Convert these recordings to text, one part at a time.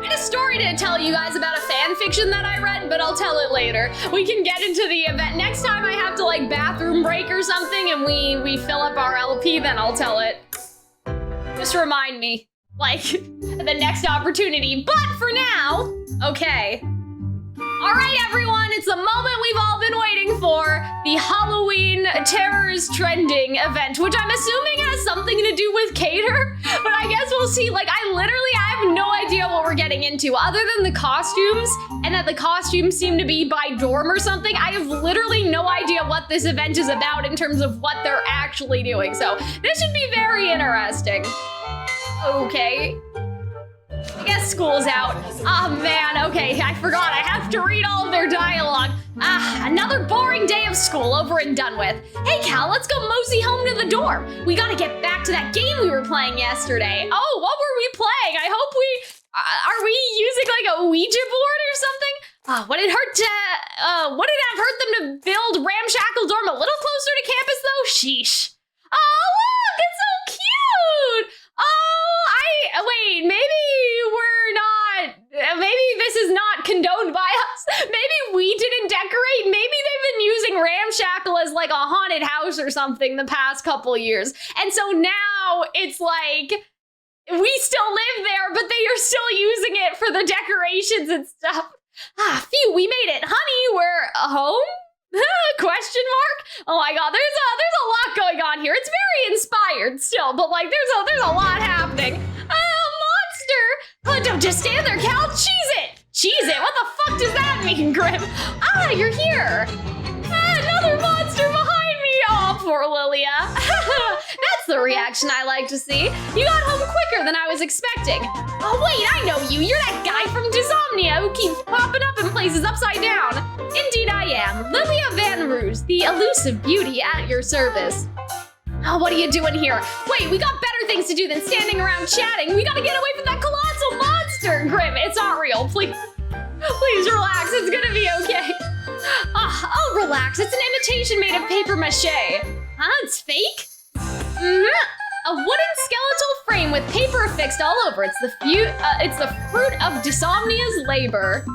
I had a story to tell you guys about a fan fiction that I read, but I'll tell it later. We can get into the event. Next time I have to like bathroom break or something and we fill up our LP, then I'll tell it. Just remind me, like, the next opportunity. But for now, okay. All right, everyone, it's the moment we've all been waiting for, the Halloween Terrors Trending event, which I'm assuming has something to do with Cater, but I guess we'll see. Like, I have no idea what we're getting into, other than the costumes, and that the costumes seem to be by dorm or something. I have literally no idea what this event is about in terms of what they're actually doing, so this should be very interesting. Okay. I guess school's out. Oh man, okay, I forgot. I have to read all of their dialogue. Another boring day of school over and done with. Hey Cal, let's go mosey home to the dorm. We gotta get back to that game we were playing yesterday. Oh, what were we playing? I hope are we using like a Ouija board or something? Would it have hurt them to build Ramshackle Dorm a little closer to campus though? Sheesh. Oh look, it's so cute. Wait, maybe this is not condoned by us. Maybe we didn't decorate. Maybe they've been using Ramshackle as like a haunted house or something the past couple years. And so now it's like, we still live there, but they are still using it for the decorations and stuff. Phew, we made it. Honey, we're home? Question mark? Oh my god, there's a lot going on here. It's very inspired still, but like there's a lot happening. Monster! Don't just stand there, Cal. Cheese it! Cheese it? What the fuck does that mean, Grim? You're here. Another monster behind me. Oh, poor Lilia. That's the reaction I like to see. You got home quicker than I was expecting. Oh wait, I know you. You're that guy from Diasomnia who keeps popping up in places upside down. Indeed I am. Lilia Van Roos, the elusive beauty at your service. Oh, what are you doing here? Wait, we got better things to do than standing around chatting. We gotta get away from that colossal monster. Grim, it's not real. Please relax. It's gonna be okay. Oh, relax. It's an imitation made of paper mache. Huh? It's fake? A wooden skeletal frame with paper affixed all over. It's the fruit of Diasomnia's labor.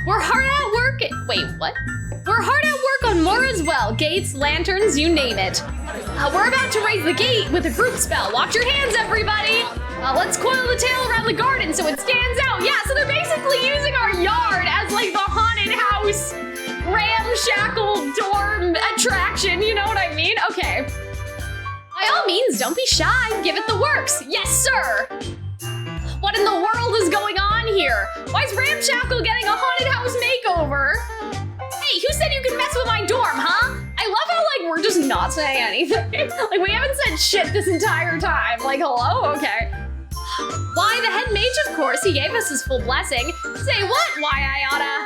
We're hard at work. Wait, what? We're hard at work on more as well. Gates, lanterns, you name it. We're about to raise the gate with a group spell. Watch your hands, everybody. Let's coil the tail around the garden so it stands out. Yeah, so they're basically using our yard as like the haunted house, ramshackle dorm attraction. You know what I mean? Okay. By all means, don't be shy. Give it the works. Yes, sir. What in the world is going on here? Why is Ramshackle getting a haunted house makeover? Hey, who said you could mess with my dorm, huh? I love how, like, we're just not saying anything. Like, we haven't said shit this entire time. Like, hello? Okay. Why, the head mage, of course. He gave us his full blessing. Say what? Why, Ayana?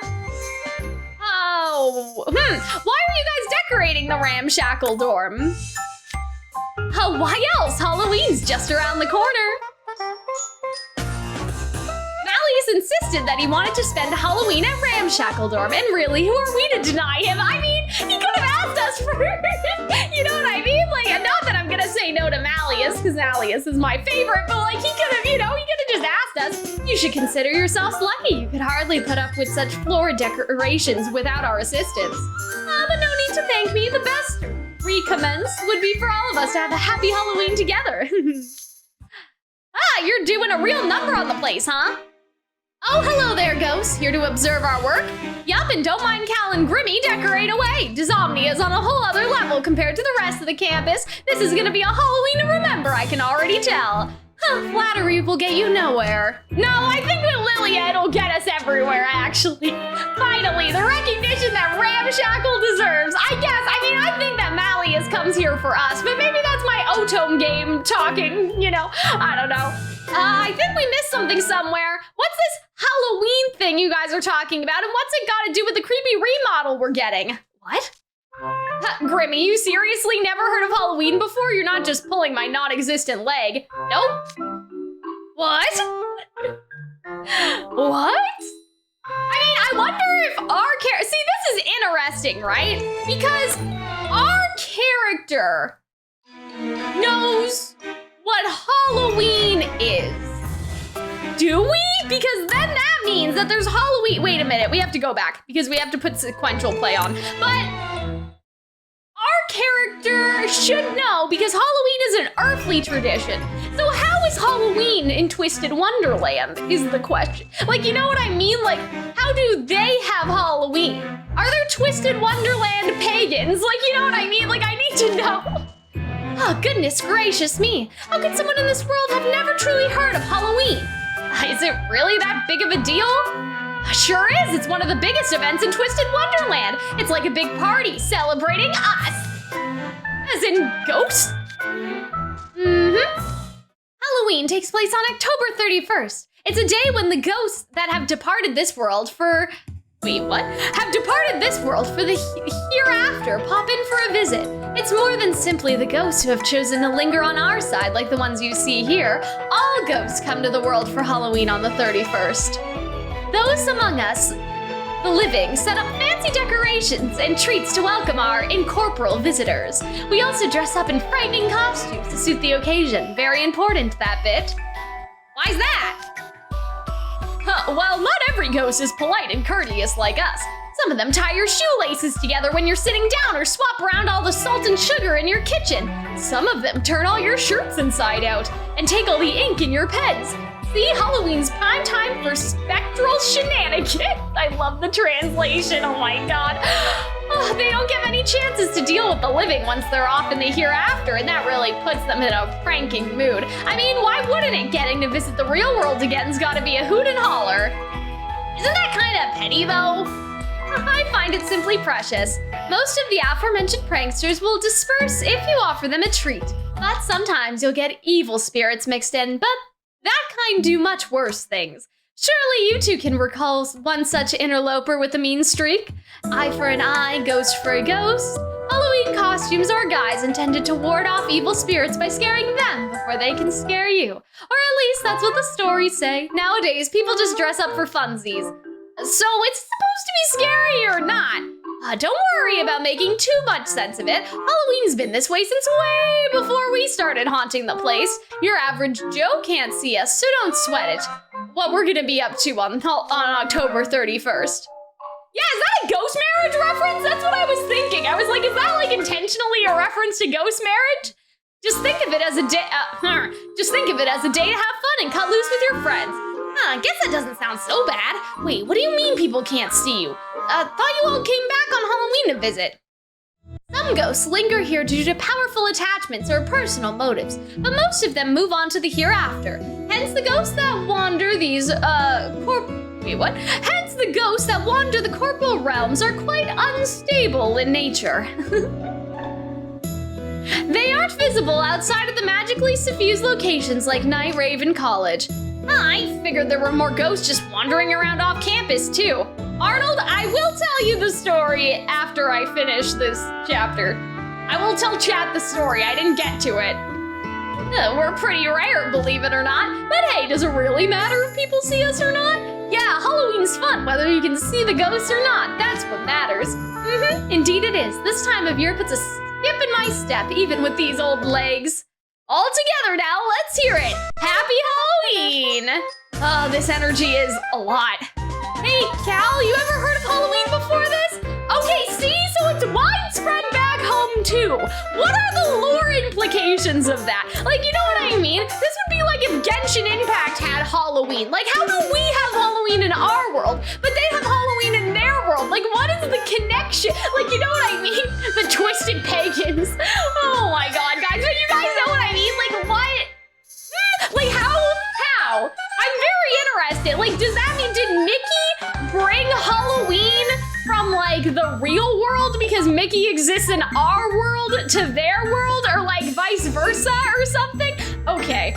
Oh, Why are you guys decorating the Ramshackle dorm? Why else? Halloween's just around the corner. Malleus insisted that he wanted to spend Halloween at Ramshackle Dorm, and really, who are we to deny him? I mean, he could have asked us for you know what I mean? Like, not that I'm gonna say no to Malleus, because Malleus is my favorite, but like, he could have, he could have just asked us. You should consider yourselves lucky. You could hardly put up with such floor decorations without our assistance. But no need to thank me. The best recommence would be for all of us to have a happy Halloween together. You're doing a real number on the place, huh? Oh, hello there, ghosts. Here to observe our work? Yup, and don't mind Cal and Grimmy, decorate away. Diasomnia is on a whole other level compared to the rest of the campus. This is gonna be a Halloween to remember, I can already tell. Flattery will get you nowhere. No, I think with Lilia it'll get us everywhere, actually. Finally, the recognition that Ramshackle deserves. I think that Malleus comes here for us, but maybe that's my Otome game talking, I don't know. I think we missed something somewhere. What's this Halloween thing you guys are talking about, and what's it got to do with the creepy remodel we're getting? What? Grimmy, you seriously never heard of Halloween before? You're not just pulling my non-existent leg. Nope. What? What? I wonder if our character... See, this is interesting, right? Because our character knows what Halloween is. Do Do we? Because then that means that there's Halloween. Wait a minute, we have to go back because we have to put sequential play on. But our character should know because Halloween is an earthly tradition. So how is Halloween in Twisted Wonderland is the question. Like, you know what I mean? Like, how do they have Halloween? Are there Twisted Wonderland pagans? Like, you know what I mean? Like, I need to know. Oh, goodness gracious me. How could someone in this world have never truly heard of Halloween? Is it really that big of a deal? Sure is. It's one of the biggest events in Twisted Wonderland. It's like a big party celebrating us. As in ghosts? Halloween takes place on October 31st. It's a day when the ghosts that have departed this world for... Wait, what? Have departed this world for the hereafter pop in for a visit. It's more than simply the ghosts who have chosen to linger on our side like the ones you see here. All ghosts come to the world for Halloween on the 31st. Those among us, the living, set up fancy decorations and treats to welcome our incorporeal visitors. We also dress up in frightening costumes to suit the occasion. Very important, that bit. Why's that? Well, not every ghost is polite and courteous like us. Some of them tie your shoelaces together when you're sitting down or swap around all the salt and sugar in your kitchen. Some of them turn all your shirts inside out and take all the ink in your pens. See, Halloween's prime time for spectral shenanigans. I love the translation, oh my god. Oh, they don't get many chances to deal with the living once they're off in the hereafter, and that really puts them in a pranking mood. I mean, why wouldn't it? Getting to visit the real world again's gotta be a hoot and holler. Isn't that kinda petty though? I find it simply precious. Most of the aforementioned pranksters will disperse if you offer them a treat, but sometimes you'll get evil spirits mixed in, but that kind do much worse things. Surely you two can recall one such interloper with a mean streak. Eye for an eye, ghost for a ghost. Halloween costumes are guys intended to ward off evil spirits by scaring them before they can scare you. Or at least that's what the stories say. Nowadays, people just dress up for funsies. So it's supposed to be scary or not? Don't worry about making too much sense of it. Halloween's been this way since way before we started haunting the place. Your average Joe can't see us, so don't sweat it. What we're gonna be up to on October 31st. Yeah, is that a ghost marriage reference? That's what I was thinking. I was like, is that like intentionally a reference to ghost marriage? Just think of it as a day. Just think of it as a day to have fun and cut loose with your friends. I guess that doesn't sound so bad. Wait, what do you mean people can't see you? Thought you all came back on Halloween to visit. Some ghosts linger here due to powerful attachments or personal motives, but most of them move on to the hereafter. Hence the ghosts that wander these, Hence the ghosts that wander the corporal realms are quite unstable in nature. They aren't visible outside of the magically suffused locations like Night Raven College. I figured there were more ghosts just wandering around off campus too. Arnold, I will tell you the story after I finish this chapter. I will tell chat the story, I didn't get to it. We're pretty rare, believe it or not. But hey, does it really matter if people see us or not? Yeah, Halloween's fun, whether you can see the ghosts or not. That's what matters. Indeed it is. This time of year puts a skip in my step, even with these old legs. All together now, let's hear it. Happy Halloween! Oh, this energy is a lot. Hey, Cal, you ever heard of Halloween before this? Okay, see, so it's widespread back home too. What are the lore implications of that? Like, you know what I mean? This would be like if Genshin Impact had Halloween. Like, how do we have Halloween in our world, but they have Halloween in their world? Like, what is the connection? Like, you know what I mean? The twisted pagans. Oh my god, guys, but you guys know what I mean? Like, what? Like, how? I'm very interested. Like, does that mean, did Mickey bring Halloween from, like, the real world because Mickey exists in our world to their world, or, like, vice versa or something? Okay.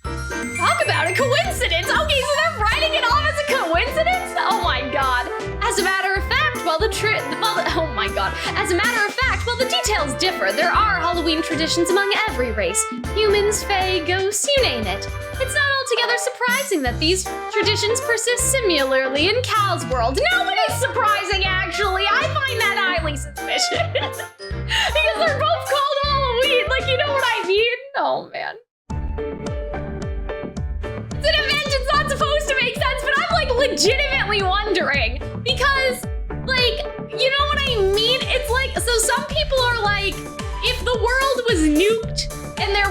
Talk about a coincidence. Okay, so they're writing it off as a coincidence? Oh my god. As a matter of fact, while the details differ, there are Halloween traditions among every race. Humans, fae, ghosts, you name it. It's not altogether surprising that these traditions persist similarly in Cal's world. No, it is surprising, actually. I find that highly suspicious. Because they're both called Halloween. Like, you know what I mean? Oh, man. It's an event, it's not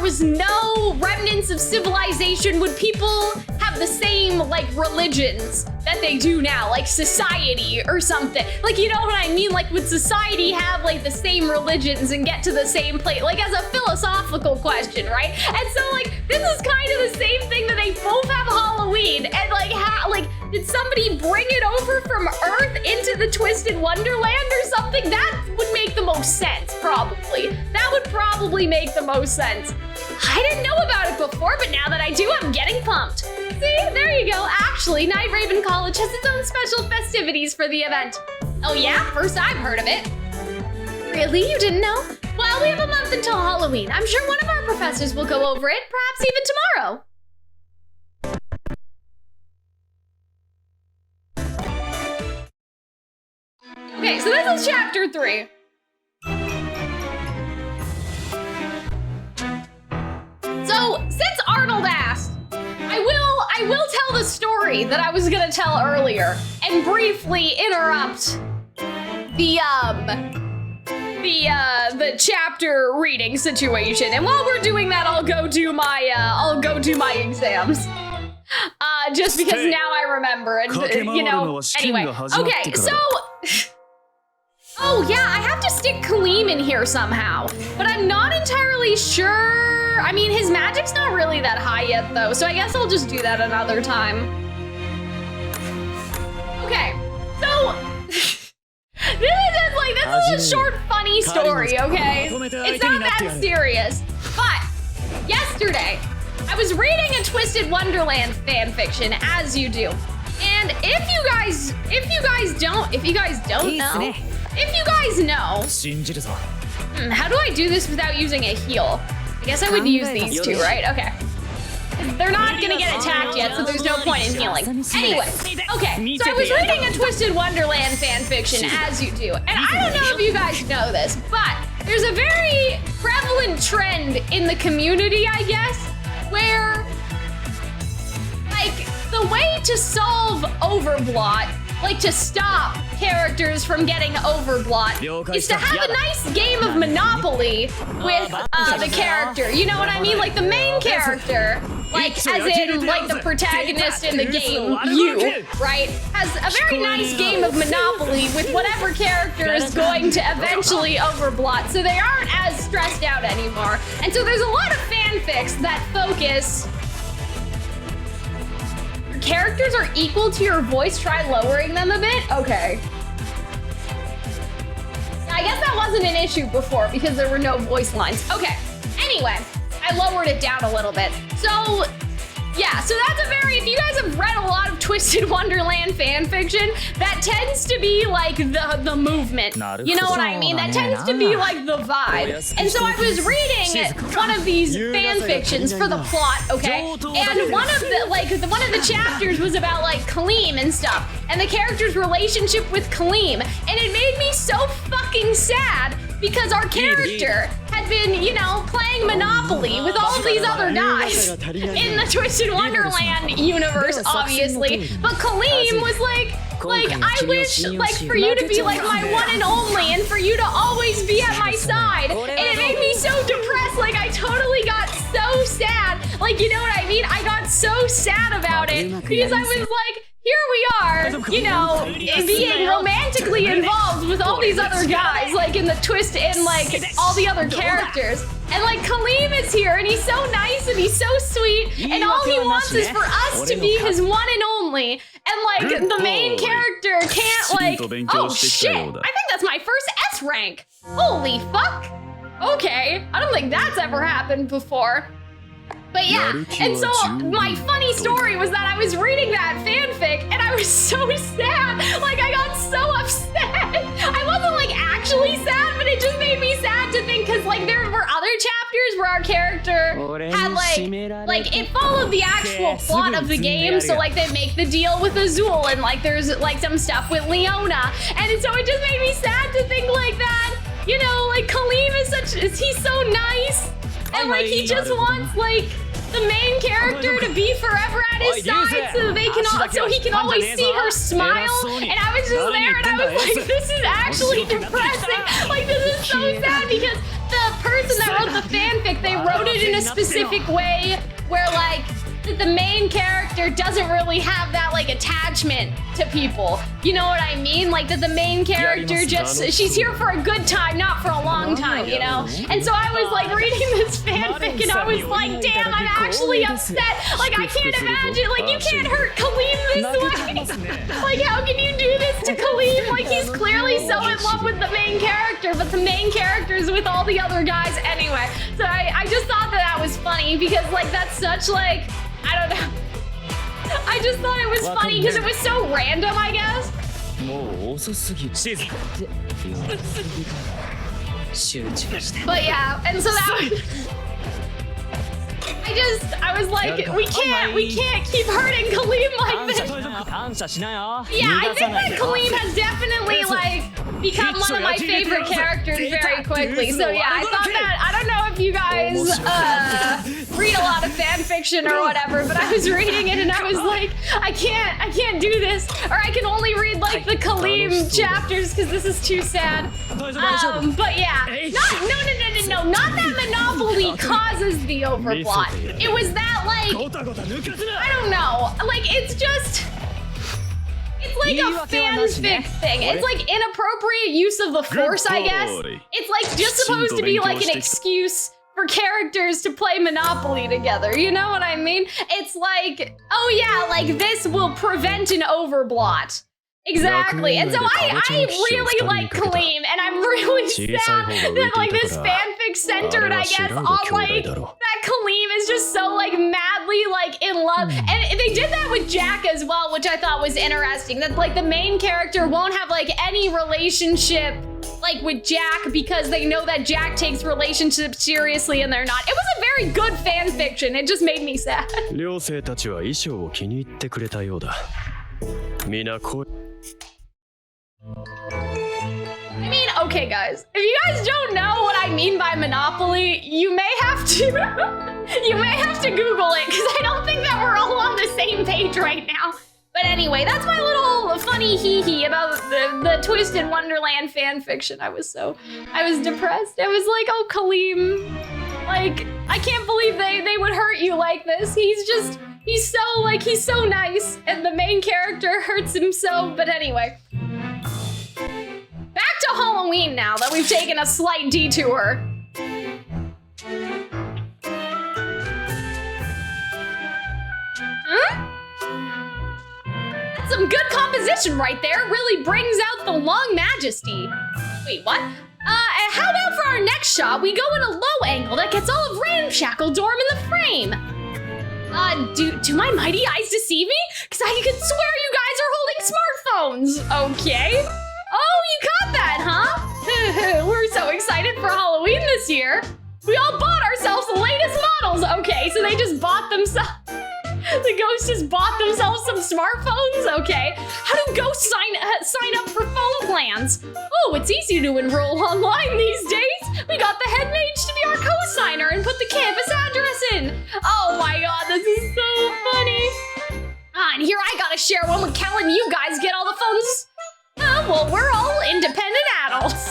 was no remnants of civilization, would people have the same, like, religions that they do now, like society or something? Like, you know what I mean? Like, would society have, like, the same religions and get to the same place? Like, as a philosophical question, right? And so, like, this is kind of the same thing that they both have Halloween. And, like, did somebody bring it over from Earth into the Twisted Wonderland or something? That would make the most sense, probably. That would probably make the most sense. I didn't know about it before, but now that I do, I'm getting pumped. See, there you go. Actually, Night Raven College has its own special festivities for the event. Oh yeah? First I've heard of it. Really? You didn't know? Well, we have a month until Halloween. I'm sure one of our professors will go over it, perhaps even tomorrow. Okay, so this is chapter 3. So, since Arnold asked, I will tell the story that I was gonna tell earlier and briefly interrupt the chapter reading situation. And while we're doing that, I'll go do my exams. Just because now I remember and you know, anyway. Okay, so oh yeah, I have to stick Calxiyn in here somehow, but I'm not entirely sure. I mean, his magic's not really that high yet though, so I guess I'll just do that another time. Okay, so this is a short, funny story, okay? It's not that serious, but yesterday I was reading a Twisted Wonderland fanfiction, as you do, and if you guys know, how do I do this without using a heal? I guess I would use these two, right? Okay. They're not gonna get attacked yet, so there's no point in healing. Anyway, okay, so I was reading a Twisted Wonderland fanfiction, as you do, and I don't know if you guys know this, but there's a very prevalent trend in the community, I guess, where, like, the way to solve overblot, like to stop characters from getting overblot, is to have a nice game of Monopoly with the character. You know what I mean? Like the main character, like as in like the protagonist in the game, you, right, has a very nice game of Monopoly with whatever character is going to eventually overblot, so they aren't as stressed out anymore. And so there's a lot of fanfics that focus. Characters are equal to your voice, try lowering them a bit? Okay. I guess that wasn't an issue before because there were no voice lines. Okay, anyway, I lowered it down a little bit. So, yeah, so that's a very, if you guys have read a lot of Twisted Wonderland fanfiction, that tends to be like the movement. You know what I mean? That tends to be like the vibe. And so I was reading one of these fanfictions for the plot, okay? And one of the chapters was about like Calxiyn and stuff, and the character's relationship with Calxiyn. And it made me so fucking sad because our character had been, you know, playing Monopoly with all of these other guys in the Twisted Wonderland universe, obviously. But Calxiyn was like, I wish, like, for you to be like my one and only, and for you to always be at my side. And it made me so depressed. Like, I totally got so sad. Like, you know what I mean? I got so sad about it because I was like, here we are, you know, being romantically involved with all these other guys, like in the twist and like all the other characters. And like Calxiyn is here and he's so nice and he's so sweet and all he wants is for us to be his one and only. And like the main character can't like, oh shit, I think that's my first S rank. Holy fuck. Okay, I don't think that's ever happened before. But yeah, and so my funny story was that I was reading that fanfic and I was so sad. Like I got so upset. I wasn't like actually sad, but it just made me sad to think because like there were other chapters where our character had like it followed the actual plot of the game. So like they make the deal with Azul and like there's like some stuff with Leona. And so it just made me sad to think like that. You know, like Calxiyn he's so nice. And like he just wants like the main character to be forever at his side so they can so he can always see her smile. And I was just there and I was like, this is actually depressing. Like this is so sad because person that wrote the fanfic, they wrote it in a specific way where like the main character doesn't really have that like attachment to people. You know what I mean? Like that the main character she's here for a good time, not for a long time, you know? And so I was like reading this fanfic and I was like, damn, I'm actually upset. Like I can't imagine, like you can't hurt Calxiyn this way. Like how can you do this to Calxiyn? Like he's clearly so in love with the main character, but the main character is with all the other guys anyway. So I just thought that was funny because like that's such like, I don't know. I just thought it was funny because it was so random, I guess. But yeah, and so that was... I was like, we can't keep hurting Calxiyn like this. Yeah, I think that Calxiyn has definitely like become one of my favorite characters very quickly. So yeah, I thought that, I don't know if you guys read a lot of fan fiction or whatever, but I was reading it and I was like, I can't do this, or I can only read like the Calxiyn chapters because this is too sad. But yeah, no, not that Monopoly causes the overplot. It was that like, I don't know, like it's just, it's like a fanfic thing. It's like inappropriate use of the Force, I guess. It's like just supposed to be like an excuse for characters to play Monopoly together, you know what I mean? It's like, oh yeah, like this will prevent an overblot. Exactly, and so I really like Calxiyn, and I'm really sad that like this fanfic centered, I guess, on like that Calxiyn is just so like madly like in love, and they did that with Jack as well, which I thought was interesting. That like the main character won't have like any relationship like with Jack because they know that Jack takes relationships seriously and they're not. It was a very good fan fiction. It just made me sad. I mean, okay guys, if you guys don't know what I mean by Monopoly, you may have to Google it because I don't think that we're all on the same page right now. But anyway, that's my little funny hee-hee about the Twisted Wonderland fan fiction. I was depressed. I was like, oh, Calxiyn, like, I can't believe they would hurt you like this. He's so nice, and the main character hurts him so, but anyway. Back to Halloween now that we've taken a slight detour. Huh? That's some good composition right there. Really brings out the long majesty. Wait, what? How about for our next shot, we go in a low angle that gets all of Ramshackle Dorm in the frame? Do my mighty eyes deceive me? Because I could swear you guys are holding smartphones. Okay. Oh, you got that, huh? We're so excited for Halloween this year. We all bought ourselves the latest models. Okay, so they just bought themselves. The ghosts just bought themselves some smartphones? Okay. How do ghosts sign up for phone plans? Oh, it's easy to enroll online these days. We got the head mage to be our co-signer and put the campus address in. Oh my god, this is so funny. And here I gotta share one with Kellen. You guys get all the phones. Well, we're all independent adults.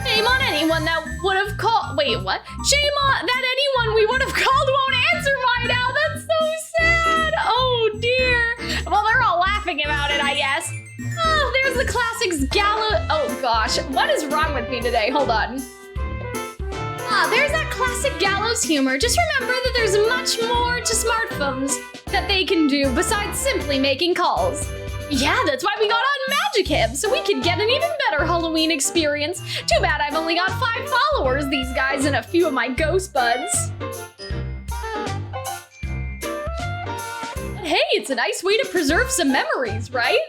Shame on anyone that would have called. Wait, what? Shame on that anyone we would have called won't answer by now. That's so sad. Oh dear. Well, they're all laughing about it, I guess. Oh, there's the classics gallows. Oh gosh, what is wrong with me today? Hold on. There's that classic gallows humor. Just remember that there's much more to smartphones that they can do besides simply making calls. Yeah, that's why we got on magicam, so we could get an even better Halloween experience. Too bad I've only got 5 followers, these guys, and a few of my ghost buds. But hey, it's a nice way to preserve some memories, right?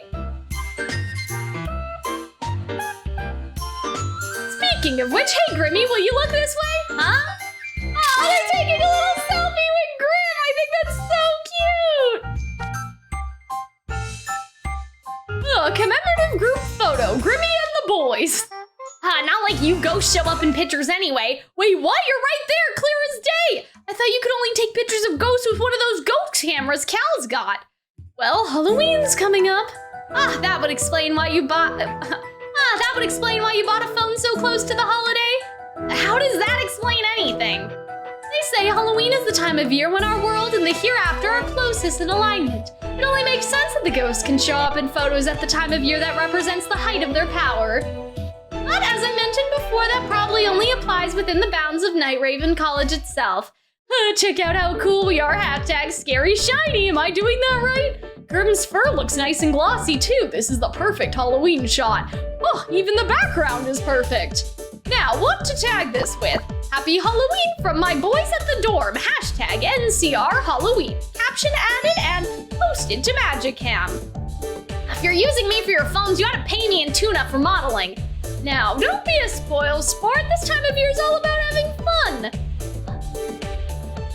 Speaking of which, hey Grimmy, will you look this way? Huh? Oh, they're taking a little selfie with Grim! I think that's so cute! A commemorative group photo, Grimmy and the boys. Not like you ghosts show up in pictures anyway. Wait, what? You're right there, clear as day. I thought you could only take pictures of ghosts with one of those ghost cameras Cal's got. Well, Halloween's coming up. That would explain why you bought a phone so close to the holiday. How does that explain anything? They say Halloween is the time of year when our world and the hereafter are closest in alignment. It only makes sense that the ghosts can show up in photos at the time of year that represents the height of their power. But as I mentioned before, that probably only applies within the bounds of Night Raven College itself. Check out how cool we are, #scary shiny, am I doing that right? Grim's fur looks nice and glossy too. This is the perfect Halloween shot. Oh, even the background is perfect. Now, what to tag this with? Happy Halloween from my boys at the dorm, #NCR Halloween. Caption added and posted to magicam. If you're using me for your phones, you ought to pay me in tuna for modeling. Now, don't be a spoil sport. This time of year is all about having fun.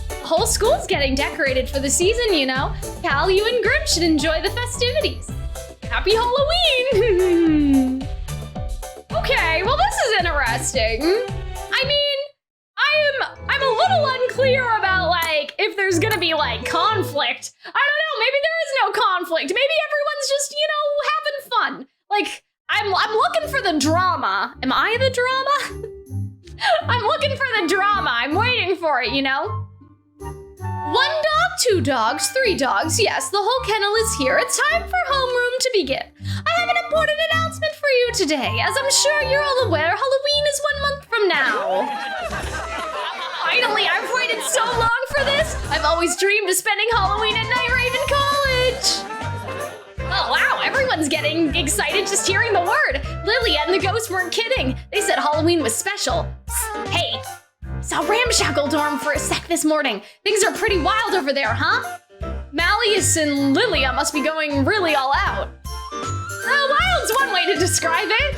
The whole school's getting decorated for the season, you know. Cal, you and Grim should enjoy the festivities. Happy Halloween! Okay, well this is interesting. I mean, I'm a little unclear about like if there's gonna be like conflict. I don't know, maybe there is no conflict. Maybe everyone's just, you know, having fun. Like, I'm looking for the drama. Am I the drama? I'm looking for the drama. I'm waiting for it, you know? 1 dog, 2 dogs, 3 dogs. Yes, the whole kennel is here. It's time for homeroom to begin. I have an important announcement for you today. As I'm sure you're all aware, Halloween is 1 month from now. Finally, I've waited so long for this. I've always dreamed of spending Halloween at Night Raven College. Oh wow, everyone's getting excited just hearing the word. Lilia and the ghosts weren't kidding. They said Halloween was special. Hey. Saw Ramshackle dorm for a sec this morning. Things are pretty wild over there, huh? Malleus and Lilia must be going really all out. Wild's one way to describe it.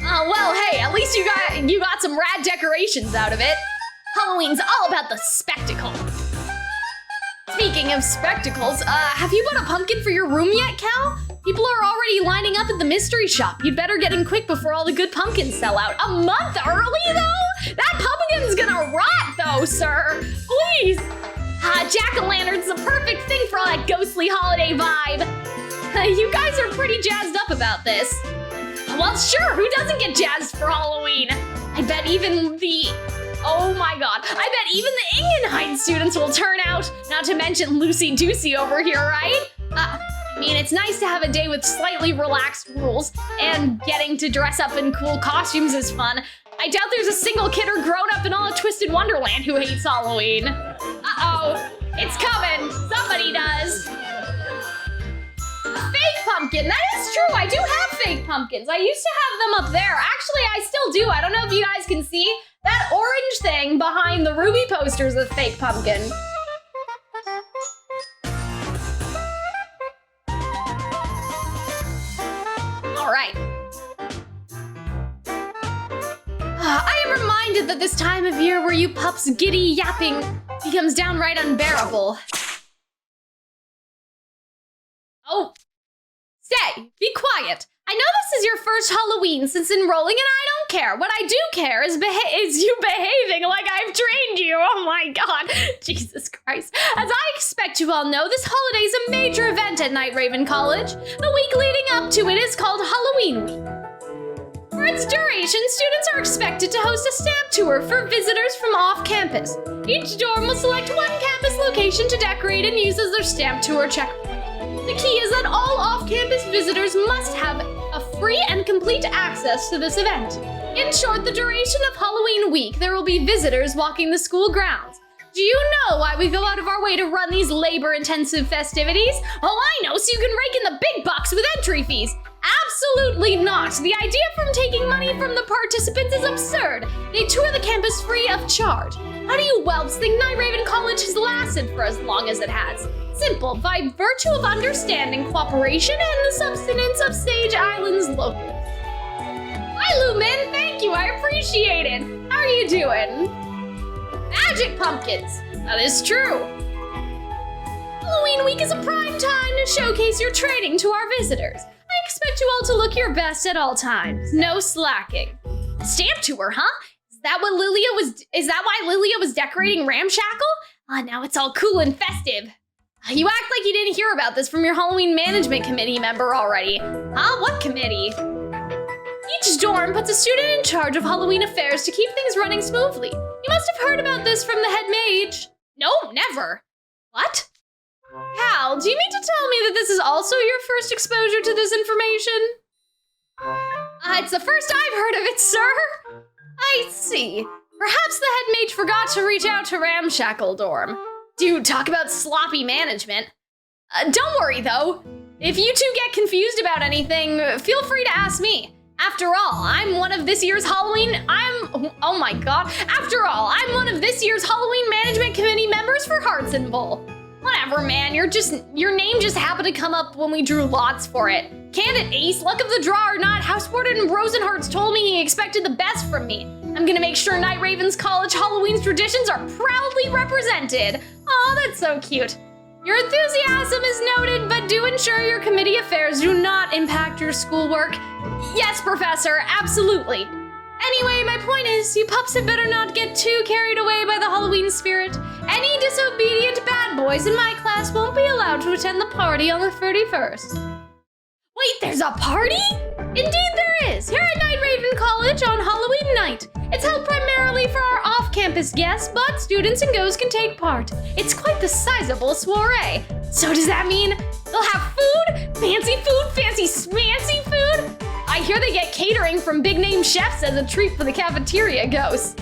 Oh, well, hey, at least you got some rad decorations out of it. Halloween's all about the spectacle. Speaking of spectacles, have you bought a pumpkin for your room yet, Cal? People are already lining up at the mystery shop. You'd better get in quick before all the good pumpkins sell out. A month early, though? That pumpkin's gonna rot, though, sir. Please. Jack-o'-lantern's the perfect thing for all that ghostly holiday vibe. You guys are pretty jazzed up about this. Well, sure, who doesn't get jazzed for Halloween? I bet even the... Oh my god, I bet even the Ignihyde students will turn out. Not to mention Lucy Doocy over here, right? I mean, it's nice to have a day with slightly relaxed rules, and getting to dress up in cool costumes is fun. I doubt there's a single kid or grown-up in all of Twisted Wonderland who hates Halloween. Uh-oh, it's coming. Somebody does. A fake pumpkin, that is true. I do have fake pumpkins. I used to have them up there. Actually, I still do. I don't know if you guys can see. That orange thing behind the Ruby poster is a fake pumpkin. All right. I am reminded that this time of year where you pups giddy yapping becomes downright unbearable. Oh, stay, be quiet. I know this is your first Halloween since enrolling, and I don't care. What I do care is you behaving like I've trained you. Oh my god, Jesus Christ. As I expect you all know, this holiday is a major event at Night Raven College. The week leading up to it is called Halloween Week. For its duration, students are expected to host a stamp tour for visitors from off-campus. Each dorm will select one campus location to decorate and use as their stamp tour checkpoint. The key is that all off-campus visitors must have a free and complete access to this event. In short, the duration of Halloween week, there will be visitors walking the school grounds. Do you know why we go out of our way to run these labor-intensive festivities? Oh, I know, so you can rake in the big bucks with entry fees. Absolutely not. The idea from taking money from the participants is absurd. They tour the campus free of charge. How do you whelps think Night Raven College has lasted for as long as it has? Simple, by virtue of understanding, cooperation, and the subsistence of Sage Island's locals. Hi, Lumen, thank you, I appreciate it. How are you doing? Magic pumpkins, that is true. Halloween week is a prime time to showcase your training to our visitors. I expect you all to look your best at all times, no slacking. Stamp tour, huh? Is that why Lilia was decorating Ramshackle? Now it's all cool and festive. You act like you didn't hear about this from your Halloween management committee member already. Huh? What committee? Each dorm puts a student in charge of Halloween affairs to keep things running smoothly. You must have heard about this from the head mage. No, never. What? Cal, do you mean to tell me that this is also your first exposure to this information? It's the first I've heard of it, sir. I see. Perhaps the head mage forgot to reach out to Ramshackle Dorm. Dude, talk about sloppy management. Don't worry, though. If you two get confused about anything, feel free to ask me. After all, I'm one of this year's Halloween Management Committee members for Heartslabyul. Whatever, man, your name just happened to come up when we drew lots for it. Candid ace, luck of the draw or not, Housewarden Rosenhearts told me he expected the best from me. I'm gonna make sure Night Raven's College Halloween's traditions are proudly represented. Aw, that's so cute. Your enthusiasm is noted, but do ensure your committee affairs do not impact your schoolwork. Yes, Professor, absolutely. Anyway, my point is, you pups had better not get too carried away by the Halloween spirit. Any disobedient bad boys in my class won't be allowed to attend the party on the 31st. Wait, there's a party? Indeed there is, here at Night Raven College on Halloween night. It's held primarily for our off-campus guests, but students and ghosts can take part. It's quite the sizable soiree. So does that mean they'll have food? Fancy food? Fancy smancy food? I hear they get catering from big-name chefs as a treat for the cafeteria ghosts.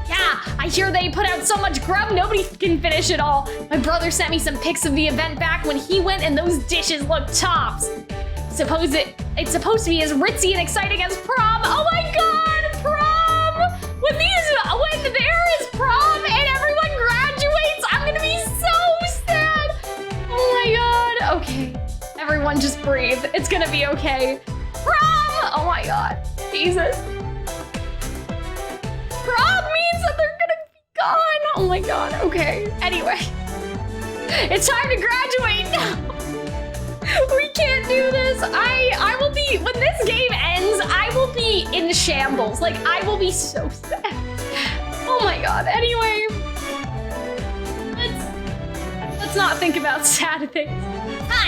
Yeah, I hear they put out so much grub nobody can finish it all. My brother sent me some pics of the event back when he went and those dishes looked tops. It's supposed to be as ritzy and exciting as prom. Oh my god, prom! When there is prom and everyone graduates, I'm gonna be so sad. Oh my god, okay. Everyone just breathe, it's gonna be okay. Prom! Oh my god, Jesus. Prom means that they're gonna be gone. Oh my god, okay. Anyway, it's time to graduate now. We can't do this. I will be, when this game ends, I will be in shambles. Like, I will be so sad. Oh my god. Anyway, let's not think about sad things.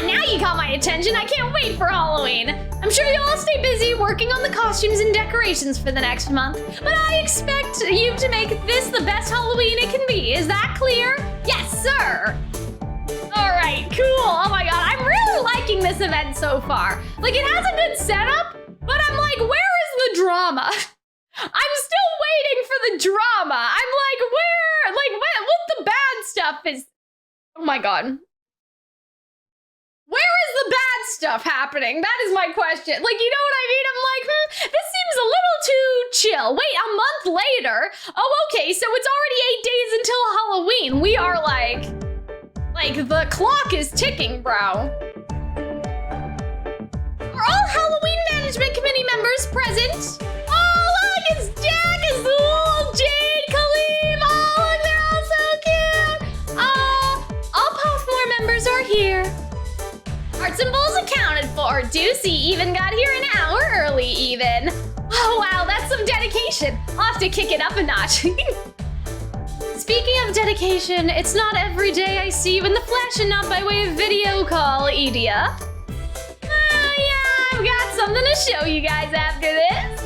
Now you got my attention. I can't wait for Halloween. I'm sure you'll all stay busy working on the costumes and decorations for the next month, but I expect you to make this the best Halloween it can be. Is that clear? Yes, sir. All right, cool. Oh my god, I'm really liking this event so far. Like, it has a good setup, but I'm like, where is the drama? I'm still waiting for the drama. I'm like, what the bad stuff is? Oh my god. Where is the bad stuff happening? That is my question. Like, you know what I mean? I'm like, this seems a little too chill. Wait, a month later? Oh, okay, so it's already 8 days until Halloween. We are like the clock is ticking, bro. Are all Halloween Management Committee members present? Oh, look, it's Jack, Azul, Jade, Kaleem. Oh, look, they're all so cute. All Puffmore members are here. Heartslaybyul's accounted for. Deucey even got here an hour early, even. Oh, wow, that's some dedication. I'll have to kick it up a notch. Speaking of dedication, it's not every day I see you in the flesh and not by way of video call, Edia. Yeah, I've got something to show you guys after this.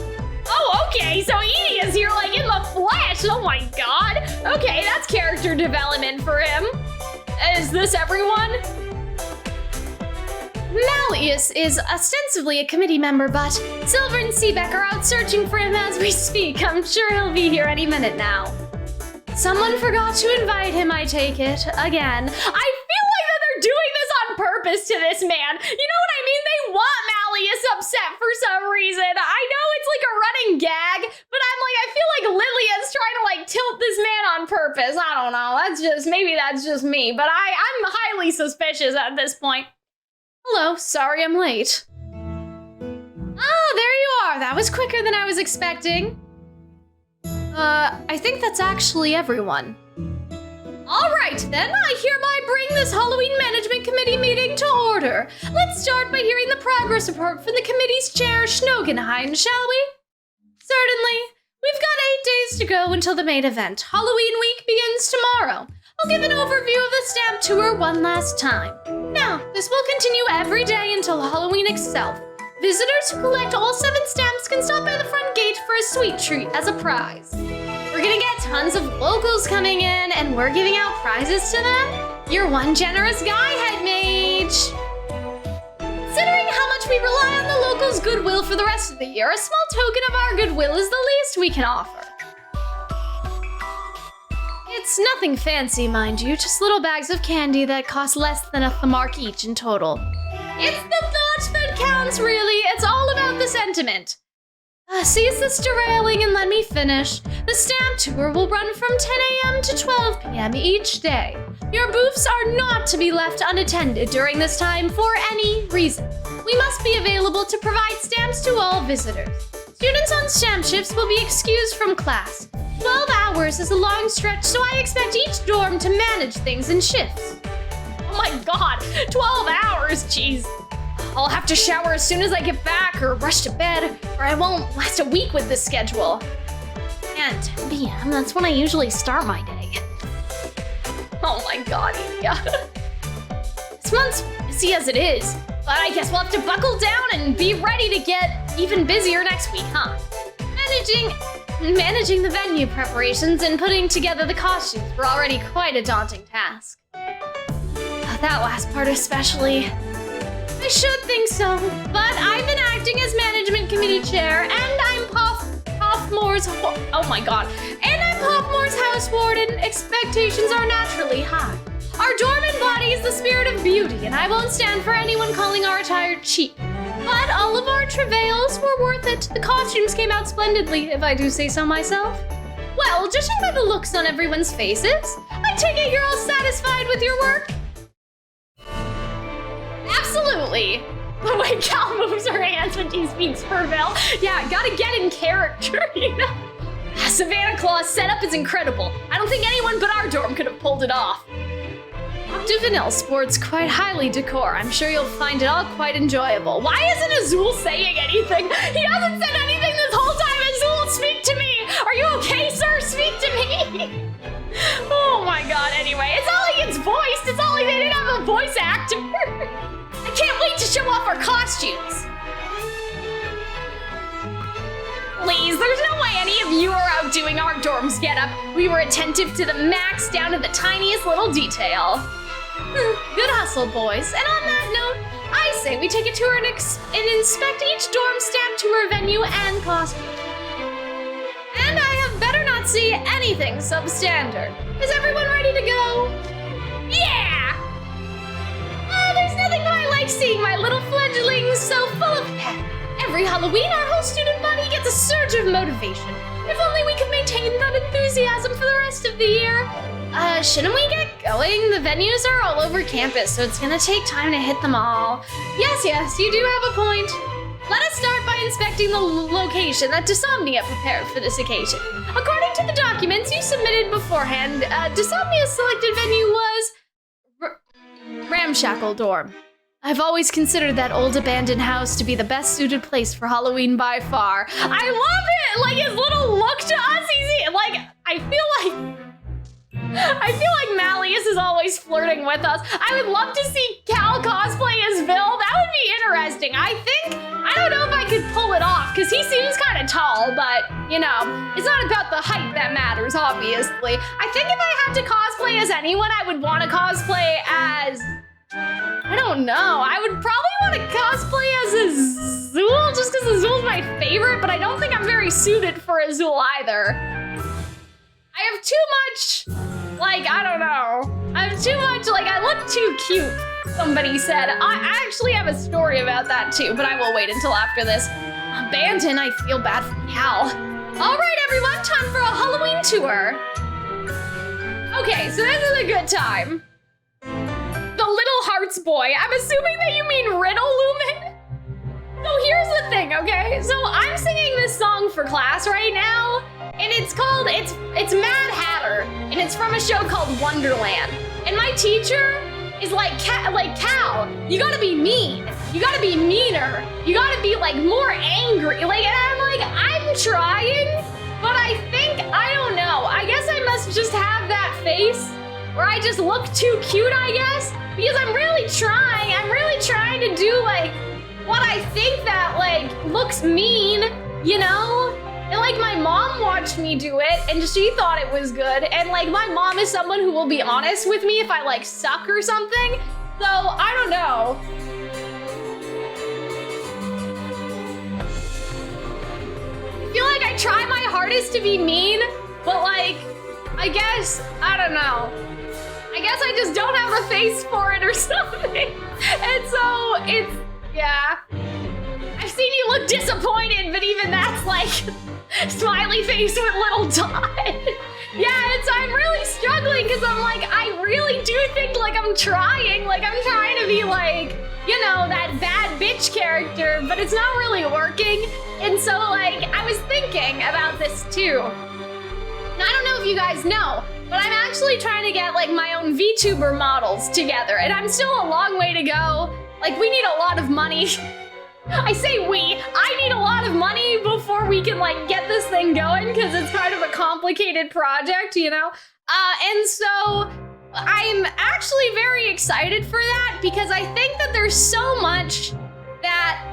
Oh, okay, so Edia's here like in the flesh. Oh my god. Okay, that's character development for him. Is this everyone? Malleus is ostensibly a committee member, but Silver and Seebeck are out searching for him as we speak. I'm sure he'll be here any minute now. Someone forgot to invite him, I take it, again. I feel like that they're doing this on purpose to this man. You know what I mean? They want Malleus upset for some reason. I know it's like a running gag, but I'm like, I feel like Lilia's trying to like tilt this man on purpose. I don't know. Maybe that's just me, but I'm highly suspicious at this point. Hello, sorry I'm late. Ah, there you are. That was quicker than I was expecting. I think that's actually everyone. All right, then, I hereby bring this Halloween Management Committee meeting to order. Let's start by hearing the progress report from the committee's chair, Ignihyde, shall we? Certainly. We've got 8 days to go until the main event. Halloween week begins tomorrow. I'll give an overview of the stamp tour one last time. Now, this will continue every day until Halloween itself. Visitors who collect all 7 stamps can stop by the front gate for a sweet treat as a prize. We're gonna get tons of locals coming in, and we're giving out prizes to them? You're one generous guy, head mage. Considering how much we rely on the locals' goodwill for the rest of the year, a small token of our goodwill is the least we can offer. It's nothing fancy, mind you, just little bags of candy that cost less than a mark each in total. It's the thought that counts, really. It's all about the sentiment. Cease this derailing and let me finish. The stamp tour will run from 10 a.m. to 12 p.m. each day. Your booths are not to be left unattended during this time for any reason. We must be available to provide stamps to all visitors. Students on stamp shifts will be excused from class. 12 hours is a long stretch, so I expect each dorm to manage things in shifts. Oh my god, 12 hours, jeez. I'll have to shower as soon as I get back or rush to bed, or I won't last a week with this schedule. And 10 p.m., that's when I usually start my day. Oh my god, yeah. This month's busy as it is, but I guess we'll have to buckle down and be ready to get even busier next week, huh? Managing the venue preparations and putting together the costumes were already quite a daunting task. That last part especially. I should think so, but I've been acting as management committee chair, and I'm Poffmore's house warden. Expectations are naturally high. Our dorm embodies the spirit of beauty, and I won't stand for anyone calling our attire cheap. But all of our travails were worth it. The costumes came out splendidly, if I do say so myself. Well, judging by the looks on everyone's faces, I take it you're all satisfied with your work? Absolutely. The way Cal moves her hands when she speaks Purville. Yeah, gotta get in character, you know? Savanaclaw's setup is incredible. I don't think anyone but our dorm could have pulled it off. Octavinelle sports quite highly decor. I'm sure you'll find it all quite enjoyable. Why isn't Azul saying anything? He hasn't said anything this whole time. Azul, speak to me. Are you okay, sir? Speak to me. Oh my god, anyway. It's not like it's voiced. It's not like they didn't have a voice actor. I can't wait to show off our costumes. Please, there's no way any of you are outdoing our dorm's getup. We were attentive to the max down to the tiniest little detail. Good hustle, boys. And on that note, I say we take a tour and inspect each dorm stamp tour venue and costume. And I have better not see anything substandard. Is everyone ready to go? Yeah! There's nothing but I like seeing my little fledglings so full of pep. Every Halloween, our whole student body gets a surge of motivation. If only we could maintain that enthusiasm for the rest of the year. Shouldn't we get going? The venues are all over campus, so it's gonna take time to hit them all. Yes, you do have a point. Let us start by inspecting the location that Diasomnia prepared for this occasion. According to the documents you submitted beforehand, Diasomnia's selected venue was Ramshackle Dorm. I've always considered that old abandoned house to be the best suited place for Halloween by far. I love it! Like his little look to us, I feel like Malleus is always flirting with us. I would love to see Cal cosplay as Bill. That would be interesting. I don't know if I could pull it off, because he seems kind of tall, but, you know, it's not about the height that matters, obviously. I think if I had to cosplay as anyone, I would want to cosplay as... I don't know. I would probably want to cosplay as Azul, just because Azul's my favorite, but I don't think I'm very suited for Azul either. I have too much, I don't know. I have too much, I look too cute, somebody said. I actually have a story about that too, but I will wait until after this. Abandon, I feel bad for Cal. All right, everyone, time for a Halloween tour. Okay, so this is a good time. The Little Hearts boy. I'm assuming that you mean Riddle Lumen? So here's the thing, okay? So I'm singing this song for class right now, and it's called, it's Mad Hatter, and it's from a show called Wonderland. And my teacher is like, Cal, you gotta be mean. You gotta be meaner. You gotta be more angry. And I'm trying, but I don't know. I guess I must just have that face where I just look too cute, I guess. Because I'm really trying to do what I think that, like, looks mean, you know? And, like, my mom watched me do it, and she thought it was good. And, like, my mom is someone who will be honest with me if I, like, suck or something. So, I don't know. I feel like I try my hardest to be mean, but, like, I guess, I don't know. I guess I just don't have a face for it or something. And so, it's, yeah. I've seen you look disappointed, but even that's, like, smiley face with little dot. Yeah, I'm really struggling because I'm like, I really do think like I'm trying to be like, you know, that bad bitch character, but it's not really working. And so like, I was thinking about this too. And I don't know if you guys know, but I'm actually trying to get like my own VTuber models together, and I'm still a long way to go. Like, we need a lot of money. I say I need a lot of money before we can like get this thing going because it's kind of a complicated project, you know? And so I'm actually very excited for that because I think that there's so much that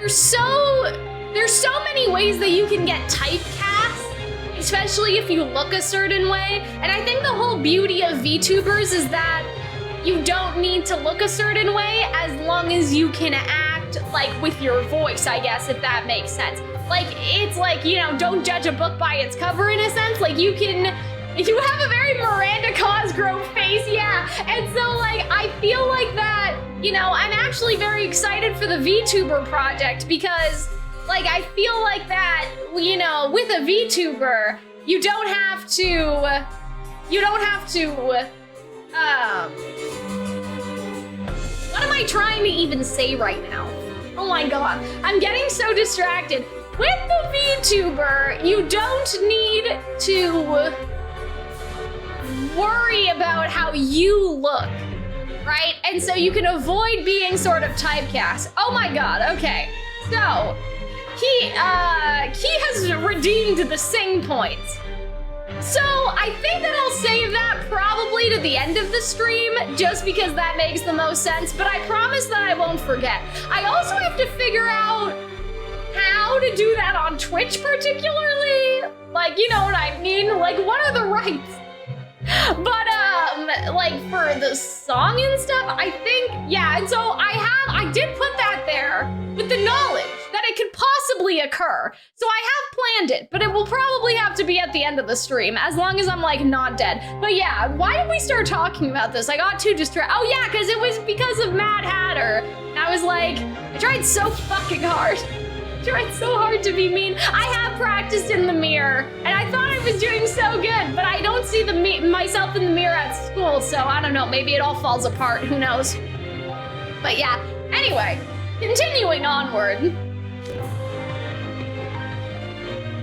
there's so many ways that you can get typecast, especially if you look a certain way. And I think the whole beauty of VTubers is that you don't need to look a certain way as long as you can act like with your voice, I guess, if that makes sense. Like, it's like, you know, don't judge a book by its cover in a sense. Like, you have a very Miranda Cosgrove face, yeah. And so, like, I feel like that, you know, I'm actually very excited for the VTuber project because, like, I feel like that, you know, with a VTuber, you don't have to, what am I trying to even say right now? Oh my god, I'm getting so distracted. With the VTuber, you don't need to worry about how you look, right? And so you can avoid being sort of typecast. Oh my god, okay. So, he has redeemed the sing points. So I think that I'll save that probably to the end of the stream just because that makes the most sense, but I promise that I won't forget. I also have to figure out how to do that on Twitch particularly. Like, you know what I mean? Like, what are the rights? But like for the song and stuff, I think, yeah, and so I did put that there with the knowledge that it could possibly occur. So I have planned it, but it will probably have to be at the end of the stream, as long as I'm like not dead. But yeah, why did we start talking about this? I got too distracted. Oh yeah, because it was because of Mad Hatter. And I was like, I tried so fucking hard. I tried so hard to be mean. I have practiced in the mirror, and I thought I was doing so good, but I don't see myself in the mirror at school, so I don't know, maybe it all falls apart, who knows. But yeah, anyway, continuing onward.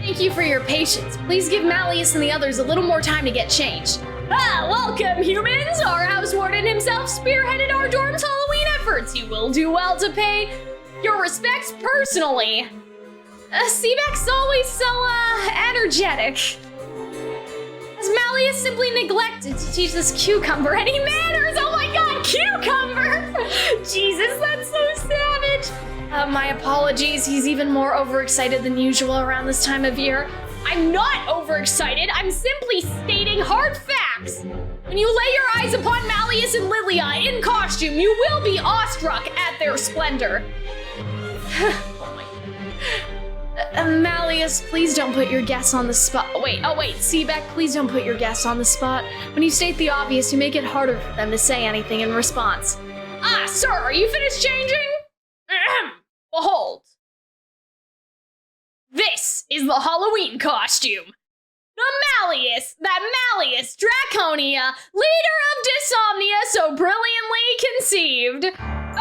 Thank you for your patience. Please give Malleus and the others a little more time to get changed. Welcome, humans! Our house warden himself spearheaded our dorm's Halloween efforts. You will do well to pay your respects personally. Seebeck's always so, energetic. As Malleus simply neglected to teach this cucumber any manners. Oh my god, cucumber! Jesus, that's so savage. My apologies, he's even more overexcited than usual around this time of year. I'm not overexcited, I'm simply stating hard facts. When you lay your eyes upon Malleus and Lilia in costume, you will be awestruck at their splendor. Oh my god. Malleus, please don't put your guests on the spot. Oh wait, Seebeck, please don't put your guests on the spot. When you state the obvious, you make it harder for them to say anything in response. Sir, are you finished changing? Ahem. Behold. This is the Halloween costume. Malleus Draconia, leader of Diasomnia, so brilliantly conceived.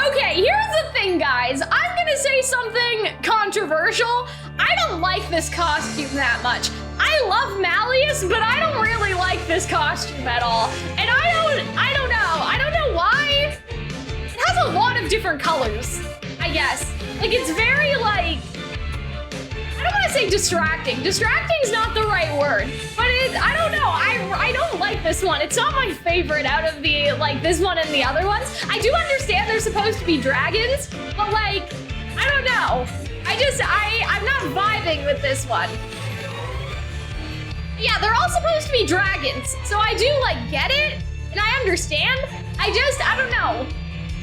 Okay, here's the thing, guys. I'm gonna say something controversial. I don't like this costume that much. I love Malleus, but I don't really like this costume at all. And I don't know why. It has a lot of different colors, I guess. Like, it's very, like, I don't want to say distracting. Distracting is not the right word, but I don't know. I don't like this one. It's not my favorite out of the, like, this one and the other ones. I do understand they're supposed to be dragons, but like, I don't know. I'm not vibing with this one. Yeah, they're all supposed to be dragons, so I do like get it, and I understand. I don't know.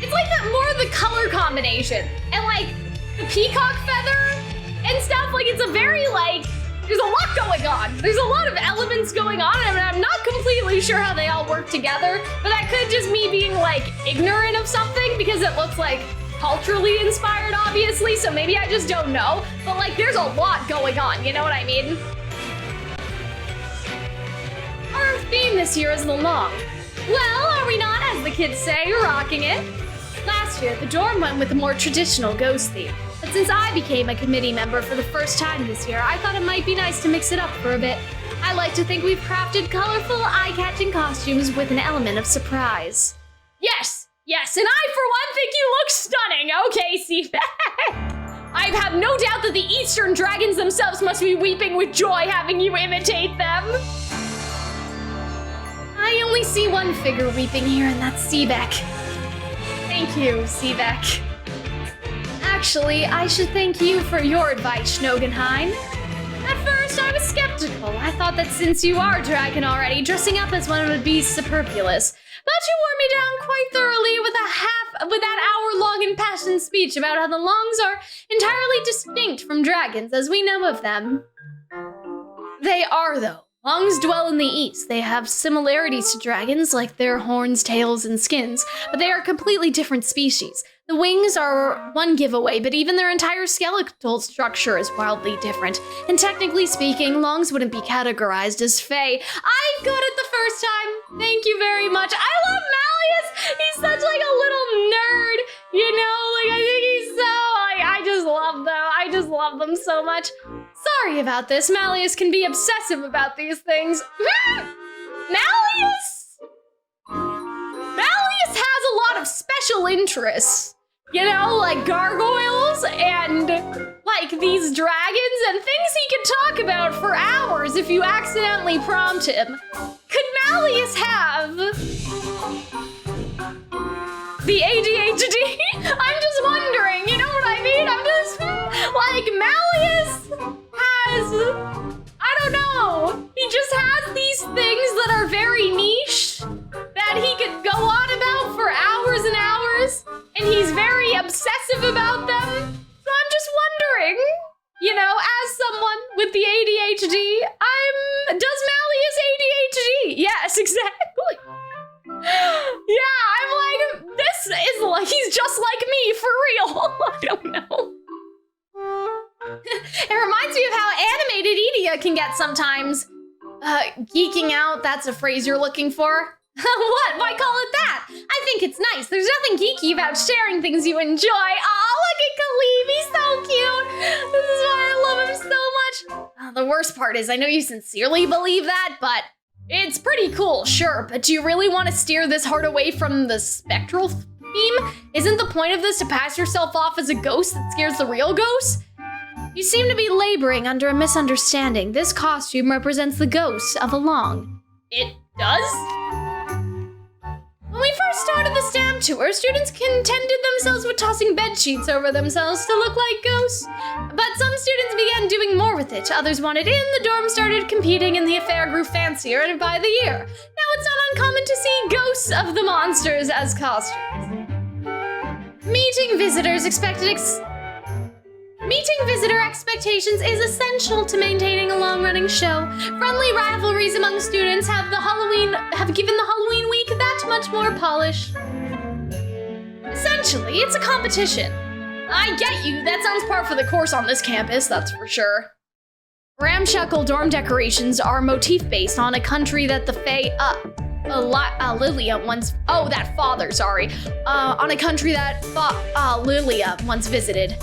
It's like more of the color combination, and like the peacock feather and stuff, like it's a very like, there's a lot going on. There's a lot of elements going on, and I'm not completely sure how they all work together, but that could just me being like ignorant of something because it looks like culturally inspired, obviously, so maybe I just don't know, but like there's a lot going on, you know what I mean? Our theme this year is the long. Well, are we not, as the kids say, rocking it? Last year, the dorm went with a more traditional ghost theme, but since I became a committee member for the first time this year, I thought it might be nice to mix it up for a bit. I like to think we've crafted colorful, eye-catching costumes with an element of surprise. Yes, and I, for one, think you look stunning. Okay, see, I have no doubt that the Eastern dragons themselves must be weeping with joy having you imitate them. I only see one figure weeping here, and that's Seebeck. Thank you, Seebeck. Actually, I should thank you for your advice, Ignihyde. At first, I was skeptical. I thought that since you are a dragon already, dressing up as one would be superfluous. But you wore me down quite thoroughly with that hour-long impassioned speech about how the Longs are entirely distinct from dragons as we know of them. They are, though. Longs dwell in the east. They have similarities to dragons, like their horns, tails, and skins, but they are completely different species. The wings are one giveaway, but even their entire skeletal structure is wildly different. And technically speaking, Longs wouldn't be categorized as Fae. I got it the first time. Thank you very much. I love Malleus. He's such like a little nerd, you know? Like I think he's so I just love them. I just love them so much. Sorry about this. Malleus can be obsessive about these things. Malleus has a lot of special interests. You know, like gargoyles and like these dragons and things he can talk about for hours if you accidentally prompt him. Could Malleus have the ADHD? I'm just wondering, you know what I mean? I'm just like Malleus has, I don't know. He just has these things that are very niche that he could go on about for hours and hours, and he's very obsessive about them. So I'm just wondering, you know, as someone with the ADHD, does Malleus ADHD? Yes, exactly. Yeah, I'm like, this is like, he's just like me, for real. I don't know. It reminds me of how animated Edia can get sometimes. Geeking out, that's a phrase you're looking for. What? Why call it that? I think it's nice. There's nothing geeky about sharing things you enjoy. Aw, look at Calxiyn, he's so cute. This is why I love him so much. The worst part is I know you sincerely believe that, but it's pretty cool, sure. But do you really want to steer this heart away from the spectral theme? Isn't the point of this to pass yourself off as a ghost that scares the real ghosts? You seem to be laboring under a misunderstanding. This costume represents the ghost of a Long. It does? When we first started the stamp tour, students contented themselves with tossing bed sheets over themselves to look like ghosts. But some students began doing more with it. Others wanted in, the dorm started competing, and the affair grew fancier and by the year. Now it's not uncommon to see ghosts of the monsters as costumes. Meeting visitor expectations is essential to maintaining a long-running show. Friendly rivalries among students have given the Halloween week that much more polish. Essentially, it's a competition. I get you, that sounds par for the course on this campus, that's for sure. Ramshackle dorm decorations are motif-based on a country that the Fae, Lilia once, on a country that Lilia once visited.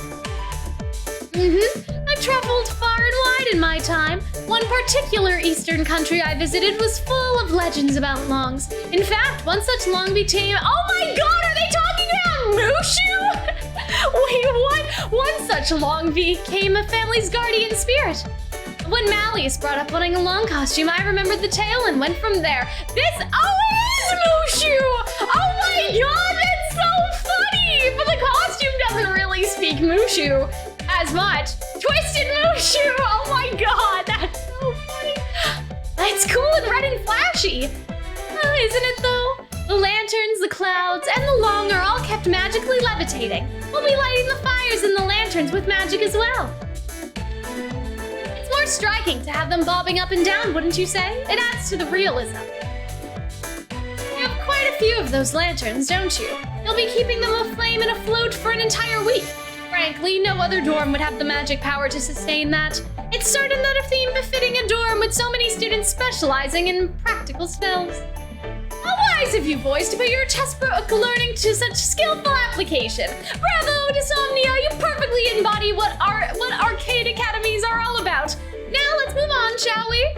I've traveled far and wide in my time. One particular eastern country I visited was full of legends about Longs. In fact, one such Long became— oh my god, are they talking about Mushu? Wait, what? One such such long became a family's guardian spirit. When Malleus brought up wanting a long costume, I remembered the tale and went from there. Oh, it is Mushu! Oh my god, that's so funny! But the costume doesn't really speak Mushu as much. Twisted Mushu! Oh my god, that's so funny. It's cool and red and flashy. Isn't it though? The lanterns, the clouds, and the long are all kept magically levitating. We'll be lighting the fires and the lanterns with magic as well. It's more striking to have them bobbing up and down, wouldn't you say? It adds to the realism. You have quite a few of those lanterns, don't you? You'll be keeping them aflame and afloat for an entire week. Frankly, no other dorm would have the magic power to sustain that. It's certain that a theme befitting a dorm with so many students specializing in practical spells. How wise of you, boys, to put your textbook learning to such skillful application. Bravo, Diasomnia, you perfectly embody what arcade academies are all about. Now let's move on, shall we?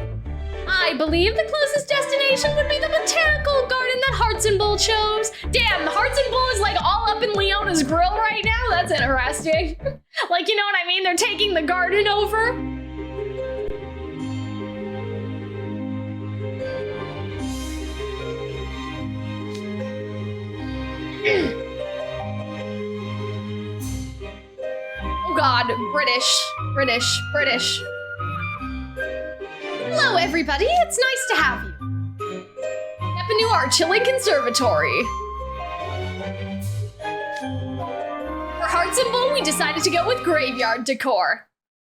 I believe the closest destination would be the botanical garden that Heartslabyul chose. Damn, Heartslabyul is like all up in Leona's grill right now? That's interesting. Like, you know what I mean? They're taking the garden over. Oh god, British. Hello everybody, it's nice to have you. Step into our chilling conservatory. For Heartslabyul, we decided to go with graveyard decor.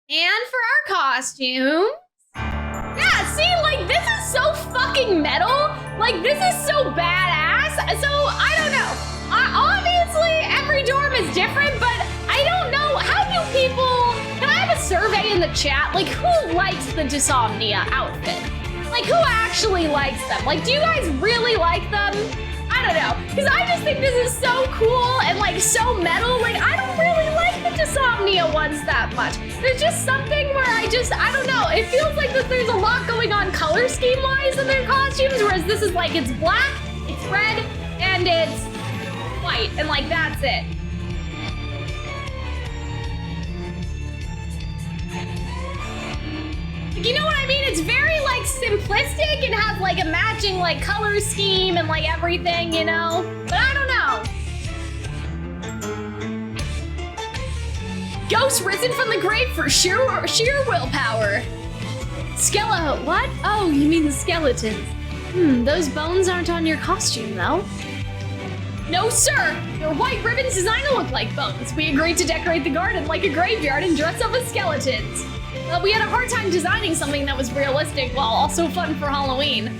And for our costumes... Yeah, see, like, this is so fucking metal. Like, this is so badass. So, I don't know. Obviously, every dorm is different, but I don't know. How do people... Can I have a survey in the chat? Like, who likes the Diasomnia outfit? Like, who actually likes them? Like, do you guys really like them? I don't know. Because I just think this is so cool and, like, so metal. Like, I don't really like the Diasomnia ones that much. There's just something where I don't know. It feels like that there's a lot going on color scheme-wise in their costumes, whereas this is like, it's black, it's red, and it's white, and like, that's it. You know what I mean? It's very like simplistic and has like a matching like color scheme and like everything, you know? But I don't know. Ghost risen from the grave for sheer willpower. What? Oh, you mean the skeletons. Those bones aren't on your costume though. No, sir! Your white ribbons design to look like bones. We agreed to decorate the garden like a graveyard and dress up as skeletons. But we had a hard time designing something that was realistic while also fun for Halloween.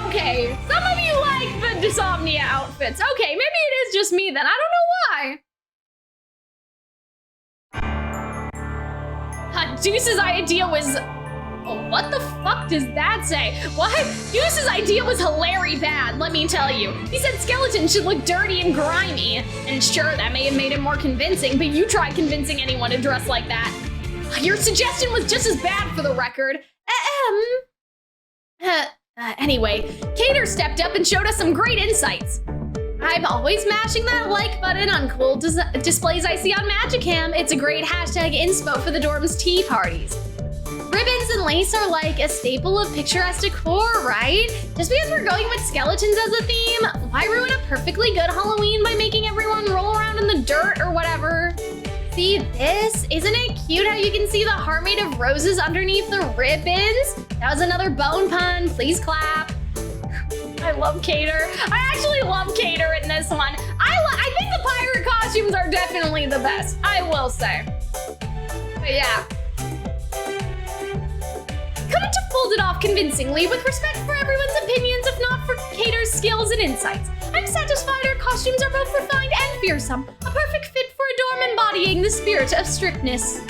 Okay, some of you like the Diasomnia outfits. Okay, maybe it is just me then. I don't know why. Deuce's idea was... Oh, what the fuck does that say? What? Deuce's idea was hilarious bad, let me tell you. He said skeletons should look dirty and grimy. And sure, that may have made it more convincing, but you tried convincing anyone to dress like that. Your suggestion was just as bad for the record. Anyway, Cater stepped up and showed us some great insights. I'm always mashing that like button on cool displays I see on magicam. It's a great hashtag inspo for the dorm's tea parties. Ribbons and lace are like a staple of picturesque decor, right? Just because we're going with skeletons as a theme, why ruin a perfectly good Halloween by making everyone roll around in the dirt or whatever? See this? Isn't it cute how you can see the heart made of roses underneath the ribbons? That was another bone pun, please clap. I love Cater. I actually love Cater in this one. I think the pirate costumes are definitely the best, I will say. But yeah. Couldn't have pulled it off convincingly with respect for everyone's opinions if not for Cater's skills and insights. I'm satisfied our costumes are both refined and fearsome. A perfect fit for a dorm embodying the spirit of strictness.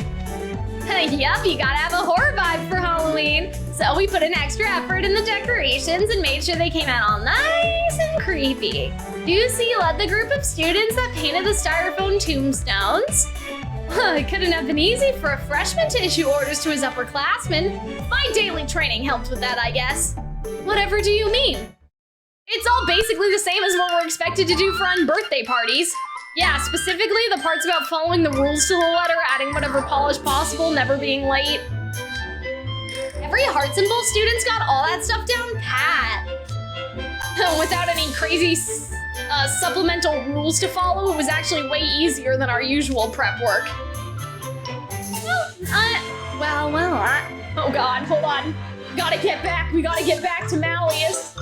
Yup, you gotta have a horror vibe for Halloween. So we put an extra effort in the decorations and made sure they came out all nice and creepy. Ducey led the group of students that painted the styrofoam tombstones. It couldn't have been easy for a freshman to issue orders to his upperclassmen. My daily training helped with that, I guess. Whatever do you mean? It's all basically the same as what we're expected to do for birthday parties. Yeah, specifically the parts about following the rules to the letter, adding whatever polish possible, never being late. Every Heartslabyul student's got all that stuff down pat. Without any crazy supplemental rules to follow, it was actually way easier than our usual prep work. Oh god, hold on. We gotta get back to Malleus.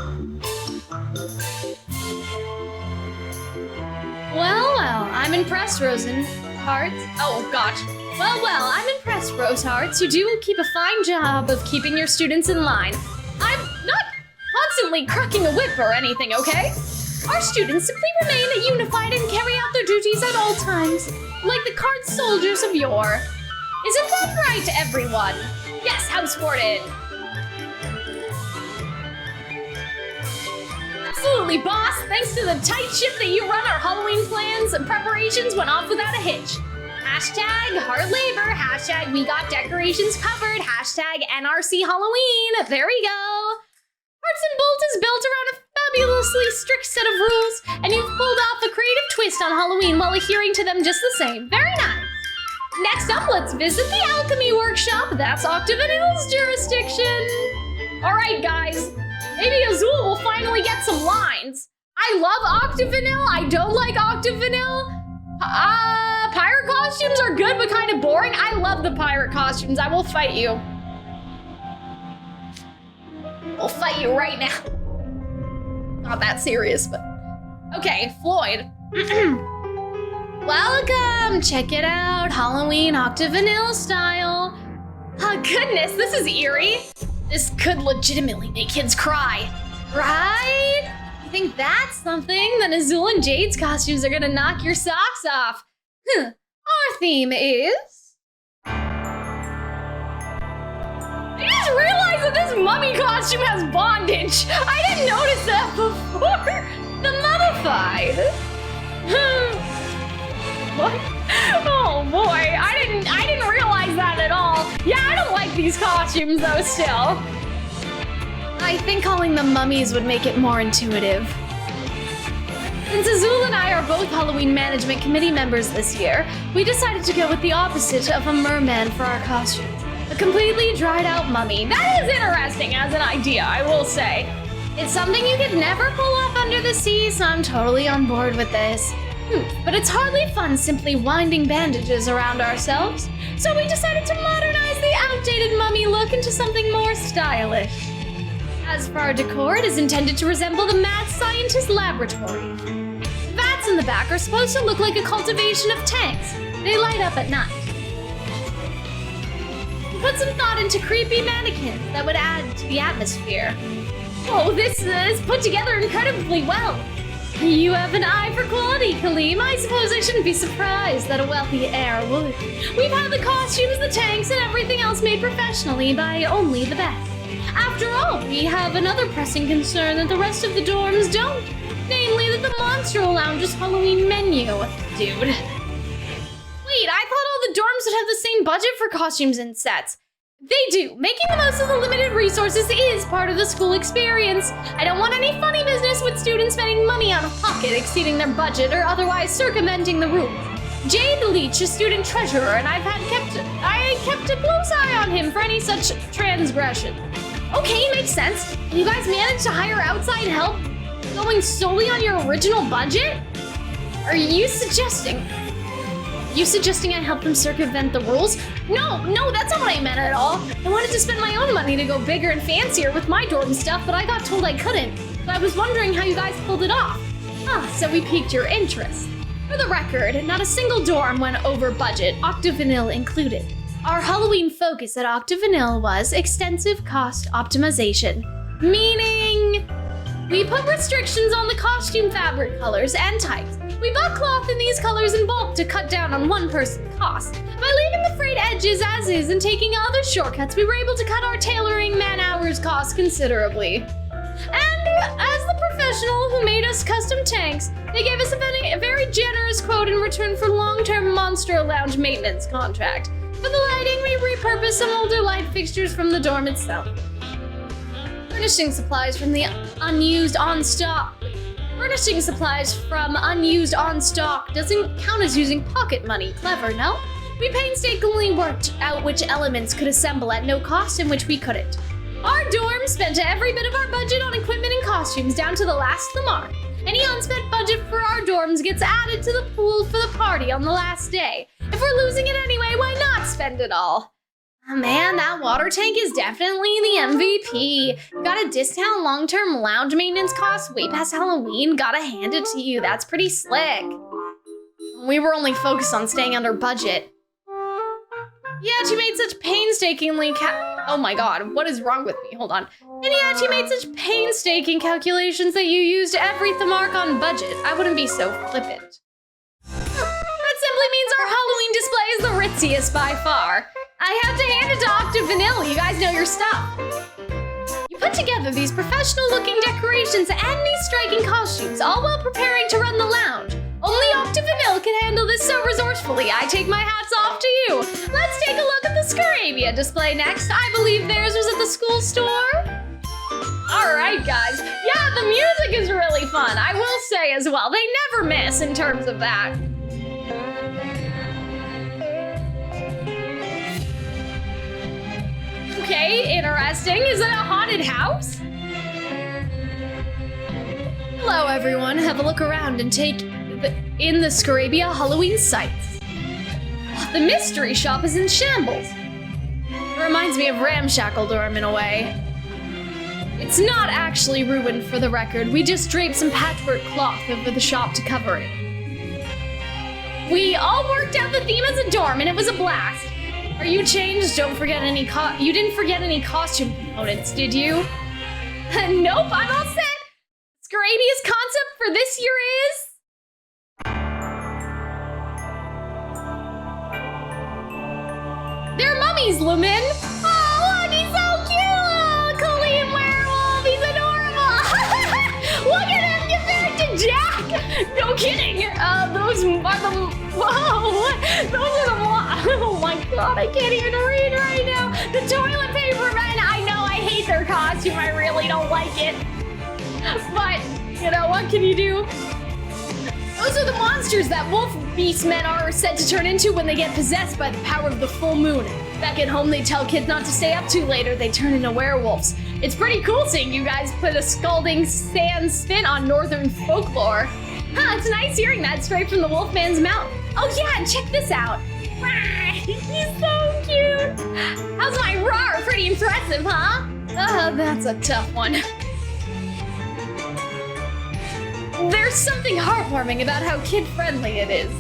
Well, I'm impressed, Rosenheart. Oh gosh. Well, I'm impressed, Rosehearts. You do keep a fine job of keeping your students in line. I'm not constantly cracking a whip or anything, okay? Our students simply remain unified and carry out their duties at all times, like the card soldiers of yore. Isn't that right, everyone? Yes, house-sported. Absolutely, boss. Thanks to the tight ship that you run, our Halloween plans and preparations went off without a hitch. Hashtag hard labor, hashtag we got decorations covered, hashtag NRC Halloween. There we go. Heartslabyul is built around a fabulously strict set of rules, and you've pulled off a creative twist on Halloween while adhering to them just the same. Very nice. Next up, let's visit the alchemy workshop. That's Octavinelle's jurisdiction. All right, guys. Maybe Azul will finally get some lines. I love Octavinelle. I don't like Octavinelle. Pirate costumes are good, but kind of boring. I love the pirate costumes. I will fight you. I'll fight you right now. Not that serious, but... Okay, Floyd. Welcome! Check it out. Halloween Octavinelle style. Oh, goodness, this is eerie. This could legitimately make kids cry. Right? You think that's something? Then Azul and Jade's costumes are gonna knock your socks off. Our theme is... I just realized that this mummy costume has bondage. I didn't notice that before. The mummified. What? Oh boy, I didn't realize that at all. Yeah, I don't like these costumes though still. I think calling them mummies would make it more intuitive. Since Azul and I are both Halloween Management Committee members this year, we decided to go with the opposite of a merman for our costumes. A completely dried out mummy. That is interesting as an idea, I will say. It's something you could never pull off under the sea, so I'm totally on board with this. But it's hardly fun simply winding bandages around ourselves, so we decided to modernize the outdated mummy look into something more stylish. As for our decor, it is intended to resemble the mad scientist laboratory. Vats in the back are supposed to look like a cultivation of tanks. They light up at night. We put some thought into creepy mannequins that would add to the atmosphere. Oh, this is put together incredibly well. You have an eye for quality, Kaleem. I suppose I shouldn't be surprised that a wealthy heir would. We've had the costumes, the tanks, and everything else made professionally by only the best. After all, we have another pressing concern that the rest of the dorms don't. Namely, that the Monstro Lounge's Halloween menu. Dude. Wait, I thought all the dorms would have the same budget for costumes and sets. They do. Making the most of the limited resources is part of the school experience. I don't want any funny business with students spending money out of pocket, exceeding their budget, or otherwise circumventing the rules. Jade the Leech is student treasurer, and I kept a close eye on him for any such transgression. Okay, makes sense. You guys managed to hire outside help going solely on your original budget? Are you suggesting I help them circumvent the rules? No, that's not what I meant at all. I wanted to spend my own money to go bigger and fancier with my dorm stuff, but I got told I couldn't. So I was wondering how you guys pulled it off. So we piqued your interest. For the record, not a single dorm went over budget, Octavinelle included. Our Halloween focus at Octavinelle was extensive cost optimization, meaning we put restrictions on the costume fabric colors and types. We bought cloth in these colors in bulk to cut down on one-person costs. By leaving the frayed edges as is and taking other shortcuts, we were able to cut our tailoring man-hours costs considerably. And as the professional who made us custom tanks, they gave us a very generous quote in return for long-term Monstro Lounge maintenance contract. For the lighting, we repurposed some older light fixtures from the dorm itself. Furnishing supplies from unused on stock doesn't count as using pocket money. Clever, no? We painstakingly worked out which elements could assemble at no cost and which we couldn't. Our dorm spent every bit of our budget on equipment and costumes down to the last of the mark. Any unspent budget for our dorms gets added to the pool for the party on the last day. If we're losing it anyway, why not spend it all? Oh man, that water tank is definitely the MVP. Got a discount long-term lounge maintenance costs way past Halloween. Gotta hand it to you, that's pretty slick. We were only focused on staying under budget. Yeah, she made such painstakingly oh my god, what is wrong with me? Hold on. And yeah, she made such painstaking calculations that you used every mark on budget. I wouldn't be so flippant. That simply means our Halloween display is the ritziest by far. I have to hand it to Octavinelle, you guys know your stuff. You put together these professional-looking decorations and these striking costumes, all while preparing to run the lounge. Only Octavinelle can handle this so resourcefully. I take my hats off to you. Let's take a look at the Scarabia display next. I believe theirs was at the school store. All right, guys. Yeah, the music is really fun. I will say as well, they never miss in terms of that. Okay, interesting. Is it a haunted house? Hello, everyone. Have a look around and take in the Scarabia Halloween sights. The mystery shop is in shambles. It reminds me of Ramshackle Dorm in a way. It's not actually ruined, for the record. We just draped some patchwork cloth over the shop to cover it. We all worked out the theme as a dorm, and it was a blast. Are you changed? Don't forget any you didn't forget any costume components, did you? Nope, I'm all set. Scarabia's concept for this year is... They're mummies, Lumen! Oh, look, he's so cute! Calxiyn werewolf, he's adorable! Look at him, get back to Jack! No kidding! Those are the... Whoa! Those are the... Oh my god, I can't even read right now! The toilet paper men! I know, I hate their costume, I really don't like it. But, you know, what can you do? Those are the monsters that wolf beast men are said to turn into when they get possessed by the power of the full moon. Back at home, they tell kids not to stay up too late or they turn into werewolves. It's pretty cool seeing you guys put a scalding sand spin on northern folklore. Huh, it's nice hearing that straight from the wolfman's mouth. Oh yeah, and check this out. He's so cute. How's my roar? Pretty impressive, huh? That's a tough one. There's something heartwarming about how kid-friendly it is.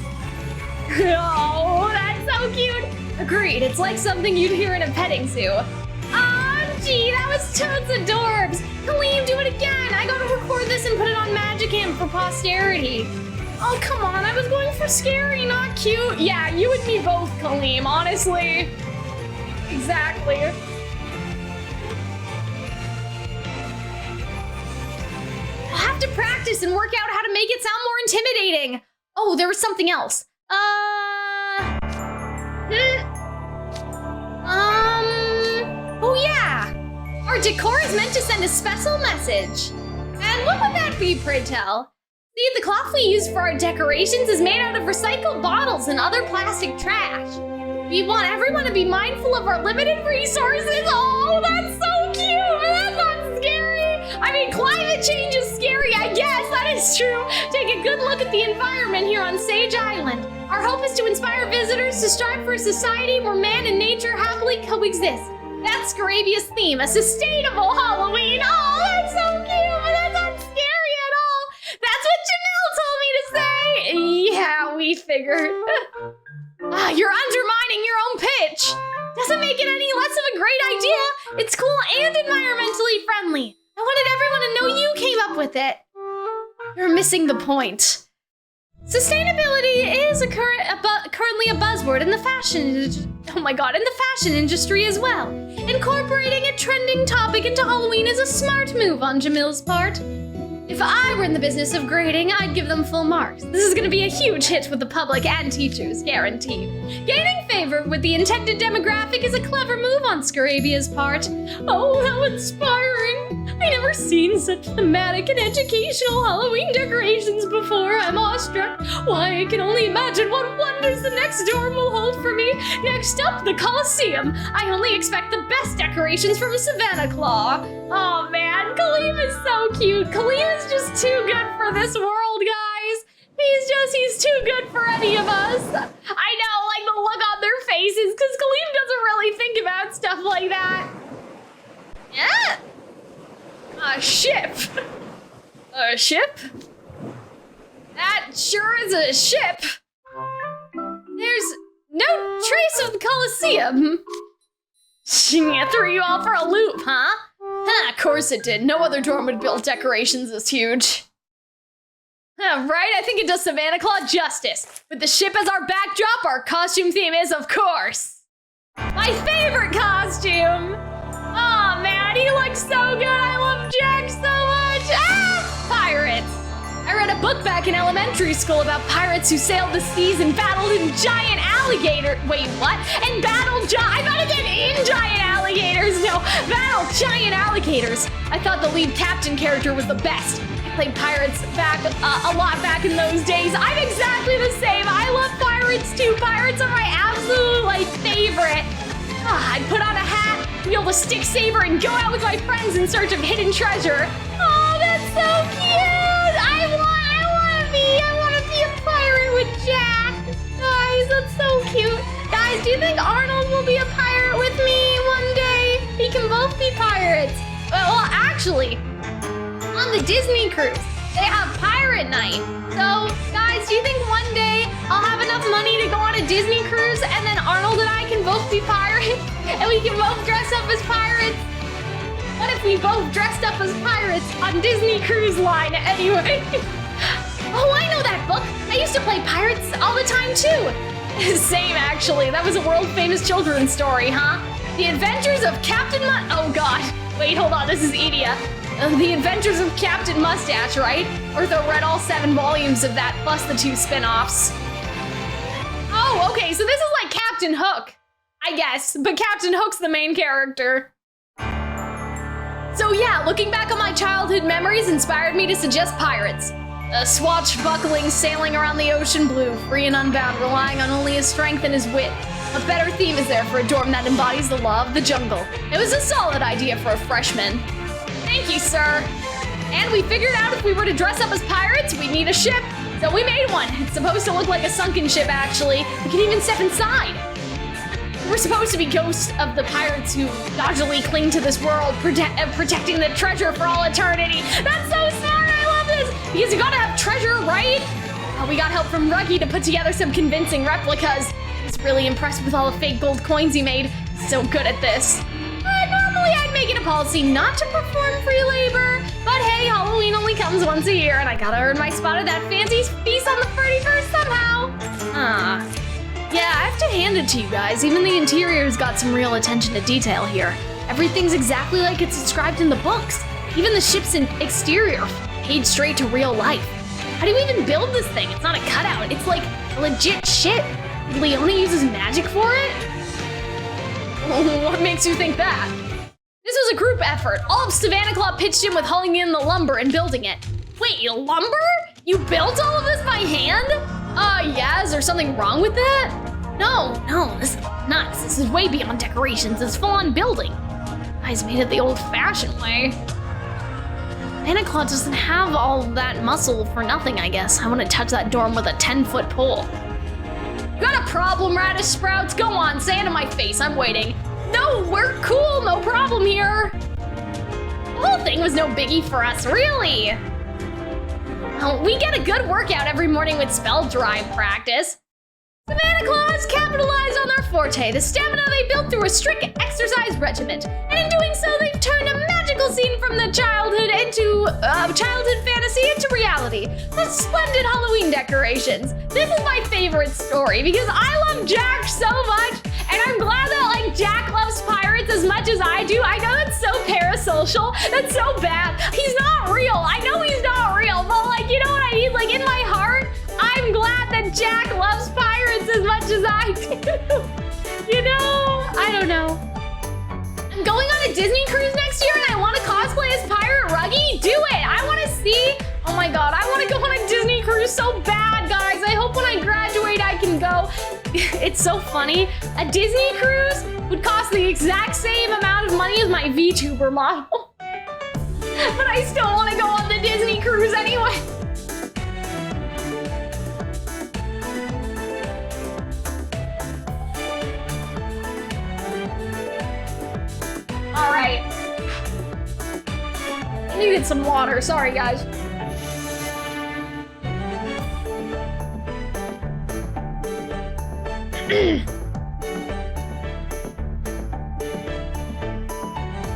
Oh, that's so cute. Agreed, it's like something you'd hear in a petting zoo. Oh, gee, that was totes adorbs. Calxiyn, do it again. I gotta record this and put it on magicam for posterity. Oh, come on, I was going for scary, not cute. Yeah, you and me both, Calxiyn, honestly. Exactly. I'll have to practice and work out how to make it sound more intimidating. Oh, there was something else. Oh yeah. Our decor is meant to send a special message. And what would that be, pray tell? See, the cloth we use for our decorations is made out of recycled bottles and other plastic trash. We want everyone to be mindful of our limited resources. Oh, that's so cute, but that's not scary. I mean, climate change is scary, I guess, that is true. Take a good look at the environment here on Sage Island. Our hope is to inspire visitors to strive for a society where man and nature happily coexist. That's Scarabia's theme, a sustainable Halloween. Oh, that's so cute, but that's not scary at all. That's what Jamil told me to say. Yeah, we figured. You're undermining your own pitch. Doesn't make it any less of a great idea. It's cool and environmentally friendly. I wanted everyone to know you came up with it. You're missing the point. Sustainability is currently a buzzword in the fashion industry as well. Incorporating a trending topic into Halloween is a smart move on Jamil's part. If I were in the business of grading, I'd give them full marks. This is gonna be a huge hit with the public and teachers, guaranteed. Gaining favor with the intended demographic is a clever move on Scarabia's part. Oh, how inspiring. I never seen such thematic and educational Halloween decorations before. I'm awestruck. Why, I can only imagine what wonders the next dorm will hold for me. Next up, the Calxiyn. I only expect the best decorations from Savanaclaw. Oh man, Calxiyn is so cute. Calxiyn is just too good for this world, guys. He's too good for any of us. I know, like the look on their faces, because Calxiyn doesn't really think about stuff like that. Yeah. A ship. A ship? That sure is a ship. There's no trace of the Calxiyn. It threw you all for a loop, huh? Of course it did. No other dorm would build decorations this huge. Right? I think it does Savanaclaw justice. With the ship as our backdrop, our costume theme is, of course, my favorite costume. Oh man, he looks so good. I love Jack so much. Ah! Pirates. I read a book back in elementary school about pirates who sailed the seas and battled in giant alligators. Wait, what? And battled I thought it did in giant alligators. No, battled giant alligators. I thought the lead captain character was the best. I played pirates back a lot back in those days. I'm exactly the same. I love pirates too. Pirates are my absolute favorite. I'd put on a hat, wield a stick saber, and go out with my friends in search of hidden treasure. Oh, that's so cute! I want to be a pirate with Jack. Guys, that's so cute. Guys, do you think Arnold will be a pirate with me one day? We can both be pirates. Well, actually, on the Disney cruise, they have pirate night. So, guys, do you think one day I'll have enough money to go on a Disney cruise and then Arnold and I can both be pirates and we can both dress up as pirates? What if we both dressed up as pirates on Disney Cruise Line anyway? Oh, I know that book. I used to play pirates all the time too. Same, actually. That was a world-famous children's story, huh? The Adventures of Captain Oh god. Wait, hold on. This is Idia. The Adventures of Captain Mustache, right? Ortho read all 7 volumes of that, plus the 2 spin-offs. Oh, okay, so this is like Captain Hook, I guess, but Captain Hook's the main character. So yeah, looking back on my childhood memories inspired me to suggest pirates. A swashbuckling, sailing around the ocean blue, free and unbound, relying on only his strength and his wit. A better theme is there for a dorm that embodies the law of the jungle. It was a solid idea for a freshman. Thank you, sir. And we figured out if we were to dress up as pirates, we'd need a ship. So we made one. It's supposed to look like a sunken ship, actually. We can even step inside. We're supposed to be ghosts of the pirates who dodgily cling to this world, protecting the treasure for all eternity. That's so smart. I love this. Because you gotta have treasure, right? We got help from Ruggy to put together some convincing replicas. I was really impressed with all the fake gold coins he made. He's so good at this. Normally I'd make it a policy not to perform free labor, but hey, Halloween only comes once a year and I gotta earn my spot at that fancy feast on the 31st somehow. Yeah, I have to hand it to you guys. Even the interior's got some real attention to detail here. Everything's exactly like it's described in the books. Even the ship's exterior, paid straight to real life. How do you even build this thing? It's not a cutout. It's like a legit ship. Leone uses magic for it? What makes you think that? This was a group effort. All of Savanaclaw pitched in with hauling in the lumber and building it. Wait, lumber? You built all of this by hand? Yeah, is there something wrong with that? No, this is nuts. This is way beyond decorations. It's full-on building. Guys made it the old-fashioned way. Savanaclaw doesn't have all that muscle for nothing, I guess. I want to touch that dorm with a 10-foot pole. You got a problem, Radish Sprouts? Go on, say it to my face. I'm waiting. No, we're cool. No problem here. The whole thing was no biggie for us, really. We get a good workout every morning with spell drive practice. Savanaclaw has capitalized on their forte, the stamina they built through a strict exercise regiment. And in doing so, they've turned a magical scene from the childhood fantasy into reality. The splendid Halloween decorations. This is my favorite story because I love Jack so much, and I'm glad that Jack loves pirates as much as I do. I know that's so parasocial. That's so bad. He's not real. I know he's not real, but you know what I mean? In my heart, I'm glad that Jack loves pirates as much as I do. You know? I don't know. I'm going on a Disney cruise next year and I want to cosplay as Pirate Ruggy. Do it. I want to see. Oh my God, I want to go on a Disney cruise so bad, guys. I hope when I graduate I can go. It's so funny. A Disney cruise would cost the exact same amount of money as my VTuber model. But I still want to go on the Disney cruise anyway. All right. I needed some water. Sorry, guys.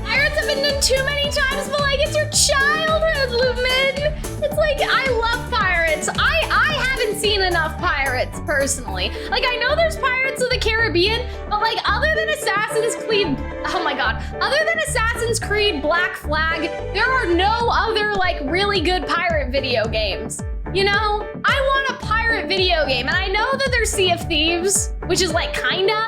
Pirates have been done too many times, but like it's your childhood, Lumen. It's like I love pirates. I haven't seen enough pirates personally. Like I know there's Pirates of the Caribbean, but like other than Assassin's Creed, oh my God, other than Assassin's Creed Black Flag, there are no other like really good pirate video games. You know, I want a pirate video game, and I know that there's Sea of Thieves, which is like kinda,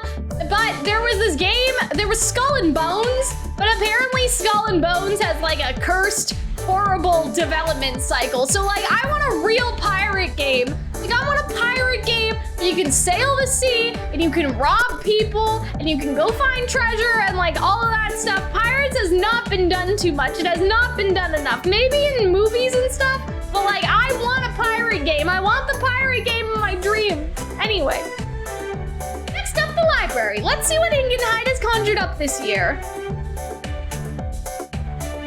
but there was this game, there was Skull and Bones, but apparently Skull and Bones has like a cursed, horrible development cycle. So like, I want a real pirate game. Like I want a pirate game where you can sail the sea, and you can rob people, and you can go find treasure, and like all of that stuff. Pirates has not been done too much. It has not been done enough. Maybe in movies and stuff, but like, I want a pirate game. I want the pirate game of my dream. Anyway, next up, the library. Let's see what Ignihyde has conjured up this year.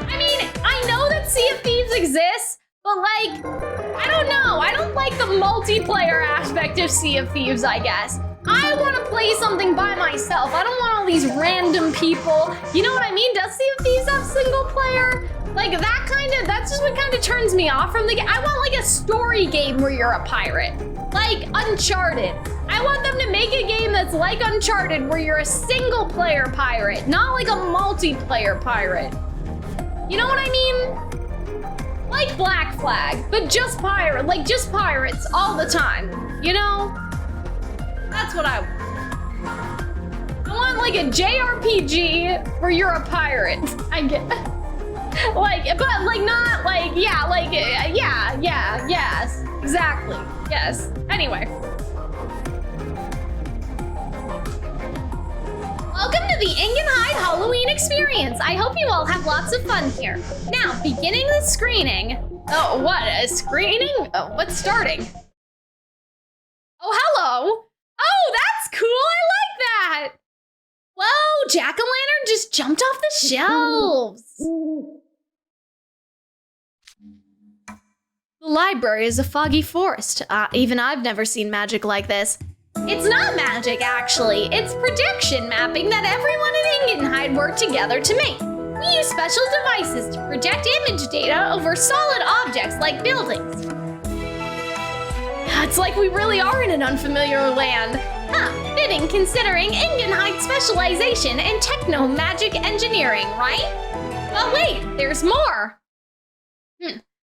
I mean, I know that Sea of Thieves exists, but like, I don't know. I don't like the multiplayer aspect of Sea of Thieves, I guess. I want to play something by myself. I don't want all these random people. You know what I mean? Does Sea of Thieves have single player? Like that's just what kind of turns me off from the game. I want like a story game where you're a pirate. Like Uncharted. I want them to make a game that's like Uncharted where you're a single player pirate, not like a multiplayer pirate. You know what I mean? Like Black Flag, but just pirate, like just pirates all the time, you know? That's what I want. I want like a JRPG where you're a pirate. I get like, but like not like, yeah, like, yes, exactly, yes. Anyway. Welcome to the Ignihyde Halloween experience. I hope you all have lots of fun here. Now, beginning the screening. Oh, what, a screening? Oh, what's starting? Oh, hello. Oh, that's cool, I like that. Whoa, Jack-o'-lantern just jumped off the shelves. The library is a foggy forest. Even I've never seen magic like this. It's not magic, actually. It's projection mapping that everyone in Ignihyde worked together to make. We use special devices to project image data over solid objects like buildings. It's like we really are in an unfamiliar land. Huh, fitting considering Ignihyde's specialization in techno-magic engineering, right? But wait, there's more.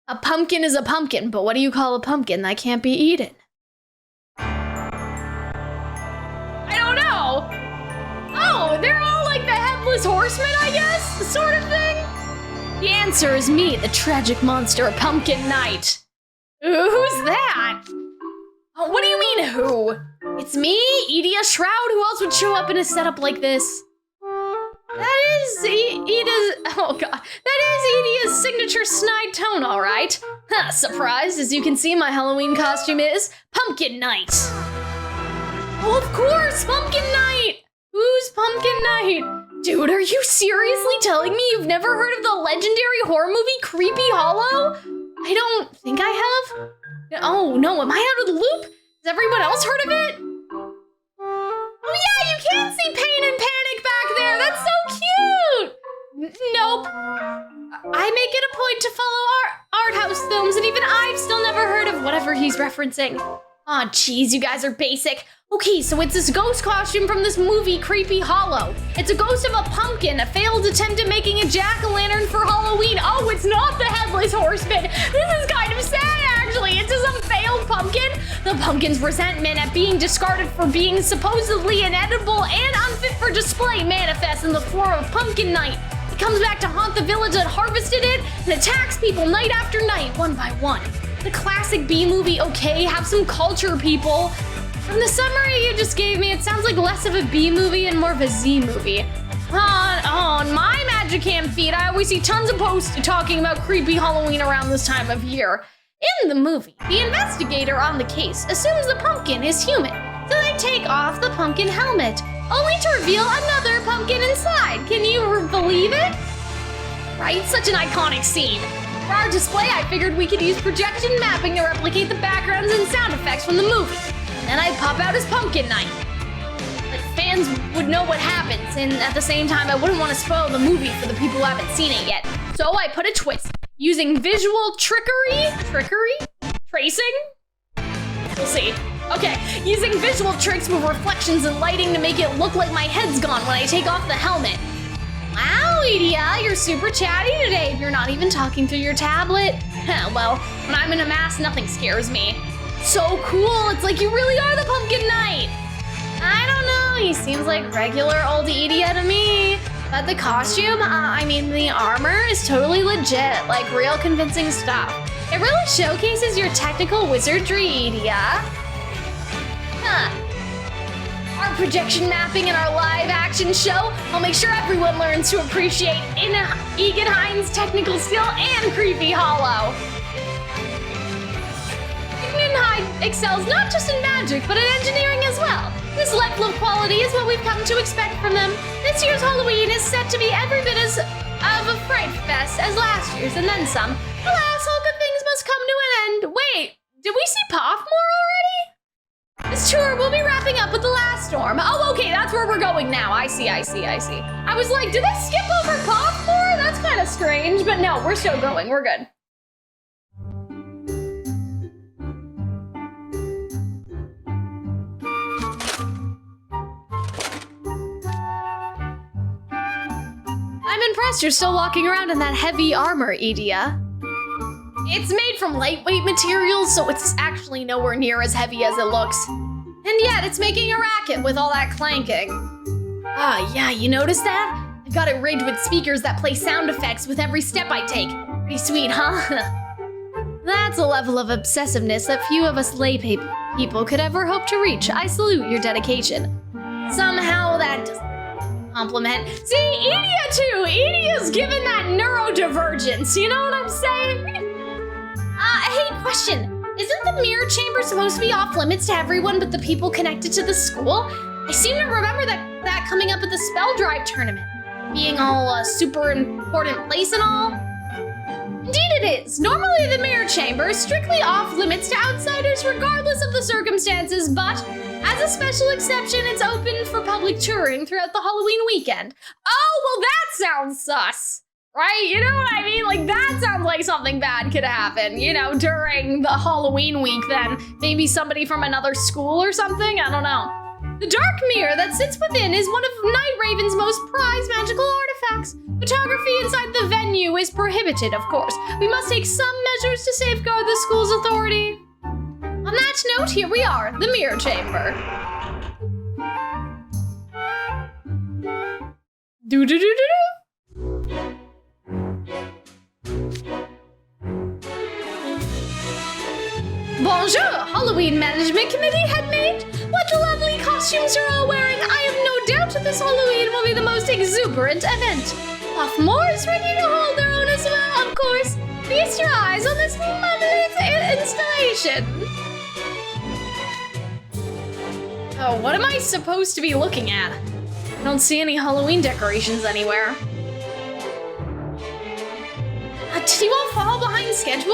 A pumpkin is a pumpkin, but what do you call a pumpkin that can't be eaten? I don't know. Oh, they're all like the Headless Horseman, I guess, sort of thing? The answer is me, the tragic monster, Pumpkin Knight. Who's that? Oh, what do you mean, who? It's me, Edia Shroud. Who else would show up in a setup like this? That is Edia's, oh God. That is Edia's signature snide tone, all right. Huh, surprised, as you can see, my Halloween costume is Pumpkin Knight. Oh, of course, Pumpkin Knight. Who's Pumpkin Knight? Dude, are you seriously telling me you've never heard of the legendary horror movie Creepy Hollow? I don't think I have. Oh no, am I out of the loop? Has everyone else heard of it? Oh yeah, you can see Pain and Panic back there. That's so cute. Nope. I make it a point to follow art house films, and even I've still never heard of whatever he's referencing. Aw, jeez, you guys are basic. Okay, so it's this ghost costume from this movie, Creepy Hollow. It's a ghost of a pumpkin, a failed attempt at making a jack-o'-lantern for Halloween. Oh, it's not the Headless Horseman. This is kind of sad, actually. It's just some failed pumpkin? The pumpkin's resentment at being discarded for being supposedly inedible and unfit for display manifests in the form of Pumpkin Night. It comes back to haunt the village that harvested it and attacks people night after night, one by one. The classic B-movie, okay? Have some culture, people. From the summary you just gave me, it sounds like less of a B-movie and more of a Z-movie. On my magicam feed, I always see tons of posts talking about creepy Halloween around this time of year. In the movie, the investigator on the case assumes the pumpkin is human, so they take off the pumpkin helmet, only to reveal another pumpkin inside. Can you believe it? Right? Such an iconic scene. For our display, I figured we could use projection mapping to replicate the backgrounds and sound effects from the movie. And then I'd pop out as Pumpkin Night. But fans would know what happens, and at the same time, I wouldn't want to spoil the movie for the people who haven't seen it yet. So I put a twist. Using visual trickery? Tracing? We'll see. Okay, using visual tricks with reflections and lighting to make it look like my head's gone when I take off the helmet. Wow, Edia, you're super chatty today if you're not even talking through your tablet. Well, when I'm in a mask, nothing scares me. So cool, it's like you really are the Pumpkin Knight. I don't know, he seems like regular old Edia to me. But the costume, the armor is totally legit, like real convincing stuff. It really showcases your technical wizardry, Edia. Our projection mapping in our live action show will make sure everyone learns to appreciate Ignihyde's technical skill and creepy hollow. Ignihyde excels not just in magic, but in engineering as well. This level of quality is what we've come to expect from them. This year's Halloween is set to be every bit as of a fright fest as last year's, and then some. Alas, all good things must come to an end. Wait, did we see Poffmore already? This tour will be wrapping up with the last storm. Oh, okay, that's where we're going now. I see. I was like, did they skip over Poffmore? That's kind of strange, but no, we're still going. We're good. I'm impressed you're still walking around in that heavy armor, Edia. It's made from lightweight materials, so it's actually nowhere near as heavy as it looks. And yet, it's making a racket with all that clanking. Ah, yeah, you noticed that? I've got it rigged with speakers that play sound effects with every step I take. Pretty sweet, huh? That's a level of obsessiveness that few of us lay people could ever hope to reach. I salute your dedication. Somehow that doesn't compliment. See, Edia too! Edia's given that neurodivergence, you know what I'm saying? Hey, question. Isn't the mirror chamber supposed to be off limits to everyone but the people connected to the school? I seem to remember that coming up at the Spell Drive tournament. Being all a super important place and all. Indeed it is. Normally the mirror chamber is strictly off limits to outsiders regardless of the circumstances, but as a special exception, it's open for public touring throughout the Halloween weekend. Oh, well that sounds sus. Right? You know what I mean? Like, that sounds like something bad could happen, you know, during the Halloween week then. Maybe somebody from another school or something? I don't know. The dark mirror that sits within is one of Night Raven's most prized magical artifacts. Photography inside the venue is prohibited, of course. We must take some measures to safeguard the school's authority. On that note, here we are, the mirror chamber. Do-do-do-do-do. Bonjour, Halloween Management Committee headmate. What lovely costumes you're all wearing. I have no doubt that this Halloween will be the most exuberant event. Poffmore is ready to hold their own as well, of course. Feast your eyes on this marvelous installation. Oh, what am I supposed to be looking at? I don't see any Halloween decorations anywhere. Did you all fall behind schedule?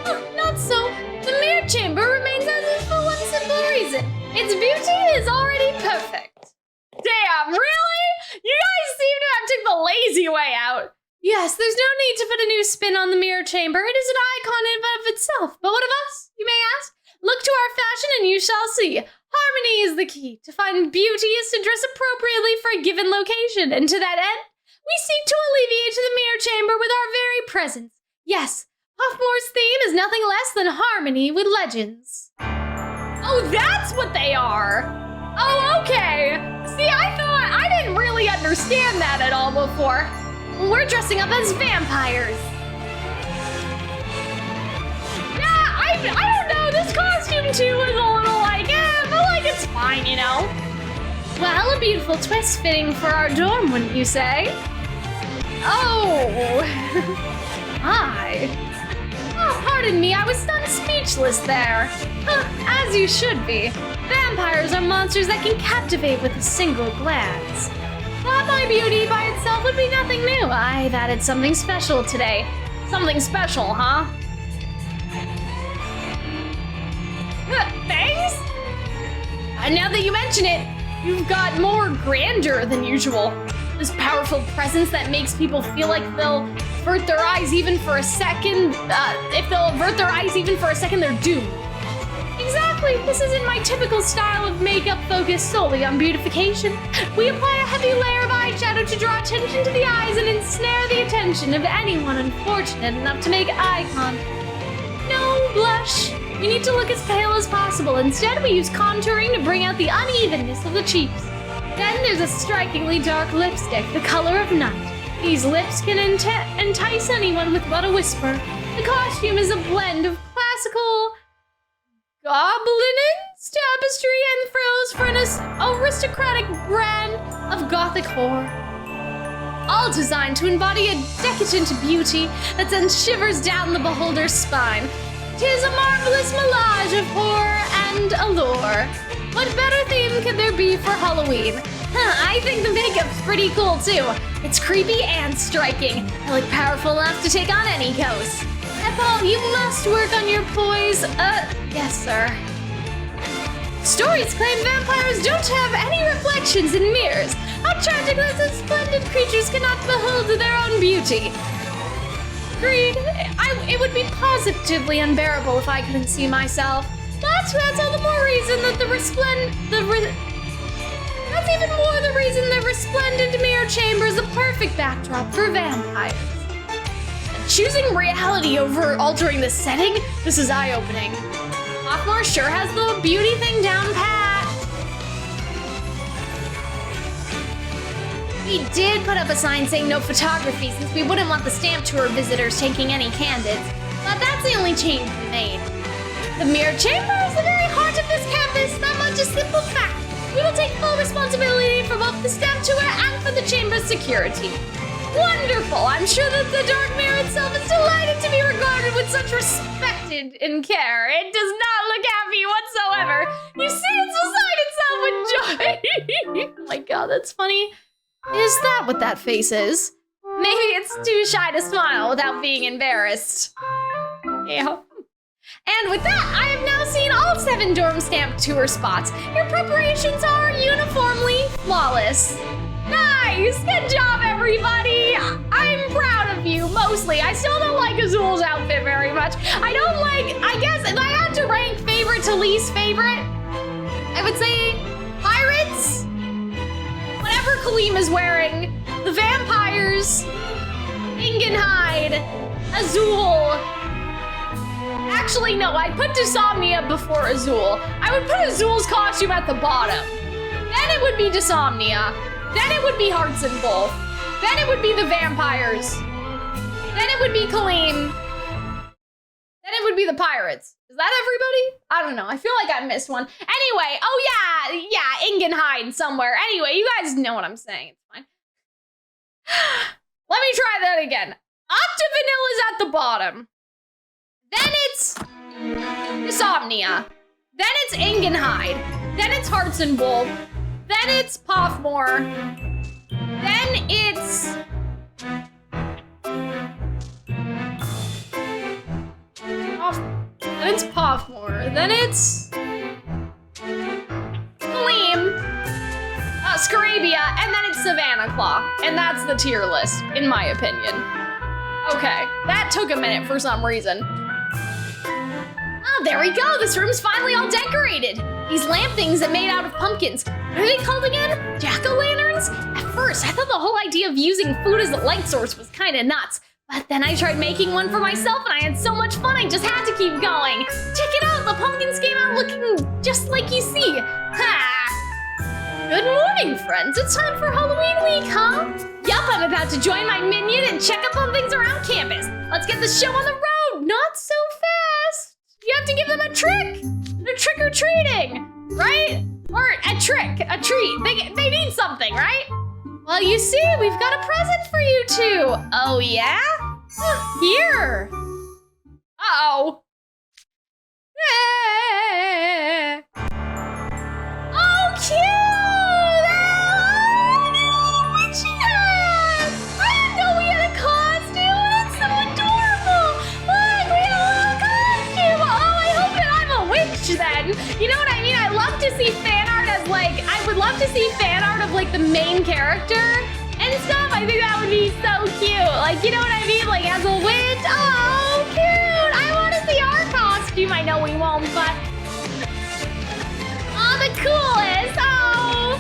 Oh, not so. The mirror chamber remains as is for one simple reason. Its beauty is already perfect. Damn, really? You guys seem to have took the lazy way out. Yes, there's no need to put a new spin on the mirror chamber. It is an icon in and of itself. But what of us, you may ask? Look to our fashion and you shall see. Harmony is the key. To find beauty is to dress appropriately for a given location. And to that end, we seek to alleviate the mirror chamber with our very presence. Yes, Hoffmore's theme is nothing less than harmony with legends. Oh, that's what they are! Oh, okay! See, I didn't really understand that at all before. We're dressing up as vampires. Yeah, I don't know, this costume too is a little like, but like it's fine, you know? Well, a beautiful twist fitting for our dorm, wouldn't you say? Oh, hi. Oh, pardon me, I was stunned speechless there. Huh, as you should be. Vampires are monsters that can captivate with a single glance. Thought my beauty by itself would be nothing new. I've added something special today. Something special, huh? Thanks? And now that you mention it, you've got more grandeur than usual. This powerful presence that makes people feel like they'll avert their eyes even for a second. If they'll avert their eyes even for a second, they're doomed. Exactly, this isn't my typical style of makeup focused solely on beautification. We apply a heavy layer of eyeshadow to draw attention to the eyes and ensnare the attention of anyone unfortunate enough to make eye contact. No blush. We need to look as pale as possible. Instead, we use contouring to bring out the unevenness of the cheeks. Then there's a strikingly dark lipstick, the color of night. These lips can entice anyone with but a whisper. The costume is a blend of classical goblinings, tapestry, and frills for an aristocratic brand of gothic horror. All designed to embody a decadent beauty that sends shivers down the beholder's spine. 'Tis a marvelous melange of horror and allure. What better theme could there be for Halloween? I think the makeup's pretty cool too. It's creepy and striking. I look powerful enough to take on any ghost. Ethel, you must work on your poise. Yes, sir. Stories claim vampires don't have any reflections in mirrors. How tragic that such splendid creatures cannot behold their own beauty. Agreed. It would be positively unbearable if I couldn't see myself. But that's all the more reason that that's even more the reason the resplendent mirror chamber is a perfect backdrop for vampires. Choosing reality over altering the setting? This is eye-opening. Hoffmore sure has the beauty thing down pat. We did put up a sign saying no photography since we wouldn't want the stamp tour visitors taking any candids, but that's the only change we made. The mirror chamber is the very heart of this campus, that much a simple fact. We will take full responsibility for both the stamp tour and for the chamber's security. Wonderful! I'm sure that the Dark Mirror itself is delighted to be regarded with such respect and care. It does not look happy whatsoever. You see, it's beside itself with joy. Oh my god, that's funny. Is that what that face is? Maybe it's too shy to smile without being embarrassed. Yeah. And with that, I have now seen all 7 dorm stamp tour spots. Your preparations are uniformly flawless. Nice! Good job, everybody! I'm proud of you, mostly. I still don't like Azul's outfit very much. I guess, if I had to rank favorite to least favorite, I would say pirates, whatever Calxiyn is wearing, the vampires, Ignihyde, Azul. Actually, no, I'd put Diasomnia before Azul. I would put Azul's costume at the bottom. Then it would be Diasomnia. Then it would be Heartslabyul. Then it would be the vampires. Then it would be Calxiyn. Then it would be the pirates. Is that everybody? I don't know. I feel like I missed one. Anyway, oh yeah, Ignihyde somewhere. Anyway, you guys know what I'm saying. It's fine. Let me try that again. Octavinelle is at the bottom. Then it's Diasomnia. Then it's Ignihyde. Then it's Heartslabyul. Then it's Hoffmore. Then it's Hoffmore. Then it's Calxiyn, Scarabia, and then it's Savanaclaw. And that's the tier list, in my opinion. Okay, that took a minute for some reason. Oh, there we go. This room's finally all decorated. These lamp things are made out of pumpkins. What are they called again? Jack-o'-lanterns? At first, I thought the whole idea of using food as a light source was kind of nuts. But then I tried making one for myself and I had so much fun I just had to keep going. Check it out, the pumpkins came out looking just like you see. Ha! Good morning, friends. It's time for Halloween week, huh? Yup, I'm about to join my minion and check up on things around campus. Let's get the show on the road. Not so fast. You have to give them a trick. They're trick-or-treating, right? Or a trick, a treat. They need something, right? Well, you see, we've got a present for you two. Oh, yeah? Here. Uh-oh. Oh, cute! What you got? I didn't know we had a costume. That's so adorable. Look, we have a little costume. Oh, I hope that I'm a witch then. You know what I mean? I love to see fan art as like, I would love to see fan art of like the main character and stuff. I think that would be so cute. Like, you know what I mean? Like as a witch. Oh, cute. I want to see our costume. I know we won't, but oh, the coolest. Oh,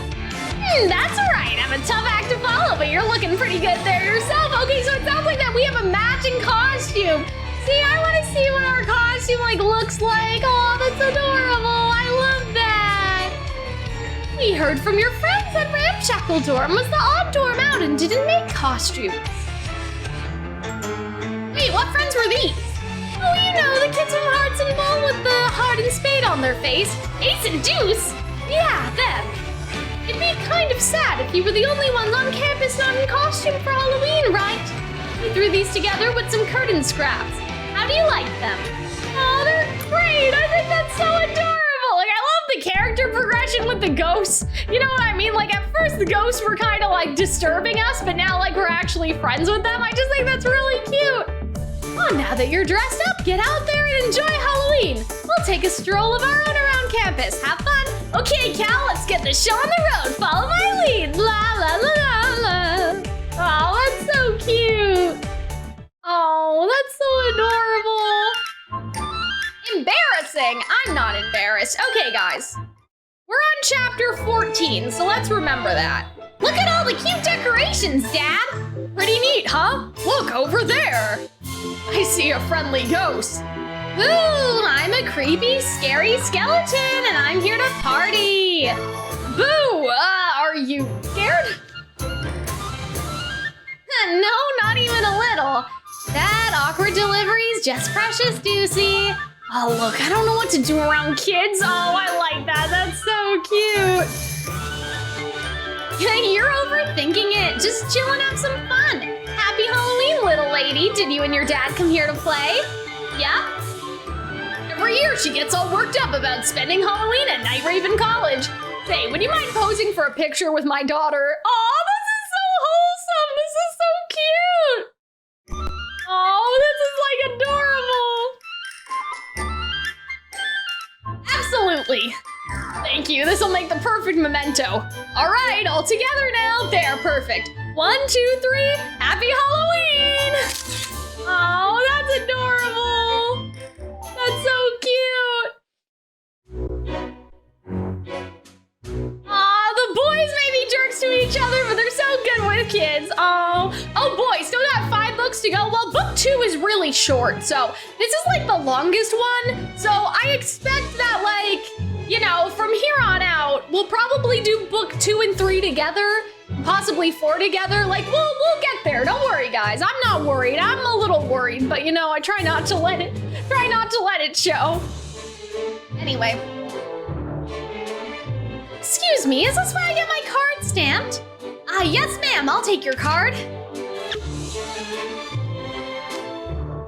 that's right. I'm a tough act to follow, but you're looking pretty good there yourself. Okay, so it sounds like that we have a matching costume. See, I want to see what our costume like looks like. Oh, that's adorable. I love that. We heard from your friends that Ramshackle Dorm was the odd dorm out and didn't make costumes. Wait, what friends were these? Oh, you know, the kids from Hearts and Ball with the heart and spade on their face. Ace and Deuce? Yeah, them. It'd be kind of sad if you were the only ones on campus not in costume for Halloween, right? We threw these together with some curtain scraps. How do you like them? Oh, they're great. I think that's so adorable. Like, I love the character progression with the ghosts. You know what I mean? Like, at first the ghosts were kind of like disturbing us, but now like we're actually friends with them. I just think that's really cute. Oh, now that you're dressed up, get out there and enjoy Halloween. We'll take a stroll of our own around campus. Have fun. Okay, Cal, let's get the show on the road. Follow my lead. La la la la la. Oh, that's so cute. Oh, that's so adorable. Embarrassing. I'm not embarrassed. Okay, guys. We're on chapter 14, so let's remember that. Look at all the cute decorations, Dad. Pretty neat, huh? Look over there. I see a friendly ghost. Ooh, I'm a creepy, scary skeleton, and I'm here to party. Boo! Are you scared? No, not even a little. That awkward delivery's just precious doozy. Oh, look, I don't know what to do around kids. Oh, I like that. That's so cute. You're overthinking it. Just chill and have some fun. Happy Halloween, little lady. Did you and your dad come here to play? Yeah? Every year she gets all worked up about spending Halloween at Night Raven College. Say, would you mind posing for a picture with my daughter? Oh, this is so wholesome. This is so cute. Oh, this is like adorable. Absolutely. Thank you. This will make the perfect memento. All right, all together now. There, perfect. 1, 2, 3. Happy Halloween. Oh, that's adorable. That's so cute. Aw, the boys may be jerks to each other, but they're so good with kids. Oh boy, still got 5 books to go. Well, book 2 is really short, so this is like the longest one. So I expect that, like, you know, from here on out, we'll probably do book 2 and 3 together, possibly 4 together. Like, we'll get there. Don't worry, guys. I'm not worried. I'm a little worried, but you know, I try not to let it show. Anyway. Excuse me, is this where I get my card stamped? Yes, ma'am. I'll take your card.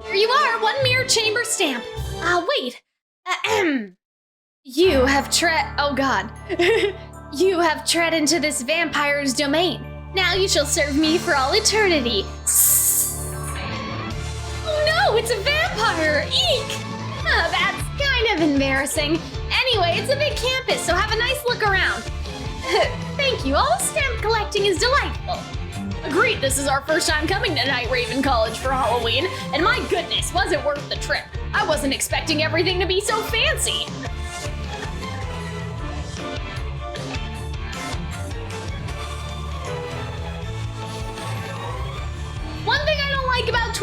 Here you are, 1 mere chamber stamp. Wait. You have oh God. You have tread into this vampire's domain. Now you shall serve me for all eternity. Oh no, it's a vampire! Eek! Oh, that's kind of embarrassing. Anyway, it's a big campus, so have a nice look around. Thank you, all stamp collecting is delightful. Agreed, this is our first time coming to Night Raven College for Halloween, and my goodness, was it worth the trip. I wasn't expecting everything to be so fancy. One thing I don't like about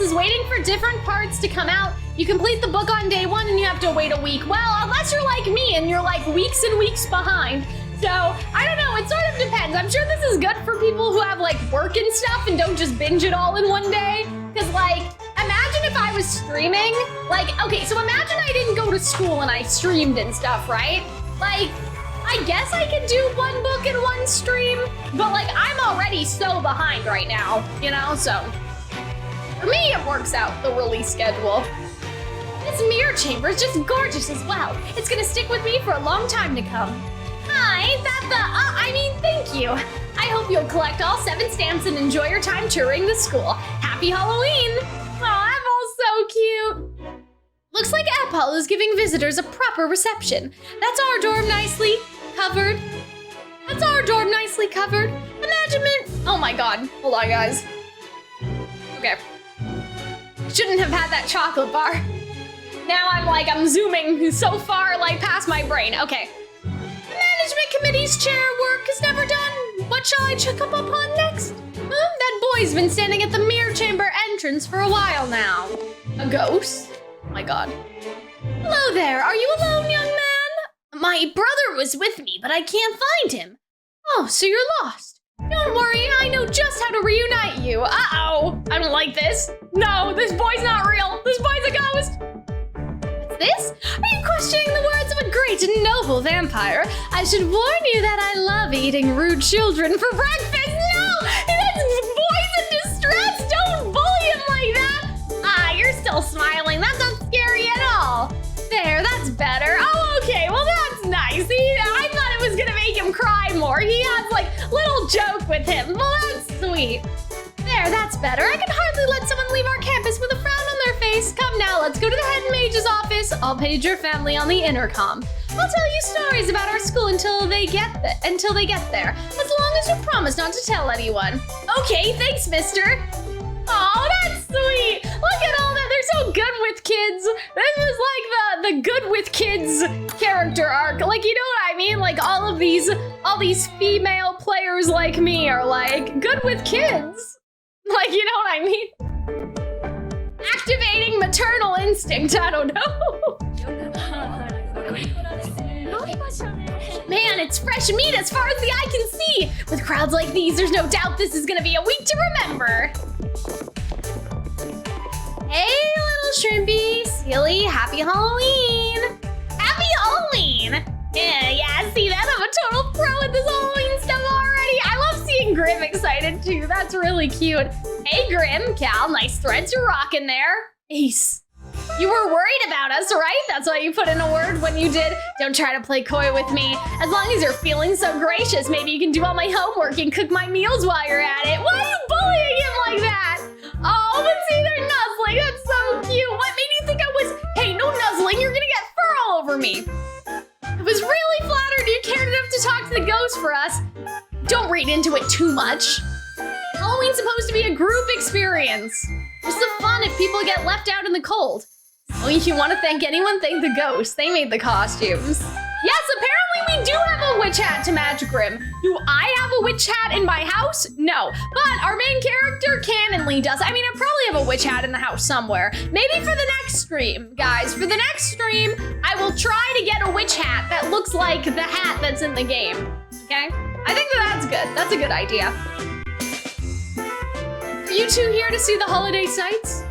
is waiting for different parts to come out. You complete the book on day 1 and you have to wait a week. Well, unless you're like me and you're like weeks and weeks behind. So, I don't know, it sort of depends. I'm sure this is good for people who have like work and stuff and don't just binge it all in one day. Cause like, imagine if I was streaming, like, okay, so imagine I didn't go to school and I streamed and stuff, right? Like, I guess I could do 1 book in 1 stream, but like, I'm already so behind right now, you know, so. For me, it works out, the release schedule. This mirror chamber is just gorgeous as well. It's gonna stick with me for a long time to come. Hi, thank you. I hope you'll collect all 7 stamps and enjoy your time touring the school. Happy Halloween! Aw, Apple's so cute. Looks like Apple is giving visitors a proper reception. That's our dorm nicely covered. Management. Oh my god. Hold on, guys. Okay. Shouldn't have had that chocolate bar. Now I'm zooming so far, like, past my brain. Okay. Management committee's chair work is never done. What shall I check up upon next? That boy's been standing at the mirror chamber entrance for a while now. A ghost? Oh my god. Hello there, are you alone, young man? My brother was with me, but I can't find him. Oh, so you're lost. Don't worry, I know just how to reunite you. Uh-oh, I don't like this. No, this boy's not real. This boy's a ghost. What's this? Are you questioning the words of a great and noble vampire? I should warn you that I love eating rude children for breakfast. No, that's boys in distress. Don't bully him like that. Ah, you're still smiling. That's not scary at all. There, that's better. Oh, okay, well that's nice. I thought it was gonna make him cry more. He has little joke with him. Well, that's sweet. There, that's better. I can hardly let someone leave our campus with a frown on their face. Come now, let's go to the head mage's office. I'll page your family on the intercom. I'll tell you stories about our school until they get there. As long as you promise not to tell anyone. Okay, thanks, mister. Oh, that's sweet. Look at all that. They're so good with kids. This is like the good with kids character arc. Like, you know what I mean? Like all these female players like me are like good with kids. Like, you know what I mean? Activating maternal instinct. I don't know. Man, it's fresh meat as far as the eye can see. With crowds like these, there's no doubt this is gonna be a week to remember. Hey, little shrimpy, silly, happy Halloween. Happy Halloween. Yeah, see that? I'm a total pro at this Halloween stuff already. I love seeing Grim excited too. That's really cute. Hey, Grim, Cal, nice threads you're rocking there. Ace. You were worried about us, right? That's why you put in a word when you did. Don't try to play coy with me. As long as you're feeling so gracious, maybe you can do all my homework and cook my meals while you're at it. Why are you bullying him like that? Oh, but see, they're nuzzling. That's so cute. What made you think I was? Hey, no nuzzling. You're gonna get fur all over me. I was really flattered you cared enough to talk to the ghost for us. Don't read into it too much. Halloween's supposed to be a group experience. What's the fun if people get left out in the cold? Oh, if you want to thank anyone, thank the ghosts. They made the costumes. Yes, apparently we do have a witch hat to match Grim. Do I have a witch hat in my house? No, but our main character canonly does. I mean, I probably have a witch hat in the house somewhere. Maybe for the next stream, guys. For the next stream, I will try to get a witch hat that looks like the hat that's in the game, okay? I think that's good. That's a good idea. Are you two here to see the holiday sights?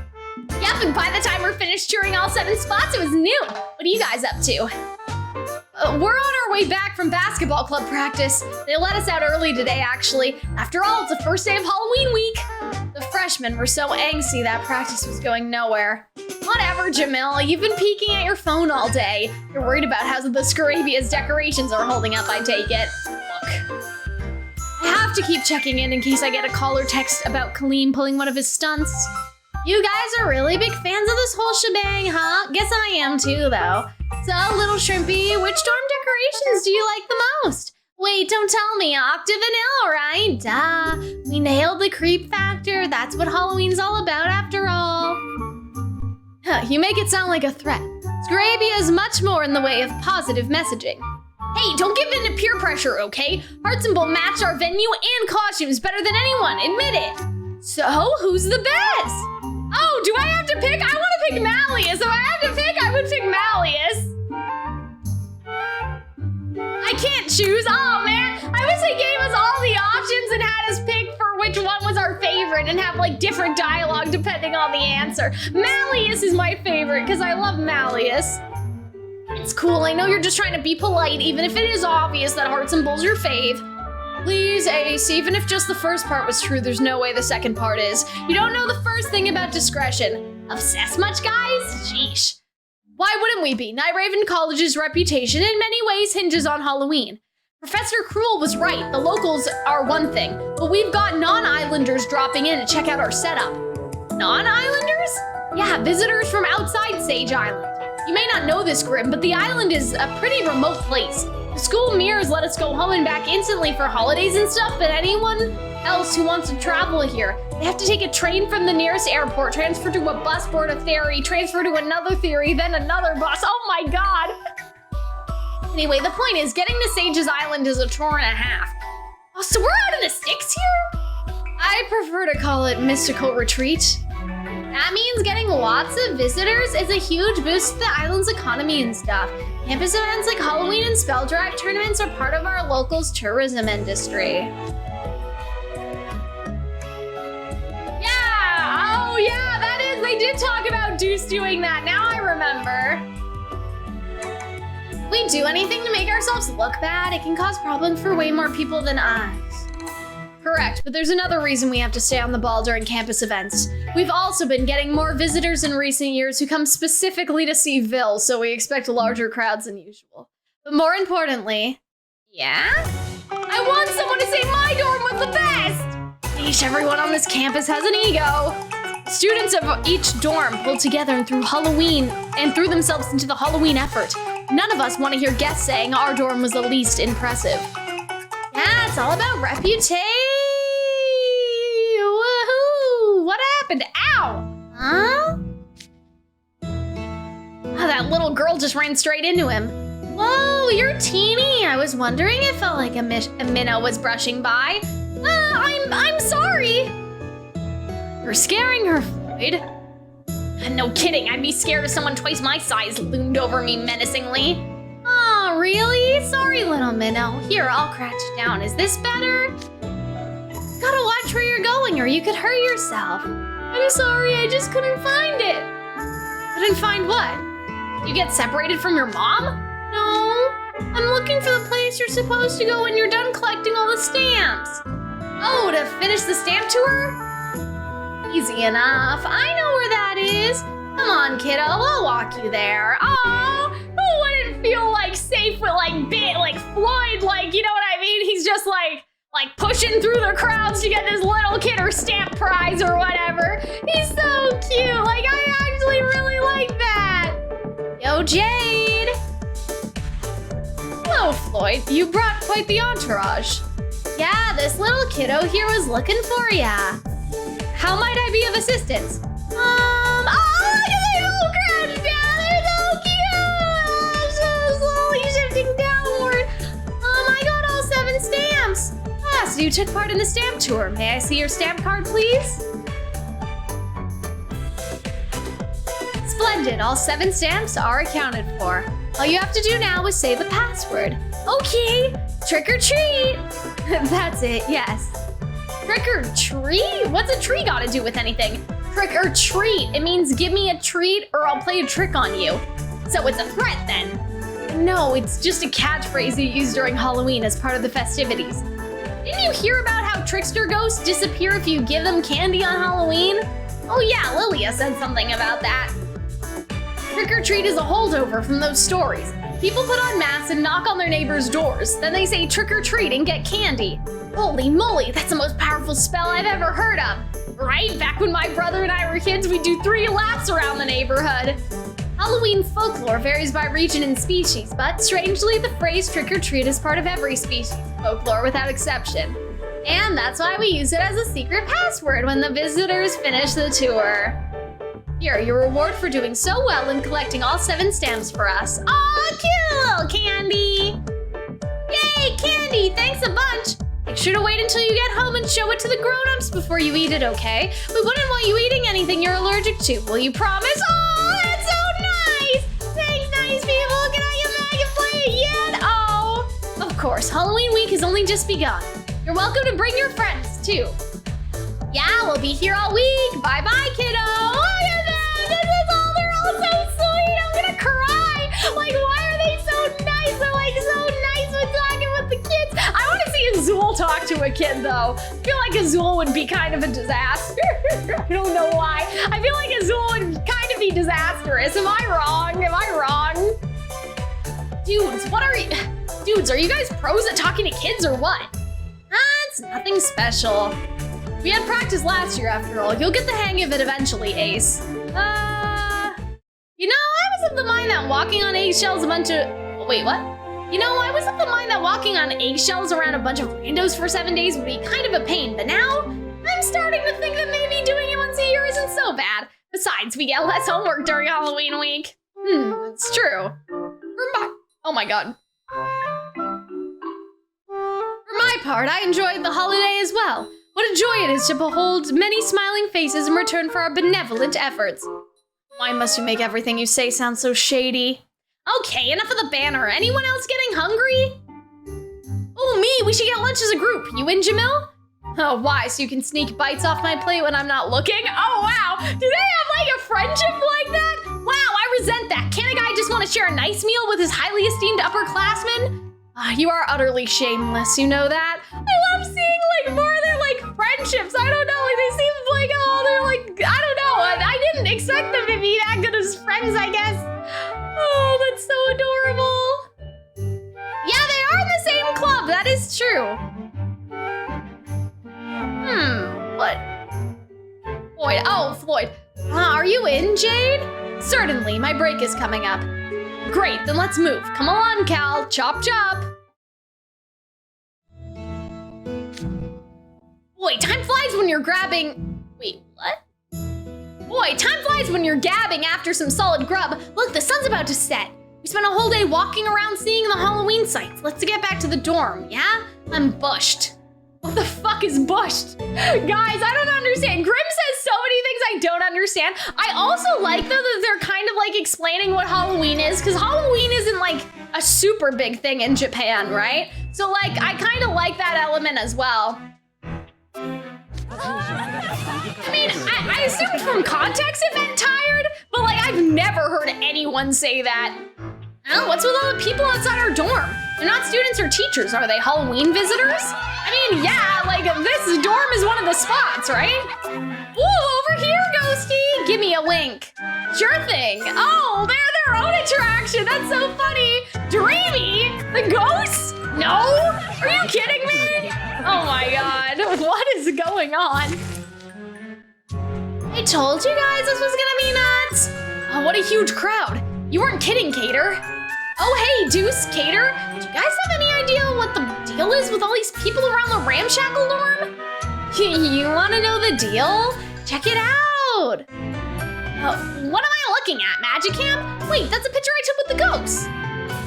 Yep, and by the time we're finished touring all 7 spots, it was noon. What are you guys up to? We're on our way back from basketball club practice. They let us out early today, actually. After all, it's the first day of Halloween week. The freshmen were so angsty that practice was going nowhere. Whatever, Jamil, you've been peeking at your phone all day. You're worried about how the Scarabia's decorations are holding up, I take it. Look. I have to keep checking in case I get a call or text about Calxiyn pulling one of his stunts. You guys are really big fans of this whole shebang, huh? Guess I am too, though. So, little shrimpy, which dorm decorations do you like the most? Wait, don't tell me, Octavinelle, right? Duh, we nailed the creep factor. That's what Halloween's all about after all. Huh, you make it sound like a threat. Scarabia is much more in the way of positive messaging. Hey, don't give in to peer pressure, okay? Heartslabyul matched our venue and costumes better than anyone, admit it. So, who's the best? Oh, Oh, do I have to pick? I want to pick Malleus. If I have to pick, I would pick Malleus. I can't choose. Oh, man. I wish they gave us all the options and had us pick for which one was our favorite and have like different dialogue depending on the answer. Malleus is my favorite because I love Malleus. It's cool. I know you're just trying to be polite, even if it is obvious that Hearts and Bull's your fave. Please, Ace, even if just the first part was true, there's no way the second part is. You don't know the first thing about discretion. Obsessed much, guys? Sheesh. Why wouldn't we be? Nightraven College's reputation in many ways hinges on Halloween. Professor Cruel was right. The locals are one thing, but we've got non-islanders dropping in to check out our setup. Non-islanders? Yeah, visitors from outside Sage Island. You may not know this, Grim, but the island is a pretty remote place. The school mirrors let us go home and back instantly for holidays and stuff, but anyone else who wants to travel here, they have to take a train from the nearest airport, transfer to a bus, board a ferry, transfer to another ferry, then another bus. Oh my god! Anyway, the point is, getting to Sage's Island is a tour and a half. Oh, so we're out in the sticks here? I prefer to call it Mystical Retreat. That means getting lots of visitors is a huge boost to the island's economy and stuff. Campus events like Halloween and Spell Drive tournaments are part of our locals' tourism industry. Yeah! Oh yeah, that is, they did talk about Deuce doing that. Now I remember. If we do anything to make ourselves look bad, it can cause problems for way more people than us. Correct, but there's another reason we have to stay on the ball during campus events. We've also been getting more visitors in recent years who come specifically to see Vil, so we expect larger crowds than usual. But more importantly, yeah? I want someone to say my dorm was the best! Each everyone on this campus has an ego. Students of each dorm pulled together and threw themselves into the Halloween effort. None of us want to hear guests saying our dorm was the least impressive. Yeah, it's all about reputation. Woohoo! What happened? Ow! Huh? Oh, that little girl just ran straight into him. Whoa, you're teeny. I was wondering it felt like a minnow was brushing by. I'm sorry. You're scaring her, Floyd. No kidding, I'd be scared if someone twice my size loomed over me menacingly. Oh, really? Sorry, little minnow. Here, I'll crouch down. Is this better? Gotta watch where you're going or you could hurt yourself. I'm sorry, I just couldn't find it. Couldn't find what? You get separated from your mom? No, I'm looking for the place you're supposed to go when you're done collecting all the stamps. Oh, to finish the stamp tour? Easy enough. I know where that is. Come on, kiddo, I'll walk you there. Oh, who wouldn't feel like safe with like Floyd, like, you know what I mean? He's just like pushing through the crowds to get this little kid or stamp prize or whatever. He's so cute. Like, I actually really like that. Yo, Jade. Hello, Floyd. You brought quite the entourage. Yeah, this little kiddo here was looking for ya. How might I be of assistance? Oh, look at the whole crowd down. They're so cute. So slowly shifting downward. I got all 7 stamps. Ah, so you took part in the stamp tour. May I see your stamp card, please? Splendid. All 7 stamps are accounted for. All you have to do now is say the password. Okay. Trick or treat. That's it, yes. Trick or treat? What's a tree got to do with anything? Trick or treat. It means give me a treat or I'll play a trick on you. So it's a threat then. No, it's just a catchphrase you use during Halloween as part of the festivities. Didn't you hear about how trickster ghosts disappear if you give them candy on Halloween? Oh yeah, Lilia said something about that. Trick or treat is a holdover from those stories. People put on masks and knock on their neighbors' doors. Then they say trick or treat and get candy. Holy moly, that's the most powerful spell I've ever heard of. Right? Back when my brother and I were kids, we'd do 3 laps around the neighborhood. Halloween folklore varies by region and species, but strangely, the phrase trick or treat is part of every species folklore without exception. And that's why we use it as a secret password when the visitors finish the tour. Here, your reward for doing so well in collecting all 7 stamps for us. Aw, cute little candy! Yay, candy! Thanks a bunch! Make sure to wait until you get home and show it to the grown-ups before you eat it, okay? We wouldn't want you eating anything you're allergic to. Will you promise? Oh, that's so nice! Thanks, nice people. Can I get back and play it yet? Oh, of course. Halloween week has only just begun. You're welcome to bring your friends, too. Yeah, we'll be here all week. Bye-bye, kiddo. Look at them. This is all. They're all so sweet. I'm gonna cry. Like, why are they so nice? They're like so nice with talking with the kids. I want to see Azul talk to a kid, though. I feel like Azul would be kind of a disaster. I don't know why. I feel like Azul would kind of be disastrous. Am I wrong? Am I wrong? Dudes, Dudes, are you guys pros at talking to kids or what? It's nothing special. We had practice last year after all. You'll get the hang of it eventually, Ace. You know, I was of the mind that walking on eggshells Wait, what? You know, I was of the mind that walking on eggshells around a bunch of randos for 7 days would be kind of a pain, but now I'm starting to think that maybe doing it once a year isn't so bad. Besides, we get less homework during Halloween week. It's true. Oh my god. For my part, I enjoyed the holiday as well. What a joy it is to behold many smiling faces in return for our benevolent efforts. Why must you make everything you say sound so shady? Okay, enough of the banner. Anyone else getting hungry? Oh, me, we should get lunch as a group. You in, Jamil? Oh, why? So you can sneak bites off my plate when I'm not looking? Oh, wow. Do they have like a friendship like that? Wow, I resent that. Can't a guy just want to share a nice meal with his highly esteemed upperclassmen? You are utterly shameless, you know that? I love seeing like more of their like friendships. I don't know, like they seem like, oh, they're like, I don't know. I didn't expect them to be that good as friends, I guess. Oh, that's so adorable. Yeah, they are in the same club, that is true. What? Floyd, oh, Floyd. Are you in, Jade? Certainly, my break is coming up. Great, then let's move. Come on, Cal, chop chop. Boy, time flies when you're grabbing... Wait, what? Boy, time flies when you're gabbing after some solid grub. Look, the sun's about to set. We spent a whole day walking around seeing the Halloween sights. Let's get back to the dorm, yeah? I'm bushed. What the fuck is bushed? Guys, I don't understand. Grim says so many things I don't understand. I also like, though, that they're kind of like explaining what Halloween is, because Halloween isn't like a super big thing in Japan, right? So like, I kind of like that element as well. I mean, I assumed from context it meant tired, but like I've never heard anyone say that. Oh, what's with all the people outside our dorm? They're not students or teachers, are they Halloween visitors? I mean, yeah, like this dorm is one of the spots, right? Ooh, over here, Ghosty, give me a wink. Sure thing. Oh, they're their own attraction, that's so funny. Dreamy, the ghosts? No, are you kidding me? Oh my god, what is going on? I told you guys this was gonna be nuts. Oh, what a huge crowd. You weren't kidding, Cater. Oh, hey, Deuce, Cater. Do you guys have any idea what the deal is with all these people around the ramshackle dorm? You wanna know the deal? Check it out. What am I looking at, magicam? Wait, that's a picture I took with the ghosts.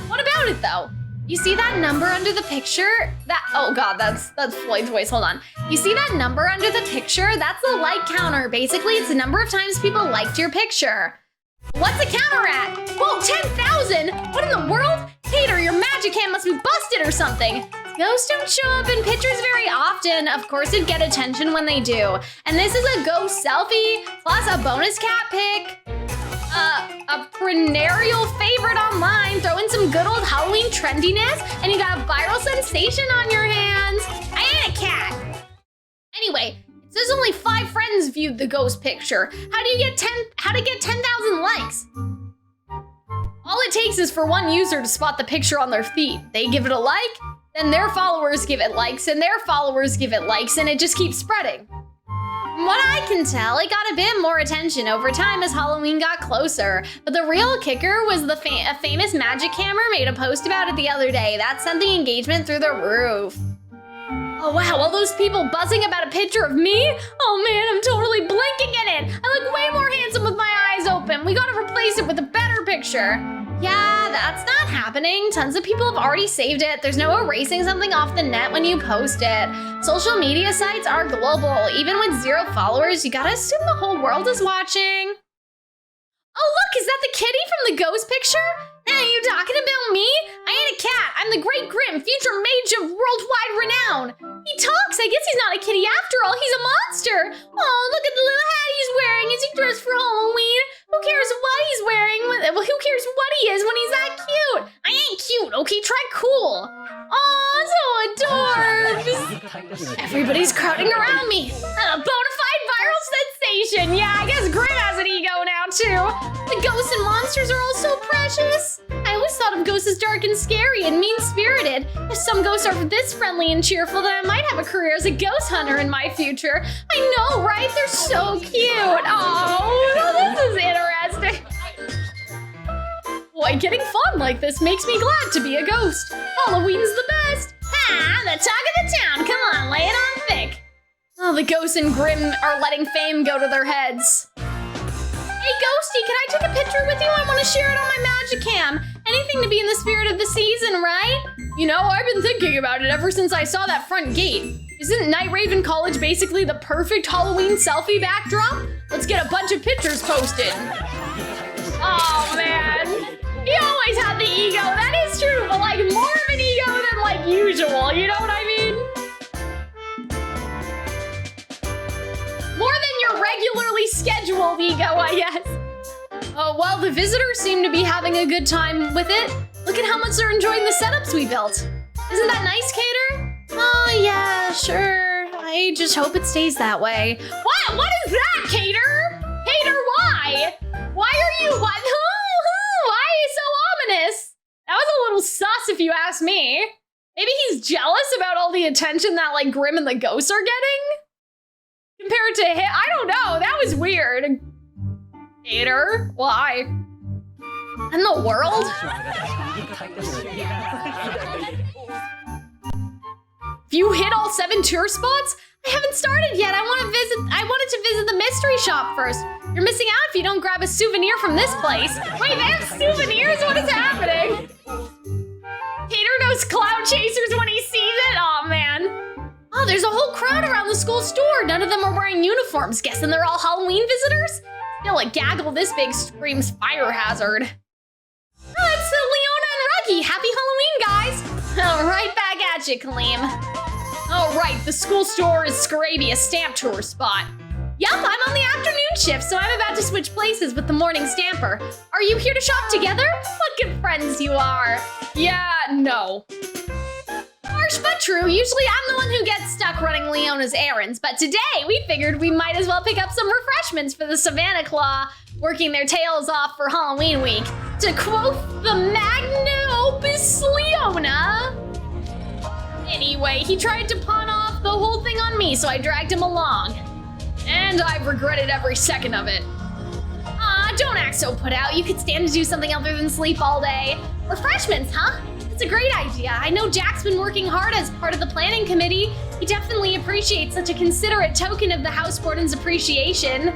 What about it, though? You see that number under the picture? Oh god, that's Floyd's voice, hold on. You see that number under the picture? That's the like counter. Basically, it's the number of times people liked your picture. What's the counter at? Whoa, 10,000? What in the world? Cater, your magicam must be busted or something. Ghosts don't show up in pictures very often. Of course, it'd get attention when they do. And this is a ghost selfie, plus a bonus cat pic. A perennial favorite online. Throw in some good old Halloween trendiness, and you got a viral sensation on your hands. I ain't a cat. Anyway, it says only 5 friends viewed the ghost picture. How to get 10,000 likes? All it takes is for one user to spot the picture on their feed. They give it a like, then their followers give it likes, and their followers give it likes, and it just keeps spreading. From what I can tell, it got a bit more attention over time as Halloween got closer. But the real kicker was a famous magicammer made a post about it the other day. That sent the engagement through the roof. Oh wow, all those people buzzing about a picture of me? Oh man, I'm totally blinking in it. I look way more handsome with my eyes open. We gotta replace it with a better picture. Yeah, that's not happening. Tons of people have already saved it. There's no erasing something off the net when you post it. Social media sites are global. Even with 0 followers, you gotta assume the whole world is watching. Oh look, is that the kitty from the ghost picture? Are you talking about me? I ain't a cat. I'm the Great Grim, future mage of worldwide renown. He talks. I guess he's not a kitty after all. He's a monster. Oh, look at the little hat he's wearing. Is he dressed for Halloween? Who cares what he's wearing? Well, who cares what he is when he's that cute? I ain't cute, okay? Try cool. Oh, so adorbs. Everybody's crowding around me. A bona fide viral sensation. Yeah, I guess Grim has an ego now, too. The ghosts and monsters are all so precious. I always thought of ghosts as dark and scary and mean-spirited. If some ghosts are this friendly and cheerful, then I might have a career as a ghost hunter in my future. I know, right? They're so cute. Oh, this is interesting. Boy, getting fun like this makes me glad to be a ghost. Halloween's the best. Ah, the talk of the town. Come on, lay it on thick. Oh, the ghosts and Grim are letting fame go to their heads. Hey, Ghosty, can I take a picture with you? I want to share it on my magicam. Anything to be in the spirit of the season, right? You know, I've been thinking about it ever since I saw that front gate. Isn't Night Raven College basically the perfect Halloween selfie backdrop? Let's get a bunch of pictures posted. Oh, man. He always had the ego. That is true, but like more of an ego than like usual. You know what I mean? More than your regularly scheduled ego, I guess. Oh, well, the visitors seem to be having a good time with it. Look at how much they're enjoying the setups we built. Isn't that nice, Cater? Oh, yeah, sure. I just hope it stays that way. What? What is that, Cater? Cater, why? Why are you, what? Why are you so ominous? That was a little sus if you ask me. Maybe he's jealous about all the attention that, like, Grim and the ghosts are getting? Compared to him, I don't know, that was weird. Cater, why? In the world? If you hit all 7 tour spots? I haven't started yet. I wanted to visit the mystery shop first. You're missing out if you don't grab a souvenir from this place. Wait, they have souvenirs? What is happening? Cater knows cloud chasers when he sees it? Aw, man. Oh, there's a whole crowd around the school store. None of them are wearing uniforms. Guessing they're all Halloween visitors? Still, a gaggle this big screams fire hazard. Oh, it's Leona and Ruggy. Happy Halloween, guys. Oh, right back at you, Kaleem. Oh, right, the school store is Scarabia stamp tour spot. Yup, I'm on the afternoon shift, so I'm about to switch places with the morning stamper. Are you here to shop together? What good friends you are. Yeah, no. Harsh but true. Usually I'm the one who gets stuck running Leona's errands, but today we figured we might as well pick up some refreshments for the Savanaclaw, working their tails off for Halloween week. To quote the magnum opus Leona. Anyway, he tried to pawn off the whole thing on me, so I dragged him along. And I've regretted every second of it. Aw, don't act so put out. You could stand to do something other than sleep all day. Refreshments, huh? That's a great idea. I know Jack's been working hard as part of the planning committee. He definitely appreciates such a considerate token of the House Warden's appreciation.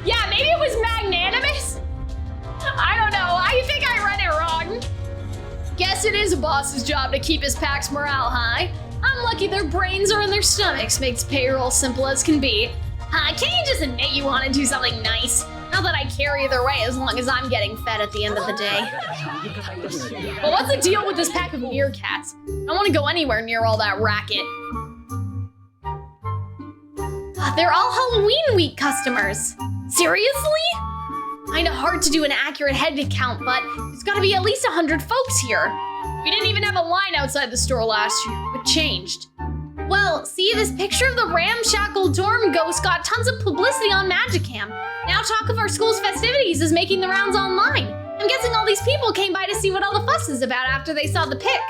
Yeah, maybe it was magnanimous? I don't know. I think I read it wrong. Guess it is a boss's job to keep his pack's morale high. I'm lucky their brains are in their stomachs, makes payroll simple as can be. Can't you just admit you want to do something nice? Not that I care either way as long as I'm getting fed at the end of the day. But what's the deal with this pack of meerkats? I don't want to go anywhere near all that racket. They're all Halloween week customers. Seriously? Kinda hard to do an accurate head count, but there's gotta be at least 100 folks here. We didn't even have a line outside the store last year. What changed? Well, see, this picture of the ramshackle dorm ghost got tons of publicity on magicam. Now talk of our school's festivities is making the rounds online. I'm guessing all these people came by to see what all the fuss is about after they saw the pic.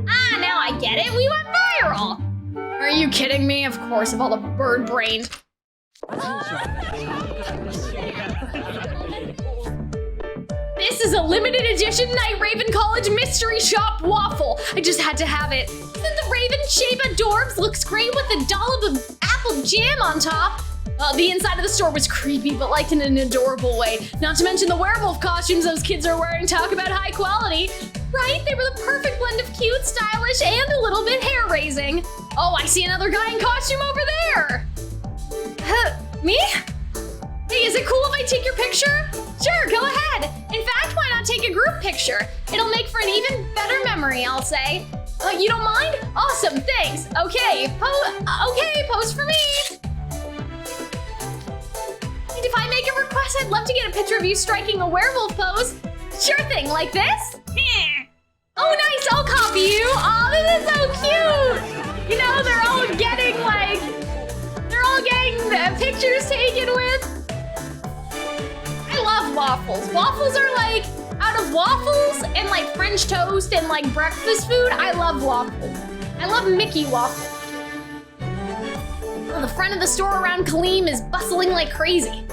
Ah, now I get it. We went viral. Are you kidding me? Of course, of all the bird-brained. This is a limited edition Night Raven College Mystery Shop waffle. I just had to have it. Isn't the raven shape adorbs? Looks great with a dollop of apple jam on top. The inside of the store was creepy, but like in an adorable way. Not to mention the werewolf costumes those kids are wearing. Talk about high quality. Right? They were the perfect blend of cute, stylish, and a little bit hair-raising. Oh, I see another guy in costume over there. Me? Hey, is it cool if I take your picture? Sure, go ahead. In fact, why not take a group picture? It'll make for an even better memory, I'll say. You don't mind? Awesome, thanks. Okay, pose for me. And if I make a request, I'd love to get a picture of you striking a werewolf pose. Sure thing, like this? Oh, nice, I'll copy you. Oh, this is so cute. You know, they're all getting pictures taken with. I love waffles. Waffles are like, out of waffles and like French toast and like breakfast food, I love waffles. I love Mickey waffles. Oh, the front of the store around Calxiyn is bustling like crazy.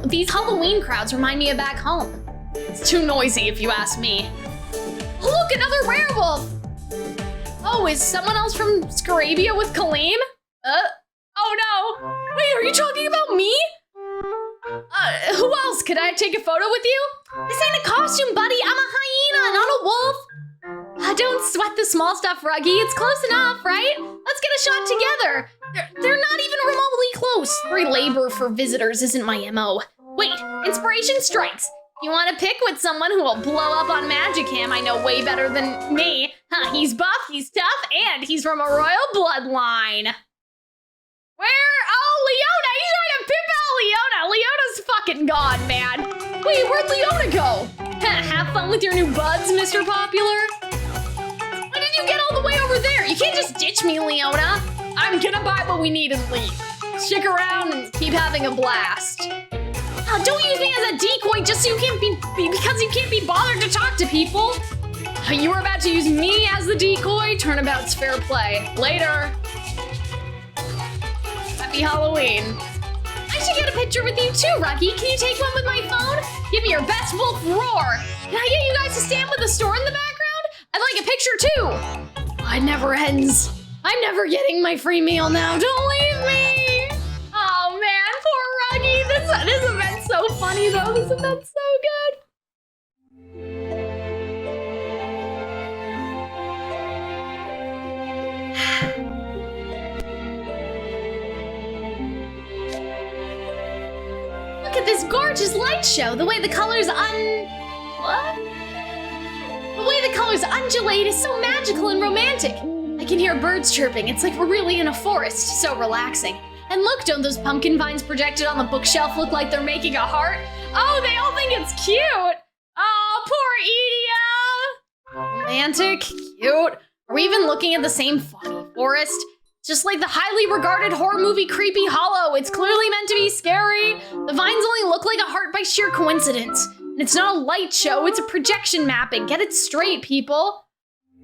These Halloween crowds remind me of back home. It's too noisy if you ask me. Look, another werewolf! Oh, is someone else from Scarabia with Calxiyn? Oh no! Wait, are you talking about me? Who else? Could I take a photo with you? This ain't a costume, buddy. I'm a hyena, not a wolf. Don't sweat the small stuff, Ruggy. It's close enough, right? Let's get a shot together. They're not even remotely close. Free labor for visitors isn't my MO. Wait, inspiration strikes. You want to pick with someone who will blow up on magicam I know way better than me. He's buff, he's tough, and he's from a royal bloodline. Where? Oh, Leona! He's trying to pimp out Leona! Leona's fucking gone, man. Wait, where'd Leona go? Have fun with your new buds, Mr. Popular. Why did you get all the way over there? You can't just ditch me, Leona. I'm gonna buy what we need and leave. Stick around and keep having a blast. Don't use me as a decoy just so you can't because you can't be bothered to talk to people. You were about to use me as the decoy? Turnabout's fair play. Later. Happy Halloween. I should get a picture with you too, Rocky. Can you take one with my phone? Give me your best wolf roar. Can I get you guys to stand with the store in the background? I'd like a picture too. It never ends. I'm never getting my free meal now. Don't leave me. Oh man, poor Rocky. This event's so funny though. This event's so good. Look at this gorgeous light show. The way the colors undulate is so magical and romantic. I can hear birds chirping. It's like we're really in a forest. So relaxing. And look, don't those pumpkin vines projected on the bookshelf look like they're making a heart? Oh, they all think it's cute. Oh, poor Edia. Romantic, cute. Are we even looking at the same foggy forest? Just like the highly regarded horror movie Creepy Hollow, it's clearly meant to be scary. The vines only look like a heart by sheer coincidence. And it's not a light show, it's a projection mapping. Get it straight, people.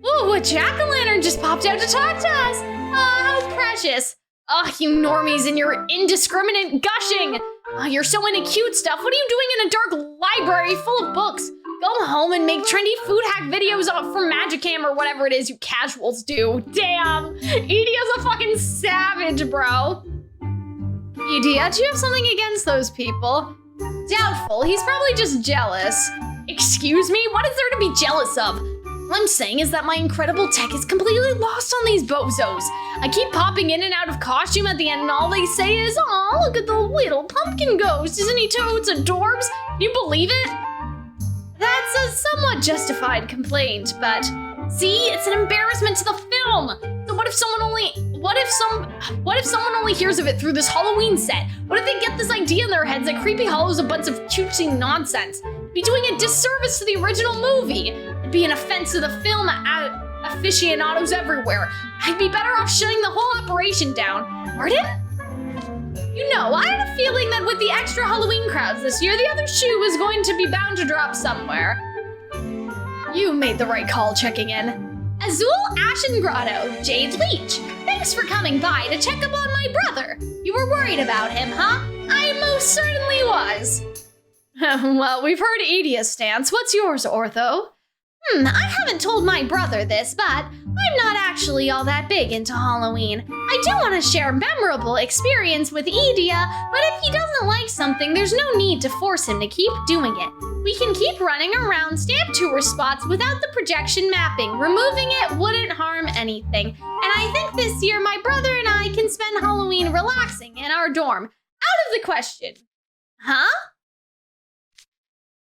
Ooh, a jack-o'-lantern just popped out to talk to us. Oh, how precious. Oh, you normies and your indiscriminate gushing. Oh, you're so into cute stuff. What are you doing in a dark library full of books? Go home and make trendy food hack videos from Magicam or whatever it is you casuals do. Damn, Edia's a fucking savage, bro. Edia, do you have something against those people? Doubtful, he's probably just jealous. Excuse me, what is there to be jealous of? All I'm saying is that my incredible tech is completely lost on these bozos. I keep popping in and out of costume at the end and all they say is, "Aw, look at the little pumpkin ghost, isn't he totes adorbs?" Can you believe it? That's a somewhat justified complaint, but see, it's an embarrassment to the film. So what if someone only hears of it through this Halloween set? What if they get this idea in their heads that Creepy Hollow's a bunch of cutesy nonsense? It'd be doing a disservice to the original movie. It'd be an offense to the film aficionados everywhere. I'd be better off shutting the whole operation down. Pardon? You know, I had a feeling that with the extra Halloween crowds this year, the other shoe was going to be bound to drop somewhere. You made the right call checking in. Azul Ashen Grotto, Jade Leech. Thanks for coming by to check up on my brother. You were worried about him, huh? I most certainly was. Well, we've heard Edia's stance. What's yours, Ortho? I haven't told my brother this, but I'm not actually all that big into Halloween. I do want to share memorable experience with Idia, but if he doesn't like something, there's no need to force him to keep doing it. We can keep running around stamp tour spots without the projection mapping. Removing it wouldn't harm anything. And I think this year my brother and I can spend Halloween relaxing in our dorm. Out of the question. Huh?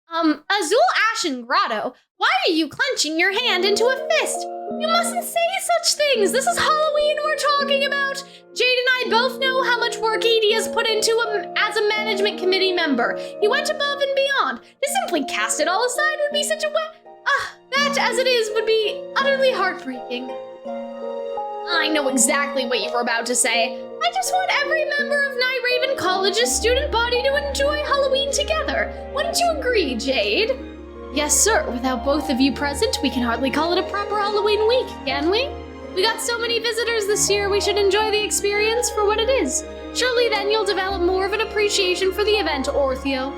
Azul Ashen Grotto, why are you clenching your hand into a fist? You mustn't say such things. This is Halloween we're talking about. Jade and I both know how much work Edie has put into him as a management committee member. He went above and beyond. To simply cast it all aside would be such a that as it is would be utterly heartbreaking. I know exactly what you were about to say. I just want every member of Night Raven College's student body to enjoy Halloween together. Wouldn't you agree, Jade? Yes, sir. Without both of you present, we can hardly call it a proper Halloween week, can we? We got so many visitors this year, we should enjoy the experience for what it is. Surely then you'll develop more of an appreciation for the event, Ortheo.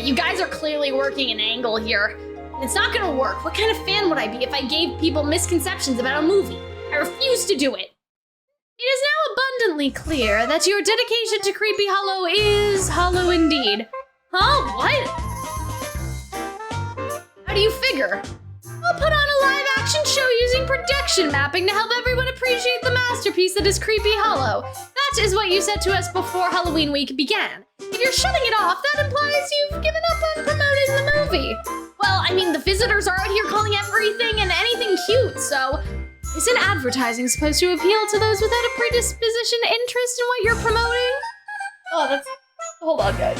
You guys are clearly working an angle here. It's not gonna work. What kind of fan would I be if I gave people misconceptions about a movie? I refuse to do it. It is now abundantly clear that your dedication to Creepy Hollow is hollow indeed. Huh? What? How do you figure? I'll put on a live-action show using projection mapping to help everyone appreciate the masterpiece that is Creepy Hollow. That is what you said to us before Halloween week began. If you're shutting it off, that implies you've given up on promoting the movie. Well, I mean, the visitors are out here calling everything and anything cute, so... Isn't advertising supposed to appeal to those without a predisposition interest in what you're promoting? Oh, that's... Hold on, guys.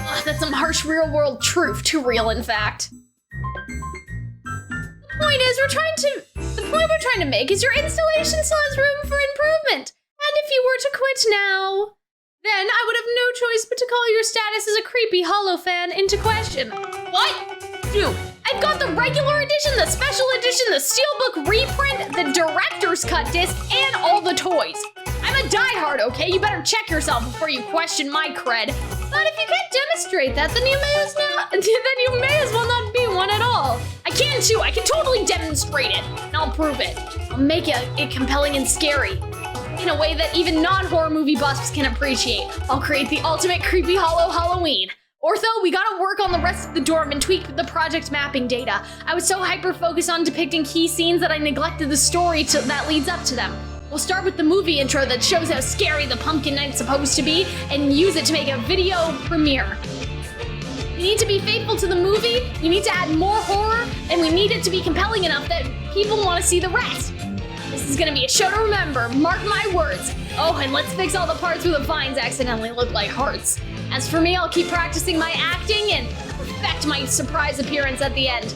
Oh, that's some harsh real-world truth. Too real, in fact. The point we're trying to make is your installation still has room for improvement. And if you were to quit now, then I would have no choice but to call your status as a Creepy Hollow fan into question. What? Dude. I've got the regular edition, the special edition, the steelbook reprint, the director's cut disc, and all the toys. I'm a diehard, okay? You better check yourself before you question my cred. But if you can't demonstrate that, then you may as well not be one at all. I can too. I can totally demonstrate it, and I'll prove it. I'll make it compelling and scary in a way that even non-horror movie buffs can appreciate. I'll create the ultimate Creepy Hollow Halloween. Ortho, we gotta work on the rest of the dorm and tweak the project mapping data. I was so hyper-focused on depicting key scenes that I neglected the story that leads up to them. We'll start with the movie intro that shows how scary the pumpkin night's supposed to be and use it to make a video premiere. You need to be faithful to the movie, you need to add more horror, and we need it to be compelling enough that people want to see the rest. This is gonna be a show to remember, mark my words. Oh, and let's fix all the parts where the vines accidentally look like hearts. As for me, I'll keep practicing my acting and perfect my surprise appearance at the end.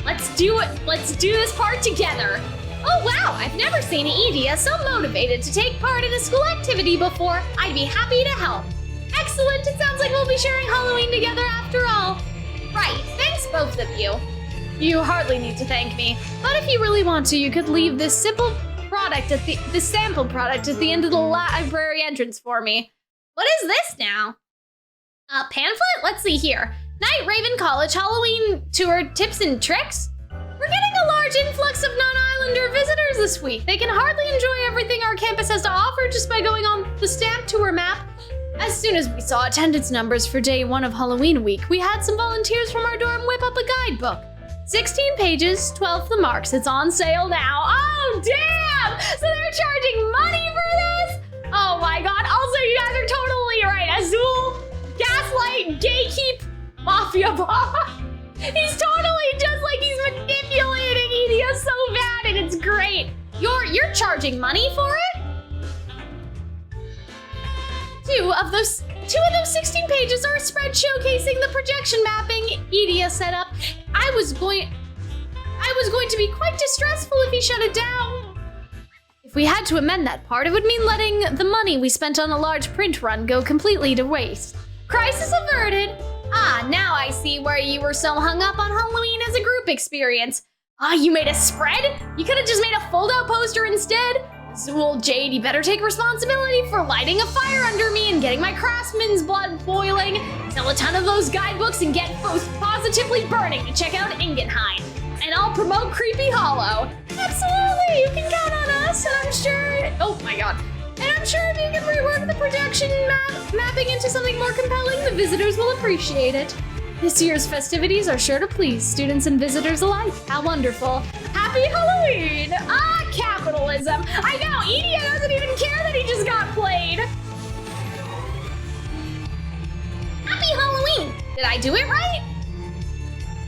Let's do it. Let's do this part together. Oh wow, I've never seen Edie so motivated to take part in a school activity before. I'd be happy to help. Excellent, it sounds like we'll be sharing Halloween together after all. Right, thanks both of you. You hardly need to thank me, but if you really want to, you could leave this sample product at the end of the library entrance for me. What is this now? Pamphlet? Let's see here. Night Raven College Halloween Tour Tips and Tricks? We're getting a large influx of non-islander visitors this week. They can hardly enjoy everything our campus has to offer just by going on the stamp tour map. As soon as we saw attendance numbers for day 1 of Halloween week, we had some volunteers from our dorm whip up a guidebook. 16 pages, 12 the marks. It's on sale now. Oh, damn! So they're charging money for this? Oh my god. Also, you guys are totally right. Azul, gaslight, gatekeep, mafia boss. He's totally just like he's manipulating Edie so bad, and it's great. You're charging money for it? Two of those 16 pages are a spread showcasing the projection mapping Edie set up. I was going to be quite distressful if he shut it down. If we had to amend that part, it would mean letting the money we spent on a large print run go completely to waste. Crisis averted. Ah, now I see why you were so hung up on Halloween as a group experience. Ah, you made a spread? You could have just made a fold-out poster instead? Zool Jade, you better take responsibility for lighting a fire under me and getting my craftsman's blood boiling. Sell a ton of those guidebooks and get both positively burning to check out Ignihyde. And I'll promote Creepy Hollow. Absolutely, you can count on us, and I'm sure, oh my god. And I'm sure if you can rework the production mapping into something more compelling, the visitors will appreciate it. This year's festivities are sure to please students and visitors alike. How wonderful. Happy Halloween! Ah, capitalism. I know, Edia doesn't even care that he just got played. Happy Halloween! Did I do it right?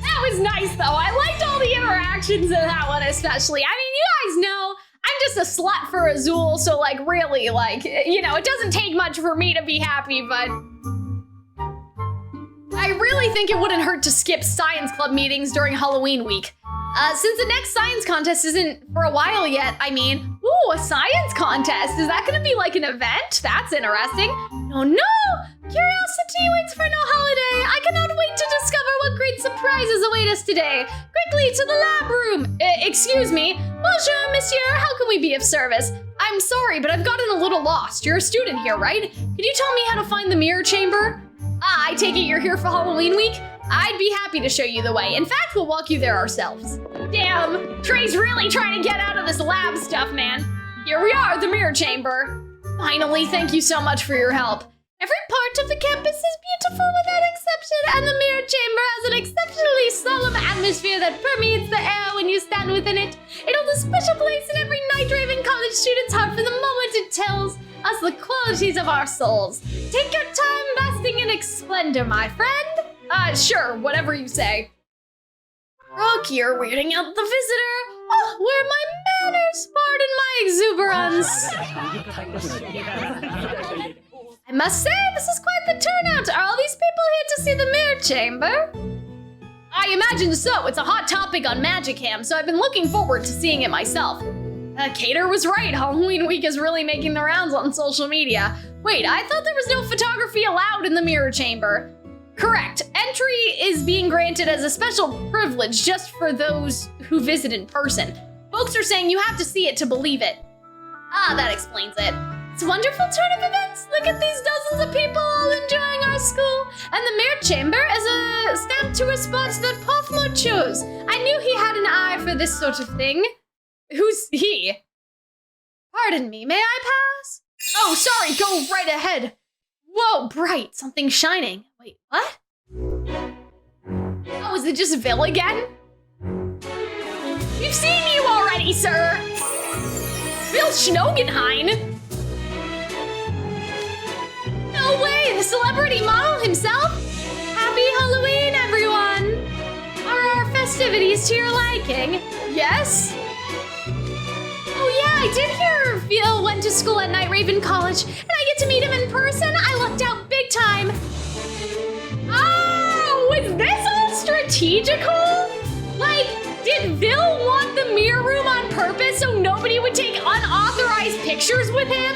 That was nice though. I liked all the interactions in that one especially. I mean, you guys know I'm just a slut for Azul, so like really, like, you know, it doesn't take much for me to be happy, but I really think it wouldn't hurt to skip science club meetings during Halloween week. Since the next science contest isn't for a while yet, I mean, ooh, a science contest. Is that gonna be like an event? That's interesting. Oh no! Curiosity waits for no holiday. I cannot wait to discover what great surprises await us today. Quickly to the lab room. Excuse me. Bonjour, monsieur. How can we be of service? I'm sorry, but I've gotten a little lost. You're a student here, right? Could you tell me how to find the mirror chamber? Ah, I take it you're here for Halloween week? I'd be happy to show you the way. In fact, we'll walk you there ourselves. Damn, Trey's really trying to get out of this lab stuff, man. Here we are, the mirror chamber. Finally, thank you so much for your help. Every part of the campus is beautiful without exception, and the mirror chamber has an exceptionally solemn atmosphere that permeates the air when you stand within it. It holds a special place in every Night Raven College student's heart for the moment it tells us the qualities of our souls. Take your time basking in its splendor, my friend. Sure, whatever you say. Rook, you're weirding out the visitor. Oh, where are my manners? Pardon my exuberance. I must say, this is quite the turnout. Are all these people here to see the mirror chamber? I imagine so. It's a hot topic on magicam, so I've been looking forward to seeing it myself. Cater was right. Halloween week is really making the rounds on social media. Wait, I thought there was no photography allowed in the mirror chamber. Correct. Entry is being granted as a special privilege just for those who visit in person. Folks are saying you have to see it to believe it. Ah, that explains it. It's a wonderful turn of events. Look at these dozens of people all enjoying our school. And the mirror chamber is a stamp to response that Pothmo chose. I knew he had an eye for this sort of thing. Who's he? Pardon me, may I pass? Oh, sorry, go right ahead. Whoa, bright, something shining. Wait, what? Oh, is it just Vil again? We've seen you already, sir. Vil Schnogenheim. No way, the celebrity model himself? Happy Halloween, everyone. Are our festivities to your liking? Yes? Oh yeah, I did hear Vil went to school at Night Raven College, and I get to meet him in person. I lucked out big time. Oh, was this all strategical? Like, did Vil want the mirror room on purpose so nobody would take unauthorized pictures with him?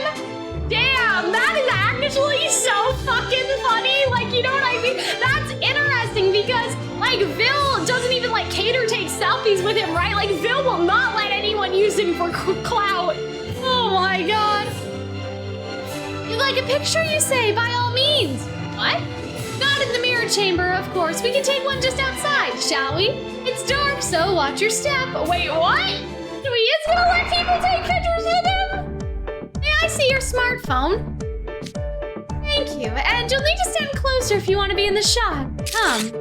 Damn, that is actually so fucking funny. Like, you know what I mean? That's interesting because, like, Vil doesn't even let Cater take selfies with him, right? Like, Vil will not let anyone use him for clout. Oh my god. You like a picture, you say? By all means. What? Not in the mirror chamber, of course. We can take one just outside, shall we? It's dark, so watch your step. Wait, what? So he is gonna let people take pictures with him? May I see your smartphone? Thank you. And you'll need to stand closer if you want to be in the shot. Come.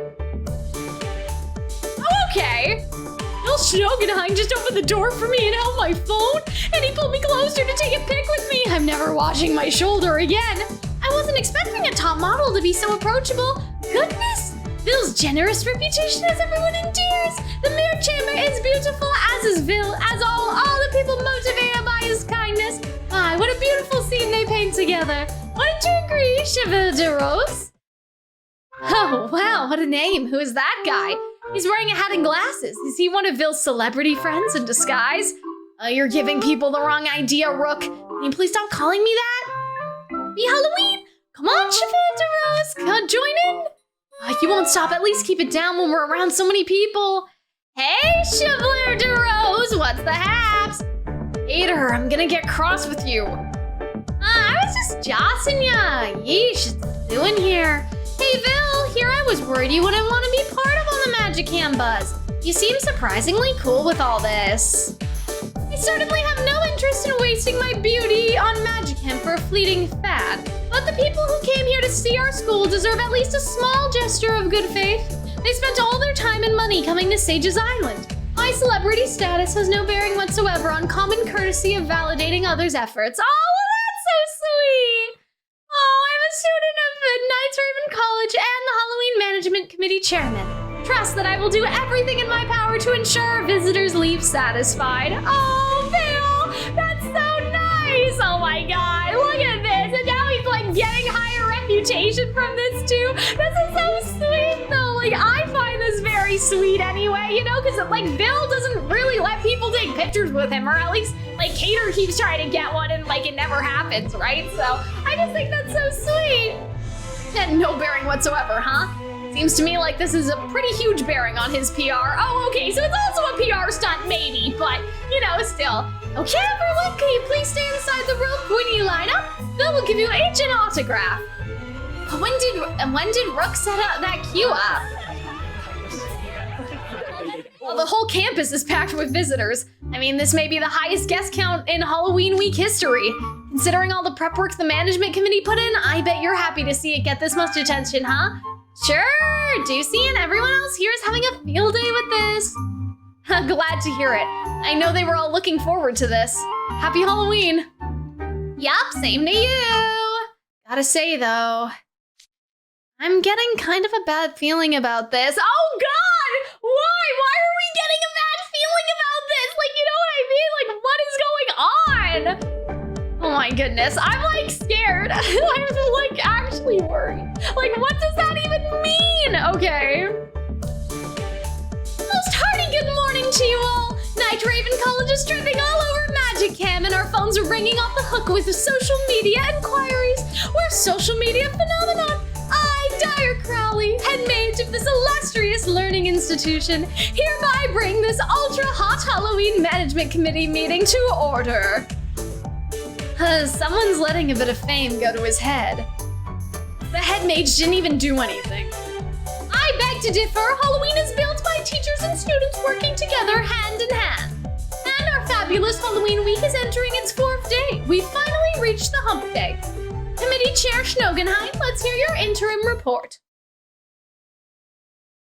Oh, okay. Bill Schnogenheim just opened the door for me and held my phone, and he pulled me closer to take a pic with me. I'm never washing my shoulder again. I wasn't expecting a top model to be so approachable. Goodness! Bill's generous reputation has everyone in tears. The mirror chamber is beautiful, as is Vil, as all the people motivated by his kindness. My, what a beautiful scene they paint together. Wouldn't you agree, Chevalier de Rose? Oh, wow, what a name. Who is that guy? He's wearing a hat and glasses. Is he one of Vil's celebrity friends in disguise? You're giving people the wrong idea, Rook. Can you please stop calling me that? Be Halloween! Come on, Chevalier de Rose, come join in. You won't stop, at least keep it down when we're around so many people. Hey, Chevalier de Rose, what's the haps? Hater, I'm gonna get cross with you. I was just jossing ya. Yeesh, what's doing here? Hey, Vil, here I was worried you wouldn't want to be part of all the magicam buzz. You seem surprisingly cool with all this. I certainly have no interest in wasting my beauty on magicam for a fleeting fad, but the people who came here to see our school deserve at least a small gesture of good faith. They spent all their time and money coming to Sage's Island. My celebrity status has no bearing whatsoever on common courtesy of validating others' efforts. Oh, well, that's so sweet. Oh, I'm a student of Knights Raven College and the Halloween Management Committee Chairman. Trust that I will do everything in my power to ensure visitors leave satisfied. Oh, Phil, that's so nice. Oh my God, look at this. And now he's like getting higher reputation from this too. This is so sweet though. Like, I find this very sweet anyway, you know, because like Bill doesn't really let people take pictures with him, or at least like Hater keeps trying to get one and like it never happens, right? So I just think that's so sweet. And no bearing whatsoever, huh? Seems to me like this is a pretty huge bearing on his PR. Oh, okay, so it's also a PR stunt maybe, but you know, still. Okay, everyone, can you please stay inside the room when you line up? Bill will give you each an autograph. When did Rook set up that queue up? Well, the whole campus is packed with visitors. I mean, this may be the highest guest count in Halloween week history. Considering all the prep work the management committee put in, I bet you're happy to see it get this much attention, huh? Sure, Ducey and everyone else here is having a field day with this. Glad to hear it. I know they were all looking forward to this. Happy Halloween. Yup, same to you. Gotta say though, I'm getting kind of a bad feeling about this. Oh God! Why? Why are we getting a bad feeling about this? Like, you know what I mean? Like, what is going on? Oh my goodness, I'm like scared. I'm like actually worried. Like, what does that even mean? Okay. Most hearty good morning to you all. Night Raven College is trending all over magicam and our phones are ringing off the hook with social media inquiries. We're social media phenomenon. I, Dyer Crowley, head mage of this illustrious learning institution, hereby bring this ultra-hot Halloween management committee meeting to order. Someone's letting a bit of fame go to his head. The head mage didn't even do anything. I beg to differ. Halloween is built by teachers and students working together hand in hand. And our fabulous Halloween week is entering its 4th day. We've finally reached the hump day. Committee Chair Ignihyde, let's hear your interim report.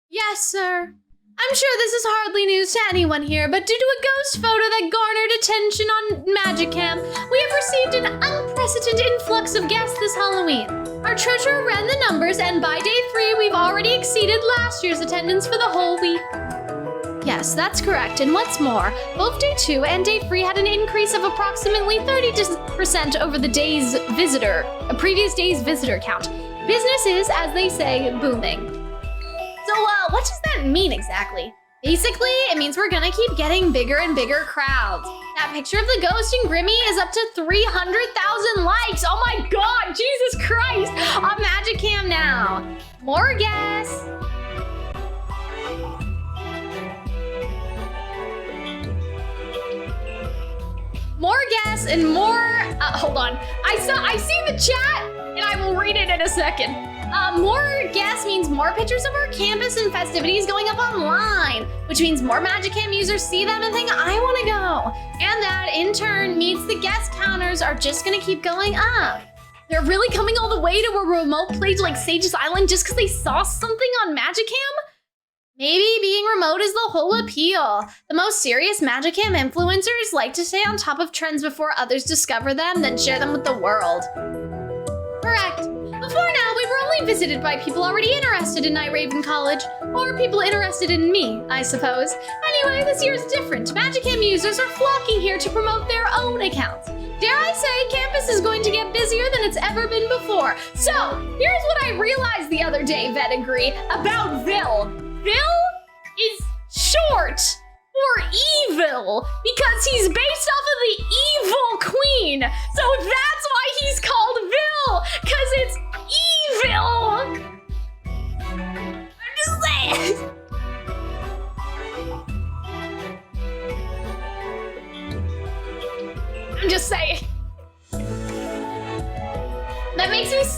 Yes, sir. I'm sure this is hardly news to anyone here, but due to a ghost photo that garnered attention on magicam, we have received an unprecedented influx of guests this Halloween. Our treasurer ran the numbers, and by day 3, we've already exceeded last year's attendance for the whole week. Yes, that's correct, and what's more, both day 2 and day 3 had an increase of approximately 30% over the previous day's visitor count. Business is, as they say, booming. So, what does that mean exactly? Basically, it means we're gonna keep getting bigger and bigger crowds. That picture of the ghost and Grimmy is up to 300,000 likes. Oh my God, Jesus Christ! On magicam now. More guests. More guests and more, hold on. I see the chat and I will read it in a second. More guests means more pictures of our campus and festivities going up online, which means more magicam users see them and think, I wanna go. And that in turn means the guest counters are just gonna keep going up. They're really coming all the way to a remote place like Sage's Island just because they saw something on magicam? Maybe being remote is the whole appeal. The most serious magicam influencers like to stay on top of trends before others discover them, then share them with the world. Correct. Before now, we were only visited by people already interested in Night Raven College, or people interested in me, I suppose. Anyway, this year is different. Magicam users are flocking here to promote their own accounts. Dare I say, campus is going to get busier than it's ever been before. So, here's what I realized the other day, Vedegree, about Vil. Vil is short for evil because he's based off of the evil queen. So that's why he's called Vil, because it's evil. I'm just saying.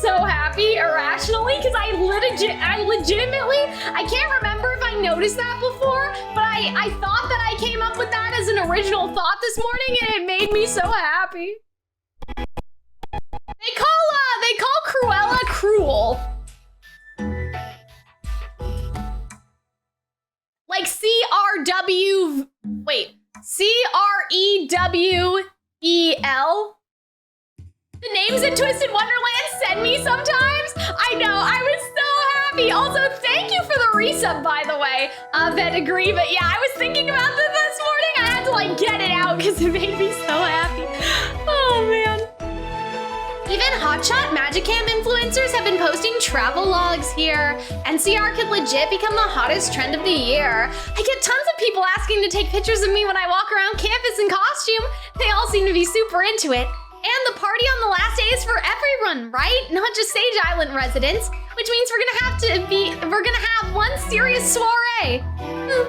so happy irrationally because I legitimately, I can't remember if I noticed that before, but I thought that I came up with that as an original thought this morning and it made me so happy. They call Cruella cruel. Like C-R-E-W-E-L? The names that Twisted Wonderland send me sometimes? I know, I was so happy. Also, thank you for the resub, by the way, Pedigree. But yeah, I was thinking about this morning. I had to like get it out because it made me so happy. Oh man. Even hotshot magicam influencers have been posting travel logs here. NCR could legit become the hottest trend of the year. I get tons of people asking to take pictures of me when I walk around campus in costume. They all seem to be super into it. And the party on the last day is for everyone, right? Not just Sage Island residents, which means we're gonna have one serious soiree.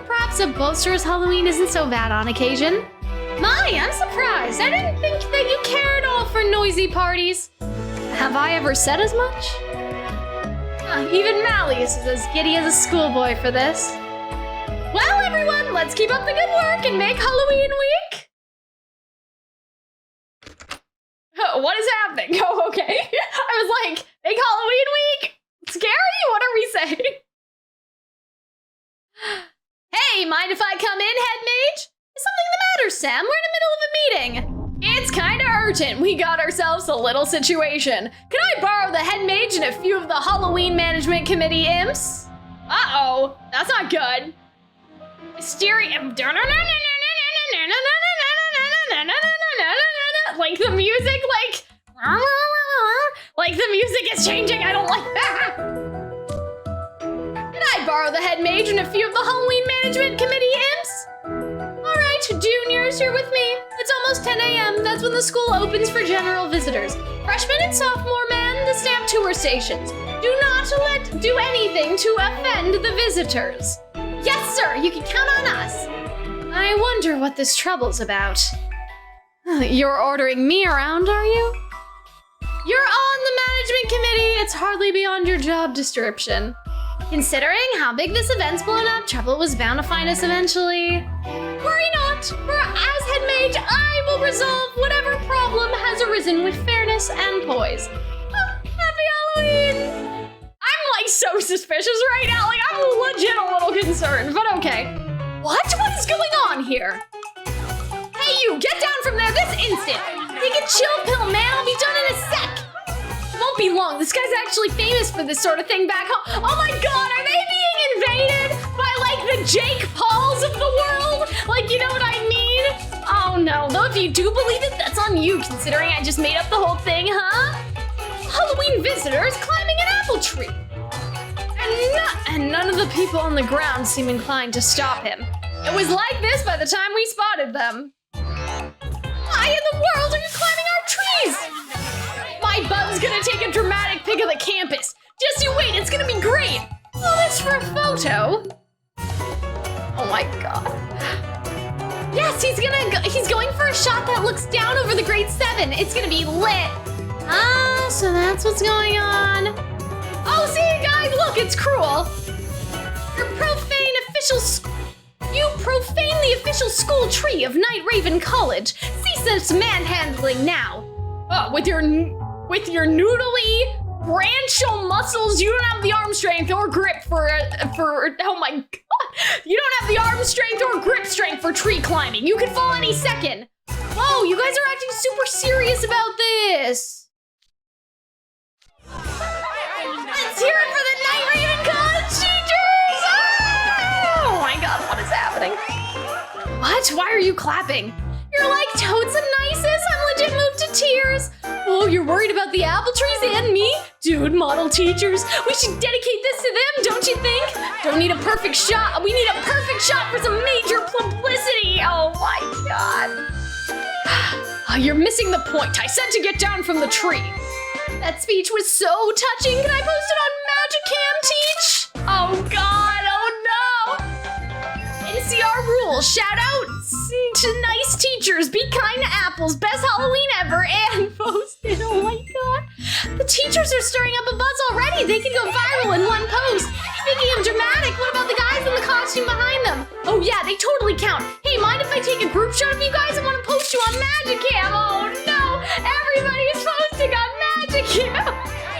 Perhaps a boisterous Halloween isn't so bad on occasion. My, I'm surprised. I didn't think that you cared at all for noisy parties. Have I ever said as much? Even Malleus is as giddy as a schoolboy for this. Well, everyone, let's keep up the good work and make Halloween week. What is happening? Oh, okay. I was like, make Halloween week. Scary? What are we saying? Hey, mind if I come in, head mage? Is something the matter, Sam? We're in the middle of a meeting. It's kind of urgent. We got ourselves a little situation. Can I borrow the head mage and a few of the Halloween Management Committee imps? Uh-oh, that's not good. Like the music, like the music is changing. I don't like that. Can I borrow the head mage and a few of the Halloween Management Committee imps? All right, juniors, you're with me. It's almost 10 a.m. That's when the school opens for general visitors. Freshmen and sophomore man the stamp tour stations. Do not do anything to offend the visitors. Yes, sir, you can count on us. I wonder what this trouble's about. You're ordering me around, are you? You're on the management committee. It's hardly beyond your job description. Considering how big this event's blown up, trouble was bound to find us eventually. Worry not, for as head mage, I will resolve whatever problem has arisen with fairness and poise. Happy Halloween! I'm like so suspicious right now. Like I'm legit a little concerned, but okay. What is going on here? Hey you, get down from there this instant! Take a chill pill, man, I'll be done in a sec! It won't be long, this guy's actually famous for this sort of thing back home. Oh my god, are they being invaded by like the Jake Pauls of the world? Like, you know what I mean? Oh no, though if you do believe it, that's on you, considering I just made up the whole thing, huh? Halloween visitors climbing an apple tree. And none of the people on the ground seem inclined to stop him. It was like this by the time we spotted them. Why in the world are you climbing our trees? My bum's gonna take a dramatic pic of the campus. Just you wait, it's gonna be great. All this for a photo? Oh my god. Yes, he's going for a shot that looks down over the grade 7. It's gonna be lit. Ah, so that's what's going on. Oh, see guys, look, it's cruel. You profane the official school tree of Night Raven College. Cease this manhandling now. With your noodly branchial muscles, you don't have the arm strength or grip for oh my god. You don't have the arm strength or grip strength for tree climbing. You could fall any second. Whoa, you guys are acting super serious about this. Let's hear it for the Night Raven College teachers! Oh my god, what is happening? What? Why are you clapping? You're like totes the nicest. I'm legit moved to tears. Oh, you're worried about the apple trees and me? Dude, model teachers, we should dedicate this to them, don't you think? Don't need a perfect shot. We need a perfect shot for some major publicity. Oh my god. Oh, you're missing the point. I said to get down from the tree. That speech was so touching. Can I post it on magicam, teach? Oh god, oh no. NCR rules, shout out to nice teachers, be kind to apples, best Halloween ever, and post it. Oh my god. The teachers are stirring up a buzz already. They could go viral in one post. Speaking of dramatic, what about the guys in the costume behind them? Oh yeah, they totally count. Hey, mind if I take a group shot of you guys? I want to post you on magicam. Oh no, everybody's posting on magicam.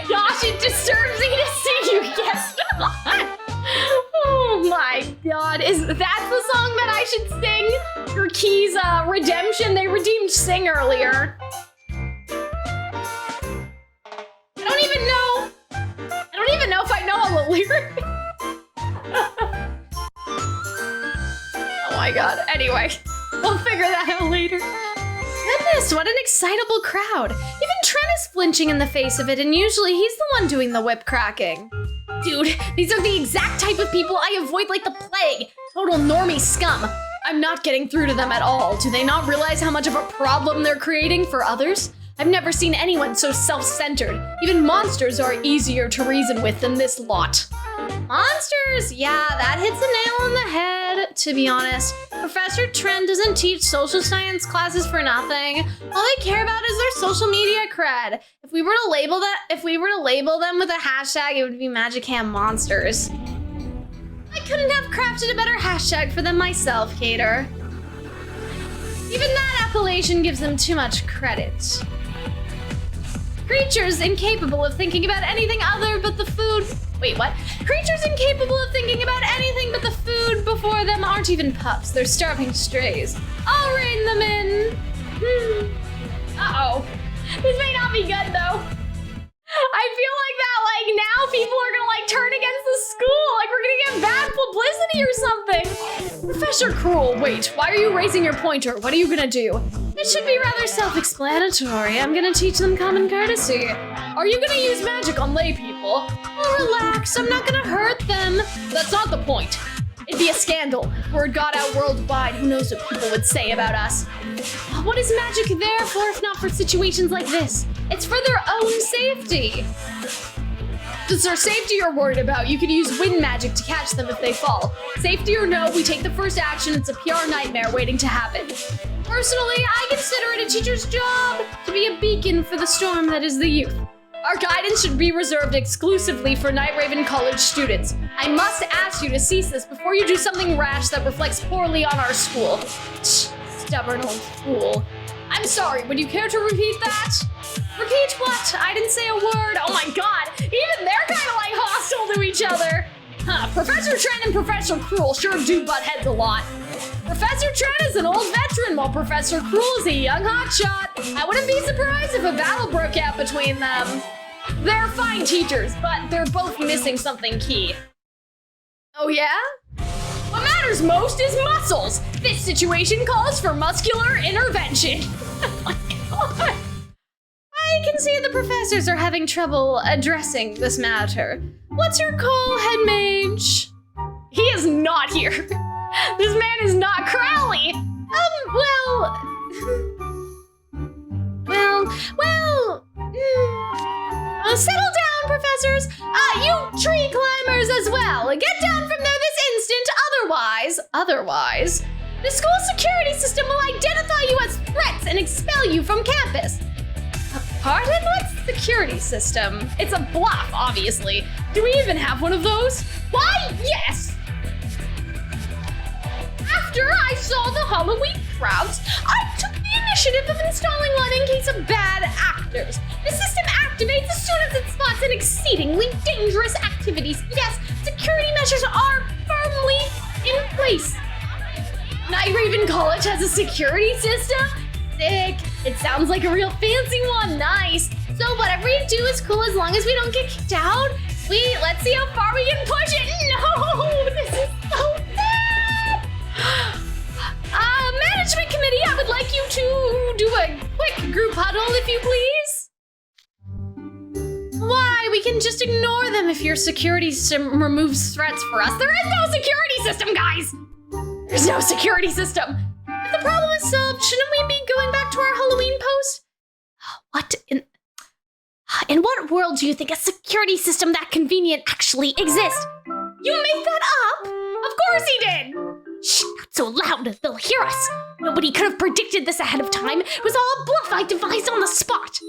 Gosh, it disturbs me to see you guess that. Oh my god, is that the song that I should sing? For Key's redemption? They redeemed Sing earlier. I don't even know if I know all the lyrics. Oh my god, anyway, we'll figure that out later. Goodness, what an excitable crowd. Even Trent is flinching in the face of it, and usually he's the one doing the whip cracking. Dude, these are the exact type of people I avoid like the plague. Total normie scum. I'm not getting through to them at all. Do they not realize how much of a problem they're creating for others? I've never seen anyone so self-centered. Even monsters are easier to reason with than this lot. Monsters? Yeah, that hits a nail on the head, to be honest. Professor Trent doesn't teach social science classes for nothing. All they care about is their social media cred. If we were to label them with a hashtag, it would be magicam monsters. I couldn't have crafted a better hashtag for them myself, Cater. Even that appellation gives them too much credit. Creatures incapable of thinking about anything other but the food. Wait, what? Creatures incapable of thinking about anything but the food before them aren't even pups. They're starving strays. I'll rein them in. Uh-oh. This may not be good, though. I feel like that, like, now people are gonna, like, turn against the school. Like, we're gonna get bad publicity or something. Professor Cruel, wait, why are you raising your pointer? What are you gonna do? It should be rather self-explanatory. I'm gonna teach them common courtesy. Are you gonna use magic on lay people? Oh, relax, I'm not gonna hurt them. That's not the point. It'd be a scandal. If word got out worldwide, who knows what people would say about us. What is magic there for if not for situations like this? It's for their own safety. It's their safety you're worried about. You could use wind magic to catch them if they fall. Safety or no, we take the first action. It's a PR nightmare waiting to happen. Personally, I consider it a teacher's job to be a beacon for the storm that is the youth. Our guidance should be reserved exclusively for Night Raven College students. I must ask you to cease this before you do something rash that reflects poorly on our school. Stubborn old fool. I'm sorry, would you care to repeat that? Repeat what? I didn't say a word. Oh my god, even they're kind of like hostile to each other. Huh, Professor Trent and Professor Cruel sure do butt heads a lot. Professor Trent is an old veteran, while Professor Cruel is a young hotshot. I wouldn't be surprised if a battle broke out between them. They're fine teachers, but they're both missing something key. Oh yeah? What matters most is muscles. This situation calls for muscular intervention. Oh my god. I can see the professors are having trouble addressing this matter. What's your call, head mage? He is not here. This man is not Crowley. Settle down, professors. You tree climbers as well. Get down from there this instant. Otherwise, the school security system will identify you as threats and expel you from campus. Pardon? What's security system? It's a bluff, obviously. Do we even have one of those? Why, yes! After I saw the Halloween crowds, I took the initiative of installing one in case of bad actors. The system activates as soon as it spots an exceedingly dangerous activities. Yes, security measures are firmly in place. Night Raven College has a security system? Sick. It sounds like a real fancy one. Nice. So whatever you do is cool as long as we don't get kicked out. Sweet. Let's see how far we can push it. No, this is so bad. Management committee, I would like you to do a quick group huddle, if you please. Why? We can just ignore them if your security system removes threats for us. There is no security system, guys. There's no security system. If the problem is solved, shouldn't we be going back to our Halloween post? What in what world do you think a security system that convenient actually exists? You made that up? Of course he did! Shh, not so loud, they'll hear us. Nobody could have predicted this ahead of time. It was all a bluff I devised on the spot.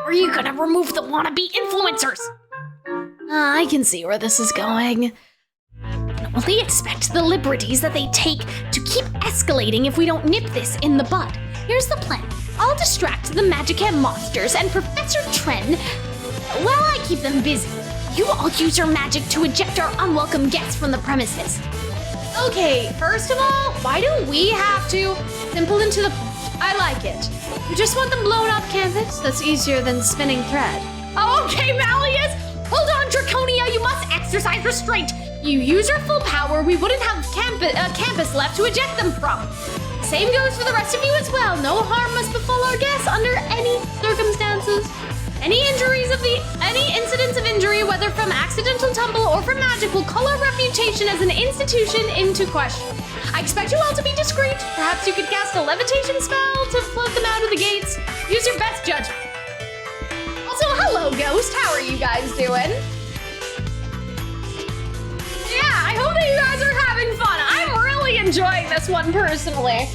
Or are you gonna remove the wannabe influencers? I can see where this is going. Only expect the liberties that they take to keep escalating if we don't nip this in the bud. Here's the plan. I'll distract the magicam monsters and Professor Tren while I keep them busy. You all use your magic to eject our unwelcome guests from the premises. Okay, first of all, why do we have to? Simple and to the point. I like it. You just want them blown off campus? That's easier than spinning thread. Oh, okay, Malleus! Hold on, Draconia, you must exercise restraint. You use your full power, we wouldn't have campus left to eject them from. Same goes for the rest of you as well. No harm must befall our guests under any circumstances. Any incidents of injury, whether from accidental tumble or from magic, will call our reputation as an institution into question. I expect you all to be discreet. Perhaps you could cast a levitation spell to float them out of the gates. Use your best judgment. Also, hello, Ghost. How are you guys doing? Yeah, I hope that you guys are having fun. I'm really enjoying this one personally.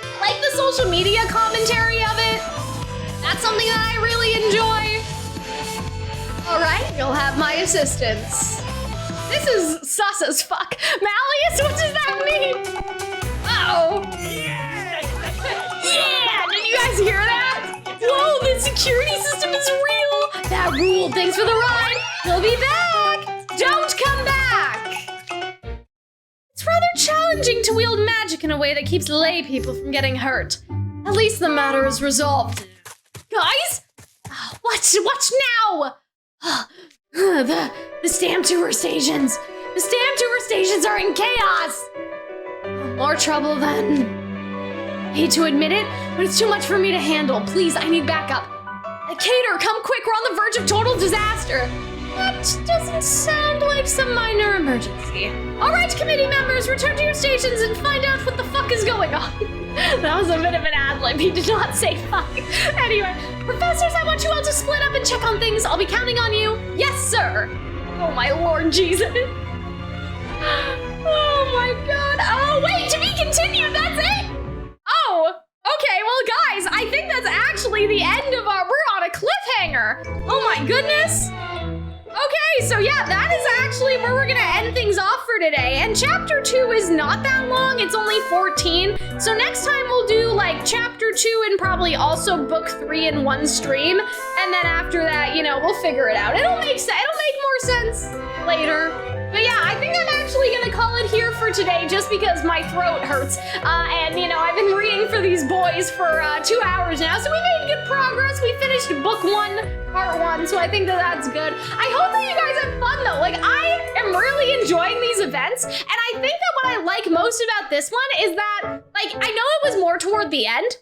I like the social media commentary of it. That's something that I really enjoy. All right, you'll have my assistance. This is sus as fuck. Malleus, what does that mean? Uh-oh. Yeah! Did you guys hear that? Whoa, the security system is real. That rule, thanks for the ride. We'll be back. Don't come back. It's rather challenging to wield magic in a way that keeps lay people from getting hurt. At least the matter is resolved. Guys? What's now? The stamp tour stations. The stamp tour stations are in chaos. More trouble than... Hate to admit it, but it's too much for me to handle. Please, I need backup. Cater, come quick, we're on the verge of total disaster. That doesn't sound like some minor emergency. All right, committee members, return to your stations and find out what the fuck is going on. That was a bit of an ad-lib. He did not say fuck. Anyway, professors, I want you all to split up and check on things. I'll be counting on you. Yes, sir. Oh, my Lord Jesus. Oh, my God. Oh, wait, to be continued. That's it. Oh, okay. Well, guys, I think that's actually the end of our... We're on a cliffhanger. Oh, my goodness. Okay, so yeah, that is actually where we're gonna end things off for today. And chapter 2 is not that long, it's only 14. So next time we'll do like chapter 2 and probably also book 3 in one stream. And then after that, you know, we'll figure it out. It'll make more sense later. But yeah, I think I'm actually gonna call it here for today just because my throat hurts. And you know, I've been reading for these boys for 2 hours now, so we made good progress. We finished book 1, part 1, so I think that that's good. I hope that you guys have fun though. Like, I am really enjoying these events, and I think that what I like most about this one is that, like, I know it was more toward the end,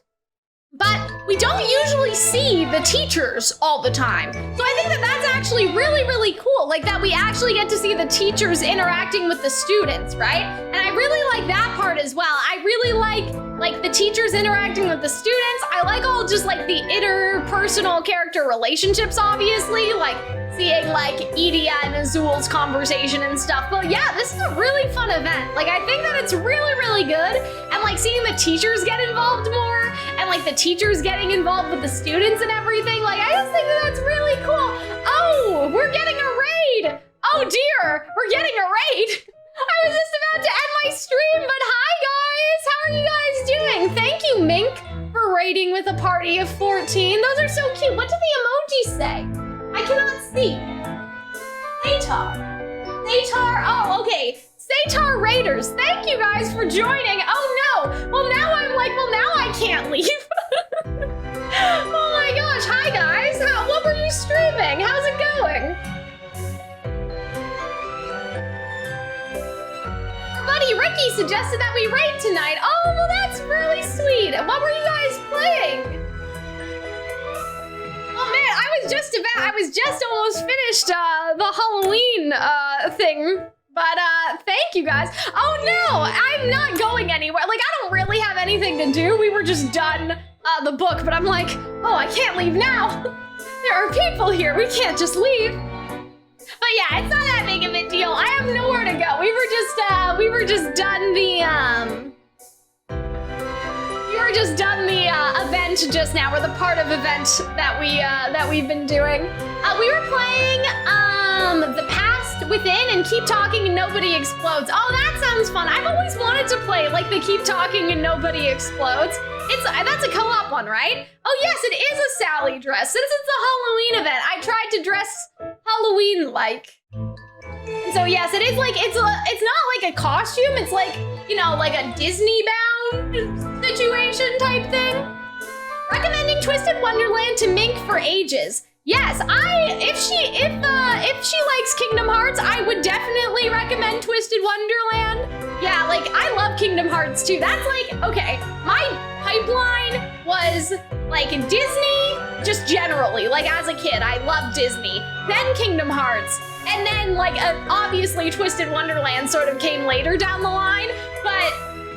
but we don't usually see the teachers all the time. So I think that that's actually really, really cool. Like that we actually get to see the teachers interacting with the students, right? And I really like that part as well. I really like the teachers interacting with the students. I like all just like the interpersonal character relationships, obviously, like seeing like Edia and Azul's conversation and stuff. But yeah, this is a really fun event. Like I think that it's really, really good. And like seeing the teachers get involved more and like the teachers getting involved with the students and everything. Like I just think that that's really cool. Oh, we're getting a raid. Oh dear, we're getting a raid. I was just about to end my stream, but hi guys, how are you guys doing? Thank you, Mink, for raiding with a party of 14. Those are so cute. What did the emoji say? I cannot see. Satar, oh, okay. Satar Raiders, thank you guys for joining. Oh no, well now I can't leave. Oh my gosh, hi guys. What were you streaming? How's it going? Our buddy Ricky suggested that we raid tonight. Oh, well that's really sweet. What were you guys playing? Oh man, I was just almost finished the Halloween thing. But thank you guys. Oh no, I'm not going anywhere. Like I don't really have anything to do. We were just done the book, but I'm like, oh, I can't leave now. There are people here. We can't just leave. But yeah, it's not that big of a deal. I have nowhere to go. We were just done just done the event just now, or the part of event that we've been doing. We were playing The Past Within and Keep Talking and Nobody Explodes. Oh, that sounds fun. I've always wanted to play like the Keep Talking and Nobody Explodes. That's a co-op one, right? Oh yes, it is a Sally dress. Since it's a Halloween event, I tried to dress Halloween-like. So yes, it is like, it's not like a costume, it's like, you know, like a Disney-bound situation type thing. Recommending Twisted Wonderland to Mink for ages. Yes, if she likes Kingdom Hearts, I would definitely recommend Twisted Wonderland. Yeah, like, I love Kingdom Hearts too. That's like, okay, my pipeline was like Disney, just generally, like as a kid, I loved Disney. Then Kingdom Hearts, and then like, obviously Twisted Wonderland sort of came later down the line, but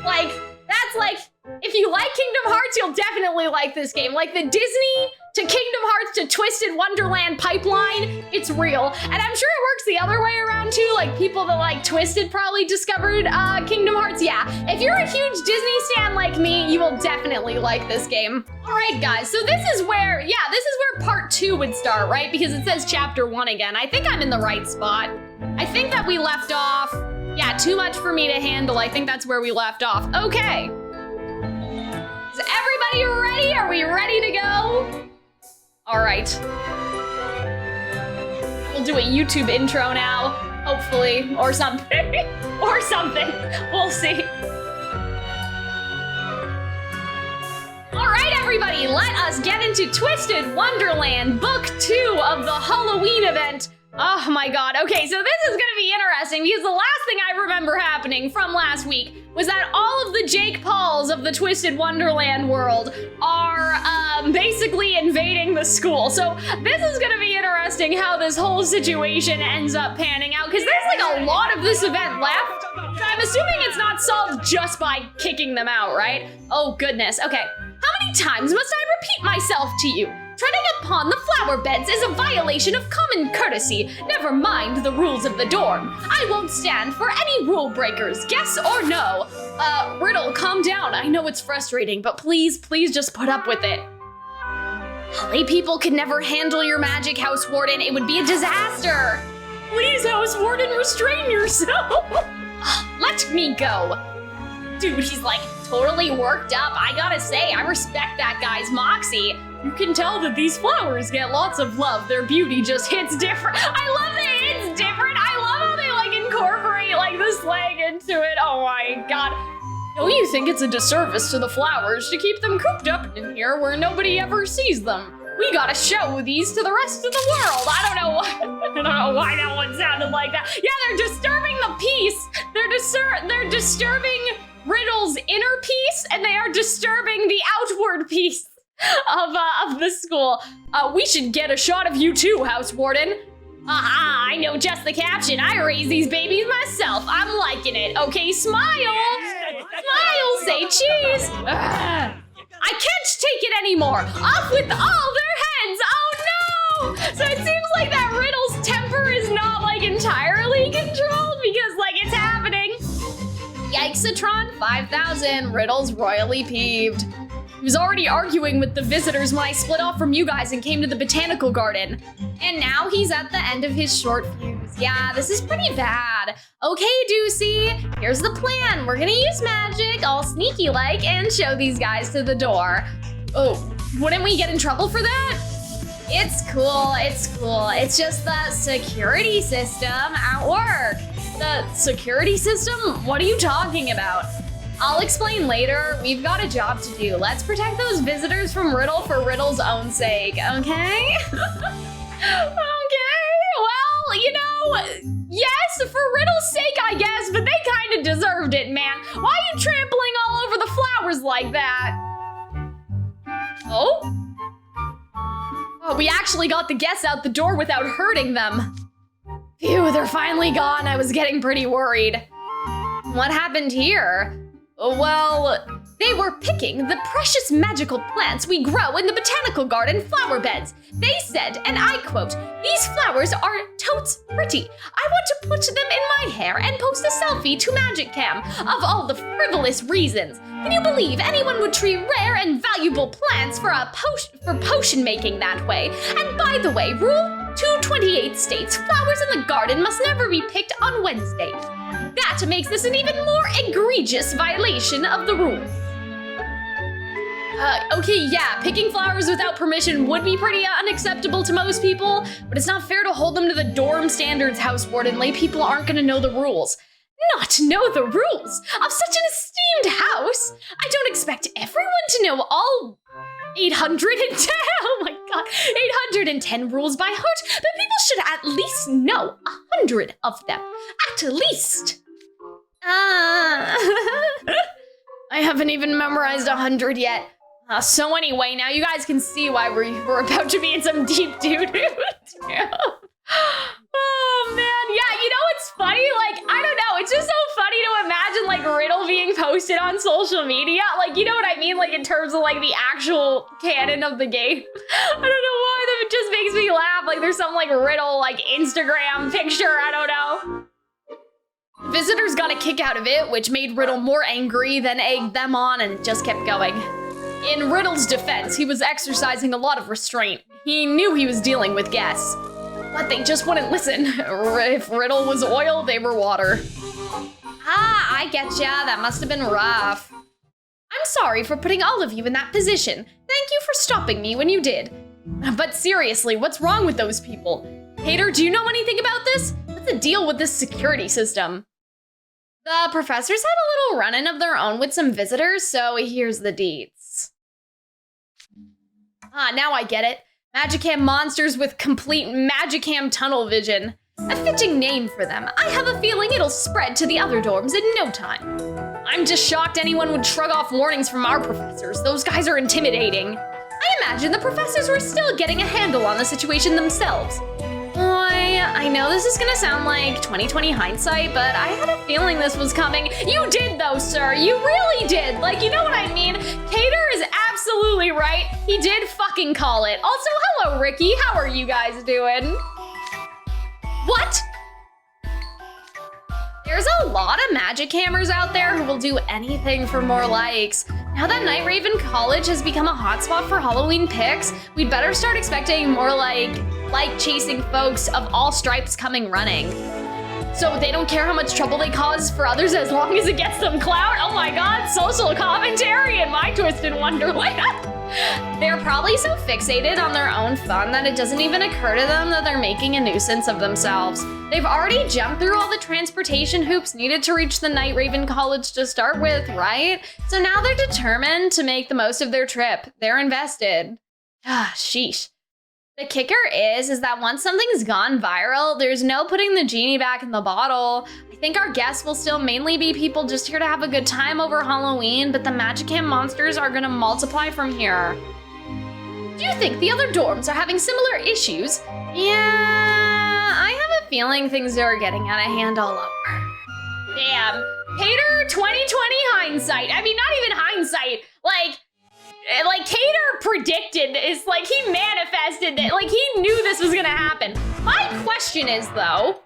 like, that's like, if you like Kingdom Hearts, you'll definitely like this game. Like the Disney to Kingdom Hearts to Twisted Wonderland pipeline, it's real. And I'm sure it works the other way around too. Like people that like Twisted probably discovered Kingdom Hearts. Yeah, if you're a huge Disney stan like me, you will definitely like this game. All right, guys, so this is where part 2 would start, right? Because it says chapter 1 again. I think I'm in the right spot. I think that we left off, yeah, too much for me to handle. I think that's where we left off. Okay. Is everybody ready? Are we ready to go? All right. We'll do a YouTube intro now, hopefully, or something, or something. We'll see. All right, everybody, let us get into Twisted Wonderland, Book 2 of the Halloween event. Oh my God, okay, so this is gonna be interesting because the last thing I remember happening from last week was that all of the Jake Pauls of the Twisted Wonderland world are basically invading the school. So this is gonna be interesting how this whole situation ends up panning out, because there's like a lot of this event left. So I'm assuming it's not solved just by kicking them out, right? Oh goodness, okay. How many times must I repeat myself to you? Treading upon the flower beds is a violation of common courtesy. Never mind the rules of the dorm. I won't stand for any rule breakers, yes or no. Riddle, calm down. I know it's frustrating, but please just put up with it. Holly people could never handle your magic, House Warden. It would be a disaster. Please, House Warden, restrain yourself. Let me go. Dude, he's like totally worked up. I gotta say, I respect that guy's moxie. You can tell that these flowers get lots of love. Their beauty just hits different. I love that it's different. I love how they like incorporate like the slang into it. Oh my God. Don't you think it's a disservice to the flowers to keep them cooped up in here where nobody ever sees them? We gotta show these to the rest of the world. I don't know why that one sounded like that. Yeah, they're disturbing the peace. They're disturbing Riddle's inner peace, and they are disturbing the outward peace of the school. We should get a shot of you too, House Warden. Aha, I know just the caption. I raise these babies myself. I'm liking it. Okay, smile. Smile, say cheese. Ugh. I can't take it anymore. Off with all their heads. Oh no! So it seems like that Riddle's temper is not like entirely controlled because like it's happening. Yikesatron 5000, Riddle's royally peeved. He was already arguing with the visitors when I split off from you guys and came to the botanical garden. And now he's at the end of his short fuse. Yeah, this is pretty bad. Okay, Doocy, here's the plan. We're gonna use magic, all sneaky-like, and show these guys to the door. Oh, wouldn't we get in trouble for that? It's cool, it's cool. It's just the security system at work. The security system? What are you talking about? I'll explain later. We've got a job to do. Let's protect those visitors from Riddle for Riddle's own sake, okay? Okay, well, you know, yes, for Riddle's sake, I guess, but they kind of deserved it, man. Why are you trampling all over the flowers like that? Oh? Oh, we actually got the guests out the door without hurting them. Phew, they're finally gone. I was getting pretty worried. What happened here? Well, They were picking the precious magical plants we grow in the botanical garden flower beds. They said, and I quote, "These flowers are totes pretty. I want to put them in my hair and post a selfie to magicam of all the frivolous reasons. Can you believe anyone would treat rare and valuable plants for potion making that way? And by the way, Rule 228 states flowers in the garden must never be picked on Wednesdays. That makes this an even more egregious violation of the rules." Okay, yeah, picking flowers without permission would be pretty unacceptable to most people, but it's not fair to hold them to the dorm standards, house warden. Lay people aren't gonna know the rules. Not know the rules of such an esteemed house? I don't expect everyone to know all 810, oh my god, 810 rules by heart, but people should at least know 100 of them. At least. I haven't even memorized 100 yet. So anyway, now you guys can see why we're about to be in some deep doo-doo. Oh man, yeah, you know what's funny? Like, I don't know, it's just so funny to imagine like Riddle being posted on social media. Like, you know what I mean? Like in terms of like the actual canon of the game. I don't know why, that just makes me laugh. Like there's some like Riddle like Instagram picture, I don't know. Visitors got a kick out of it, which made Riddle more angry, then egged them on, and it just kept going. In Riddle's defense, he was exercising a lot of restraint. He knew he was dealing with guests, but they just wouldn't listen. If Riddle was oil, they were water. I get ya, that must have been rough. I'm sorry for putting all of you in that position. Thank you for stopping me when you did. But seriously, what's wrong with those people? Hater, do you know anything about this? What's the deal with this security system? The professors had a little run-in of their own with some visitors, so here's the deets. Now I get it. Magicam monsters with complete magicam tunnel vision. A fitting name for them. I have a feeling it'll spread to the other dorms in no time. I'm just shocked anyone would shrug off warnings from our professors. Those guys are intimidating. I imagine the professors were still getting a handle on the situation themselves. I know this is gonna sound like 2020 hindsight, but I had a feeling this was coming. You did though, sir. You really did. Like, you know what I mean? Cater is absolutely right. He did fucking call it. Also, hello, Ricky. How are you guys doing? What? There's a lot of magic hammers out there who will do anything for more likes. Now that Night Raven College has become a hotspot for Halloween picks, we'd better start expecting more like-chasing folks of all stripes coming running. So they don't care how much trouble they cause for others as long as it gets them clout? Oh my god, social commentary in my twisted wonderland. They're probably so fixated on their own fun that it doesn't even occur to them that they're making a nuisance of themselves. They've already jumped through all the transportation hoops needed to reach the Night Raven College to start with, right? So now they're determined to make the most of their trip. They're invested. Sheesh. The kicker is that once something's gone viral, there's no putting the genie back in the bottle. I think our guests will still mainly be people just here to have a good time over Halloween, but the Magicam monsters are gonna multiply from here. Do you think the other dorms are having similar issues? Yeah, I have a feeling things are getting out of hand all over. Damn, Hater 2020 hindsight. I mean, not even hindsight, like Cater predicted, it's like he manifested it, like he knew this was gonna happen. My question is though,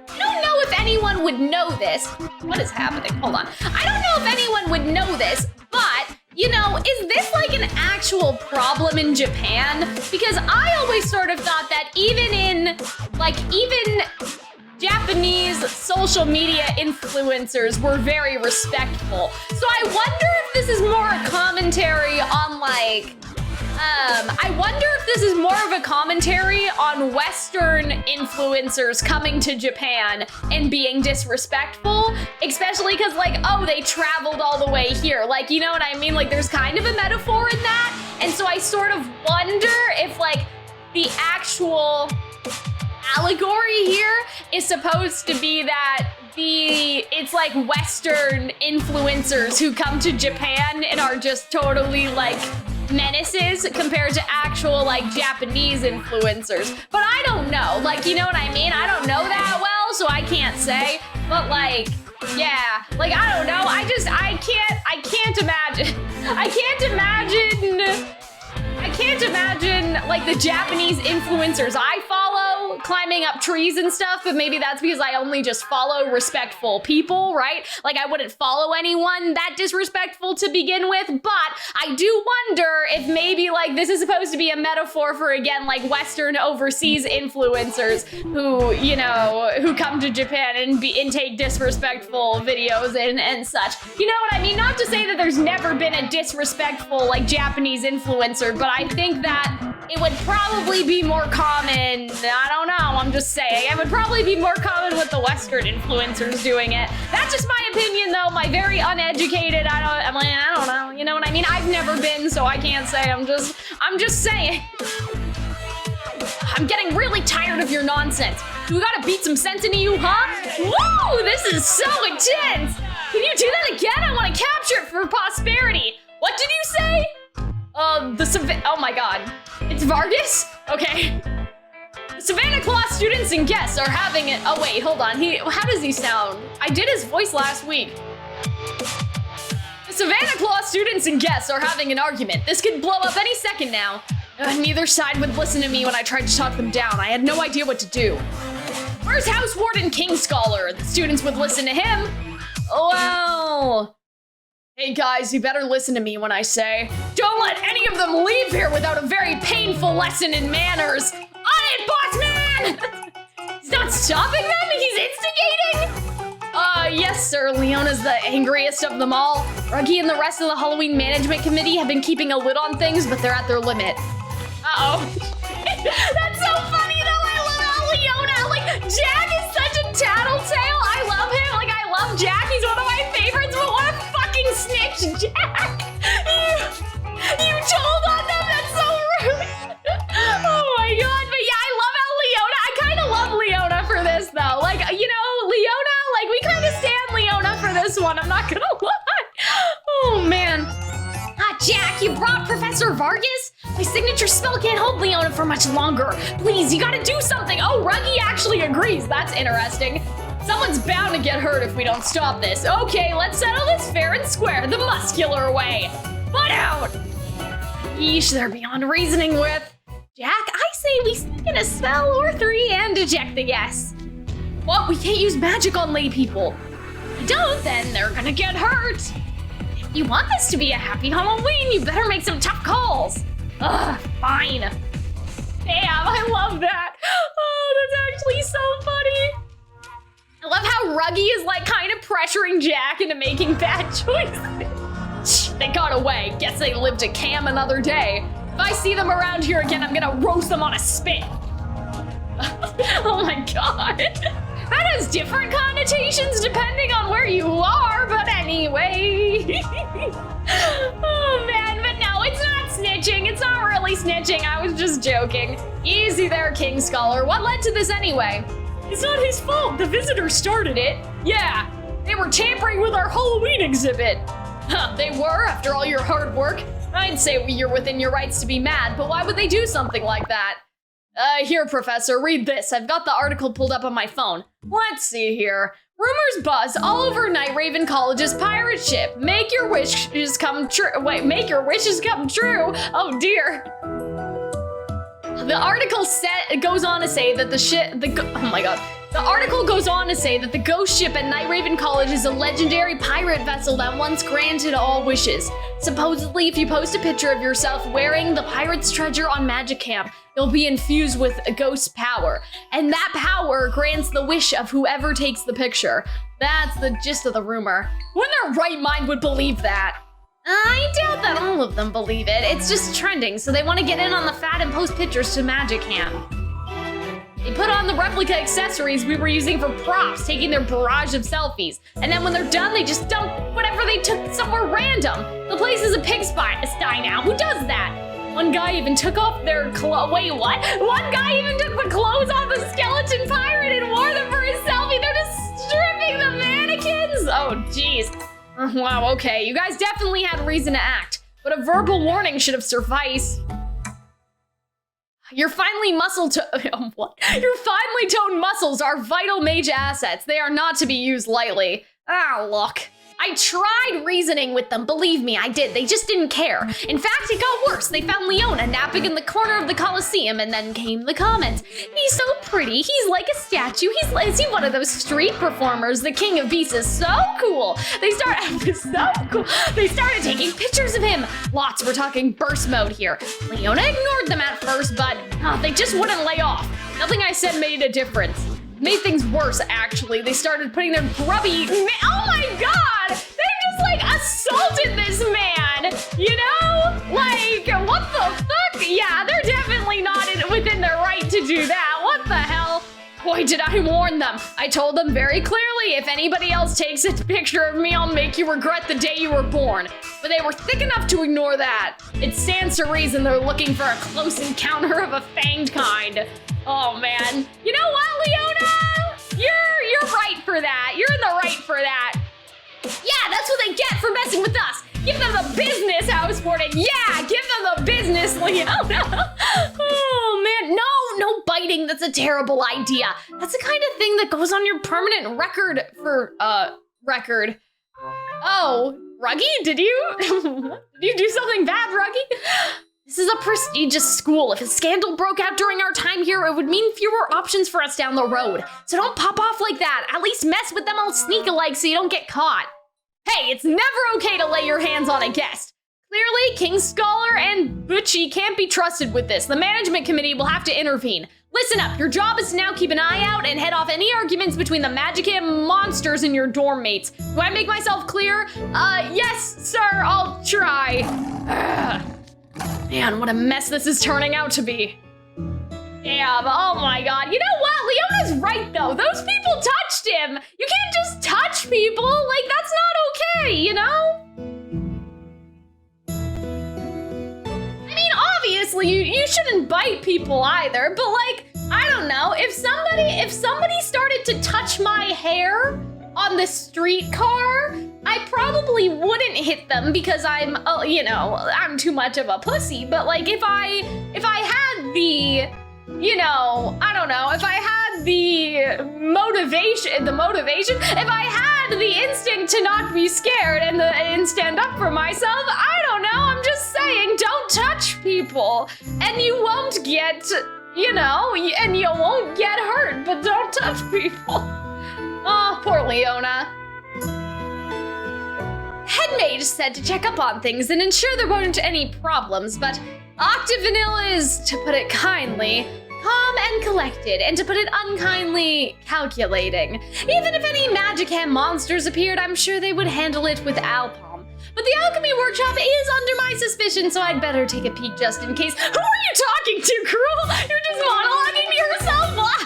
I don't know if anyone would know this. What is happening? Hold on. I don't know if anyone would know this, but you know, is this like an actual problem in Japan? Because I always sort of thought that even Japanese social media influencers were very respectful. So I wonder if this is more a commentary on I wonder if this is more of a commentary on Western influencers coming to Japan and being disrespectful, especially because oh, they traveled all the way here. Like, you know what I mean? Like there's kind of a metaphor in that. And so I sort of wonder if the actual allegory here is supposed to be that it's like Western influencers who come to Japan and are just totally menaces compared to actual Japanese influencers. But I don't know, you know what I mean? I don't know that well, so I can't say, but like, yeah, like, I don't know, I can't imagine, like, the Japanese influencers I follow climbing up trees and stuff, but maybe that's because I only just follow respectful people, right? Like, I wouldn't follow anyone that disrespectful to begin with, but I do wonder if maybe, like, this is supposed to be a metaphor for, again, like, Western overseas influencers who, you know, who come to Japan and take disrespectful videos and such. You know what I mean? Not to say that there's never been a disrespectful, like, Japanese influencer, but I think that it would probably be more common, I don't know, I'm just saying, it would probably be more common with the Western influencers doing it. That's just my opinion though, my very uneducated, I don't know, you know what I mean? I've never been, so I can't say, I'm just saying. I'm getting really tired of your nonsense. We gotta beat some sense into you, huh? Woo, this is so intense. Can you do that again? I wanna capture it for posterity. What did you say? Oh my god. It's Vargas? Okay. The Savanaclaw students and guests are having it. Oh wait, hold on. How does he sound? I did his voice last week. The Savanaclaw students and guests are having an argument. This could blow up any second now. Neither side would listen to me when I tried to talk them down. I had no idea what to do. Where's House Warden King Scholar? The students would listen to him. Well... Hey guys, you better listen to me when I say, don't let any of them leave here without a very painful lesson in manners. On it, boss man! He's not stopping them, he's instigating? Yes sir, Leona's the angriest of them all. Ruggie and the rest of the Halloween Management Committee have been keeping a lid on things, but they're at their limit. Uh-oh. That's so funny though, I love how Leona, like, Jack is such a tattletale. I love him, like, I love Jack, he's one of my favorites, but what a fucking snitch, Jack! You told on them, that's so rude! Oh my god, but yeah, I love how Leona, I kinda love Leona for this though. Like, you know, Leona, like, we kinda stand Leona for this one, I'm not gonna lie. Oh man. Jack, you brought Professor Vargas? My signature spell can't hold Leona for much longer. Please, you gotta do something. Oh, Ruggie actually agrees. That's interesting. Someone's bound to get hurt if we don't stop this. Okay, let's settle this fair and square, the muscular way. Butt out! Yeesh, they're beyond reasoning with. Jack, I say we stick in a spell or three and eject the guests. What? We can't use magic on lay people. If we don't, then they're gonna get hurt. If you want this to be a happy Halloween, you better make some tough calls. Ugh, fine. Damn, I love that. Oh, that's actually so funny. I love how Ruggie is like kind of pressuring Jack into making bad choices. They got away. Guess they lived to cam another day. If I see them around here again, I'm gonna roast them on a spit. Oh my god. That has different connotations depending on where you are, but anyway. Oh man, but no, it's not snitching. It's not really snitching. I was just joking. Easy there, King Scholar. What led to this anyway? It's not his fault. The visitors started it. Yeah, they were tampering with our Halloween exhibit. Huh, they were, after all your hard work. I'd say you're within your rights to be mad, but why would they do something like that? Here, Professor, read this. I've got the article pulled up on my phone. Let's see here. Rumors buzz all over Night Raven College's pirate ship. Make your wishes come true. Wait, make your wishes come true. Oh dear. The article goes on to say that oh my god. The article goes on to say that the ghost ship at Night Raven College is a legendary pirate vessel that once granted all wishes. Supposedly, if you post a picture of yourself wearing the pirate's treasure on magicam, you'll be infused with a ghost power. And that power grants the wish of whoever takes the picture. That's the gist of the rumor. Who in their right mind would believe that? I doubt that all of them believe it. It's just trending, so they want to get in on the fad and post pictures to magicam. They put on the replica accessories we were using for props, taking their barrage of selfies. And then when they're done, they just dump whatever they took somewhere random. The place is a pigsty now. Who does that? One guy even took off their wait, what? One guy even took the clothes off the skeleton pirate and wore them for his selfie. They're just stripping the mannequins? Oh, jeez. Wow, okay. You guys definitely had reason to act, but a verbal warning should have sufficed. Your finely Your finely toned muscles are vital mage assets. They are not to be used lightly. Ah, look. I tried reasoning with them, believe me, I did. They just didn't care. In fact, it got worse. They found Leona napping in the corner of the Coliseum, and then came the comments. He's so pretty. He's like a statue. Is he one of those street performers? The king of beasts is so cool. They started taking pictures of him. Lots were talking burst mode here. Leona ignored them at first, but they just wouldn't lay off. Nothing I said made a difference. Made things worse, actually. They started putting their grubby... Oh my god! They just, like, assaulted this man! You know? Like, what the fuck? Yeah, they're definitely not within their right to do that. What the hell? Boy, did I warn them. I told them very clearly, if anybody else takes a picture of me, I'll make you regret the day you were born. But they were thick enough to ignore that. It stands to reason they're looking for a close encounter of a fanged kind. Oh man. You know what, Leona? You're right for that. You're in the right for that. Yeah, that's what they get for messing with us. Give them the business, Houseported. Yeah, give them the business, Leona. Oh man, no biting. That's a terrible idea. That's the kind of thing that goes on your permanent record for record. Oh, Ruggy, did you do something bad, Ruggy? This is a prestigious school. If a scandal broke out during our time here, it would mean fewer options for us down the road. So don't pop off like that. At least mess with them all sneak-alike so you don't get caught. Hey, it's never okay to lay your hands on a guest. Clearly, King's Scholar and Butchie can't be trusted with this. The management committee will have to intervene. Listen up, your job is to now keep an eye out and head off any arguments between the magicam monsters and your dorm mates. Do I make myself clear? Yes, sir, I'll try. Man, what a mess this is turning out to be. Damn, oh my god. You know what? Leona's right, though. Those people touched him. You can't just touch people. Like, that's not okay, you know? I mean, obviously, you shouldn't bite people either, but like, I don't know. If somebody started to touch my hair on the streetcar, I probably wouldn't hit them because I'm too much of a pussy. But like, if I had the, I don't know, if I had the motivation, if I had the instinct to not be scared and stand up for myself, I don't know, I'm just saying, don't touch people, and you won't get, and you won't get hurt, but don't touch people. Oh, poor Leona. Head mage said to check up on things and ensure there weren't any problems, but Octavinelle is, to put it kindly, calm and collected, and to put it unkindly, calculating. Even if any magicam monsters appeared, I'm sure they would handle it with Alpalm. But the alchemy workshop is under my suspicion, so I'd better take a peek just in case. Who are you talking to, Cruel? You're just monologuing to yourself, why?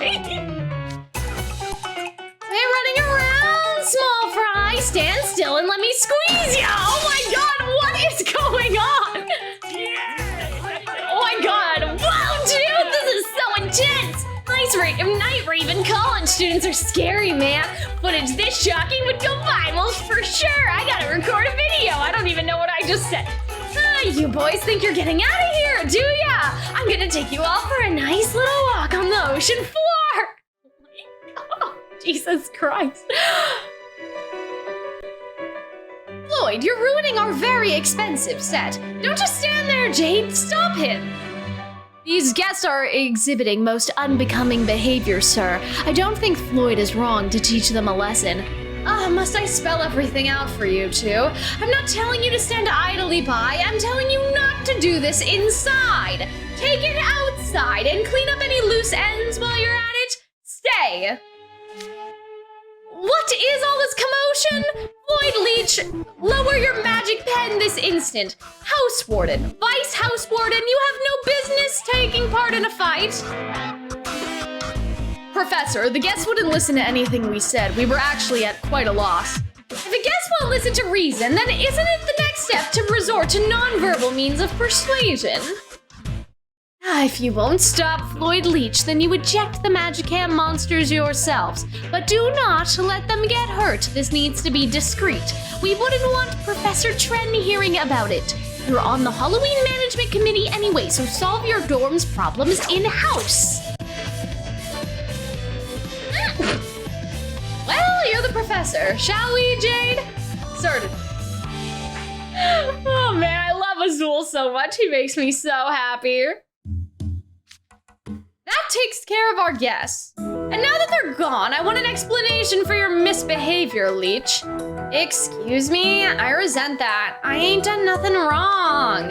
We're running around, small fry. Stand still and let me squeeze you. Oh my god, what is going on? Oh my god, wow, dude, this is so intense. Night Raven college students are scary, man. Footage this shocking would go viral for sure. I gotta record a video. I don't even know what I just said. You boys think you're getting out of here, do ya? I'm gonna take you all for a nice little walk on the ocean floor. Oh, Jesus Christ. Floyd, you're ruining our very expensive set. Don't just stand there, Jade. Stop him. These guests are exhibiting most unbecoming behavior, sir. I don't think Floyd is wrong to teach them a lesson. Must I spell everything out for you two? I'm not telling you to stand idly by. I'm telling you not to do this inside. Take it outside and clean up any loose ends while you're at it. Stay. What is all this commotion? Floyd Leech, lower your magic pen this instant. House Warden, Vice House Warden, you have no business taking part in a fight. Professor, the guests wouldn't listen to anything we said. We were actually at quite a loss. If a guest won't listen to reason, then isn't it the next step to resort to nonverbal means of persuasion? If you won't stop Floyd Leech, then you eject the magicam monsters yourselves. But do not let them get hurt. This needs to be discreet. We wouldn't want Professor Tren hearing about it. You're on the Halloween management committee anyway, so solve your dorm's problems in-house. Well, you're the professor. Shall we, Jade? Certainly. Oh man, I love Azul so much. He makes me so happy. That takes care of our guests. And now that they're gone, I want an explanation for your misbehavior, Leech. Excuse me, I resent that. I ain't done nothing wrong.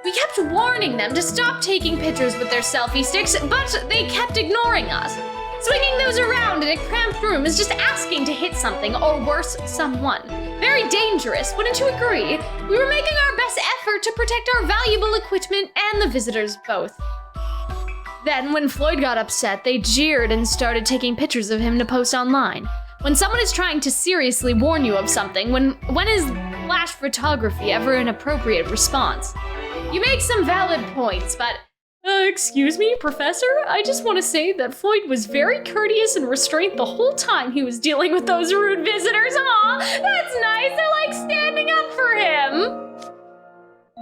We kept warning them to stop taking pictures with their selfie sticks, but they kept ignoring us. Swinging those around in a cramped room is just asking to hit something, or worse, someone. Very dangerous, wouldn't you agree? We were making our best effort to protect our valuable equipment and the visitors both. Then, when Floyd got upset, they jeered and started taking pictures of him to post online. When someone is trying to seriously warn you of something, when is flash photography ever an appropriate response? You make some valid points, but excuse me, Professor? I just want to say that Floyd was very courteous and restrained the whole time he was dealing with those rude visitors. Aw, that's nice. I like standing up for him.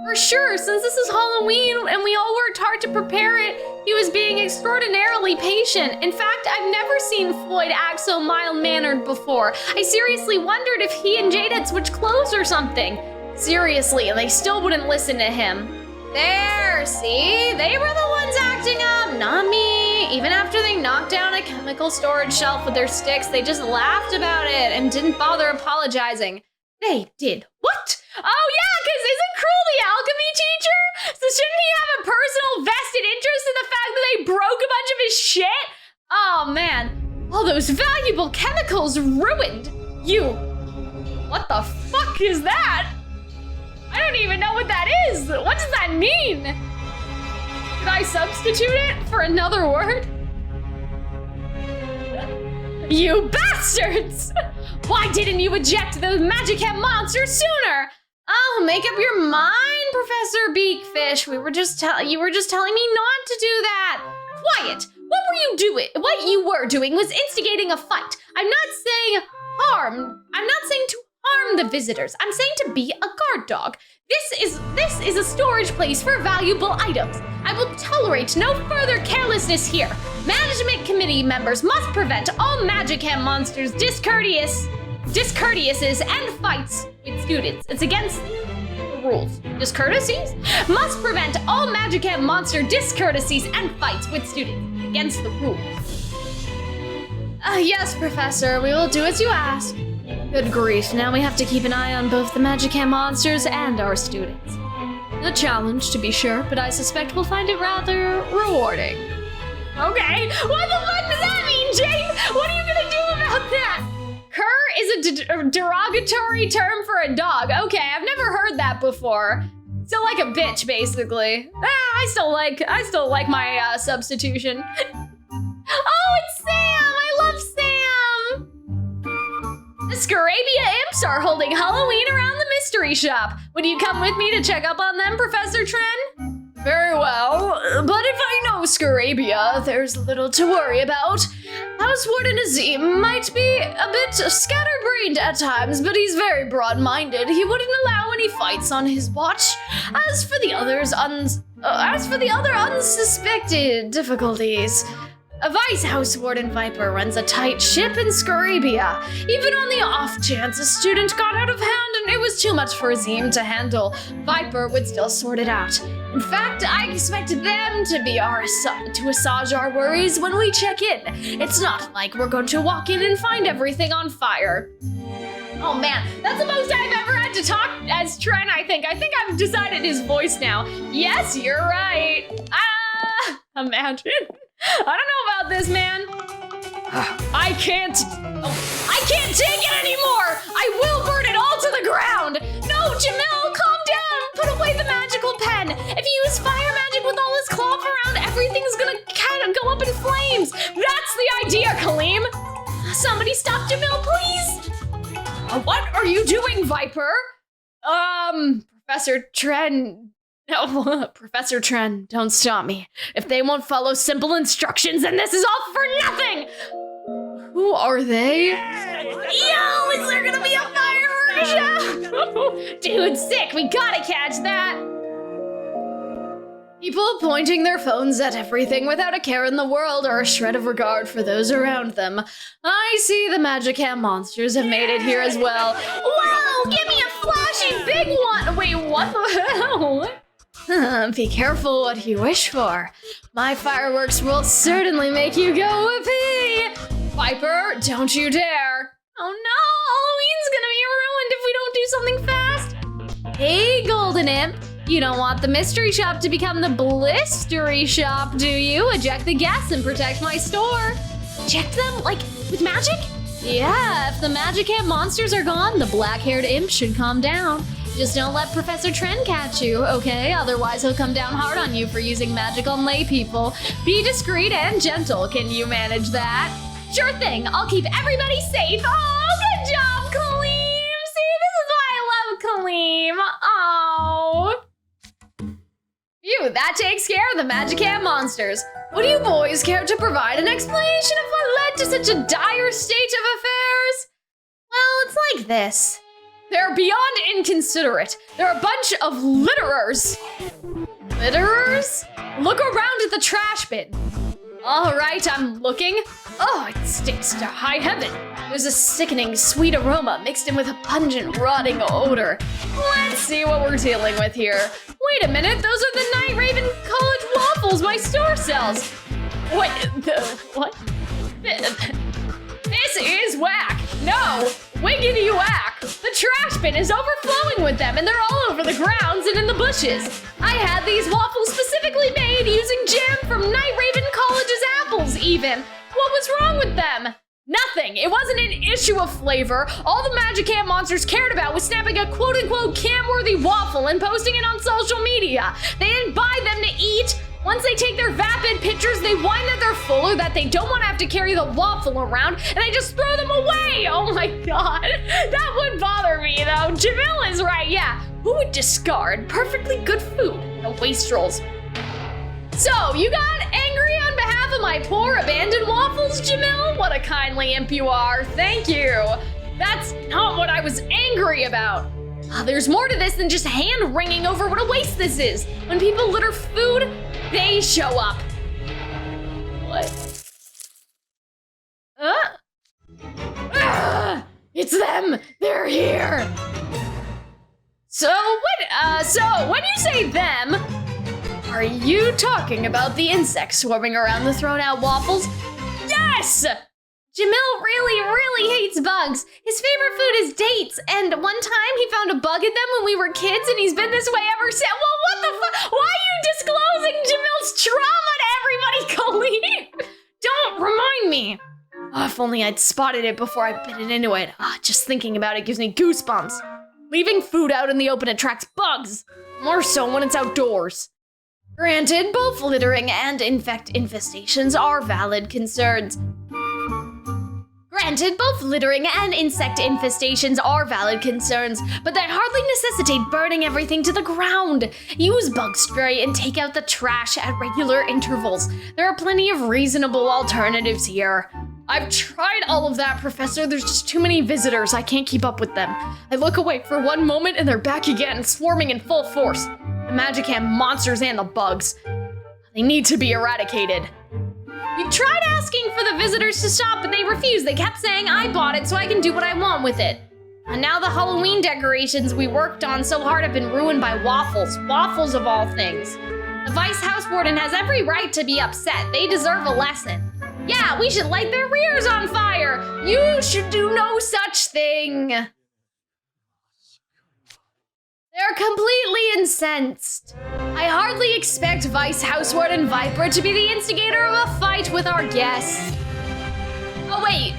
For sure, since this is Halloween and we all worked hard to prepare it, he was being extraordinarily patient. In fact, I've never seen Floyd act so mild-mannered before. I seriously wondered if he and Jade had switched clothes or something. Seriously, and they still wouldn't listen to him. There, see? They were the ones acting up, not me. Even after they knocked down a chemical storage shelf with their sticks, they just laughed about it and didn't bother apologizing. They did what? Oh yeah, because isn't Cruel the alchemy teacher? So shouldn't he have a personal vested interest in the fact that they broke a bunch of his shit? Oh man, all those valuable chemicals ruined. What the fuck is that? I don't even know what that is. What does that mean? Did I substitute it for another word? You bastards! Why didn't you eject the magicam monster sooner? Oh, make up your mind, Professor Beakfish. You were just telling me not to do that. Quiet. What you were doing was instigating a fight. I'm not saying to harm the visitors. I'm saying to be a guard dog. This is a storage place for valuable items. I will tolerate no further carelessness here. Management committee members must prevent all magicam monsters discourtesies and fights with students. It's against the rules. Discourtesies? Must prevent all magicam monster discourtesies and fights with students. Against the rules. Yes, Professor, we will do as you ask. Good grief, now we have to keep an eye on both the magicam monsters and our students. A challenge, to be sure, but I suspect we'll find it rather rewarding. Okay, what the fuck does that mean, Jake? What are you gonna do about that? Cur is a derogatory term for a dog. Okay, I've never heard that before. Still like a bitch, basically. I still like my substitution. Oh, it's Sam! I love Sam! The Scarabia imps are holding Halloween around the mystery shop. Would you come with me to check up on them, Professor Tren? Very well, but if I know Scarabia, there's little to worry about. House Warden Azim might be a bit scatterbrained at times, but he's very broad-minded. He wouldn't allow any fights on his watch. As for the other unsuspected difficulties, a Vice House Warden Viper runs a tight ship in Scarabia. Even on the off chance a student got out of hand and it was too much for Azim to handle, Viper would still sort it out. In fact, I expect them to assuage our worries when we check in. It's not like we're going to walk in and find everything on fire. Oh man, that's the most I've ever had to talk as Tren, I think. I think I've decided his voice now. Yes, you're right. Imagine. I don't know about this, man. I can't take it anymore. I will burn it all to the ground. No, Jamil, calm down. Put away the magical pen. If you use fire magic with all this cloth around, everything's gonna kind of go up in flames. That's the idea, Kaleem. Somebody stop Jamil, please. What are you doing, Viper? Professor Tren. No, Professor Tren, don't stop me. If they won't follow simple instructions, then this is all for nothing! Who are they? Yo, is there gonna be a firework show! Dude, sick, we gotta catch that! People pointing their phones at everything without a care in the world or a shred of regard for those around them. I see the magicam monsters have made it here as well. Whoa, give me a flashy big one! Wait, what the hell? Be careful what you wish for. My fireworks will certainly make you go whoopee! Viper, don't you dare! Oh no, Halloween's gonna be ruined if we don't do something fast! Hey, Golden Imp! You don't want the mystery shop to become the blistery shop, do you? Eject the guests and protect my store. Eject them? Like, with magic? Yeah, if the magicam monsters are gone, the black-haired imp should calm down. Just don't let Professor Trent catch you, okay? Otherwise he'll come down hard on you for using magic on lay people. Be discreet and gentle. Can you manage that? Sure thing. I'll keep everybody safe. Oh, good job, Calxiyn. See, this is why I love Calxiyn. Oh. Phew, that takes care of the magicam monsters. Would you boys care to provide an explanation of what led to such a dire state of affairs? Well, it's like this. They're beyond inconsiderate. They're a bunch of litterers. Litterers? Look around at the trash bin. All right, I'm looking. Oh, it stinks to high heaven. There's a sickening sweet aroma mixed in with a pungent rotting odor. Let's see what we're dealing with here. Wait a minute, those are the Night Raven College waffles my store sells. Wait, what? This is whack. No, wiggity whack. The trash bin is overflowing with them and they're all over the grounds and in the bushes. I had these waffles specifically made using jam from Night Raven College's apples even. What was wrong with them? Nothing. It wasn't an issue of flavor. All the magicam monsters cared about was snapping a quote-unquote cam-worthy waffle and posting it on social media. They didn't buy them to eat. Once they take their vapid pictures, they whine that they're full or that they don't want to have to carry the waffle around, and they just throw them away. Oh my god. That would bother me, though. Jamil is right, yeah. Who would discard perfectly good food? The wastrels. So, you got angry on behalf of my poor abandoned waffles, Jamil? What a kindly imp you are. Thank you. That's not what I was angry about. There's more to this than just hand-wringing over what a waste this is. When people litter food, they show up. What? It's them! They're here! So when you say them, are you talking about the insects swarming around the thrown out waffles? Yes! Jamil really hates bugs. His favorite food is dates, and one time he found a bug in them when we were kids, and he's been this way ever since. Well, what the fuck? Why are you disclosing Jamil's trauma to everybody, Calxiyn? Don't remind me. Oh, if only I'd spotted it before I bit it into it. Just thinking about it gives me goosebumps. Leaving food out in the open attracts bugs, more so when it's outdoors. Granted, both littering and insect infestations are valid concerns. But that hardly necessitate burning everything to the ground. Use bug spray and take out the trash at regular intervals. There are plenty of reasonable alternatives here. I've tried all of that, Professor. There's just too many visitors. I can't keep up with them. I look away for one moment and they're back again, swarming in full force. The magicam monsters and the bugs. They need to be eradicated. We tried asking for the visitors to stop, but they refused. They kept saying I bought it so I can do what I want with it. And now the Halloween decorations we worked on so hard have been ruined by waffles. Waffles of all things. The Vice House Warden has every right to be upset. They deserve a lesson. Yeah, we should light their rears on fire. You should do no such thing. They're completely incensed. I hardly expect Vice House Warden Viper to be the instigator of a fight with our guests. Oh wait,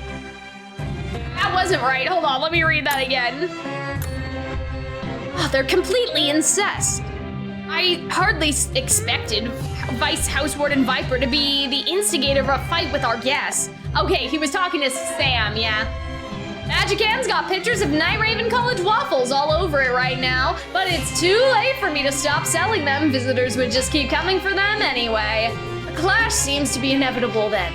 that wasn't right. Hold on, let me read that again. They're completely incensed. I hardly expected Vice House Warden Viper to be the instigator of a fight with our guests. Okay, he was talking to Sam, yeah. Magicam's got pictures of Night Raven College waffles all over it right now, but it's too late for me to stop selling them. Visitors would just keep coming for them anyway. A clash seems to be inevitable then.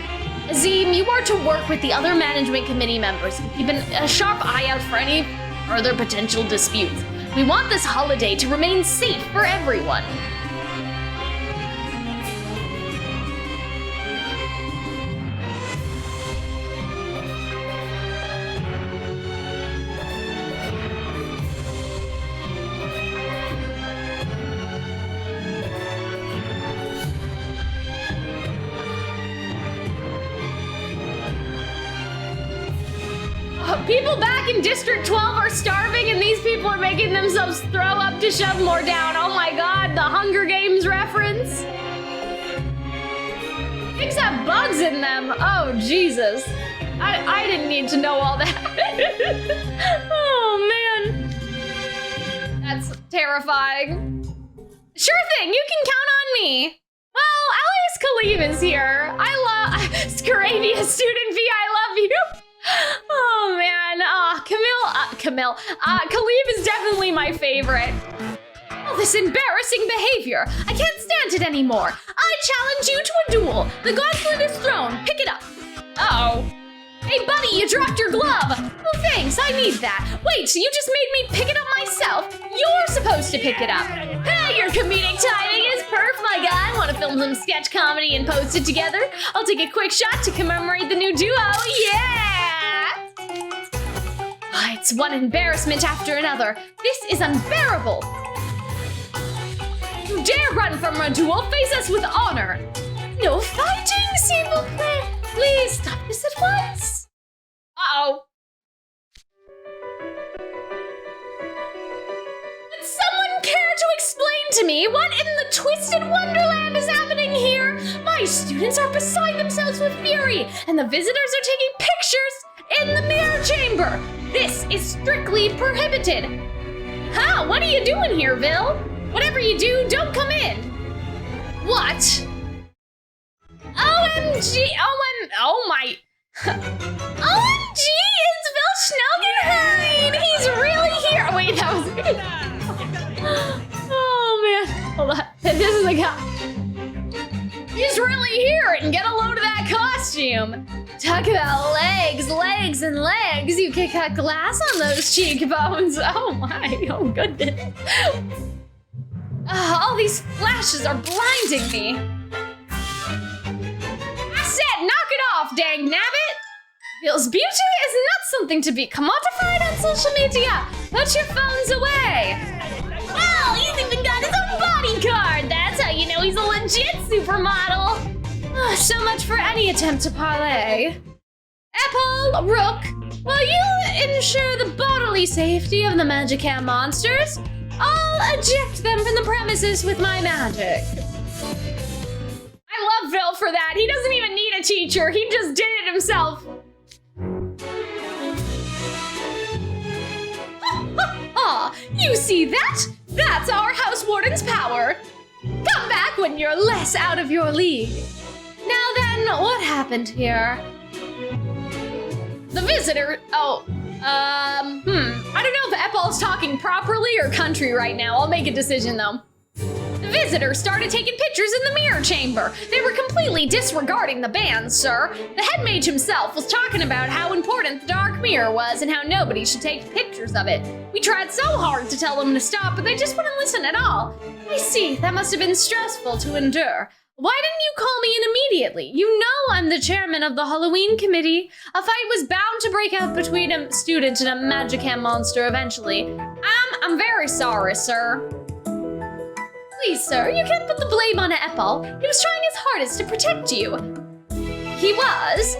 Azim, you are to work with the other management committee members and keep a sharp eye out for any further potential disputes. We want this holiday to remain safe for everyone. People back in District 12 are starving and these people are making themselves throw up to shove more down. Oh my god, the Hunger Games reference. Things have bugs in them. Oh, Jesus. I didn't need to know all that. Oh, man. That's terrifying. Sure thing, you can count on me. Well, at least Calxiyn is here. I love Scarabia student V, I love you. Oh man, Calxiyn is definitely my favorite. Oh, this embarrassing behavior. I can't stand it anymore. I challenge you to a duel. The gauntlet is thrown. Pick it up. Uh-oh. Hey buddy, you dropped your glove. Oh thanks, I need that. Wait, so you just made me pick it up myself? You're supposed to pick it up. Hey, your comedic timing is perf, my guy. Want to film some sketch comedy and post it together? I'll take a quick shot to commemorate the new duo. Yeah! It's one embarrassment after another. This is unbearable. You dare run from a duel, face us with honor. No fighting, s'il vous plaît. Please stop this at once. Uh-oh. Would someone care to explain to me what in the twisted Wonderland is happening here? My students are beside themselves with fury, and the visitors are taking pictures in the mirror chamber. This is strictly prohibited. Huh? What are you doing here, Vil? Whatever you do, don't come in. What? OMG, oh my. OMG, it's Vil Schnelgenheim. He's really here. Wait, that was good. Oh man, hold on. This is the guy. He's really here and get a load of that costume. Talk about legs, legs, and legs. You can cut glass on those cheekbones. Oh my, oh goodness. All these flashes are blinding me. I said knock it off, dang nabbit. Vil's beauty is not something to be commodified on social media. Put your phones away. Well, he's even got his own bodyguard. That's how you know he's a legit supermodel. So much for any attempt to parlay. Apple, Rook, will you ensure the bodily safety of the magicam monsters? I'll eject them from the premises with my magic. I love Vil for that. He doesn't even need a teacher. He just did it himself. You see that? That's our house warden's power. Come back when you're less out of your league. Now then, what happened here? The visitor, I don't know if Epol's talking properly or country right now. I'll make a decision though. The visitor started taking pictures in the mirror chamber. They were completely disregarding the ban, sir. The head mage himself was talking about how important the dark mirror was and how nobody should take pictures of it. We tried so hard to tell them to stop, but they just wouldn't listen at all. I see, that must have been stressful to endure. Why didn't you call me in immediately? You know I'm the chairman of the Halloween committee. A fight was bound to break out between a student and a magicam monster eventually. I'm very sorry, sir. Please, sir, you can't put the blame on Epol. He was trying his hardest to protect you. He was?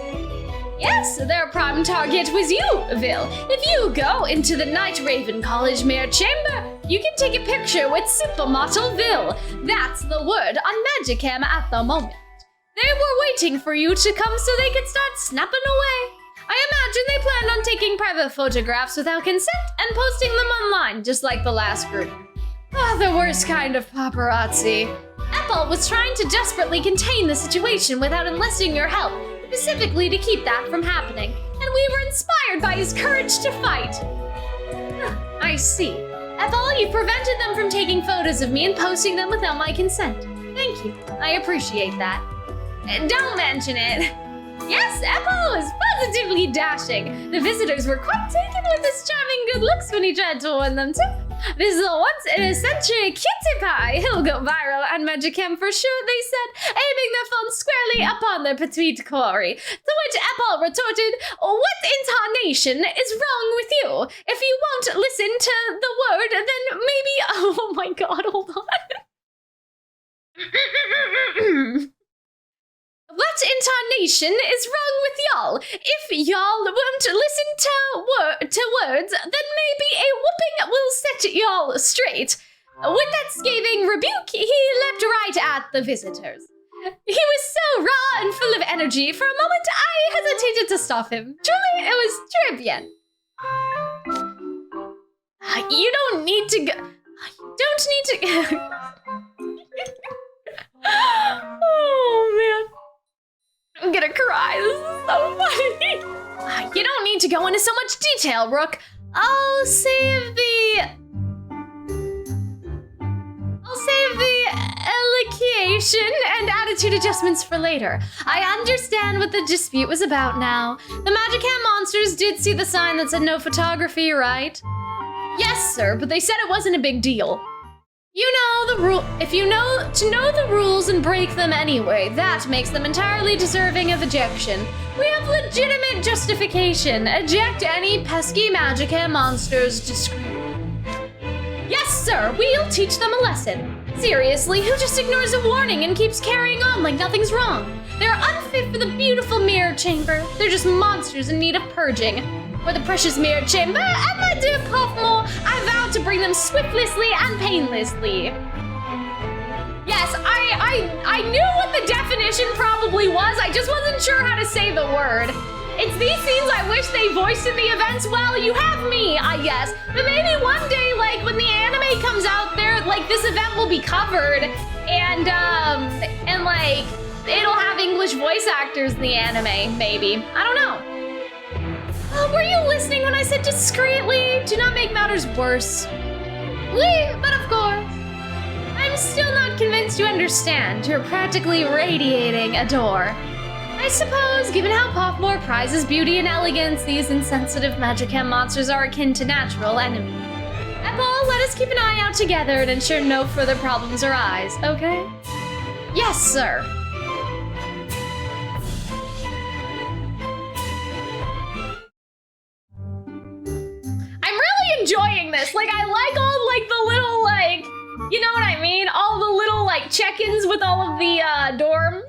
Yes, their prime target was you, Vil. If you go into the Night Raven College mirror chamber, you can take a picture with Supermodel Vil. That's the word on magicam at the moment. They were waiting for you to come so they could start snapping away. I imagine they planned on taking private photographs without consent and posting them online, just like the last group. The worst kind of paparazzi. Epol was trying to desperately contain the situation without enlisting your help, specifically to keep that from happening, and we were inspired by his courage to fight. I see. Epol, you prevented them from taking photos of me and posting them without my consent. Thank you. I appreciate that. Don't mention it. Yes, Eppo is positively dashing. The visitors were quite taken with his charming good looks when he tried to warn them too. This is a once-in-a-century cutie pie. He'll go viral on magicam for sure, they said, aiming their phone squarely upon their petite quarry. To which Apple retorted, what intonation is wrong with you? If you won't listen to the word, then maybe... Oh my god, hold on. What intonation is wrong with y'all? If y'all won't listen to words, then maybe a whooping will set y'all straight. With that scathing rebuke, he leapt right at the visitors. He was so raw and full of energy, for a moment I hesitated to stop him. Truly, it was très bien. You don't need to go... Don't need to... Oh, man. I'm gonna cry. This is so funny. You don't need to go into so much detail, Rook. I'll save the elocution and attitude adjustments for later. I understand what the dispute was about now. The magicam monsters did see the sign that said no photography, right? Yes, sir, but they said it wasn't a big deal. You know the rule. If you know the rules and break them anyway, that makes them entirely deserving of ejection. We have legitimate justification. Eject any pesky magicam monsters discreetly. Yes, sir. We'll teach them a lesson. Seriously, who just ignores a warning and keeps carrying on like nothing's wrong? They're unfit for the beautiful mirror chamber. They're just monsters in need of purging. For the precious mirror chamber and my dear Puffmore, I vow to bring them swiftly and painlessly. Yes, I knew what the definition probably was. I just wasn't sure how to say the word. It's these scenes I wish they voiced in the events. Well, you have me, I guess. But maybe one day, like, when the anime comes out there, like, this event will be covered. And like, it'll have English voice actors in the anime, maybe. I don't know. Were you listening when I said discreetly? Do not make matters worse. Oui, but of course. I'm still not convinced you understand. You're practically radiating a door. I suppose, given how Puffmore prizes beauty and elegance, these insensitive magicam monsters are akin to natural enemies. Apple, let us keep an eye out together and ensure no further problems arise, okay? Yes, sir. Enjoying this. Like, I like all, like, the little, like, you know what I mean? All the little, like, check-ins with all of the, dorms.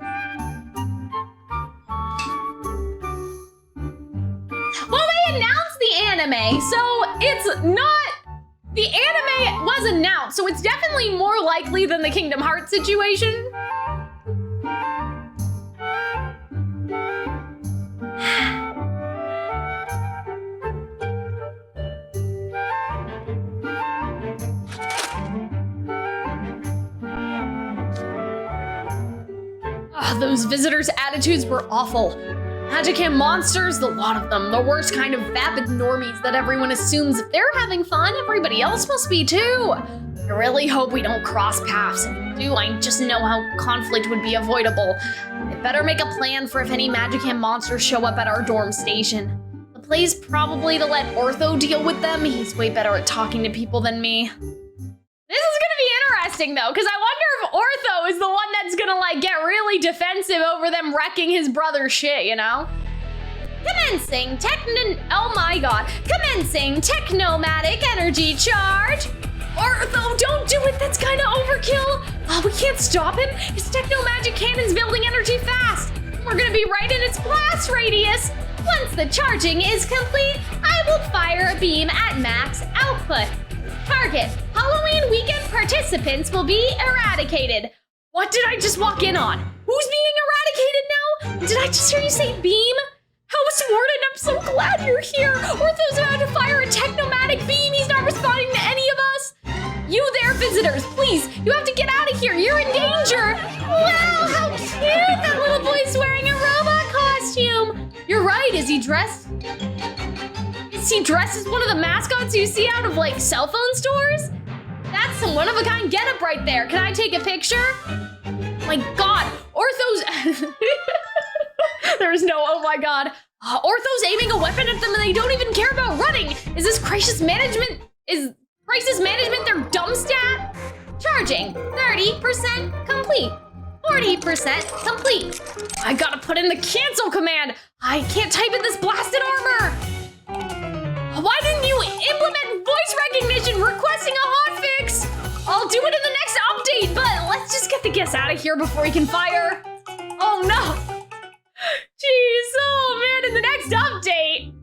Well, they announced the anime, so it's not... The anime was announced, so it's definitely more likely than the Kingdom Hearts situation. Those visitors' attitudes were awful. Magicam monsters, the lot of them, the worst kind of vapid normies that everyone assumes if they're having fun, everybody else must be too. I really hope we don't cross paths. If we do, I just know how conflict would be avoidable. I better make a plan for if any magicam monsters show up at our dorm station. The play's probably to let Ortho deal with them. He's way better at talking to people than me. This is gonna be interesting though, because I wonder if Ortho is the one that's gonna like get really defensive over them wrecking his brother's shit, you know? Commencing technomatic energy charge. Ortho, don't do it, that's kinda overkill. Oh, we can't stop him. His techno-magic cannon's building energy fast. We're gonna be right in its blast radius. Once the charging is complete, I will fire a beam at max output. Target, Halloween weekend participants will be eradicated. What did I just walk in on? Who's being eradicated now? Did I just hear you say beam? House Warden, I'm so glad you're here. Ortho's about to fire a technomatic beam. He's not responding to any of us. You there, visitors, please, you have to get out of here. You're in danger. Wow, how cute. That little boy's wearing a robot costume. You're right, is he dressed? Is he dressed as one of the mascots you see out of, like, cell phone stores? That's some one-of-a-kind getup right there. Can I take a picture? My God, Ortho's... There's no no, oh my god. Ortho's aiming a weapon at them and they don't even care about running. Is crisis management their dumb stat? Charging, 30% complete. 40% complete. I gotta put in the cancel command. I can't type in this blasted armor. Why didn't you implement voice recognition requesting a hotfix? I'll do it in the next update, but let's just get the guest out of here before he can fire. Oh no. Jeez, oh man, in the next update.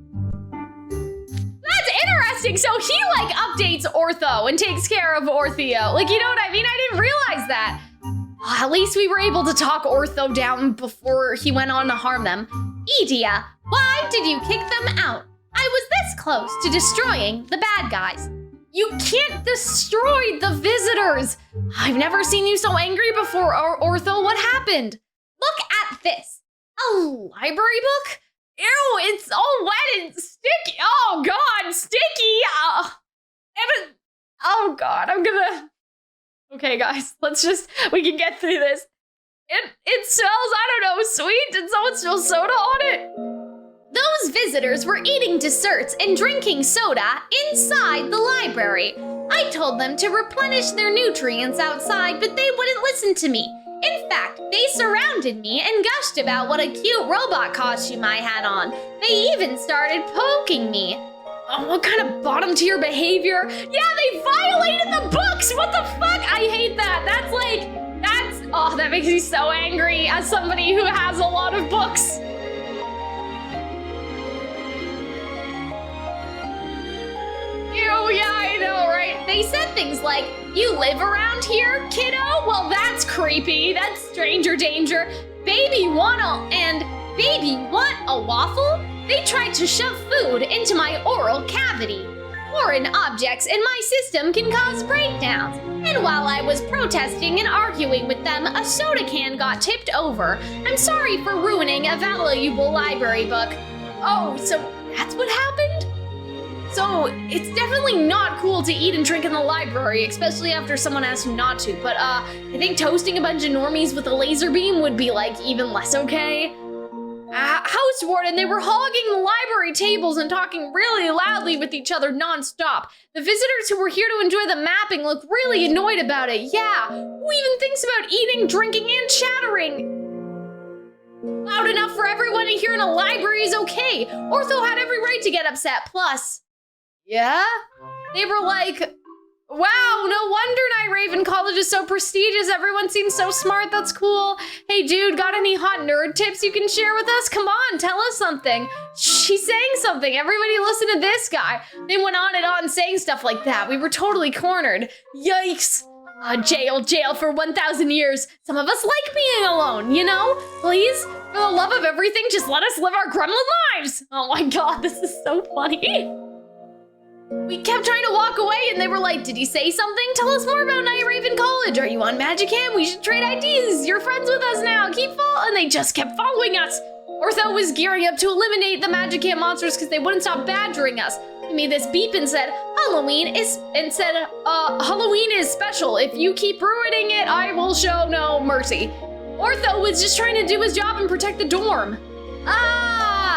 That's interesting. So he like updates Ortho and takes care of Ortheo. Like, you know what I mean? I didn't realize that. At least we were able to talk Ortho down before he went on to harm them. Edia, why did you kick them out? I was this close to destroying the bad guys. You can't destroy the visitors. I've never seen you so angry before, Ortho. What happened? Look at this. A library book? Ew, it's all wet and sticky. Oh God, sticky. Oh God, I'm gonna... Okay, guys, we can get through this. It smells, I don't know, sweet. Did someone spill soda on it? Those visitors were eating desserts and drinking soda inside the library. I told them to replenish their nutrients outside, but they wouldn't listen to me. In fact, they surrounded me and gushed about what a cute robot costume I had on. They even started poking me. Oh, what kind of bottom tier behavior? Yeah, they violated the books! What the fuck? I hate that. Oh, that makes me so angry as somebody who has a lot of books. Ew, yeah, I know, right? They said things like, you live around here, kiddo? Well, that's creepy. That's stranger danger. Baby want a waffle? They tried to shove food into my oral cavity. Foreign objects in my system can cause breakdowns. And while I was protesting and arguing with them, a soda can got tipped over. I'm sorry for ruining a valuable library book. Oh, so that's what happened? So it's definitely not cool to eat and drink in the library, especially after someone asks you not to. But I think toasting a bunch of normies with a laser beam would be like even less okay. House warden, they were hogging the library tables and talking really loudly with each other nonstop. The visitors who were here to enjoy the mapping look really annoyed about it. Yeah, who even thinks about eating, drinking, and chattering? Loud enough for everyone to hear in a library is okay. Ortho had every right to get upset. Plus, yeah, they were like, wow, no wonder Night Raven College is so prestigious. Everyone seems so smart. That's cool. Hey, dude, got any hot nerd tips you can share with us? Come on, tell us something. She's saying something. Everybody listen to this guy. They went on and on saying stuff like that. We were totally cornered. Yikes. Jail for 1,000 years. Some of us like being alone, you know? Please, for the love of everything, just let us live our gremlin lives. Oh my God, this is so funny. We kept trying to walk away and they were like, did he say something? Tell us more about Night Raven College. Are you on magicam? We should trade IDs. You're friends with us now. Keep following. And they just kept following us. Ortho was gearing up to eliminate the magicam monsters because they wouldn't stop badgering us. He made this beep and said, Halloween is special. If you keep ruining it, I will show no mercy. Ortho was just trying to do his job and protect the dorm.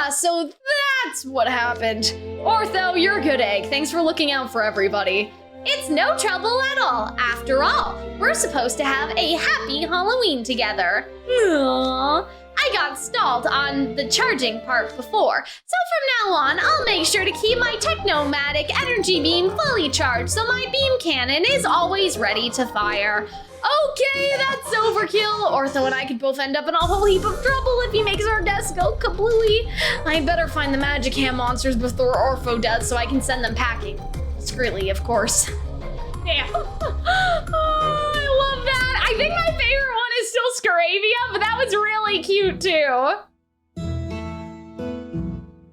So that's what happened. Ortho, you're a good egg. Thanks for looking out for everybody. It's no trouble at all. After all, we're supposed to have a happy Halloween together. Aww. I got stalled on the charging part before, so from now on, I'll make sure to keep my Technomatic energy beam fully charged so my beam cannon is always ready to fire. Okay, that's overkill. Ortho and I could both end up in a whole heap of trouble if he makes our desk go kablooey. I better find the magicam monsters before Ortho does so I can send them packing. Discreetly, of course. Damn. Oh, I love that. I think my favorite one is still Scarabia, but that was really cute too.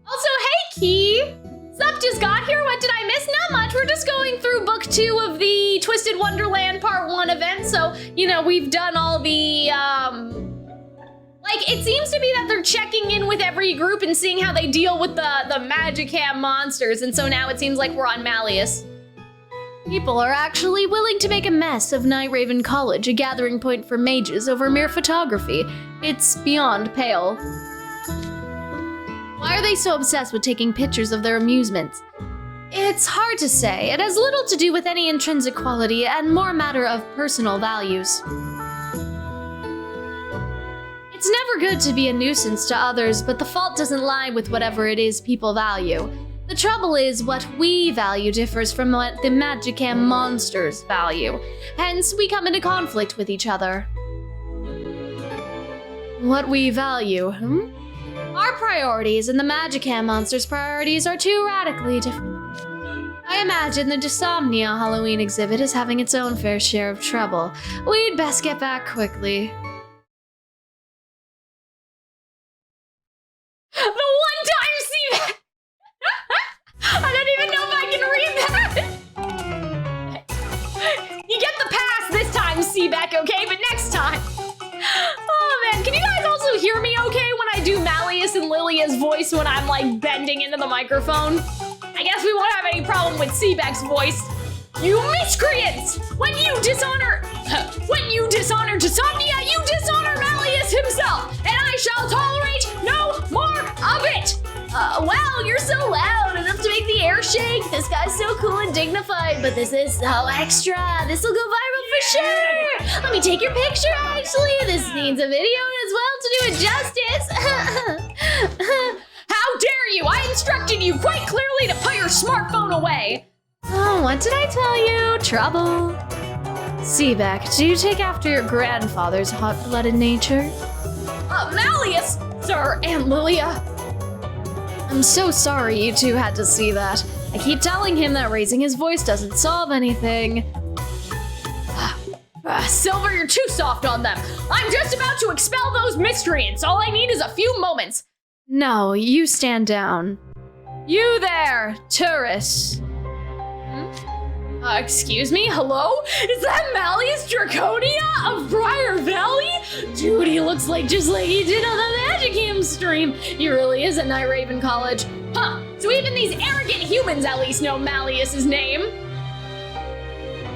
Also, hey Key. Sup, just got here? What did I miss? Not much. We're just going through book 2 of the Twisted Wonderland Part 1 event. So, you know, we've done all the, like, it seems to be that they're checking in with every group and seeing how they deal with the magicam monsters. And so now it seems like we're on Malleus. People are actually willing to make a mess of Night Raven College, a gathering point for mages over mere photography. It's beyond pale. Why are they so obsessed with taking pictures of their amusements? It's hard to say. It has little to do with any intrinsic quality and more a matter of personal values. It's never good to be a nuisance to others, but the fault doesn't lie with whatever it is people value. The trouble is, what we value differs from what the magicam monsters value. Hence, we come into conflict with each other. What we value, Our priorities and the magicam monsters' priorities are two radically different. I imagine the Diasomnia Halloween exhibit is having its own fair share of trouble. We'd best get back quickly. The one-time CVAC! I don't even know if I can read that! You get the pass this time, CVAC, okay? But next time! Oh man, can you guys also hear me okay when I do Malleus and Lilia's voice when I'm like bending into the microphone? I guess we won't have any problem with Seaback's voice. You miscreants! When you dishonor Diasomnia, you dishonor Malleus himself, and I shall tolerate no more of it! Wow, you're so loud, enough to make the air shake. This guy's so cool and dignified, but this is so extra. This'll go viral for sure. Let me take your picture, actually. This needs a video as well to do it justice. How dare you? I instructed you quite clearly to put your smartphone away. Oh, what did I tell you? Trouble. Seaback, do you take after your grandfather's hot-blooded nature? Malleus, sir, and Lilia. I'm so sorry you two had to see that. I keep telling him that raising his voice doesn't solve anything. Silver, you're too soft on them. I'm just about to expel those miscreants. All I need is a few moments. No, you stand down. You there, tourist. Excuse me, hello? Is that Malleus Draconia of Briar Valley? Dude, he looks like just like he did on the Magicam stream. He really is at Night Raven College. Huh, so even these arrogant humans at least know Malleus's name.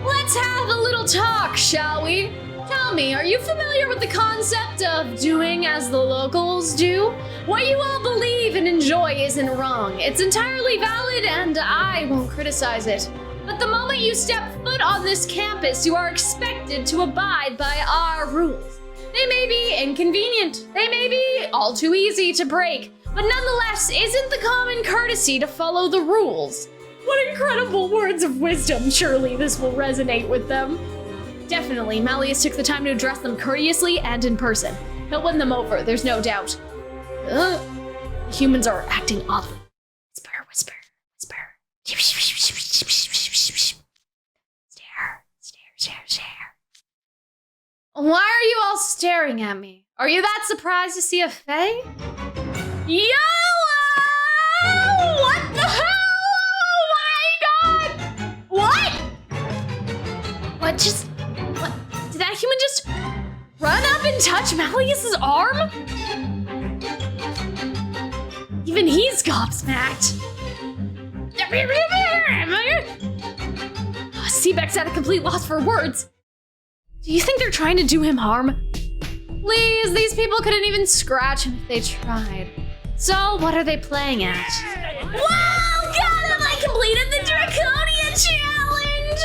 Let's have a little talk, shall we? Tell me, are you familiar with the concept of doing as the locals do? What you all believe and enjoy isn't wrong. It's entirely valid and I won't criticize it. But the moment you step foot on this campus, you are expected to abide by our rules. They may be inconvenient, they may be all too easy to break, but nonetheless, isn't the common courtesy to follow the rules? What incredible words of wisdom, surely this will resonate with them. Definitely, Malleus took the time to address them courteously and in person. He'll win them over, there's no doubt. Humans are acting awful. Whisper, whisper, whisper. Stare. Why are you all staring at me? Are you that surprised to see a fae? Yellow! What the hell? Oh my god! What? What? Did that human just run up and touch Malleus's arm? Even he's gobsmacked. Seaback's at a complete loss for words. Do you think they're trying to do him harm? Please, these people couldn't even scratch him if they tried. So, what are they playing at? Wow, got him! I completed the Draconia challenge!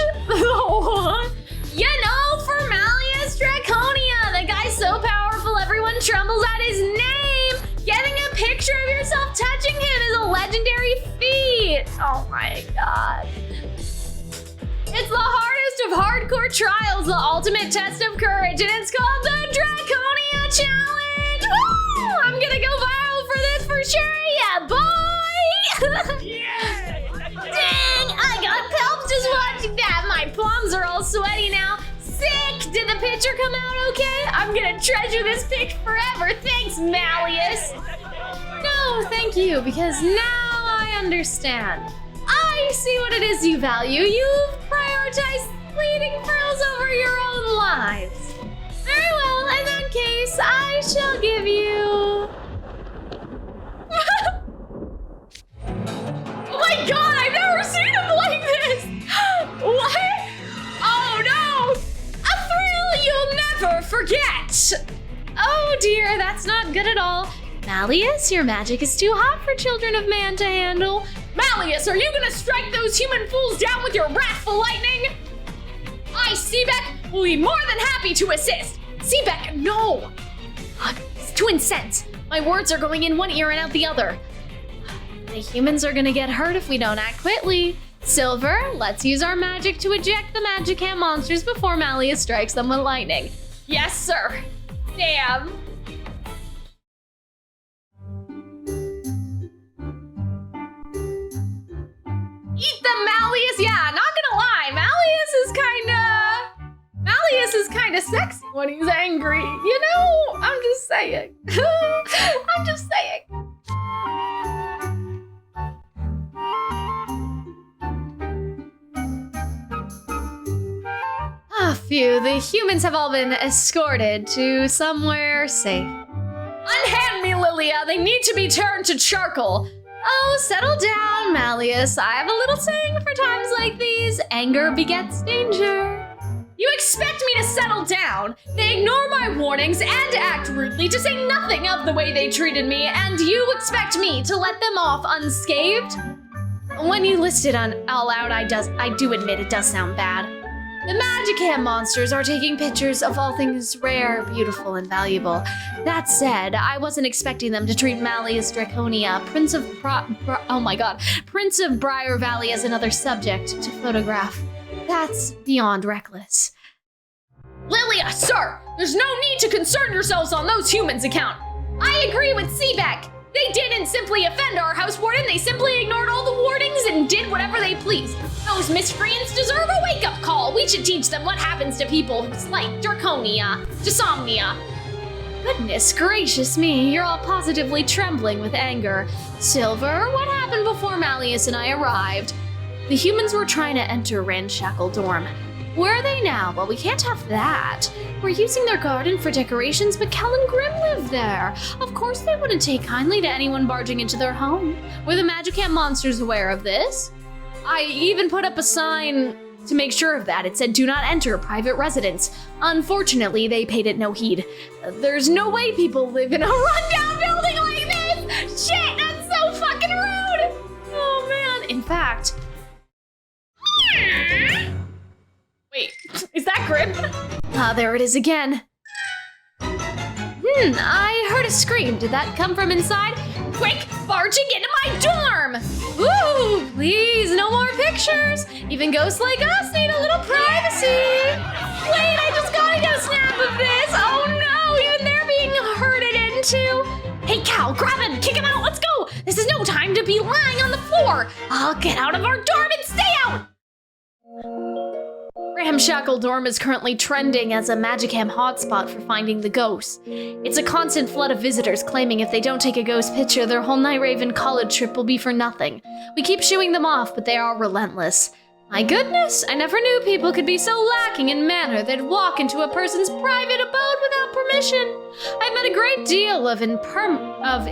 You know, for Malleus Draconia, the guy's so powerful everyone trembles at his name! Getting a picture of yourself touching him is a legendary feat! Oh my god. It's the hardest of hardcore trials, the ultimate test of courage, and it's called the Draconia Challenge! Woo! I'm gonna go viral for this for sure, yeah, boy! Dang, I got pelps just watching that. My palms are all sweaty now. Sick! Did the picture come out okay? I'm gonna treasure this pic forever. Thanks, Malleus. No, thank you, because now I understand. I see what it is you value. You've prioritized fleeting thrills over your own lives. Very well, in that case, I shall give you... Oh my god, I've never seen him like this! What? Oh no! A thrill you'll never forget! Oh dear, that's not good at all. Malleus, your magic is too hot for children of man to handle. Malleus, are you gonna strike those human fools down with your wrathful lightning? I, Seebeck, will be more than happy to assist. Seebeck, no! It's too incensed. My words are going in one ear and out the other. The humans are gonna get hurt if we don't act quickly. Silver, let's use our magic to eject the magicam monsters before Malleus strikes them with lightning. Yes, sir. Damn. Eat them, Malleus! Yeah, not gonna lie, Malleus is kinda sexy when he's angry. You know, I'm just saying. I'm just saying. Phew, the humans have all been escorted to somewhere safe. Unhand me, Lilia! They need to be turned to charcoal! Oh, settle down, Malleus. I have a little saying for times like these. Anger begets danger. You expect me to settle down? They ignore my warnings and act rudely, to say nothing of the way they treated me, and you expect me to let them off unscathed? When you list it out loud, I do admit it does sound bad. The magicam monsters are taking pictures of all things rare, beautiful, and valuable. That said, I wasn't expecting them to treat Malleus Draconia, Prince of Briar Valley, as another subject to photograph. That's beyond reckless. Lilia, sir! There's no need to concern yourselves on those humans' account. I agree with Seebeck. They didn't simply offend our house warden, they simply ignored all the warnings and did whatever they pleased. Those miscreants deserve a wake-up call. We should teach them what happens to people who slight Draconia, Diasomnia. Goodness gracious me, you're all positively trembling with anger. Silver, what happened before Malleus and I arrived? The humans were trying to enter Ramshackle Dorm. Where are they now? Well, we can't have that. We're using their garden for decorations, but Kel and Grim live there. Of course they wouldn't take kindly to anyone barging into their home. Were the magicam monsters aware of this? I even put up a sign to make sure of that. It said, do not enter private residence. Unfortunately, they paid it no heed. There's no way people live in a rundown building like this! Shit, that's so fucking rude! Oh man, in fact... Wait, is that Grim? There it is again. I heard a scream. Did that come from inside? Quick, barging into my dorm! Ooh, please, no more pictures. Even ghosts like us need a little privacy. Wait, I just gotta get a snap of this. Oh no, even they're being herded into. Hey, Cal, grab him, kick him out, let's go. This is no time to be lying on the floor. I'll get out of our dorm and stay out. Ramshackle Dorm is currently trending as a magicam hotspot for finding the ghosts. It's a constant flood of visitors claiming if they don't take a ghost picture, their whole Night Raven college trip will be for nothing. We keep shooing them off, but they are relentless. My goodness, I never knew people could be so lacking in manner they'd walk into a person's private abode without permission. I've met a great deal of I've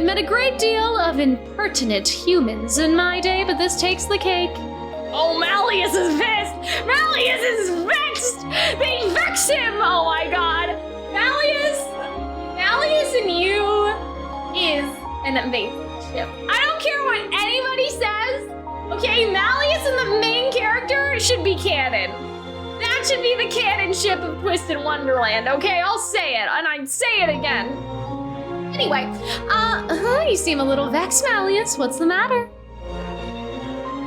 met a great deal of impertinent humans in my day, but this takes the cake. Oh, Malleus is pissed! Malleus is vexed! They vex him! Oh my god! Malleus and you is an amazing ship. I don't care what anybody says, okay? Malleus and the main character should be canon. That should be the canon ship of Twisted Wonderland, okay? I'll say it, and I'd say it again. Anyway, you seem a little vexed, Malleus. What's the matter?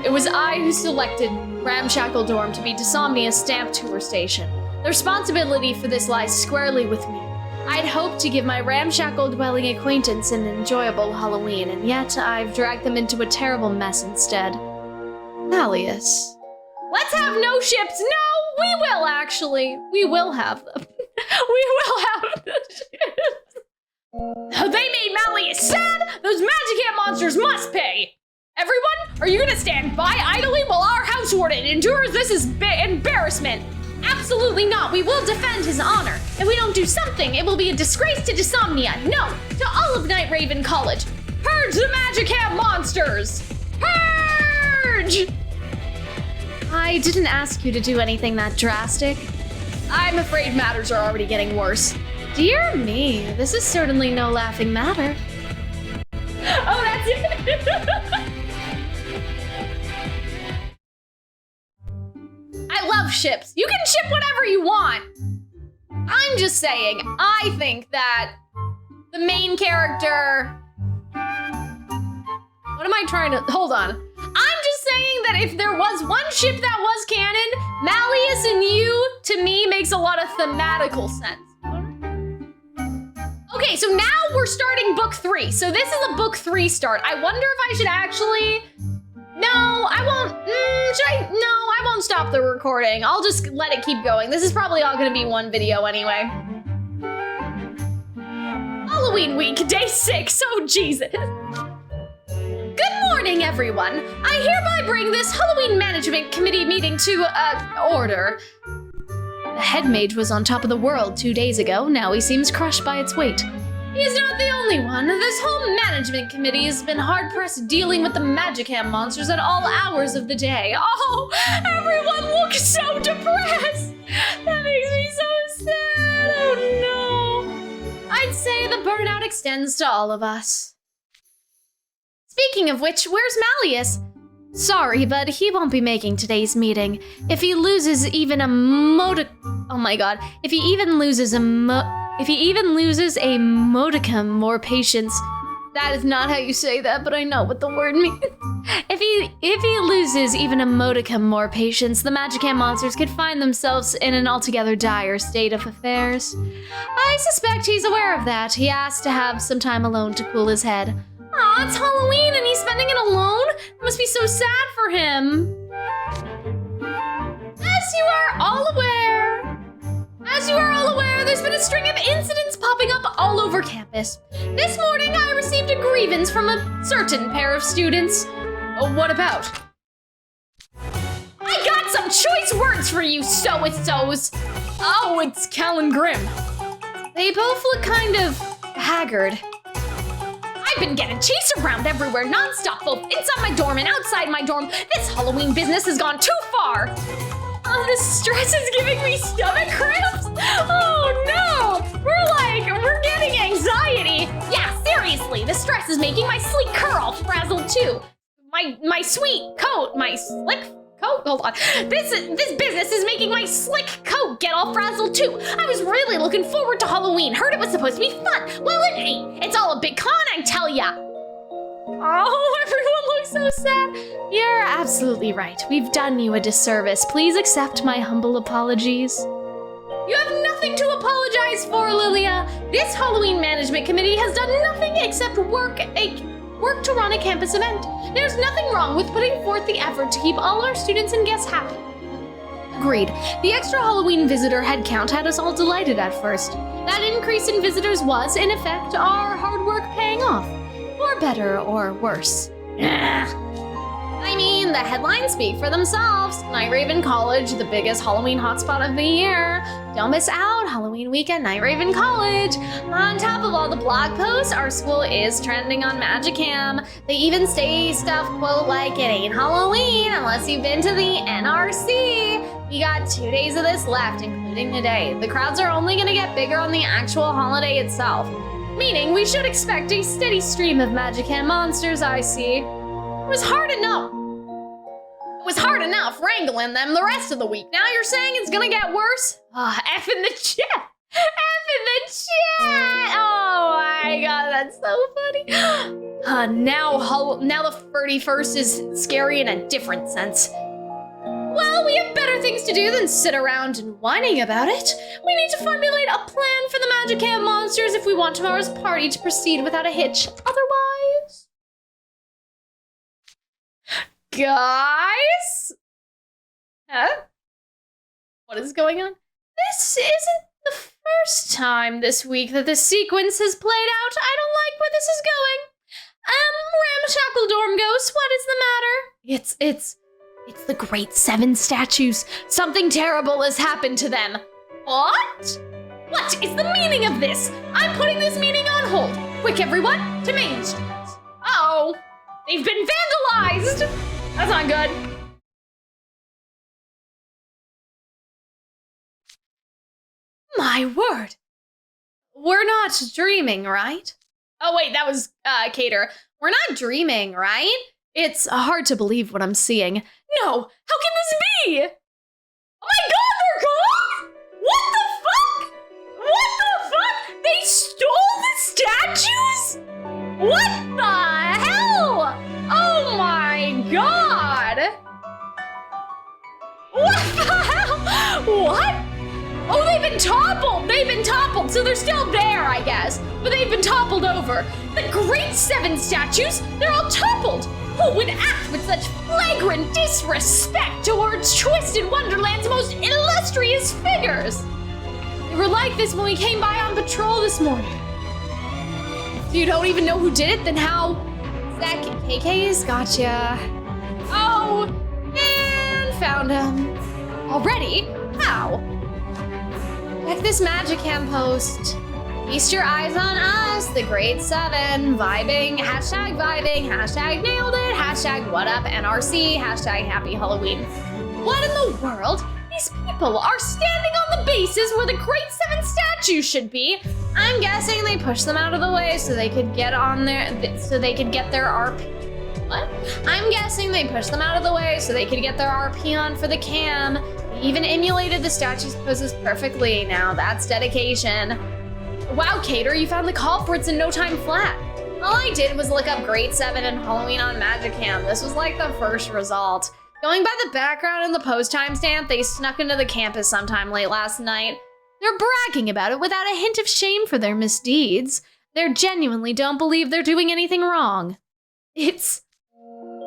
It was I who selected Ramshackle Dorm to be Diasomnia's stamp tour station. The responsibility for this lies squarely with me. I'd hoped to give my ramshackle dwelling acquaintance an enjoyable Halloween, and yet I've dragged them into a terrible mess instead. Malleus. Let's have no ships! No, we will actually. We will have them. We will have the ships. They made Malleus sad! Those magicam monsters must pay! Everyone, are you gonna stand by idly while our house warden endures this embarrassment? Absolutely not. We will defend his honor. If we don't do something, it will be a disgrace to Diasomnia. No, to all of Night Raven College. Purge the magicam monsters! Purge! I didn't ask you to do anything that drastic. I'm afraid matters are already getting worse. Dear me, this is certainly no laughing matter. Oh, that's it. I love ships. You can ship whatever you want. I'm just saying, I think that the main character... What am I trying to... Hold on. I'm just saying that if there was one ship that was canon, Malleus and you, to me, makes a lot of thematical sense. Okay, so now we're starting book 3. So this is a book 3 start. I wonder if I should actually... No, I won't. No, I won't stop the recording. I'll just let it keep going. This is probably all gonna be one video anyway. Halloween week, day 6. Oh, Jesus. Good morning, everyone. I hereby bring this Halloween Management Committee meeting to, order. The head mage was on top of the world 2 days ago. Now he seems crushed by its weight. He's not the only one. This whole management committee has been hard-pressed dealing with the magicam monsters at all hours of the day. Oh, everyone looks so depressed. That makes me so sad. Oh no. I'd say the burnout extends to all of us. Speaking of which, where's Malleus? Sorry, but he won't be making today's meeting. If he loses even a oh my god. If he even loses a modicum more patience. That is not how you say that, but I know what the word means. If he loses even a modicum more patience, the magicam monsters could find themselves in an altogether dire state of affairs. I suspect he's aware of that. He asked to have some time alone to cool his head. Aw, it's Halloween and he's spending it alone? It must be so sad for him. As you are all aware, there's been a string of incidents popping up all over campus. This morning, I received a grievance from a certain pair of students. Oh, what about? I got some choice words for you, so-and-sos. Oh, it's Cal and Grim. They both look kind of haggard. I've been getting chased around everywhere nonstop, both inside my dorm and outside my dorm. This Halloween business has gone too far. Oh, this stress is giving me stomach cramps. Oh no, we're getting anxiety. Yeah, seriously, the stress is making my sleek curl frazzled too. My sweet coat, my slick coat, hold on. This business is making my slick coat get all frazzled too. I was really looking forward to Halloween. Heard it was supposed to be fun. Well, it ain't. It's all a big con, I tell ya. Oh, everyone looks so sad. You're absolutely right. We've done you a disservice. Please accept my humble apologies. You have nothing to apologize for, Lilia. This Halloween Management Committee has done nothing except work to run a campus event. There's nothing wrong with putting forth the effort to keep all our students and guests happy. Agreed. The extra Halloween visitor headcount had us all delighted at first. That increase in visitors was, in effect, our hard work paying off. For better or worse. I mean, the headlines speak for themselves. Night Raven College, the biggest Halloween hotspot of the year. Don't miss out, Halloween week at Night Raven College. On top of all the blog posts, our school is trending on magicam. They even say stuff, quote, like, it ain't Halloween unless you've been to the NRC. We got 2 days of this left, including today. The crowds are only gonna get bigger on the actual holiday itself. Meaning we should expect a steady stream of magicam monsters, I see. It was hard enough wrangling them the rest of the week. Now you're saying it's gonna get worse? F in the chat. F in the chat. Oh my god, that's so funny. Now the 31st is scary in a different sense. Well, we have better things to do than sit around and whining about it. We need to formulate a plan for the magicam monsters if we want tomorrow's party to proceed without a hitch. Otherwise... Guys? Huh? What is going on? This isn't the first time this week that this sequence has played out. I don't like where this is going. Ramshackle Dorm Ghost, what is the matter? It's the Great Seven statues. Something terrible has happened to them. What? What is the meaning of this? I'm putting this meeting on hold. Quick, everyone, to Main Street. Uh-oh, they've been vandalized. That's not good. My word. We're not dreaming, right? Oh wait, that was Cater. We're not dreaming, right? It's hard to believe what I'm seeing. No, how can this be? Oh my god, they're gone? What the fuck? What the fuck? They stole the statues? What the hell? Oh my god. What the hell? What? Oh, they've been toppled! They've been toppled, so they're still there, I guess. But they've been toppled over. The Great Seven statues, they're all toppled. Who would act with such flagrant disrespect towards Twisted Wonderland's most illustrious figures? They were like this when we came by on patrol this morning. So you don't even know who did it? Then how? Is that KK's? Gotcha. Oh, and found him. Already? How? Check this magicam post. Feast your eyes on us, the Great Seven. Vibing, hashtag nailed it, hashtag what up NRC, hashtag happy Halloween. What in the world? These people are standing on the bases where the Great Seven statues should be. I'm guessing they pushed them out of the way so they could get on their, their RP. What? I'm guessing they pushed them out of the way so they could get their RP on for the cam. They even emulated the statues' poses perfectly. Now that's dedication. Wow, Cater, you found the culprits in no time flat. All I did was look up Great Seven and Halloween on Magicam. This was like the first result. Going by the background and the post timestamp, they snuck into the campus sometime late last night. They're bragging about it without a hint of shame for their misdeeds. They genuinely don't believe they're doing anything wrong. It's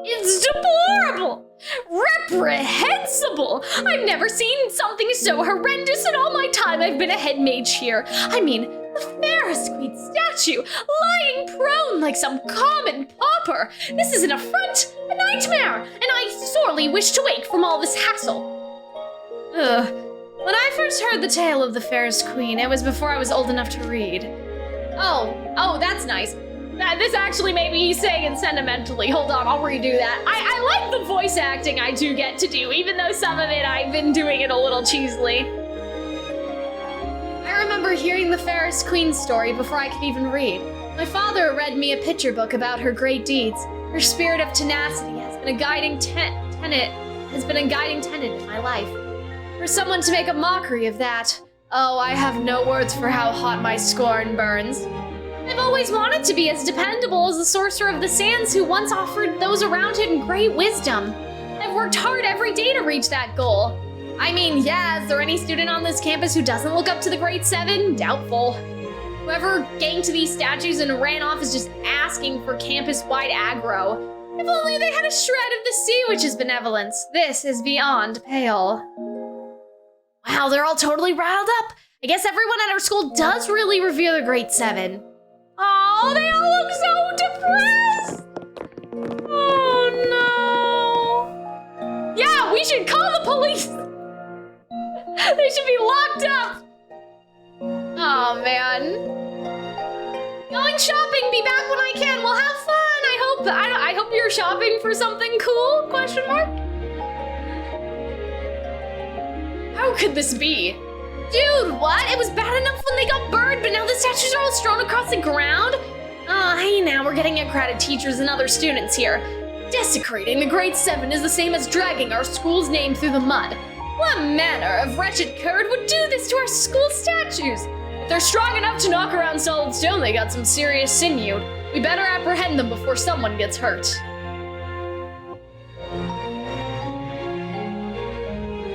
deplorable! Reprehensible! I've never seen something so horrendous in all my time I've been a head mage here. I mean, the fairest queen statue, lying prone like some common pauper. This is an affront, a nightmare, and I sorely wish to wake from all this hassle. When I first heard the tale of the fairest queen, it was before I was old enough to read. Oh, that's nice. This actually made me saying it sentimentally. Hold on, I'll redo that. I like the voice acting I do get to do, even though some of it I've been doing it a little cheesily. I remember hearing the fairest queen story before I could even read. My father read me a picture book about her great deeds. Her spirit of tenacity has been a guiding tenet in my life. For someone to make a mockery of that, oh, I have no words for how hot my scorn burns. I've always wanted to be as dependable as the Sorcerer of the Sands who once offered those around him great wisdom. I've worked hard every day to reach that goal. I mean, yeah, is there any student on this campus who doesn't look up to the Great Seven? Doubtful. Whoever ganked these statues and ran off is just asking for campus-wide aggro. If only they had a shred of the Sea Witch's benevolence. This is beyond pale. Wow, they're all totally riled up. I guess everyone at our school does really revere the Great Seven. Oh, they all look so depressed! Oh no! Yeah, we should call the police! They should be locked up! Oh man. Going shopping, be back when I can. Well, have fun! I hope you're shopping for something cool? Question mark? How could this be? Dude, what? It was bad enough when they got burned, but now the statues are all strewn across the ground? Oh, hey now, we're getting a crowd of teachers and other students here. Desecrating the Great Seven is the same as dragging our school's name through the mud. What manner of wretched coward would do this to our school statues? If they're strong enough to knock around solid stone, they got some serious sinew. We better apprehend them before someone gets hurt.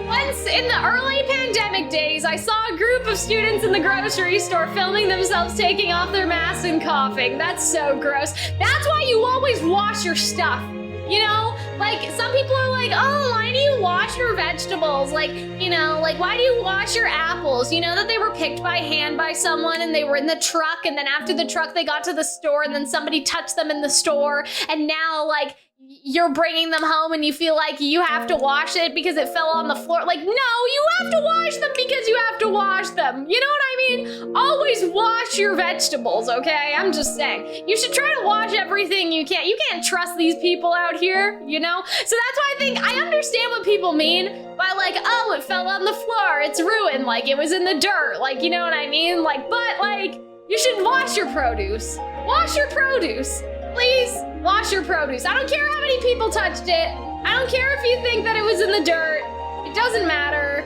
Once in the early pandemic days, I saw a group of students in the grocery store filming themselves taking off their masks and coughing. That's so gross. That's why you always wash your stuff. You know, like some people are like, oh, why do you wash your vegetables? Like, you know, like why do you wash your apples? You know that they were picked by hand by someone and they were in the truck and then after the truck they got to the store and then somebody touched them in the store and now like you're bringing them home and you feel like you have to wash it because it fell on the floor. Like, no, you have to wash them because you have to wash them. You know what I mean? Always wash your vegetables, okay? I'm just saying. You should try to wash everything you can. You can't trust these people out here, you know? So that's why I think I understand what people mean by like, oh, it fell on the floor. It's ruined. Like, it was in the dirt. Like, you know what I mean? Like, but like, You should wash your produce. Wash your produce. Please, wash your produce. I don't care how many people touched it. I don't care if you think that it was in the dirt. It doesn't matter.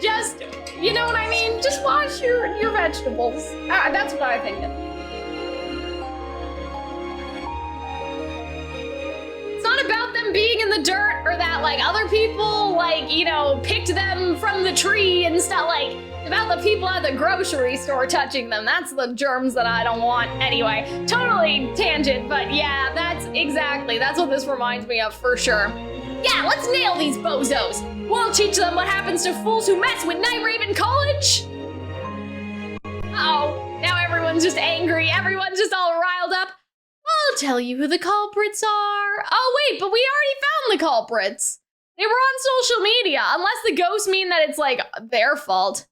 Just, you know what I mean? Just wash your vegetables. That's what I think. It's not about them being in the dirt or that like other people like, you know, picked them from the tree and stuff like about the people at the grocery store touching them. That's the germs that I don't want. Anyway, totally tangent, but yeah, that's what this reminds me of for sure. Yeah, let's nail these bozos. We'll teach them what happens to fools who mess with Night Raven College. Uh-oh, now everyone's just angry. Everyone's just all riled up. I'll tell you who the culprits are. Oh wait, but we already found the culprits. They were on social media, unless the ghosts mean that it's like their fault.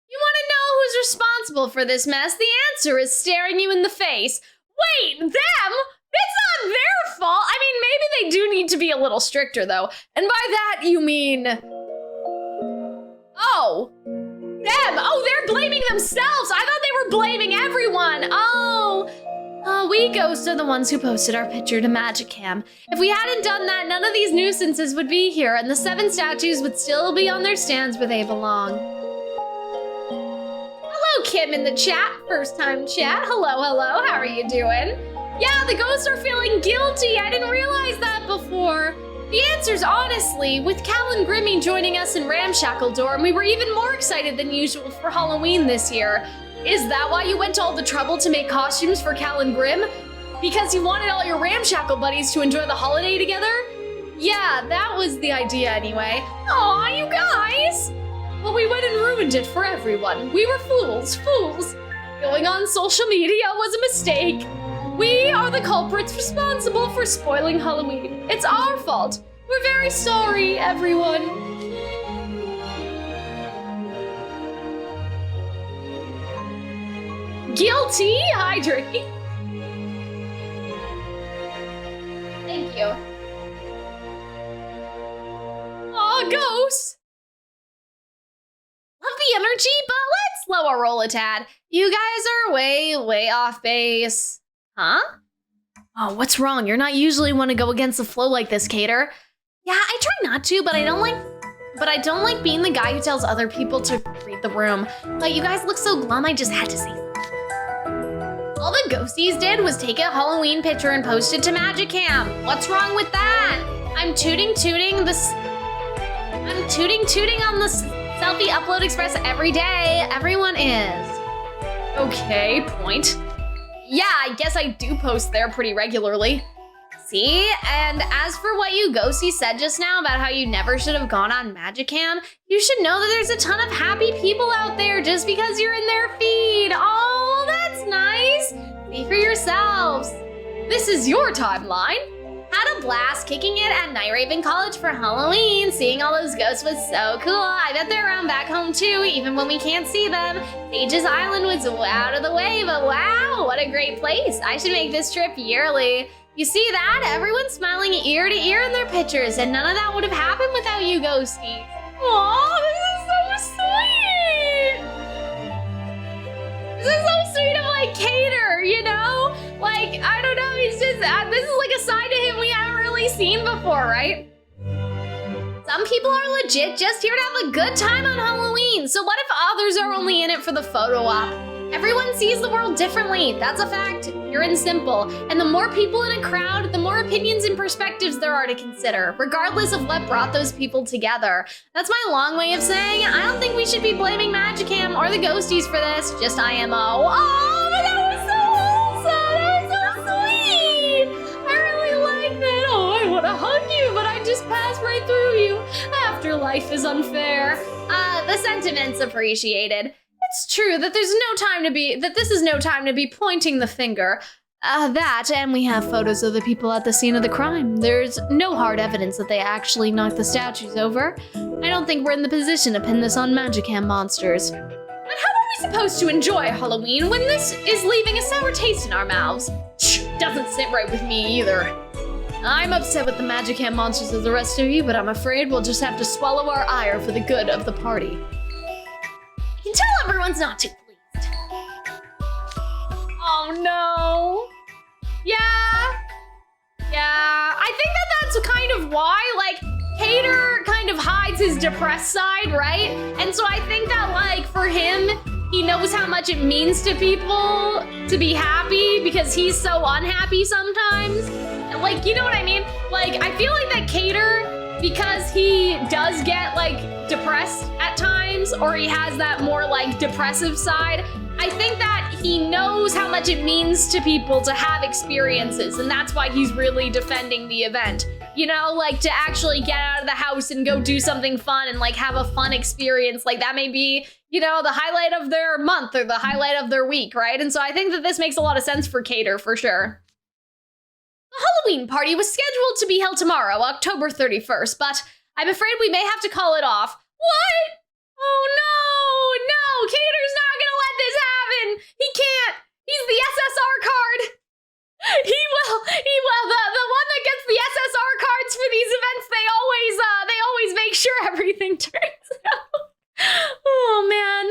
You want to know who's responsible for this mess? The answer is staring you in the face. Wait, them? It's not their fault. I mean, maybe they do need to be a little stricter though. And by that you mean... Oh, them. Oh, they're blaming themselves. I thought they were blaming everyone. Oh, we ghosts are the ones who posted our picture to magicam. If we hadn't done that, none of these nuisances would be here and the 7 statues would still be on their stands where they belong. Hello, Kim in the chat. First time chat. Hello, hello. How are you doing? Yeah, the ghosts are feeling guilty. I didn't realize that before. The answer's honestly, with Cal and Grimmy joining us in Ramshackle Dorm, we were even more excited than usual for Halloween this year. Is that why you went to all the trouble to make costumes for Cal and Grim? Because you wanted all your Ramshackle buddies to enjoy the holiday together? Yeah, that was the idea anyway. Aw, you guys! Well, we went and ruined it for everyone. We were fools. Going on social media was a mistake. We are the culprits responsible for spoiling Halloween. It's our fault. We're very sorry, everyone. Guilty, hydrate. Thank you. Aw, ghosts. Love the energy, but let's slow our roll a tad. You guys are way off base. Huh? Oh, what's wrong? You're not usually one to go against the flow like this, Cater. Yeah, I try not to, but I don't like being the guy who tells other people to read the room. But you guys look so glum, I just had to say something. All the ghosties did was take a Halloween picture and post it to magicam. What's wrong with that? I'm tooting on the Selfie Upload Express every day. Everyone is. Okay, point. Yeah, I guess I do post there pretty regularly. See? And as for what you ghosty said just now about how you never should have gone on magicam, you should know that there's a ton of happy people out there just because you're in their feed. Oh, that's nice. See for yourselves. This is your timeline. Had a blast kicking it at Night Raven College for Halloween. Seeing all those ghosts was so cool. I bet they're around back home too, even when we can't see them. Sage's Island was out of the way, but wow, what a great place. I should make this trip yearly. You see that? Everyone's smiling ear to ear in their pictures, and none of that would have happened without you ghosties. Aw, this is so sweet. This is so sweet of like Cater, you know? Like, I don't know, he's just, this is like a side to him we haven't really seen before, right? Some people are legit just here to have a good time on Halloween. So what if others are only in it for the photo op? Everyone sees the world differently. That's a fact, pure and simple. And the more people in a crowd, the more opinions and perspectives there are to consider, regardless of what brought those people together. That's my long way of saying I don't think we should be blaming magicam or the ghosties for this, just IMO. Oh, but that was so wholesome, that was so sweet. I really like that. Oh, I want to hug you, but I just passed right through you. Afterlife is unfair. The sentiment's appreciated. It's true that this is no time to be pointing the finger. That, and we have photos of the people at the scene of the crime. There's no hard evidence that they actually knocked the statues over. I don't think we're in the position to pin this on magicam monsters. But how are we supposed to enjoy Halloween when this is leaving a sour taste in our mouths? Doesn't sit right with me either. I'm upset with the magicam monsters as the rest of you, but I'm afraid we'll just have to swallow our ire for the good of the party. You can tell everyone's not too pleased. Oh no. Yeah, I think that's kind of why, like, Cater kind of hides his depressed side, right? And so I think that, like, for him, he knows how much it means to people to be happy because he's so unhappy sometimes. Like, you know what I mean? Like, I feel like that Cater, because he does get, like, depressed at times, or he has that more, like, depressive side, I think that he knows how much it means to people to have experiences, and that's why he's really defending the event. You know, like, to actually get out of the house and go do something fun and, like, have a fun experience. Like, that may be, you know, the highlight of their month or the highlight of their week, right? And so I think that this makes a lot of sense for Cater, for sure. The Halloween party was scheduled to be held tomorrow, October 31st, but I'm afraid we may have to call it off. What? Oh no, Cater's not gonna let this happen. He can't. He's the SSR card. He will. The one that gets the SSR cards for these events, they always make sure everything turns out. Oh man.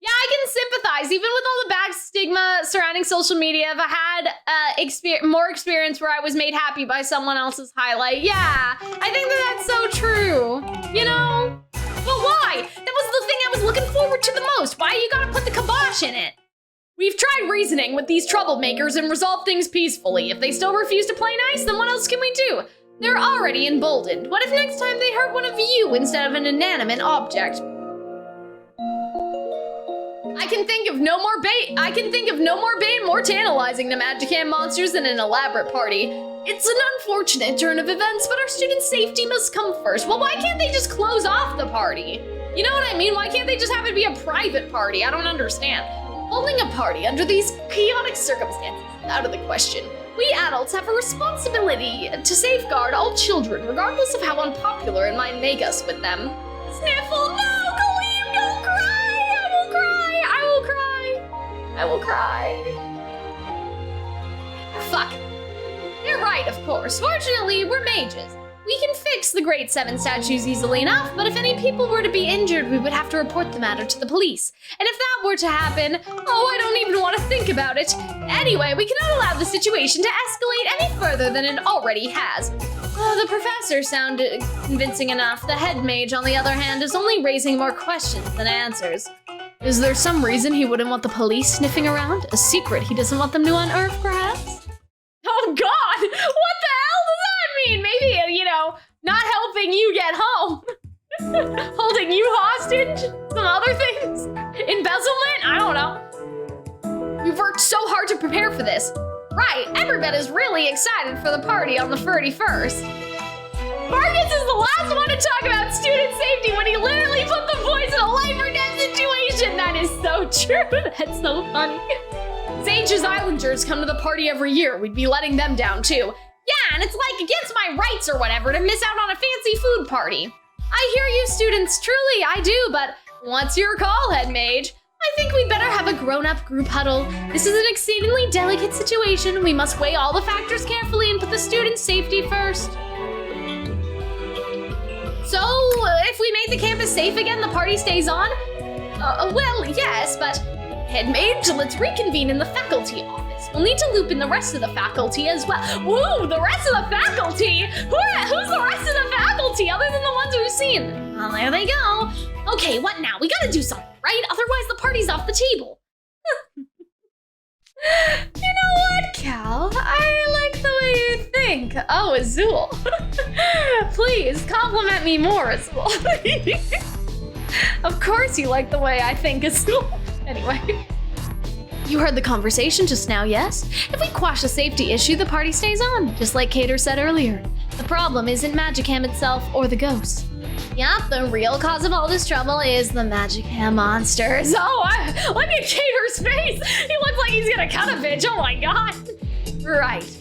Yeah, I can sympathize, even with all the bad stigma surrounding social media. If I had more experience where I was made happy by someone else's highlight, yeah, I think that's so true, you know? But why? That was the thing I was looking forward to the most. Why you gotta put the kibosh in it? We've tried reasoning with these troublemakers and resolved things peacefully. If they still refuse to play nice, then what else can we do? They're already emboldened. What if next time they hurt one of you instead of an inanimate object? I can think of no more bait more tantalizing to magicam monsters than an elaborate party. It's an unfortunate turn of events, but our students' safety must come first. Well, why can't they just close off the party? You know what I mean? Why can't they just have it be a private party? I don't understand. Holding a party under these chaotic circumstances is out of the question. We adults have a responsibility to safeguard all children, regardless of how unpopular it might make us with them. Sniffle, no, Calxiyn, don't cry! I will cry. Fuck. You're right, of course. Fortunately, we're mages. We can fix the Great Seven statues easily enough, but if any people were to be injured, we would have to report the matter to the police. And if that were to happen, oh, I don't even want to think about it. Anyway, we cannot allow the situation to escalate any further than it already has. Oh, the professor sounded convincing enough. The head mage, on the other hand, is only raising more questions than answers. Is there some reason he wouldn't want the police sniffing around? A secret he doesn't want them to unearth, perhaps? Oh God, what the hell does that mean? Maybe, you know, not helping you get home. Holding you hostage? Some other things? Embezzlement? I don't know. We've worked so hard to prepare for this. Right, everybody is really excited for the party on the 31st. Marcus is the last one to talk about student safety when he literally put the boys in a life or death situation. That is so true. That's so funny. Sage's Islanders come to the party every year. We'd be letting them down too. Yeah, and it's like against my rights or whatever to miss out on a fancy food party. I hear you, students. Truly, I do, but what's your call, head mage? I think we better have a grown-up group huddle. This is an exceedingly delicate situation. We must weigh all the factors carefully and put the students' safety first. So, if we make the campus safe again, the party stays on? Well, yes, but head mage, let's reconvene in the faculty office. We'll need to loop in the rest of the faculty as well. Woo, the rest of the faculty? Who's the rest of the faculty other than the ones we've seen? Well, there they go. Okay, what now? We gotta do something, right? Otherwise the party's off the table. You know what, Cal? I like the way you think. Oh, Azul. Please, compliment me more, Azul. Of course you like the way I think, Azul. Anyway. You heard the conversation just now, yes? If we quash a safety issue, the party stays on, just like Cater said earlier. The problem isn't magicam itself or the ghosts. Yup, the real cause of all this trouble is the magicam monsters. Oh, look at Cater's face! He looks like he's gonna cut a bitch, oh my god! Right.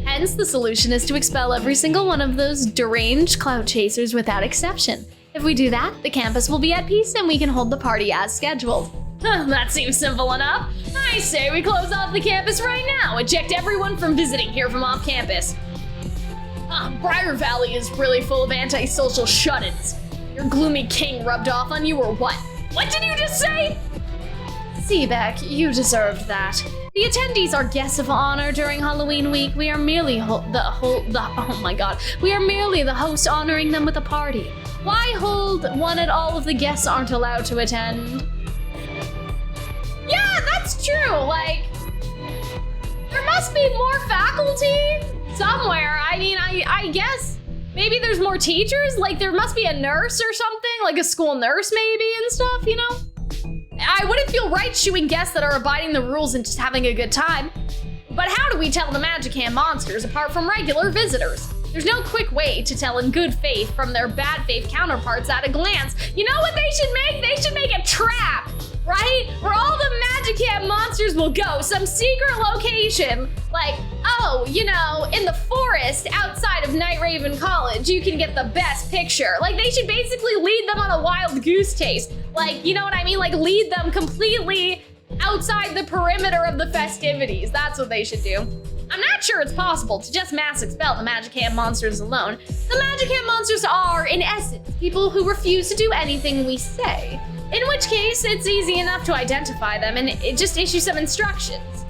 Hence, the solution is to expel every single one of those deranged cloud chasers without exception. If we do that, the campus will be at peace and we can hold the party as scheduled. That seems simple enough. I say we close off the campus right now. Eject everyone from visiting here from off campus. Briar Valley is really full of antisocial shut-ins. Your gloomy king rubbed off on you or what? What did you just say? Seebeck, you deserved that. The attendees are guests of honor during Halloween week. We are merely oh my god. We are merely the host honoring them with a party. Why hold one at all if the guests aren't allowed to attend? Yeah, that's true. Like, there must be more faculty somewhere. I mean, I guess maybe there's more teachers. Like, there must be a nurse or something, like a school nurse maybe and stuff, you know? I wouldn't feel right shooing guests that are abiding the rules and just having a good time. But how do we tell the magicam monsters apart from regular visitors? There's no quick way to tell in good faith from their bad faith counterparts at a glance. You know what they should make? They should make a trap, right? Where all the magicam monsters will go, some secret location. Like, oh, you know, in the forest outside of Night Raven College, you can get the best picture. Like, they should basically lead them on a wild goose chase. Like, you know what I mean? Like, lead them completely outside the perimeter of the festivities. That's what they should do. I'm not sure it's possible to just mass expel the magicam monsters alone. The magicam monsters are, in essence, people who refuse to do anything we say. In which case, it's easy enough to identify them and just issue some instructions.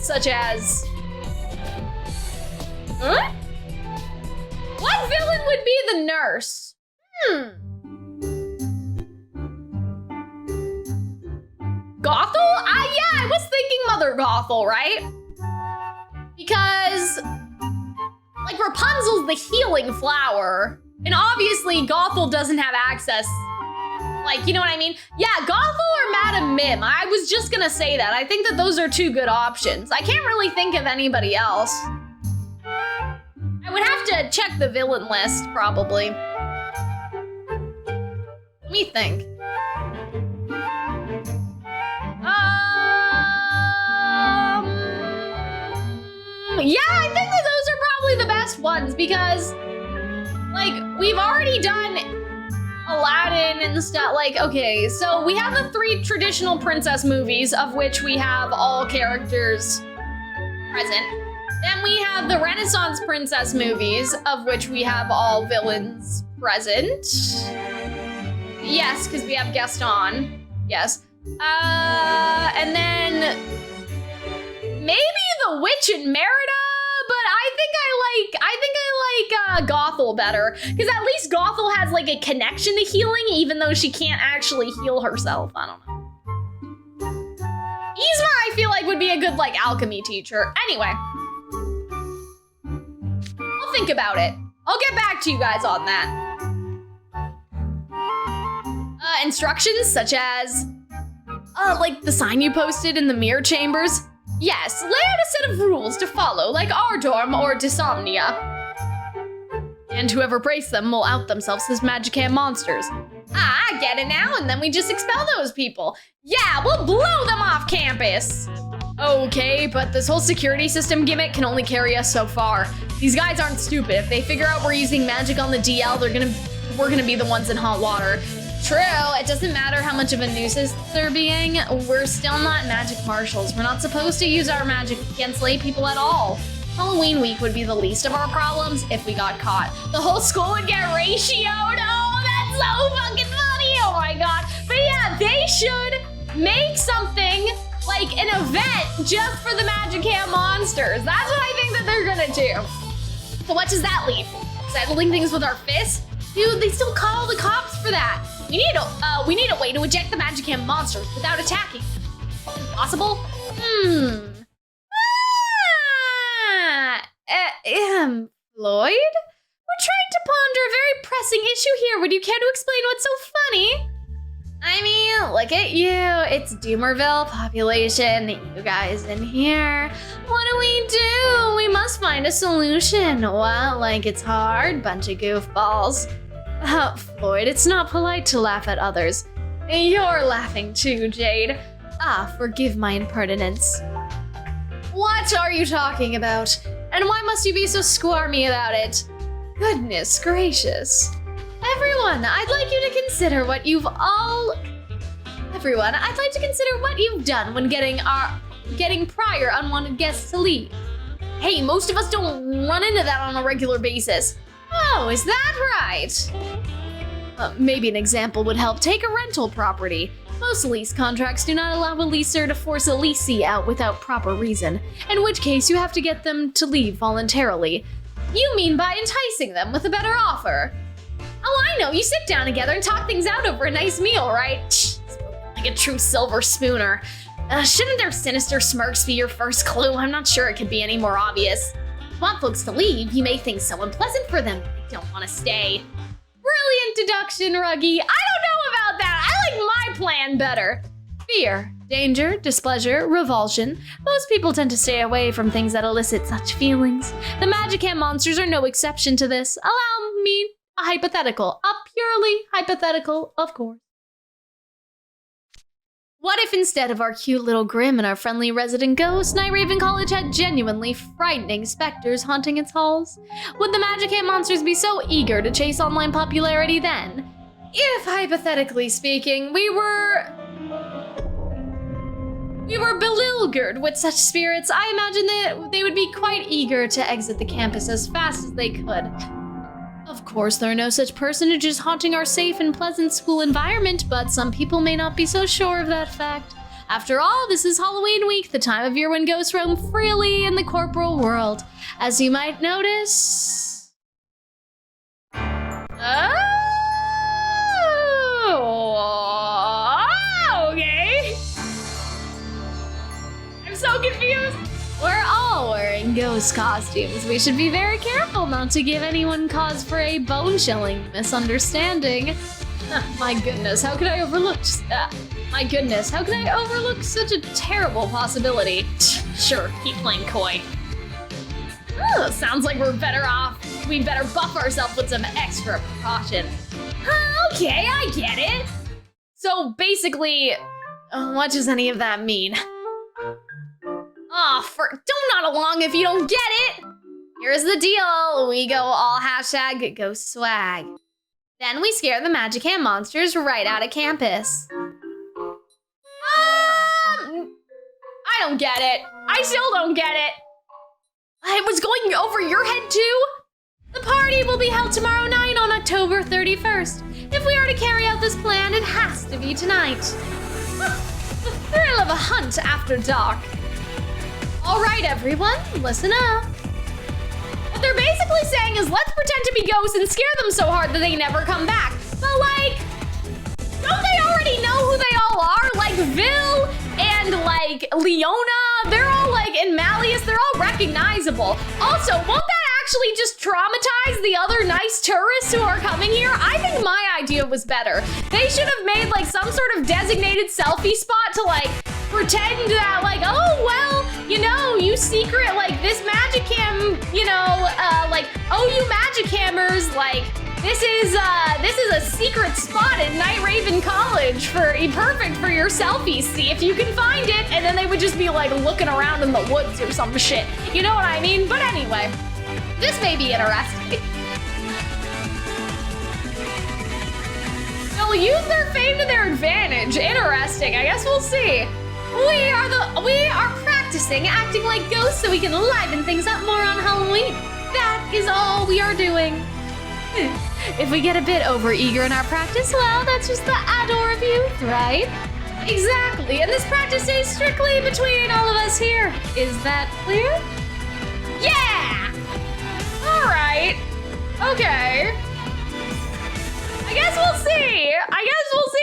Such as... Huh? What villain would be the nurse? Gothel? Yeah, I was thinking Mother Gothel, right? Because, like, Rapunzel's the healing flower, and obviously Gothel doesn't have access. Like, you know what I mean? Yeah, Gothel or Madam Mim. I was just gonna say that. I think that those are two good options. I can't really think of anybody else. I would have to check the villain list, probably. Let me think. Yeah, I think that those are probably the best ones because, like, we've already done Aladdin and stuff. Like, okay, so we have the 3 traditional princess movies, of which we have all characters present. Then we have the Renaissance princess movies, of which we have all villains present. Yes, because we have Gaston. Yes. And then maybe the Witch and Merida, but I think I like Gothel better, because at least Gothel has like a connection to healing, even though she can't actually heal herself. I don't know. Yzma, I feel like would be a good like alchemy teacher. Anyway, I'll think about it. I'll get back to you guys on that. Instructions such as, like the sign you posted in the mirror chambers. Yes, lay out a set of rules to follow, like our dorm or Diasomnia. And whoever breaks them will out themselves as magicam monsters. Ah, I get it now, and then we just expel those people. Yeah, we'll blow them off campus. Okay, but this whole security system gimmick can only carry us so far. These guys aren't stupid. If they figure out we're using magic on the DL, we're gonna be the ones in hot water. True, it doesn't matter how much of a nuisance they're being. We're still not magic marshals. We're not supposed to use our magic against lay people at all. Halloween week would be the least of our problems if we got caught. The whole school would get ratioed. Oh, that's so fucking funny. Oh my god. But yeah, they should make something like an event just for the magicam monsters. That's what I think that they're gonna do. So what does that leave? Settling things with our fists? Dude, they still call the cops for that. We need a way to eject the magicam monsters without attacking. Impossible? Floyd? We're trying to ponder a very pressing issue here. Would you care to explain what's so funny? I mean, look at you. It's Doomerville population. You guys in here. What do? We must find a solution. What? Like it's hard? Bunch of goofballs. Floyd, it's not polite to laugh at others. You're laughing too, Jade. Ah, forgive my impertinence. What are you talking about? And why must you be so squirmy about it? Goodness gracious. Everyone, I'd like to consider what you've done when getting prior unwanted guests to leave. Hey, most of us don't run into that on a regular basis. Oh, is that right? Maybe an example would help. Take a rental property. Most lease contracts do not allow a leaser to force a leasee out without proper reason, in which case you have to get them to leave voluntarily. You mean by enticing them with a better offer? Oh, I know, you sit down together and talk things out over a nice meal, right? Like a true silver spooner. Shouldn't their sinister smirks be your first clue? I'm not sure it could be any more obvious. If you want folks to leave, you may think so unpleasant for them, but they don't want to stay. Brilliant deduction, Ruggy. I don't know about that. I like my plan better. Fear, danger, displeasure, revulsion. Most people tend to stay away from things that elicit such feelings. The magicam monsters are no exception to this. Allow me a hypothetical. A purely hypothetical, of course. What if instead of our cute little Grim and our friendly resident ghost, Night Raven College had genuinely frightening specters haunting its halls? Would the magicam monsters be so eager to chase online popularity then? If, hypothetically speaking, we were bewildered with such spirits, I imagine that they would be quite eager to exit the campus as fast as they could. Of course, there are no such personages haunting our safe and pleasant school environment, but some people may not be so sure of that fact. After all, this is Halloween week, the time of year when ghosts roam freely in the corporal world. As you might notice... Oh, okay. I'm so confused. We're all wearing ghost costumes. We should be very careful not to give anyone cause for a bone-chilling misunderstanding. My goodness, how could I overlook such a terrible possibility? Sure, keep playing coy. Sounds like we're better off. We'd better buff ourselves with some extra precaution. Okay, I get it. So basically, what does any of that mean? Don't nod along if you don't get it. Here's the deal. We go all hashtag ghost swag. Then we scare the magicam monsters right out of campus. I don't get it. I still don't get it. It was going over your head too? The party will be held tomorrow night on October 31st. If we are to carry out this plan, it has to be tonight. The thrill of a hunt after dark. All right, everyone, listen up. What they're basically saying is let's pretend to be ghosts and scare them so hard that they never come back. But like, don't they already know who they all are? Like Vil and like Leona, they're all like, in Malleus, they're all recognizable. Also, won't that actually just traumatize the other nice tourists who are coming here? I think my idea was better. They should have made like some sort of designated selfie spot to like pretend that like, oh, well, you know, you secret, like this magicam, you know, like, oh, you magicammers, like, this is a secret spot at Night Raven College perfect for your selfies. See if you can find it. And then they would just be like looking around in the woods or some shit. You know what I mean? But anyway, this may be interesting. They'll use their fame to their advantage. Interesting. I guess we'll see. We are practicing acting like ghosts so we can liven things up more on Halloween. That is all we are doing. If we get a bit overeager in our practice, well, that's just the adore of youth, right? Exactly, and this practice stays strictly between all of us here. Is that clear? Yeah! All right. Okay. I guess we'll see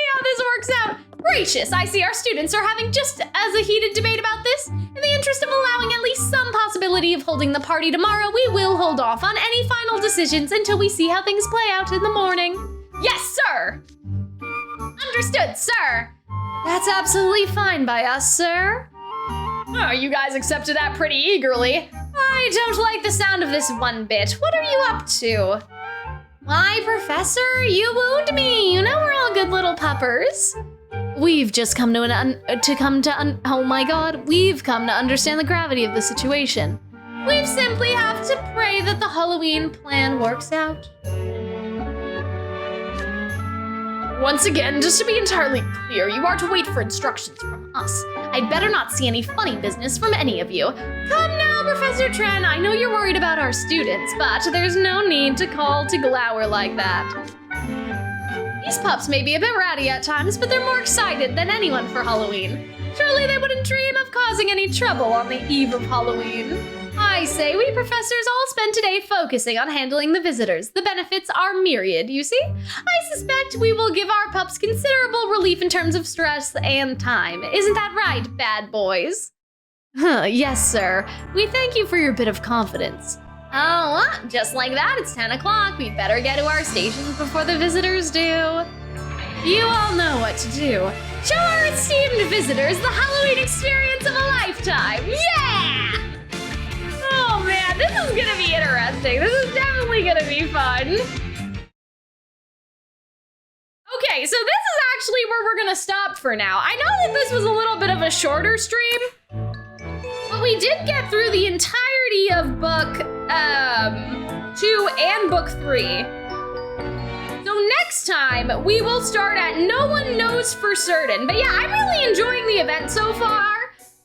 how this works out. Gracious, I see our students are having just as a heated debate about this. In the interest of allowing at least some possibility of holding the party tomorrow, we will hold off on any final decisions until we see how things play out in the morning. Yes, sir! Understood, sir! That's absolutely fine by us, sir. Oh, you guys accepted that pretty eagerly. I don't like the sound of this one bit. What are you up to? Why, Professor, you wound me. You know we're all good little puppers. We've just come to oh my god, we've come to understand the gravity of the situation. We simply have to pray that the Halloween plan works out. Once again, just to be entirely clear, you are to wait for instructions from us. I'd better not see any funny business from any of you. Come now, Professor Tren, I know you're worried about our students, but there's no need to call to glower like that. These pups may be a bit rowdy at times, but they're more excited than anyone for Halloween. Surely they wouldn't dream of causing any trouble on the eve of Halloween. I say we professors all spend today focusing on handling the visitors. The benefits are myriad, you see? I suspect we will give our pups considerable relief in terms of stress and time. Isn't that right, bad boys? Yes, sir. We thank you for your bit of confidence. Oh, just like that, it's 10 o'clock. We'd better get to our stations before the visitors do. You all know what to do. Show our esteemed visitors the Halloween experience of a lifetime. Yeah! Oh man, this is gonna be interesting. This is definitely gonna be fun. Okay, so this is actually where we're gonna stop for now. I know that this was a little bit of a shorter stream, but we did get through the entirety of book 2 and book 3. So next time, we will start at No One Knows for Certain. But yeah, I'm really enjoying the event so far.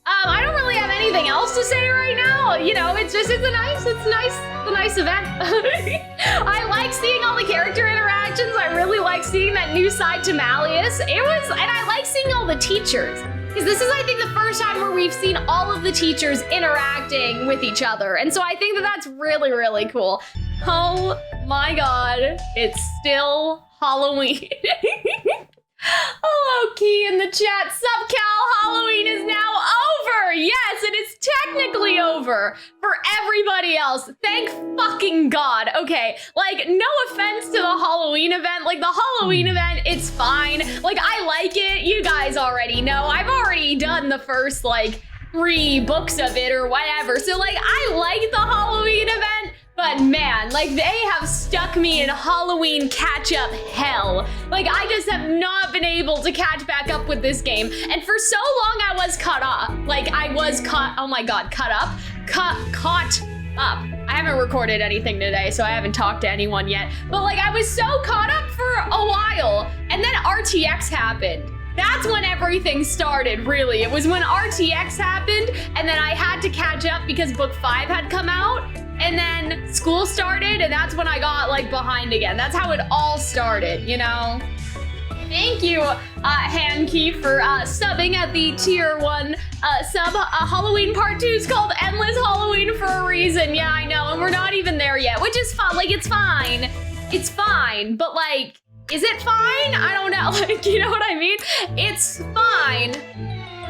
I don't really have anything else to say right now. You know, it's a nice event. I like seeing all the character interactions. I really like seeing that new side to Malleus. And I like seeing all the teachers. Because this is, I think, the first time where we've seen all of the teachers interacting with each other. And so I think that that's really, really cool. Oh my God, it's still Halloween. Hello, Key in the chat. Sup, Cal? Halloween is now over. Yes, it is technically over for everybody else. Thank fucking God. Okay, like, no offense to the Halloween event. Like, the Halloween event, it's fine. Like, I like it. You guys already know. I've already done the first, like, 3 books of it or whatever. So, like, I like the Halloween event. But man, like, they have stuck me in Halloween catch-up hell. Like, I just have not been able to catch back up with this game. And for so long, I was caught up. Like, I was oh my God, caught up. I haven't recorded anything today, so I haven't talked to anyone yet. But like, I was so caught up for a while. And then RTX happened. That's when everything started, really. It was when RTX happened, and then I had to catch up because book 5 had come out. And then school started, and that's when I got like behind again. That's how it all started, you know? Thank you, Hankey, for subbing at the tier 1 sub. Halloween part 2 is called Endless Halloween for a reason. Yeah, I know, and we're not even there yet, which is fun. Like, it's fine. It's fine, but like, is it fine? I don't know, like, you know what I mean? It's fine,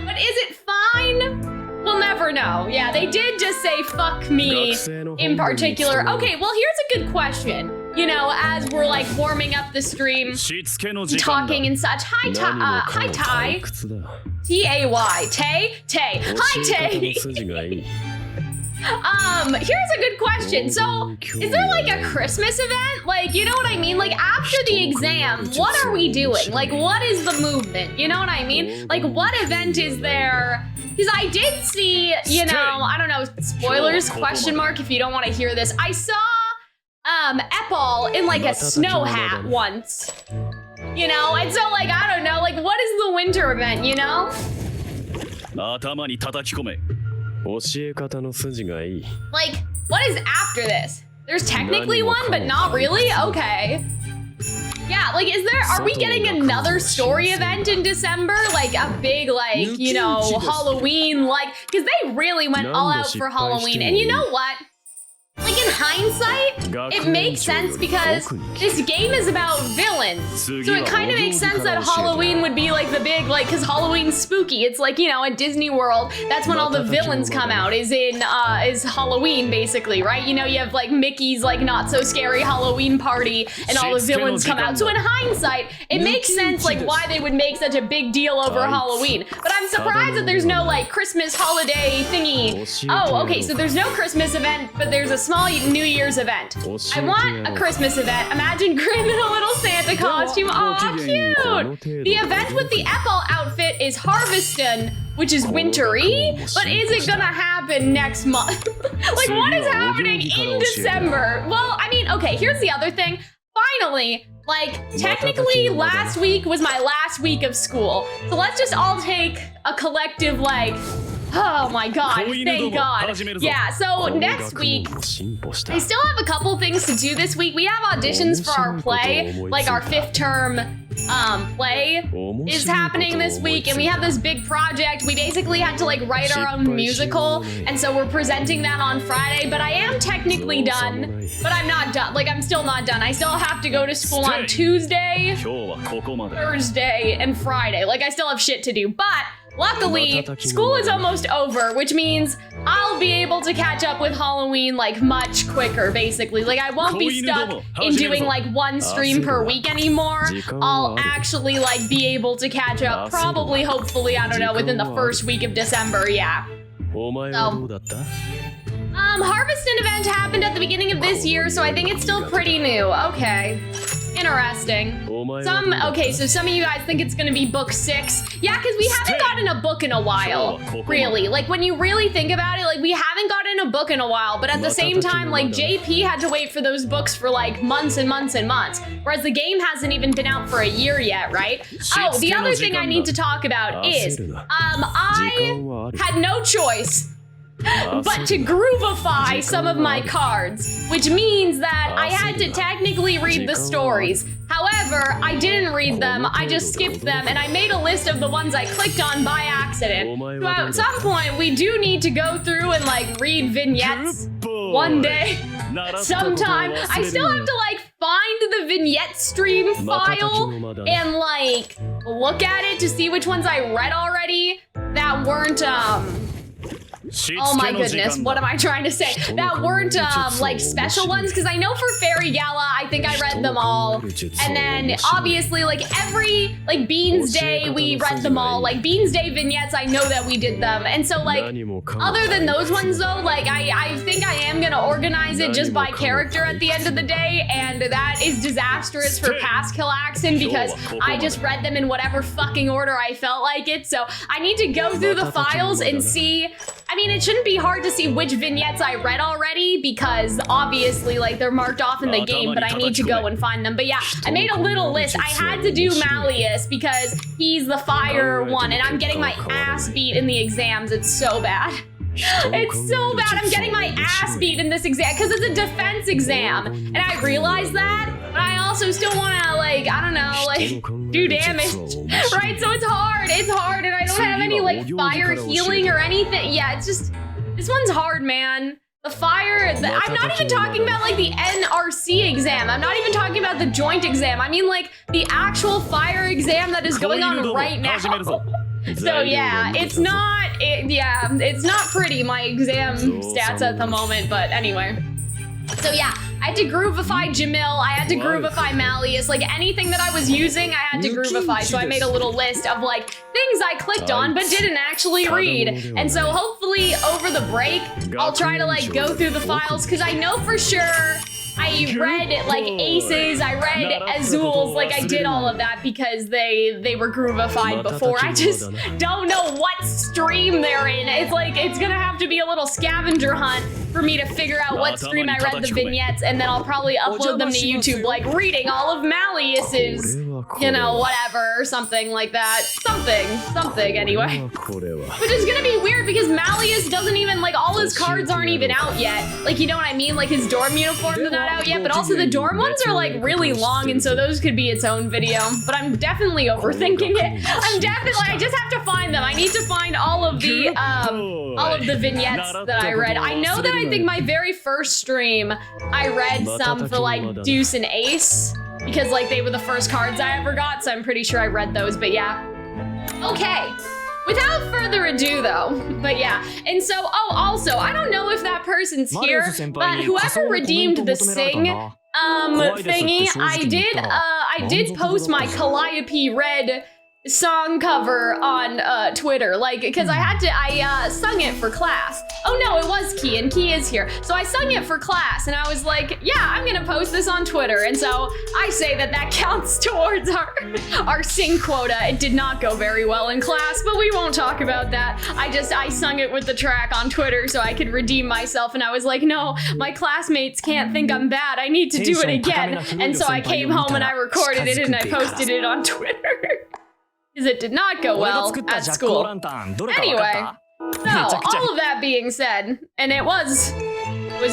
but is it fine? We'll never know. Yeah, they did just say fuck me in particular. Okay, well, here's a good question. You know, as we're like warming up the stream, talking and such. Hi, Ty. T-A-Y. Tay? Hi, Tay. Here's a good question. So, is there like a Christmas event? Like, you know what I mean? Like, after the exam, what are we doing? Like, what is the movement? You know what I mean? Like, what event is there? Because I did see, you know, I don't know, spoilers, question mark, if you don't want to hear this. I saw, Epal in like a snow hat once, you know? And so like, I don't know, like, what is the winter event, you know? Like, what is after this? There's technically one, but not really? Okay. Yeah, like, are we getting another story event in December? Like a big, like, you know, Halloween, like, because they really went all out for Halloween. And you know what? Like, in hindsight, it makes sense because this game is about villains. So it kind of makes sense that Halloween would be like the big, like, because Halloween's spooky. It's like, you know, at Disney World, that's when all the villains come out, is Halloween, basically, right? You know, you have like Mickey's like not so scary Halloween party and all the villains come out. So in hindsight, it makes sense like why they would make such a big deal over Halloween. But I'm surprised that there's no like Christmas holiday thingy. Oh, okay, so there's no Christmas event, but there's a small New Year's event. I want a Christmas event. Imagine Grim in a little Santa costume. Aw, cute! The event with the Epal outfit is Harveston, which is wintry, but is it gonna happen next month? Like, what is happening in December? Well, I mean, okay, here's the other thing. Finally, like, technically last week was my last week of school. So let's just all take a collective, like, Oh my god, thank god. Yeah, so next week, I still have a couple things to do this week. We have auditions for our play, like our 5th term play is happening this week, and we have this big project. We basically had to like write our own musical, and so we're presenting that on Friday, but I am technically done, but I'm not done. Like, I'm still not done. I still have to go to school on Tuesday, Thursday, and Friday. Like, I still have shit to do, but luckily, school is almost over, which means I'll be able to catch up with Halloween like much quicker, basically. Like, I won't be stuck in doing like 1 stream per week anymore. I'll actually like be able to catch up probably, hopefully, I don't know, within the 1st week of December, yeah. Harvesting event happened at the beginning of this year, so I think it's still pretty new. Okay. Interesting. Okay, so some of you guys think it's gonna be book 6. Yeah, because we haven't gotten a book in a while, really. Like, when you really think about it, like, we haven't gotten a book in a while, but at the same time, like, JP had to wait for those books for, like, months and months and months, whereas the game hasn't even been out for a year yet, right? Oh, the other thing I need to talk about is, I had no choice but to groovify some of my cards, which means that I had to technically read the stories. However, I didn't read them, I just skipped them, and I made a list of the ones I clicked on by accident. So at some point, we do need to go through and like read vignettes one day, sometime. I still have to like find the vignette stream file and like look at it to see which ones I read already that weren't, oh my goodness, what am I trying to say? That weren't like special ones, because I know for Fairy Gala, I think I read them all. And then obviously like every like Beans Day, we read them all. Like Beans Day vignettes, I know that we did them. And so like other than those ones though, like I think I am gonna organize it just by character at the end of the day, and that is disastrous for past Calxiyn because I just read them in whatever fucking order I felt like it. So I need to go through the files and see. I mean, it shouldn't be hard to see which vignettes I read already because obviously like they're marked off in the game, but I need to go and find them. But yeah, I made a little list. I had to do Malleus because he's the fire one, and I'm getting my ass beat in the exams. It's so bad. It's so bad. I'm getting my ass beat in this exam because it's a defense exam, and I realize that, but I also still want to like, I don't know, like do damage, right? So it's hard, and I don't have any like fire healing or anything. Yeah, it's just, this one's hard, man. The fire, I'm not even talking about like the NRC exam. I'm not even talking about the joint exam. I mean like the actual fire exam that is going on right now. So yeah, it's not, it's not pretty, my exam stats at the moment, but anyway. So yeah, I had to groovify Jamil, I had to groovify Malleus, like anything that I was using, I had to groovify. So I made a little list of like things I clicked on but didn't actually read. And so hopefully over the break, I'll try to like go through the files because I know for sure I read like Aces, I read Azules, like I did all of that because they were groovified before. I just don't know what stream they're in. It's like, it's gonna have to be a little scavenger hunt for me to figure out what stream I read the vignettes, and then I'll probably upload them to YouTube, like reading all of Malleus's, you know, whatever, or something like that. Something anyway. Which is gonna be weird because Malleus doesn't even, like all his cards aren't even out yet. Like, you know what I mean? Like his dorm uniforms are not out yet, but also the dorm ones are like really long, and so those could be its own video. But I'm definitely overthinking it. I just have to find them. I need to find all of the vignettes that I read. I know that I think my very first stream, I read some for like Deuce and Ace, because like they were the first cards I ever got, so I'm pretty sure I read those, but yeah. Okay. Without further ado though, but yeah, and so, oh, also, I don't know if that person's here, but whoever redeemed the Sing thingy, I did post my Calliope Red song cover on Twitter, like, because I sung it for class. Oh no, it was Key, and Key is here. So I sung it for class, and I was like, yeah, I'm gonna post this on Twitter. And so I say that counts towards our sing quota. It did not go very well in class, but we won't talk about that. I sung it with the track on Twitter so I could redeem myself, and I was like, no, my classmates can't think I'm bad. I need to do it again. And so I came home and I recorded it and I posted it on Twitter. Because it did not go well at school. Anyway, So, all of that being said, and it was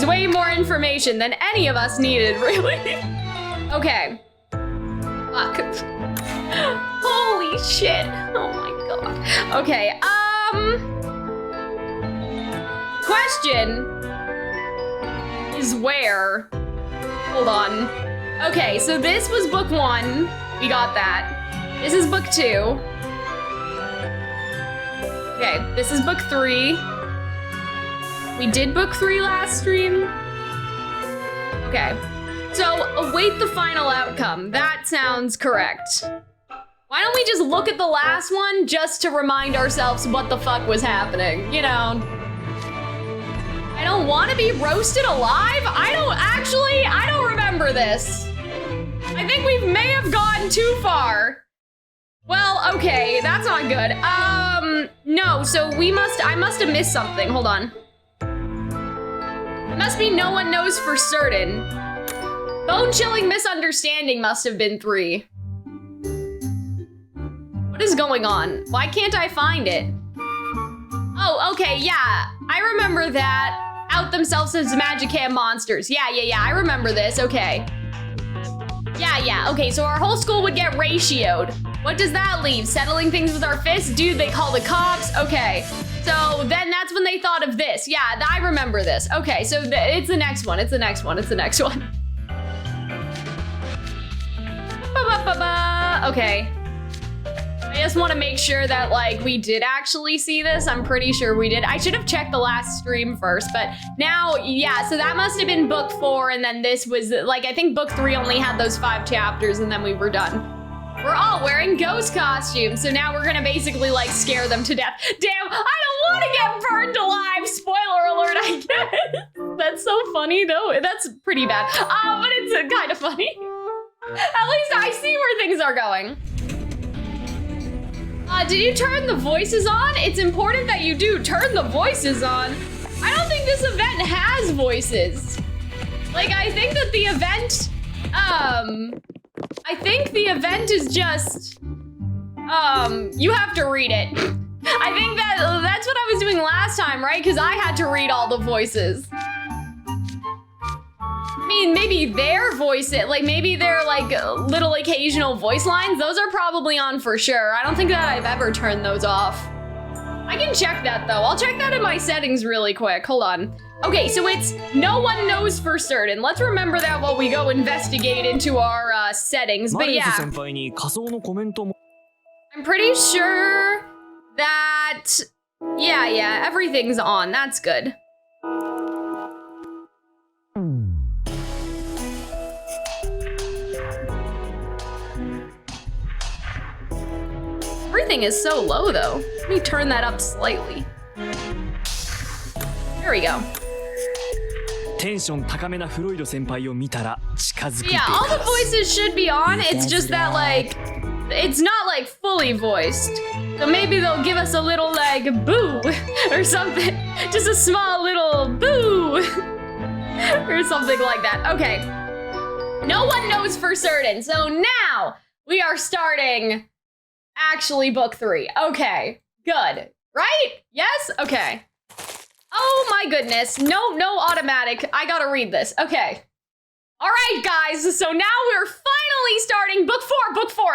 way more information than any of us needed, really. Okay. Fuck. Holy shit. Oh my god. Okay, question is where? Hold on. Okay, so this was book 1. We got that. This is book 2. Okay, this is book 3. We did book 3 last stream. Okay, so await the final outcome. That sounds correct. Why don't we just look at the last one just to remind ourselves what the fuck was happening, you know? I don't want to be roasted alive? I don't remember this. I think we may have gone too far. Well, okay, that's not good. No, so I must have missed something. Hold on. It must be no one knows for certain. Bone-chilling misunderstanding must have been 3. What is going on? Why can't I find it? Oh, okay, yeah. I remember that. Out themselves as magicam monsters. Yeah, I remember this, okay. Yeah, okay, so our whole school would get ratioed. What does that leave? Settling things with our fists? Dude, they call the cops? Okay, so then that's when they thought of this. Yeah, I remember this. Okay, so it's the next one, it's the next one. Okay. I just want to make sure that, like, we did actually see this. I'm pretty sure we did. I should have checked the last stream first, but now, yeah, so that must have been book 4, and then this was, like, I think book 3 only had those 5 chapters, and then we were done. We're all wearing ghost costumes, so now we're gonna basically, like, scare them to death. Damn, I don't want to get burned alive! Spoiler alert, I guess. That's so funny, though. That's pretty bad. But it's kind of funny. At least I see where things are going. Did you turn the voices on? It's important that you do turn the voices on. I don't think this event has voices. Like, I think that the event, I think the event is just, you have to read it. I think that's what I was doing last time, right? Because I had to read all the voices. I mean, maybe their voice, like maybe they're like little occasional voice lines. Those are probably on for sure. I don't think that I've ever turned those off. I can check that though. I'll check that in my settings really quick. Hold on. Okay, so it's no one knows for certain. Let's remember that while we go investigate into our settings. But yeah, I'm pretty sure that, yeah, everything's on. That's good. Everything is so low though. Let me turn that up slightly. There we go. Yeah, all the voices should be on. It's just that like, it's not like fully voiced. So maybe they'll give us a little like boo or something. Just a small little boo or something like that. Okay. No one knows for certain. So now we are starting actually book 3. Okay, good. Right? Yes? Okay. Oh my goodness. No automatic. I gotta read this. Okay. All right, guys. So now we're finally starting book 4.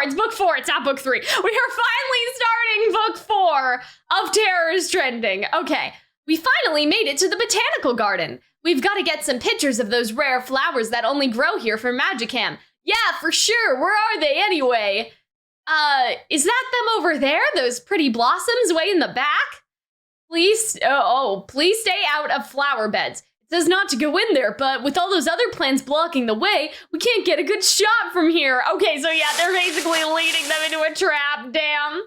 It's book 4. It's not book 3. We are finally starting book 4 of Terror's Trending. Okay. We finally made it to the botanical garden. We've got to get some pictures of those rare flowers that only grow here for magicam. Yeah, for sure. Where are they anyway? Is that them over there? Those pretty blossoms way in the back? Please, please stay out of flower beds. It says not to go in there, but with all those other plants blocking the way, we can't get a good shot from here. Okay, so yeah, they're basically leading them into a trap, damn.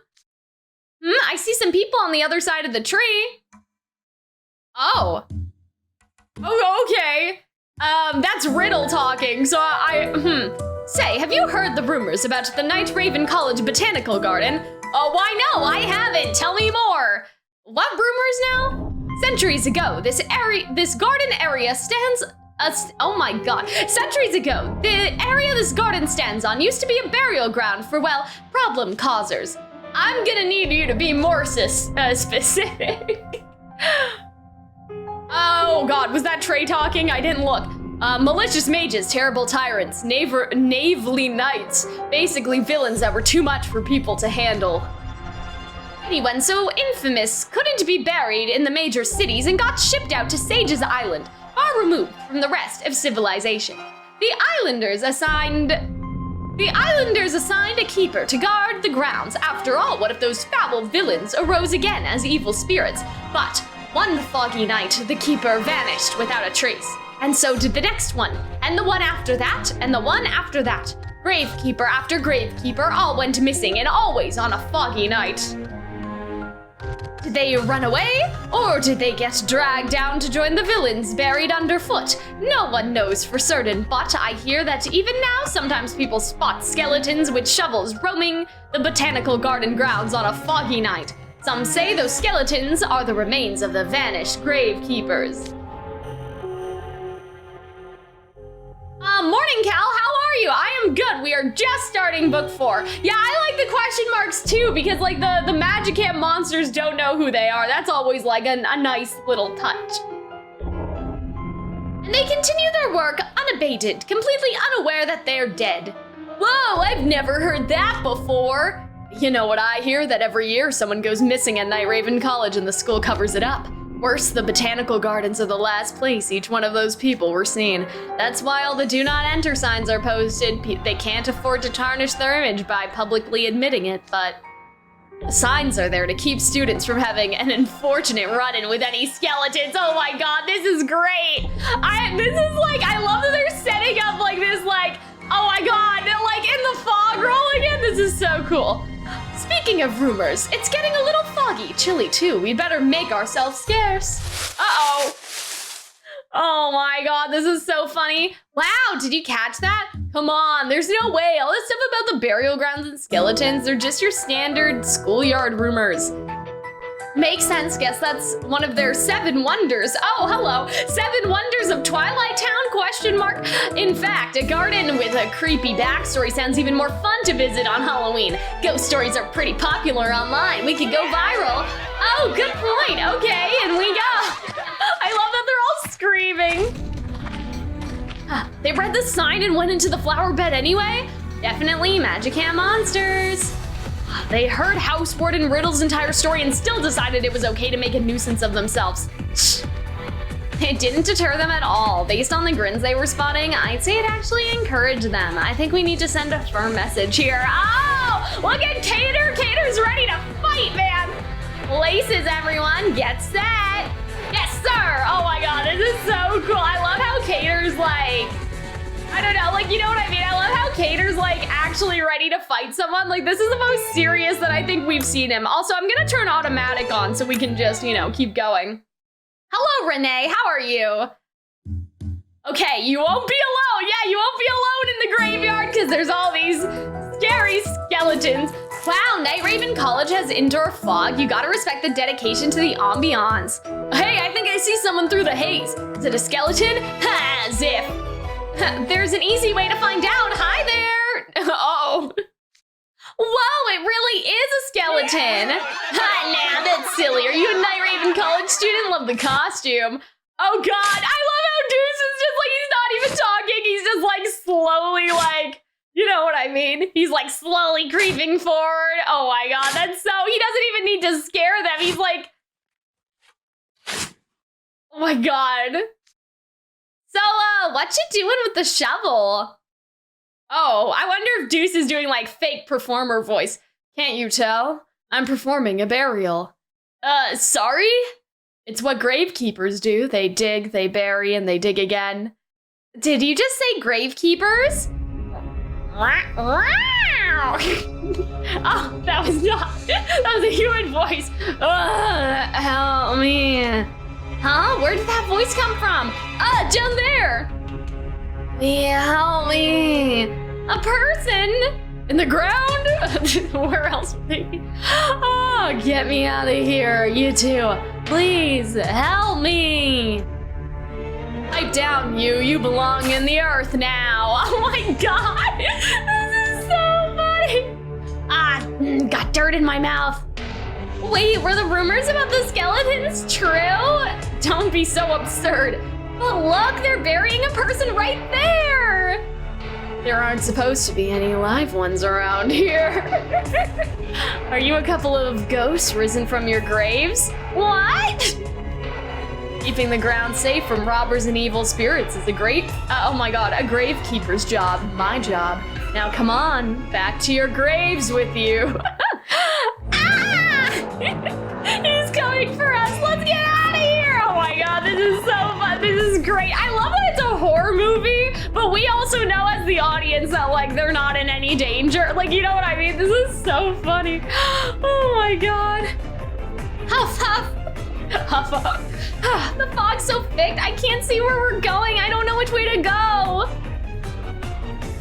I see some people on the other side of the tree. Oh, okay. That's Riddle talking, so Say, have you heard the rumors about the Night Raven College Botanical Garden? Oh, why no, I haven't. Tell me more. What rumors now? Centuries ago, this garden area stands, oh my god. Centuries ago, the area this garden stands on used to be a burial ground for, well, problem causers. I'm gonna need you to be more specific. Oh god, was that Trey talking? I didn't look. Malicious mages, terrible tyrants, knavely knights, basically villains that were too much for people to handle. Anyone so infamous couldn't be buried in the major cities and got shipped out to Sage's Island, far removed from the rest of civilization. The Islanders assigned a keeper to guard the grounds. After all, what if those foul villains arose again as evil spirits? But one foggy night, the keeper vanished without a trace. And so did the next one, and the one after that, and the one after that. Gravekeeper after gravekeeper all went missing, and always on a foggy night. Did they run away, or did they get dragged down to join the villains buried underfoot? No one knows for certain, but I hear that even now sometimes people spot skeletons with shovels roaming the botanical garden grounds on a foggy night. Some say those skeletons are the remains of the vanished gravekeepers. Morning, Cal, how are you? I am good. We are just starting book 4. Yeah, I like the question marks too, because like the magicam monsters don't know who they are. That's always like a nice little touch. And they continue their work unabated, completely unaware that they're dead. Whoa, I've never heard that before. You know what I hear? That every year someone goes missing at Night Raven College and the school covers it up. Worse, the botanical gardens are the last place each one of those people were seen. That's why all the do not enter signs are posted. They can't afford to tarnish their image by publicly admitting it, but the signs are there to keep students from having an unfortunate run-in with any skeletons. Oh my god, this is great. I love that they're setting up like this, like, oh my god, like in the fog rolling in. This is so cool. Speaking of rumors, it's getting a little foggy, chilly too. We'd better make ourselves scarce. Uh-oh. Oh my god, this is so funny. Wow, did you catch that? Come on, there's no way. All this stuff about the burial grounds and skeletons, they're just your standard schoolyard rumors. Makes sense, guess that's one of their 7 wonders. Oh, hello, 7 wonders of Twilight Town, question mark? In fact, a garden with a creepy backstory sounds even more fun to visit on Halloween. Ghost stories are pretty popular online. We could go viral. Oh, good point, okay, and we go. I love that they're all screaming. They read the sign and went into the flower bed anyway? Definitely magicam monsters. They heard Housewarden Riddle's entire story and still decided it was okay to make a nuisance of themselves. It didn't deter them at all. Based on the grins they were spotting, I'd say it actually encouraged them. I think we need to send a firm message here. Oh, look at Cater. Cater's ready to fight, man. Places, everyone. Get set. Yes, sir. Oh my god, this is so cool. I love how Cater's like, I don't know, like, you know what I mean? I love how Cater's like actually ready to fight someone. Like, this is the most serious that I think we've seen him. Also, I'm gonna turn automatic on so we can just, you know, keep going. Hello, Renee, how are you? Okay, you won't be alone. Yeah, you won't be alone in the graveyard because there's all these scary skeletons. Wow, Night Raven College has indoor fog. You gotta respect the dedication to the ambiance. Hey, I think I see someone through the haze. Is it a skeleton? Ha, as if. There's an easy way to find out. Hi there. Oh. Whoa, it really is a skeleton. Hi, now that's silly. Are you a Night Raven College student? Love the costume. Oh god, I love how Deuce is just like, he's not even talking. He's just like slowly like, you know what I mean? He's like slowly creeping forward. Oh my god, that's so, he doesn't even need to scare them. He's like, oh my god. So, what you doing with the shovel? Oh, I wonder if Deuce is doing like fake performer voice. Can't you tell? I'm performing a burial. Sorry? It's what gravekeepers do. They dig, they bury, and they dig again. Did you just say gravekeepers? Oh, that was not, that was a human voice. Help me. Huh? Where did that voice come from? Down there. Help me. A person in the ground? Where else would they be? Oh, get me out of here, you two. Please, help me. Pipe down, you. You belong in the earth now. Oh my god. This is so funny. Got dirt in my mouth. Wait, were the rumors about the skeletons true? be so absurd. But look, they're burying a person right there. There aren't supposed to be any live ones around here. Are you a couple of ghosts risen from your graves? What? Keeping the ground safe from robbers and evil spirits is a oh my god, a gravekeeper's job. My job. Now come on, back to your graves with you. He's coming for us. Let's get out of here. Oh my god, this is so fun. This is great. I love that it's a horror movie, but we also know as the audience that like they're not in any danger. Like, you know what I mean? This is so funny. Oh my god. Huff, huff. Huff, huff. The fog's so thick, I can't see where we're going. I don't know which way to go.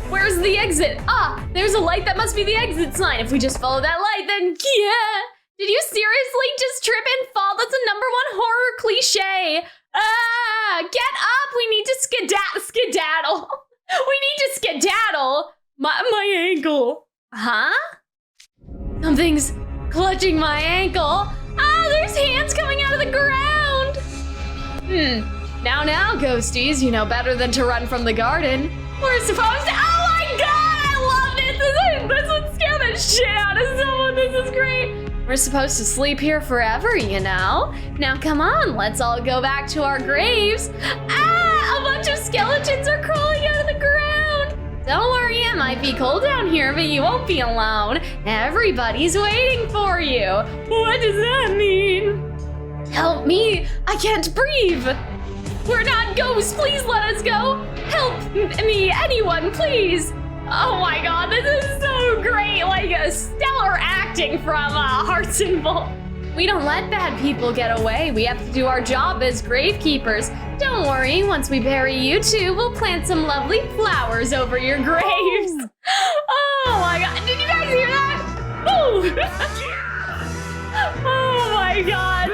Where's the exit? Ah, there's a light. That must be the exit sign. If we just follow that light, then yeah. Did you seriously just trip and fall? That's a #1 horror cliche. Ah, get up. We need to skedaddle. We need to skedaddle. My ankle. Huh? Something's clutching my ankle. Ah, there's hands coming out of the ground. Now, ghosties, you know better than to run from the garden. We're supposed to, oh my god, I love this. This would scare the shit out of someone. This is great. We're supposed to sleep here forever, you know? Now come on, let's all go back to our graves. Ah, a bunch of skeletons are crawling out of the ground. Don't worry, it might be cold down here, but you won't be alone. Everybody's waiting for you. What does that mean? Help me, I can't breathe. We're not ghosts, please let us go. Help me, anyone, please. Oh my god, this is so great. Like a stellar acting from Heartslabyul. We don't let bad people get away. We have to do our job as gravekeepers. Don't worry, once we bury you two, we'll plant some lovely flowers over your graves. Oh my god, did you guys hear that? Ooh. Oh my god.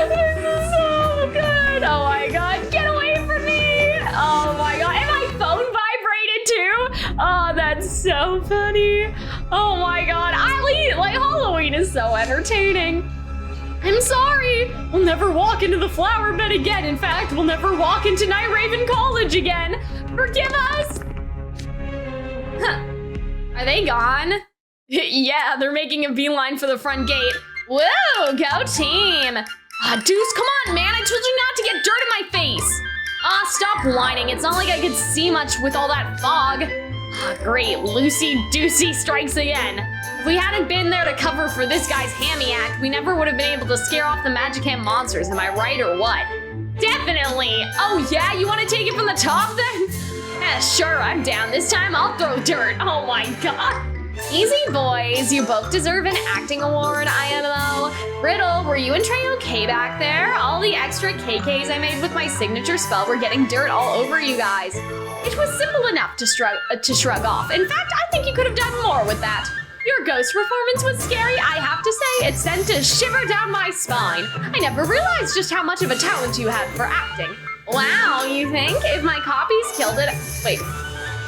This is so good. Oh my god, get away from me. Oh my god, and my phone vibrated too. Oh, that's so funny. Oh my god, Halloween is so entertaining. I'm sorry. We'll never walk into the flower bed again. In fact, we'll never walk into Night Raven College again. Forgive us. Huh. Are they gone? Yeah, they're making a beeline for the front gate. Whoa, go team. Deuce, come on, man. I told you not to get dirt in my face. Stop whining. It's not like I could see much with all that fog. Great, Lucy-Deucey strikes again. If we hadn't been there to cover for this guy's hammy act, we never would have been able to scare off the magicam monsters, am I right or what? Definitely. Oh yeah, you want to take it from the top then? Yeah, sure, I'm down. This time I'll throw dirt. Oh my god. Easy boys, you both deserve an acting award, IMO. Riddle, were you and Trey okay back there? All the extra KKs I made with my signature spell were getting dirt all over you guys. It was simple enough to shrug off. In fact, I think you could have done more with that. Your ghost performance was scary, I have to say. It sent a shiver down my spine. I never realized just how much of a talent you had for acting. Wow, you think? If my copies killed it, wait.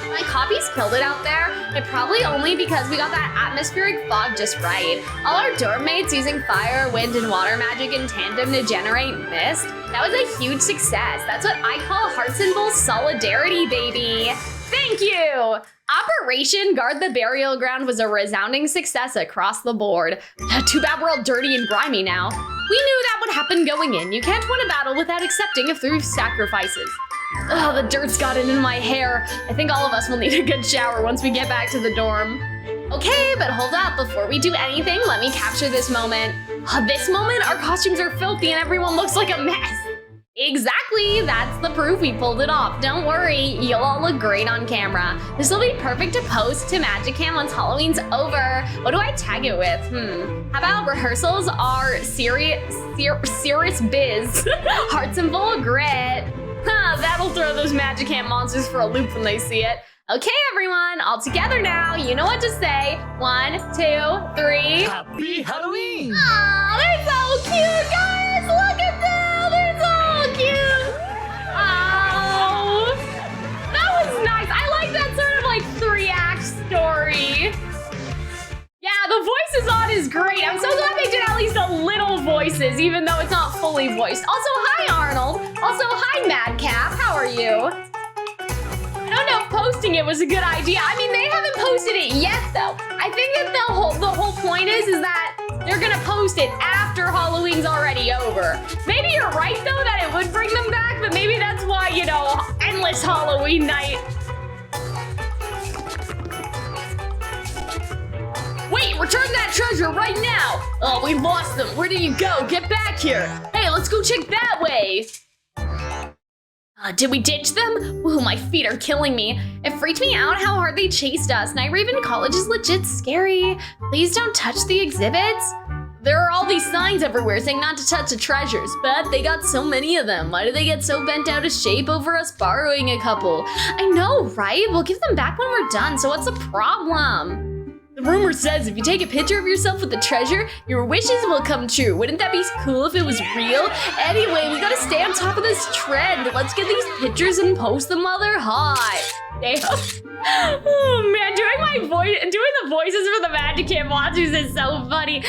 My copies killed it out there, and probably only because we got that atmospheric fog just right. All our dorm mates using fire, wind, and water magic in tandem to generate mist. That was a huge success. That's what I call Heartslabyul solidarity, baby. Thank you. Operation Guard the Burial Ground was a resounding success across the board. Too bad we're all dirty and grimy now. We knew that would happen going in. You can't win a battle without accepting a few sacrifices. Oh, the dirt's gotten in my hair. I think all of us will need a good shower once we get back to the dorm. Okay, but hold up. Before we do anything, let me capture this moment. This moment, our costumes are filthy and everyone looks like a mess. Exactly, that's the proof we pulled it off. Don't worry, you'll all look great on camera. This will be perfect to post to magicam once Halloween's over. What do I tag it with? How about rehearsals are serious biz, hearts and full of grit. That'll throw those magicam monsters for a loop when they see it. Okay, everyone, all together now. You know what to say. 1, 2, 3. Happy Halloween! Aw, they're so cute, guys. Look at them. They're so cute. Oh, that was nice. I like that sort of like 3-act story. Yeah, the voice is on is great. I'm so glad they did at least a little voices, even though it's not fully voiced. Also, hi, Arnold. Also, hi, Madcap. How are you? I don't know if posting it was a good idea. I mean, they haven't posted it yet, though. I think that the whole point is that they're gonna post it after Halloween's already over. Maybe you're right, though, that it would bring them back, but maybe that's why, you know, endless Halloween night. Wait, return that treasure right now! Oh, we lost them. Where did you go? Get back here. Hey, let's go check that way. Did we ditch them? Ooh, my feet are killing me. It freaked me out how hard they chased us. Night Raven College is legit scary. Please don't touch the exhibits. There are all these signs everywhere saying not to touch the treasures, but they got so many of them. Why do they get so bent out of shape over us borrowing a couple? I know, right? We'll give them back when we're done, so what's the problem? The rumor says if you take a picture of yourself with the treasure, your wishes will come true. Wouldn't that be cool if it was real? Anyway, we gotta stay on top of this trend. Let's get these pictures and post them while they're hot. Damn. Oh man, doing the voices for the magicam monsters is so funny.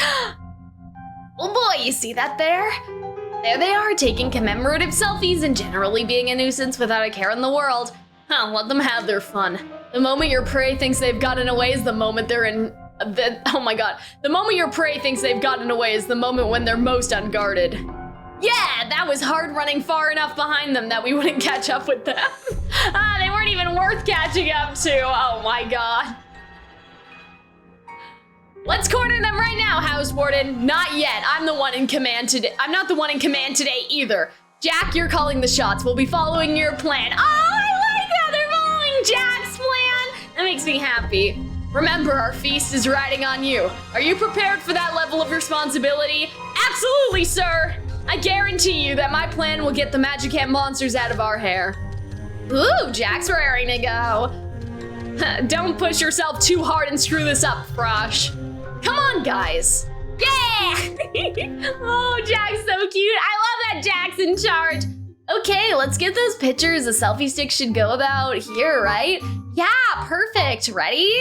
Oh boy, you see that there? There they are, taking commemorative selfies and generally being a nuisance without a care in the world. Let them have their fun. The moment your prey thinks they've gotten away is the moment they're in... oh my god. The moment your prey thinks they've gotten away is the moment when they're most unguarded. Yeah, that was hard running far enough behind them that we wouldn't catch up with them. They weren't even worth catching up to. Oh my god. Let's corner them right now, House Warden. Not yet. I'm the one in command today. I'm not the one in command today either. Jack, you're calling the shots. We'll be following your plan. Oh, I like that. They're following Jack's plan. That makes me happy. Remember, our feast is riding on you. Are you prepared for that level of responsibility? Absolutely, sir. I guarantee you that my plan will get the magicam monsters out of our hair. Ooh, Jack's raring to go. Don't push yourself too hard and screw this up, Frosh. Come on, guys. Yeah! Oh, Jack's so cute. I love that Jack's in charge. Okay, let's get those pictures. The selfie stick should go about here, right? Yeah, perfect. Ready?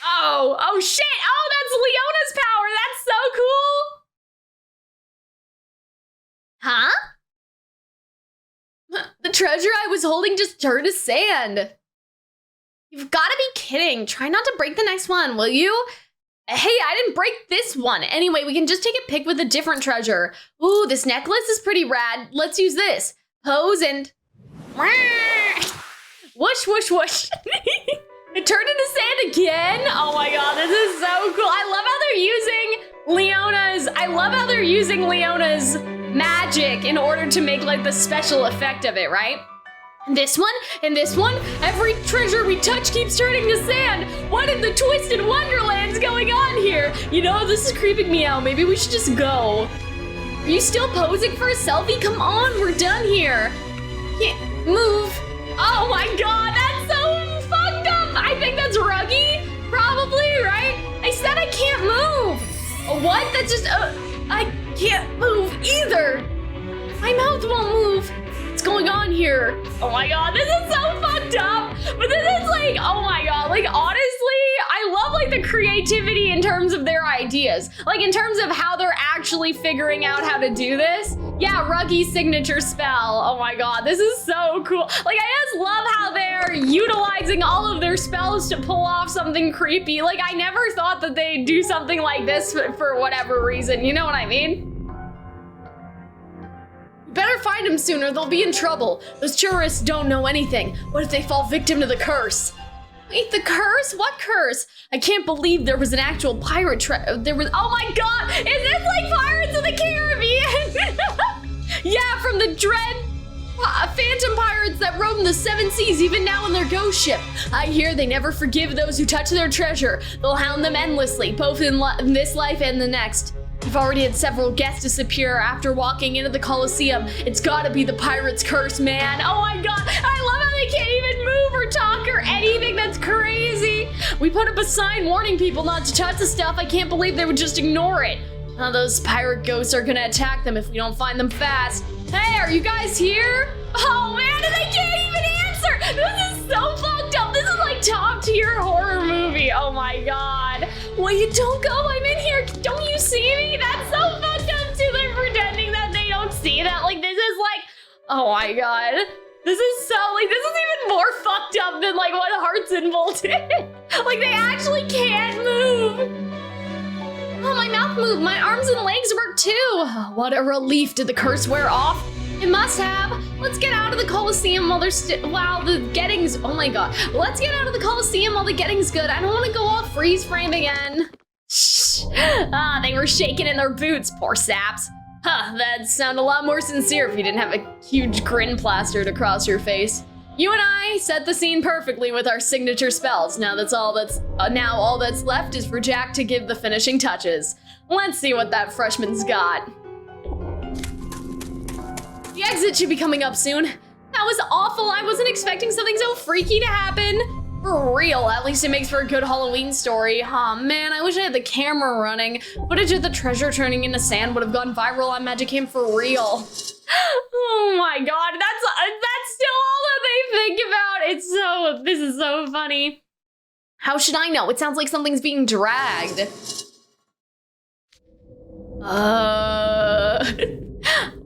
Oh shit. Oh, that's Leona's power. That's so cool. Huh? The treasure I was holding just turned to sand. You've got to be kidding. Try not to break the next one, will you? Hey, I didn't break this one. Anyway, we can just take a pic with a different treasure. Ooh, this necklace is pretty rad. Let's use this. Pose and... Whoosh, whoosh, whoosh. It turned into sand again. Oh my god, this is so cool. I love how they're using Leona's magic in order to make like the special effect of it, right? And this one, every treasure we touch keeps turning to sand. What in the twisted wonderland's going on here? You know, this is creeping me out. Maybe we should just go. Are you still posing for a selfie? Come on, we're done here. Can't move. Oh my god, that's so fucked up. I think that's Ruggy, probably, right? I said I can't move. What? That's just, I can't move either. My mouth won't move. What's going on here? Oh my god, this is so fucked up. But this is like, oh my god, like honestly, I love like the creativity in terms of their ideas. Like in terms of how they're actually figuring out how to do this. Yeah, Ruggy's signature spell. Oh my god, this is so cool. Like I just love how they're utilizing all of their spells to pull off something creepy. Like I never thought that they'd do something like this for whatever reason. You know what I mean? Better find them sooner, they'll be in trouble. Those tourists don't know anything. What if they fall victim to the curse? Wait, the curse? What curse? I can't believe there was an actual pirate oh my god! Is this like Pirates of the Caribbean? Yeah, from the dread phantom pirates that roam the seven seas even now in their ghost ship. I hear they never forgive those who touch their treasure. They'll hound them endlessly, both in this life and the next. We've already had several guests disappear after walking into the Colosseum. It's gotta be the pirate's curse, man. Oh my god, I love how they can't even move or talk or anything. That's crazy. We put up a sign warning people not to touch the stuff. I can't believe they would just ignore it. Those pirate ghosts are gonna attack them if we don't find them fast. Hey, are you guys here? Oh man, and they can't even answer. This is so fucked up. This is like top tier horror movie. Oh my god. wait, don't go, I'm in here. Don't you see me? That's so fucked up too. They're pretending that they don't see that. Like, this is like, oh my God. This is so, like, this is even more fucked up than like what Heartslabyul did. Like, they actually can't move. Oh, my mouth moved. My arms and legs work too. Oh, what a relief. Did the curse wear off? It must have. Let's get out of the Calxiyn while there's wow, the getting's, oh my God. Let's get out of the Calxiyn while the getting's good. I don't want to go off freeze frame again. Shh. Ah, they were shaking in their boots, poor saps. Huh, that'd sound a lot more sincere if you didn't have a huge grin plastered across your face. You and I set the scene perfectly with our signature spells. Now all that's left is for Jack to give the finishing touches. Let's see what that freshman's got. The exit should be coming up soon. That was awful. I wasn't expecting something so freaky to happen. For real, at least it makes for a good Halloween story. Aw, man, I wish I had the camera running. Footage of the treasure turning into sand would have gone viral on magicam for real. Oh my God, that's still all that they think about. This is so funny. How should I know? It sounds like something's being dragged.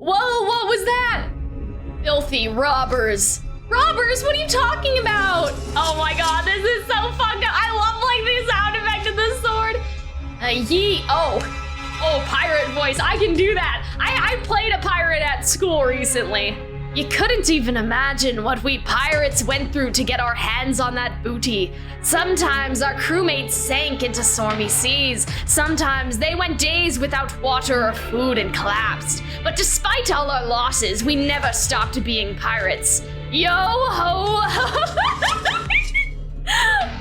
Whoa, what was that? Filthy robbers. Robbers, what are you talking about? Oh my God, this is so fucked up. I love like the sound effect of the sword. Oh, pirate voice, I can do that. I played a pirate at school recently. You couldn't even imagine what we pirates went through to get our hands on that booty. Sometimes our crewmates sank into stormy seas. Sometimes they went days without water or food and collapsed. But despite all our losses, we never stopped being pirates. Yo ho!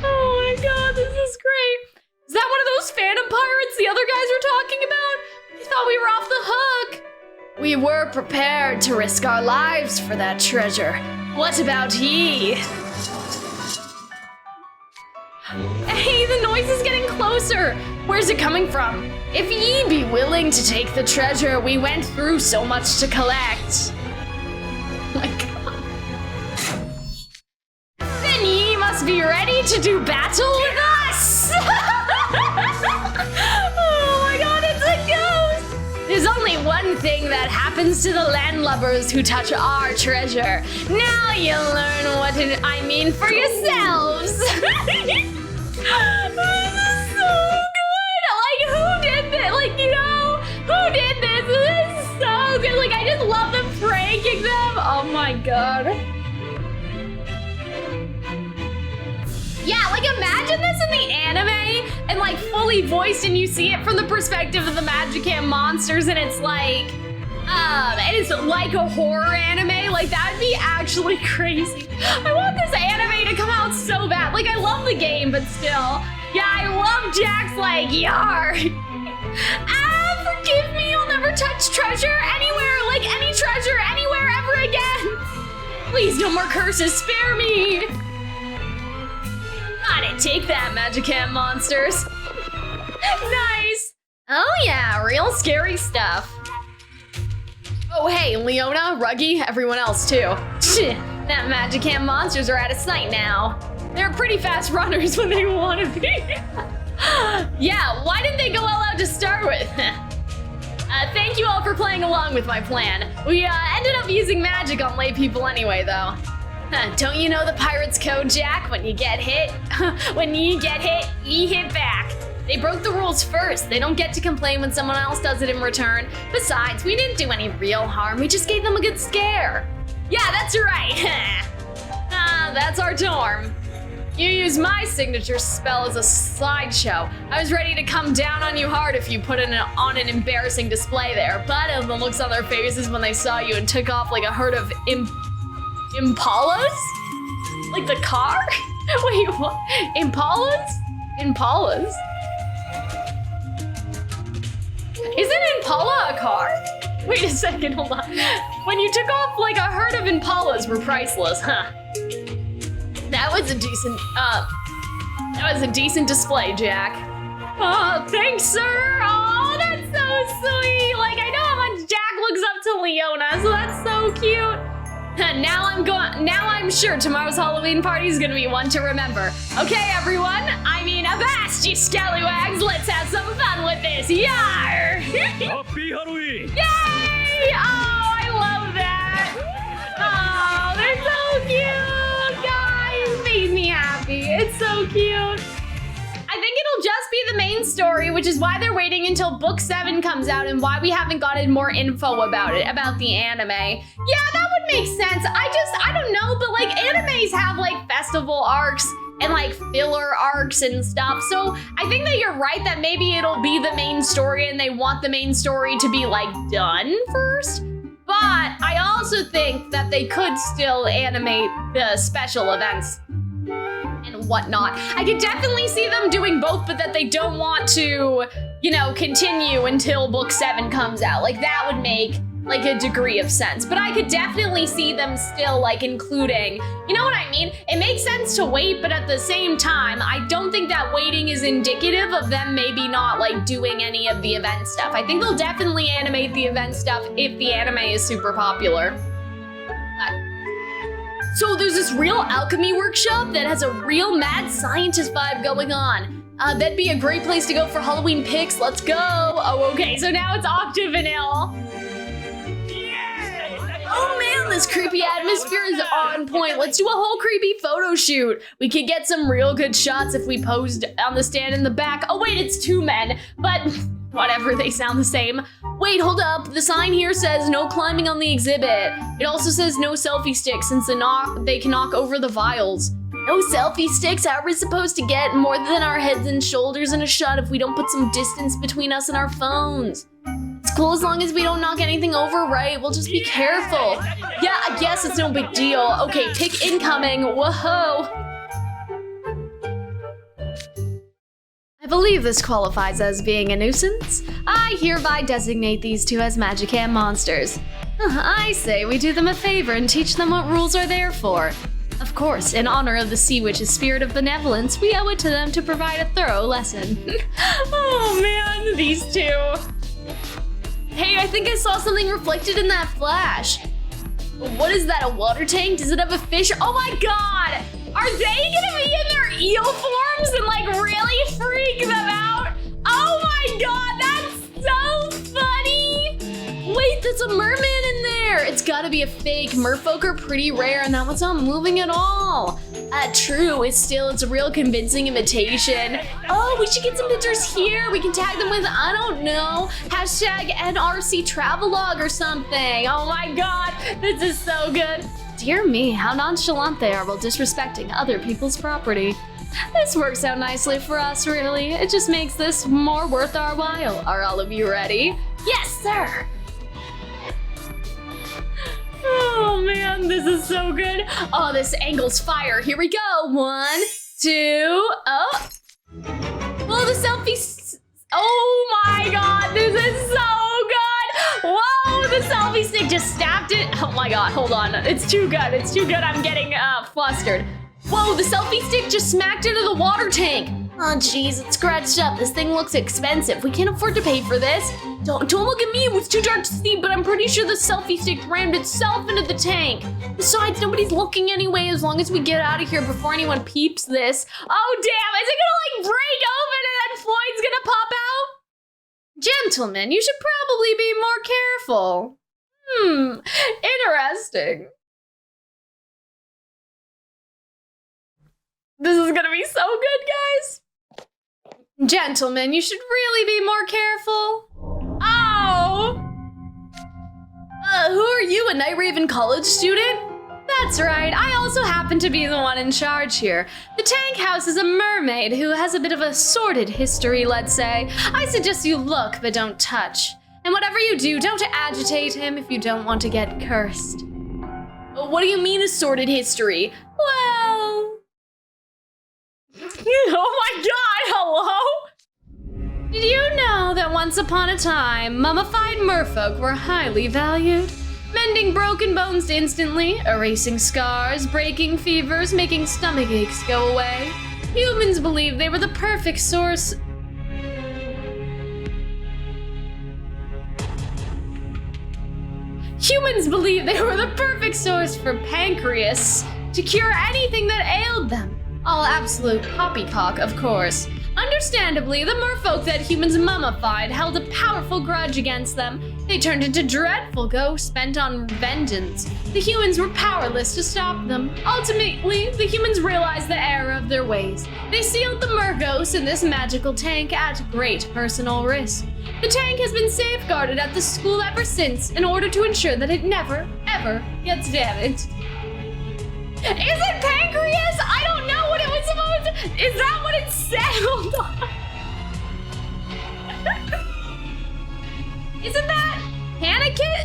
Oh my God, this is great. Is that one of those phantom pirates the other guys were talking about? I thought we were off the hook. We were prepared to risk our lives for that treasure. What about ye? Hey, the noise is getting closer. Where's it coming from? If ye be willing to take the treasure we went through so much to collect. Oh my God. Then ye must be ready to do battle with us. Oh my God, it's a ghost. There's only one thing that happens to the landlubbers who touch our treasure. Now you'll learn what I mean for yourselves. This is so good. Like, who did this? Like, you know, who did this? This is so good. Like, I just love them pranking them. Oh my God. Yeah, like imagine this in the anime and like fully voiced and you see it from the perspective of the magicam monsters and it's like a horror anime. Like that'd be actually crazy. I want this anime to come out so bad. Like I love the game, but still. Yeah, I love Jack's like, yar. Forgive me, I'll never touch treasure anywhere, like any treasure anywhere ever again. Please, no more curses, spare me. Gotta take that, magicam monsters. Nice. Oh yeah, real scary stuff. Oh hey, Leona, Ruggy, everyone else too. That magicam monsters are out of sight now. They're pretty fast runners when they want to be. Yeah, why didn't they go all out to start with? Thank you all for playing along with my plan. We ended up using magic on lay people anyway though. Don't you know the pirate's code, Jack? When you get hit, ye hit back. They broke the rules first. They don't get to complain when someone else does it in return. Besides, we didn't do any real harm. We just gave them a good scare. Yeah, that's right. That's our dorm. You use my signature spell as a slideshow. I was ready to come down on you hard if you put it on an embarrassing display there, but the looks on their faces when they saw you and took off like a herd of Impalas? Like the car? Wait, what? Impalas? Impalas? Isn't Impala a car? Wait a second, hold on. When you took off like a herd of Impalas were priceless, huh? That was a decent display, Jack. Oh, thanks, sir. Oh, that's so sweet. Like, I know how much Jack looks up to Leona, so that's so cute. Now I'm sure tomorrow's Halloween party is gonna be one to remember. Okay, everyone. I mean, avast, you scallywags. Let's have some fun with this. Yar! Happy Halloween! Yay! Oh, I love that. Oh, they're so cute, guys. Made me happy. It's so cute. I think it'll just be the main story, which is why they're waiting until book 7 comes out and why we haven't gotten more info about it, about the anime. Yeah, that would make sense. I don't know, but like animes have like festival arcs and like filler arcs and stuff. So I think that you're right that maybe it'll be the main story and they want the main story to be like done first. But I also think that they could still animate the special events and whatnot. I could definitely see them doing both, but that they don't want to, you know, continue until book 7 comes out. Like that would make like a degree of sense, but I could definitely see them still like including, you know what I mean? It makes sense to wait, but at the same time, I don't think that waiting is indicative of them maybe not like doing any of the event stuff. I think they'll definitely animate the event stuff if the anime is super popular. So there's this real alchemy workshop that has a real mad scientist vibe going on. That'd be a great place to go for Halloween picks. Let's go. Oh, okay, so now it's Octavinelle. Oh man, this creepy atmosphere is on point. Let's do a whole creepy photo shoot. We could get some real good shots if we posed on the stand in the back. Oh wait, it's 2 men, but whatever, they sound the same. Wait, hold up. The sign here says no climbing on the exhibit. It also says no selfie sticks since they can knock over the vials. No selfie sticks? How are we supposed to get more than our heads and shoulders in a shot if we don't put some distance between us and our phones? It's cool as long as we don't knock anything over, right? We'll just be careful. Yeah, I guess it's no big deal. Okay, pick incoming. Whoa. I believe this qualifies as being a nuisance. I hereby designate these 2 as magicam monsters. I say we do them a favor and teach them what rules are there for. Of course, in honor of the Sea Witch's spirit of benevolence, we owe it to them to provide a thorough lesson. Oh man, these 2. Hey, I think I saw something reflected in that flash. What is that, a water tank? Does it have a fish? Oh my god! Are they gonna be in their eel forms and like really freak them out? Oh my god, that's so funny! Wait, that's a merman in there! It's gotta be a fake. Merfolk are pretty rare and that one's not moving at all. True, it's a real convincing imitation. Oh, we should get some pictures here. We can tag them with, I don't know, hashtag NRC Travelog or something. Oh my god, this is so good. Dear me, how nonchalant they are while disrespecting other people's property. This works out nicely for us, really. It just makes this more worth our while. Are all of you ready? Yes, sir! Oh man, this is so good. Oh, this angle's fire. Here we go. 1, 2, oh. Whoa, the selfie. Oh my god, this is so good. Whoa, the selfie stick just stabbed it. Oh my god, hold on. It's too good. It's too good. I'm getting flustered. Whoa, the selfie stick just smacked into the water tank. Oh jeez, it's scratched up. This thing looks expensive. We can't afford to pay for this. Don't look at me, it was too dark to see, but I'm pretty sure the selfie stick rammed itself into the tank. Besides, nobody's looking anyway as long as we get out of here before anyone peeps this. Oh damn, is it gonna like break open and then Floyd's gonna pop out? Gentlemen, you should probably be more careful. Interesting. This is gonna be so good, guys. Gentlemen, you should really be more careful. Oh! Who are you, a Night Raven college student? That's right, I also happen to be the one in charge here. The tank house is a mermaid who has a bit of a sordid history, let's say. I suggest you look, but don't touch. And whatever you do, don't agitate him if you don't want to get cursed. What do you mean a sordid history? Well... Oh my god, hello? Did you know that once upon a time, mummified merfolk were highly valued? Mending broken bones instantly, erasing scars, breaking fevers, making stomach aches go away. Humans believed they were the perfect source. humans believed they were the perfect source for pancreas to cure anything that ailed them. All absolute poppycock, of course. Understandably, the merfolk that humans mummified held a powerful grudge against them. They turned into dreadful ghosts bent on vengeance. The humans were powerless to stop them. Ultimately, the humans realized the error of their ways. They sealed the Mergos in this magical tank at great personal risk. The tank has been safeguarded at the school ever since in order to ensure that it never, ever gets damaged. Is it pancreas? I don't know what it was supposed to... Is that what it said? Hold on. Isn't that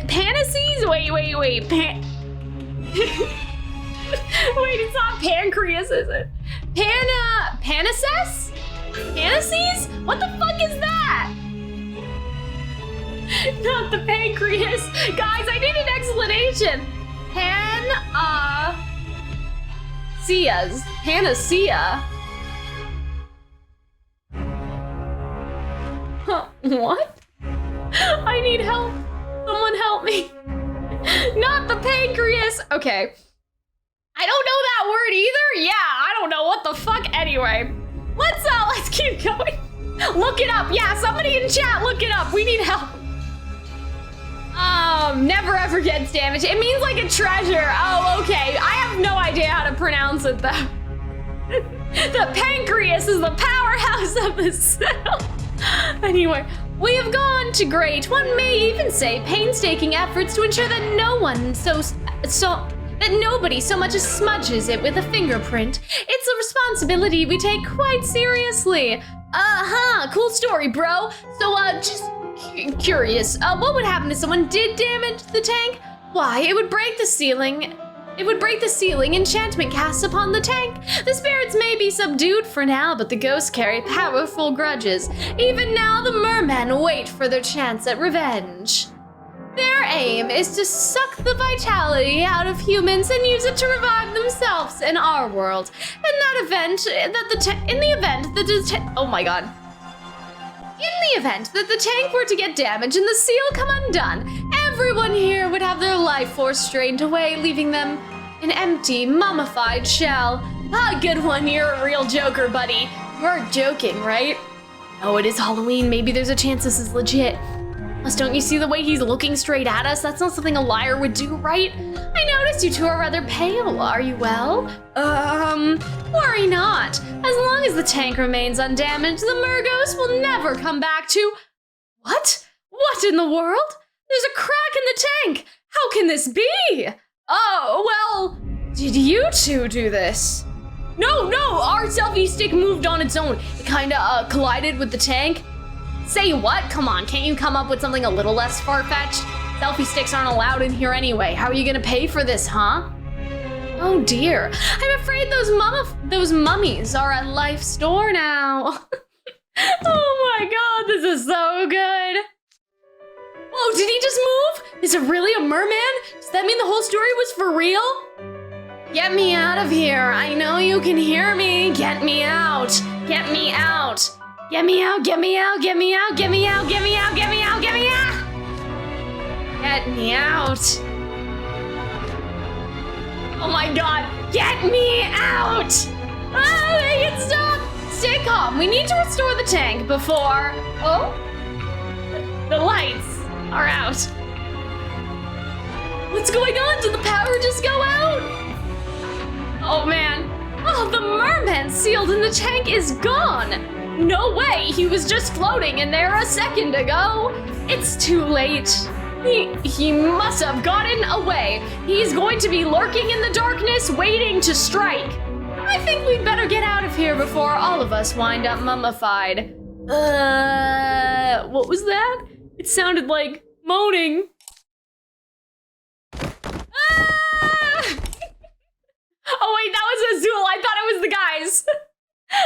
Panaces? Wait. Wait, it's not pancreas, is it? Panaces? Panaces? What the fuck is that? Not the pancreas. Guys, I need an explanation. Panacea. Huh, what? I need help. Someone help me. Not the pancreas. Okay. I don't know that word either. Yeah, I don't know what the fuck. Anyway, let's keep going. Look it up. Yeah, somebody in chat, look it up. We need help. Never ever gets damaged. It means like a treasure. Oh, okay. I have no idea how to pronounce it though. The pancreas is the powerhouse of the cell. Anyway, we have gone to great, one may even say painstaking efforts to ensure that nobody so much as smudges it with a fingerprint. It's a responsibility we take quite seriously. Cool story, bro. So, just curious, what would happen if someone did damage the tank? Why, it would break the ceiling. It would break the ceiling enchantment cast upon the tank. The spirits may be subdued for now, but the ghosts carry powerful grudges. Even now, the mermen wait for their chance at revenge. Their aim is to suck the vitality out of humans and use it to revive themselves in our world. In the event that the tank were to get damaged and the seal come undone, everyone here would have their life force strained away, leaving them an empty, mummified shell. Ah, good one, you're a real joker, buddy. You're joking, right? Oh, it is Halloween, maybe there's a chance this is legit. Plus, don't you see the way he's looking straight at us? That's not something a liar would do, right? I noticed you two are rather pale. Are you well? Worry not. As long as the tank remains undamaged, the Mergos will never come back to... What? What in the world? There's a crack in the tank. How can this be? Oh, well, did you two do this? No, our selfie stick moved on its own. It kinda collided with the tank. Say what? Come on, can't you come up with something a little less far-fetched? Selfie sticks aren't allowed in here anyway. How are you gonna pay for this, huh? Oh dear, I'm afraid those mummies are at Life's door now. Oh my god, this is so good. Whoa, did he just move? Is it really a merman? Does that mean the whole story was for real? Get me out of here. I know you can hear me. Get me out. Get me out. Get me out, get me out, get me out, get me out, get me out, get me out, get me out! Get me out. Oh my god, get me out! Ah, make it stop! Stay calm, we need to restore the tank before... Oh? The lights are out. What's going on? Did the power just go out? Oh man. Oh, the merman sealed in the tank is gone! No way, he was just floating in there a second ago. It's too late. He must have gotten away. He's going to be lurking in the darkness, waiting to strike. I think we'd better get out of here before all of us wind up mummified. What was that? It sounded like moaning. Oh wait, that was Azul. I thought it was the guys.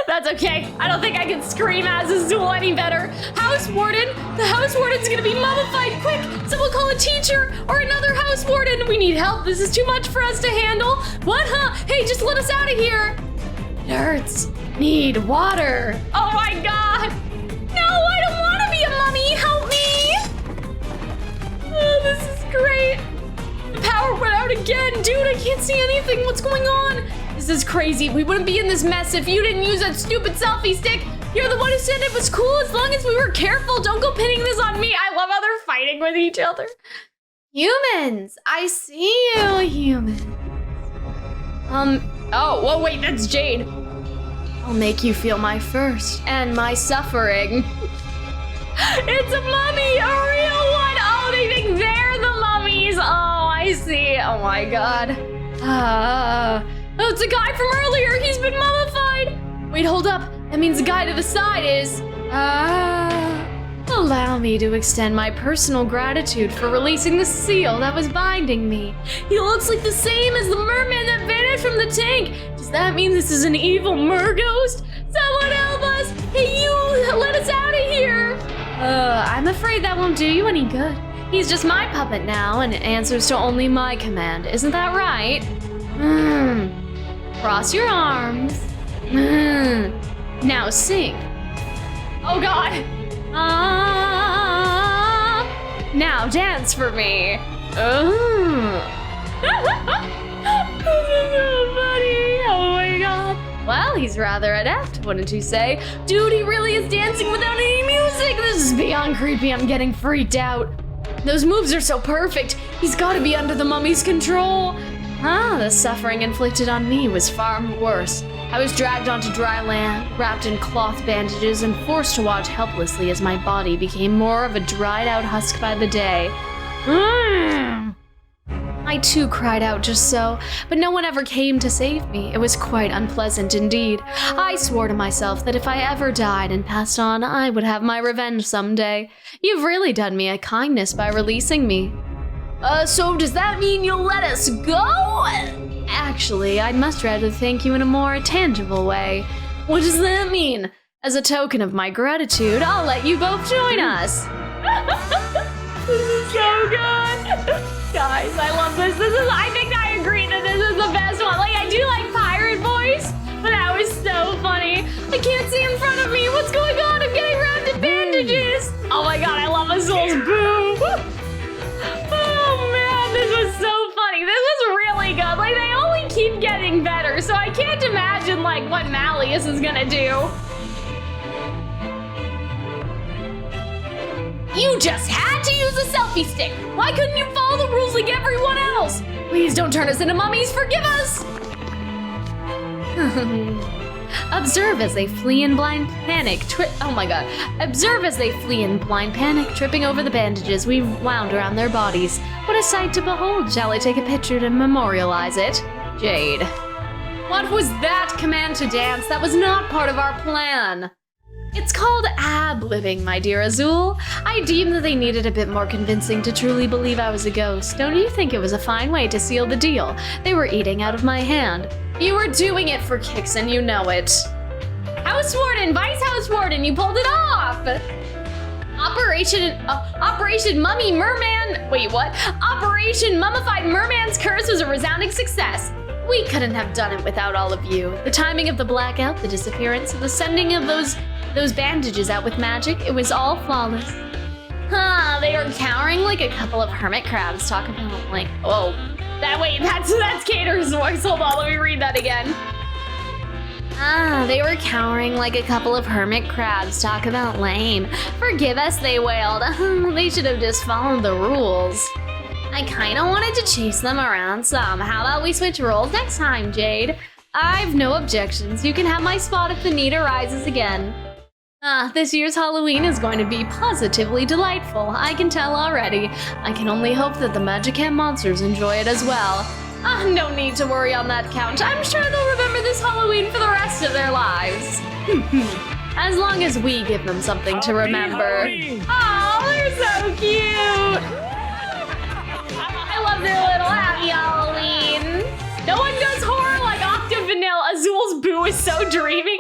That's okay. I don't think I can scream as Azul any better. House warden? The house warden's gonna be mummified. Quick, someone call a teacher or another house warden. We need help. This is too much for us to handle. What, huh? Hey, just let us out of here. Nerds need water. Oh my god. No, I don't want to be a mummy. Help me. Oh, this is great. can't see anything. What's going on? This is crazy. We wouldn't be in this mess if you didn't use that stupid selfie stick. You're the one who said it was cool as long as we were careful. Don't go pinning this on me. I love how they're fighting with each other. Humans, I see you, humans. Oh, whoa, wait, that's Jade. I'll make you feel my thirst and my suffering. It's a mummy, a real one. Oh, they think they're the mummies. Oh, I see. Oh my God. Oh, it's a guy from earlier. He's been mummified. Wait, hold up. That means the guy to the side is, allow me to extend my personal gratitude for releasing the seal that was binding me. He looks like the same as the merman that vanished from the tank. Does that mean this is an evil mer-ghost? Someone help us! Hey, you, let us out of here! I'm afraid that won't do you any good. He's just my puppet now and answers to only my command. Isn't that right? Cross your arms. Now sing. Oh God. Now dance for me. This is so funny. Oh my God. Well, he's rather adept, wouldn't you say? Dude, he really is dancing without any music. This is beyond creepy. I'm getting freaked out. Those moves are so perfect. He's got to be under the mummy's control. The suffering inflicted on me was far worse. I was dragged onto dry land, wrapped in cloth bandages, and forced to watch helplessly as my body became more of a dried out husk by the day. I too cried out just so, but no one ever came to save me. It was quite unpleasant indeed. I swore to myself that if I ever died and passed on, I would have my revenge someday. You've really done me a kindness by releasing me. So does that mean you'll let us go? Actually, I'd much rather thank you in a more tangible way. What does that mean? As a token of my gratitude, I'll let you both join us. This is so good. Guys, I love this. I think I agree that this is the best one. Like, I do like pirate voice, but that was so funny. I can't see in front of me. What's going on? I'm getting wrapped in bandages. Oh my God, I love Azul's boo. Oh man, this was so funny. This was really good. Like, they only keep getting better, so I can't imagine like what Malleus is gonna do. You just had to use a selfie stick. Why couldn't you follow the rules like everyone else? Please don't turn us into mummies. Forgive us. Observe as they flee in blind panic. Oh my God. Observe as they flee in blind panic, tripping over the bandages we wound around their bodies. What a sight to behold. Shall I take a picture to memorialize it? Jade. What was that command to dance? That was not part of our plan. It's called ab-libbing, my dear Azul. I deemed that they needed a bit more convincing to truly believe I was a ghost. Don't you think it was a fine way to seal the deal? They were eating out of my hand. You were doing it for kicks and you know it. House Warden, Vice House Warden, you pulled it off! Operation Mummy Merman, wait, what? Operation Mummified Merman's Curse was a resounding success. We couldn't have done it without all of you. The timing of the blackout, the disappearance, the sending of those bandages out with magic, it was all flawless. They were cowering like a couple of hermit crabs. Talk about like, oh, that's Cater's voice. Hold on, let me read that again. They were cowering like a couple of hermit crabs. Talk about lame. Forgive us, they wailed. They should have just followed the rules. I kinda wanted to chase them around some. How about we switch roles next time, Jade? I've no objections. You can have my spot if the need arises again. This year's Halloween is going to be positively delightful. I can tell already. I can only hope that the magicam monsters enjoy it as well. No need to worry on that count. I'm sure they'll remember this Halloween for the rest of their lives. As long as we give them something to remember. Oh, they're so cute. I love their little happy Halloween. No one does horror like Octavinelle. Azul's boo is so dreamy.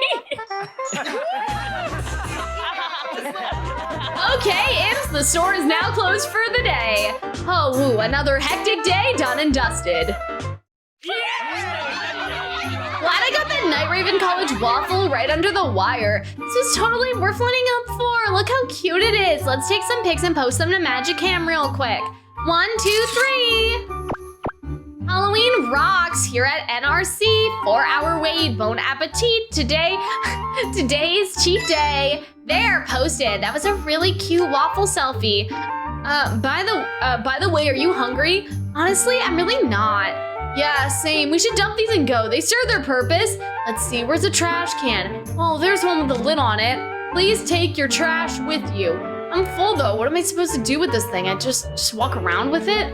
Okay, Imps, the store is now closed for the day. Oh, woo, another hectic day done and dusted. Glad I got that Night Raven College waffle right under the wire. This is totally worth lining up for. Look how cute it is. Let's take some pics and post them to magicam real quick. 1, 2, 3. Halloween rocks here at NRC. 4-hour wait, bon appetit. Today's cheat day. There, posted. That was a really cute waffle selfie. By the way, are you hungry? Honestly, I'm really not. Yeah, same. We should dump these and go. They serve their purpose. Let's see, where's the trash can? Oh, there's one with a lid on it. Please take your trash with you. I'm full though. What am I supposed to do with this thing? I just walk around with it?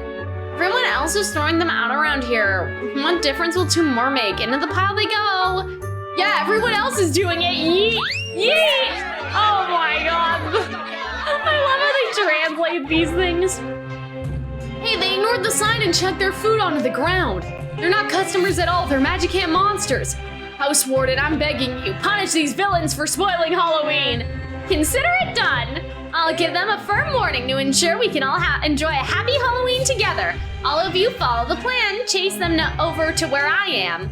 Everyone else is throwing them out around here. What difference will 2 more make? Into the pile they go. Yeah, everyone else is doing it. Yeet, yeet. Oh my God. I love how they translate these things. Hey, they ignored the sign and chucked their food onto the ground. They're not customers at all. They're magicam monsters. House Warden, I'm begging you, punish these villains for spoiling Halloween. Consider it done. I'll give them a firm warning to ensure we can all enjoy a happy Halloween together. All of you follow the plan. Chase them over to where I am.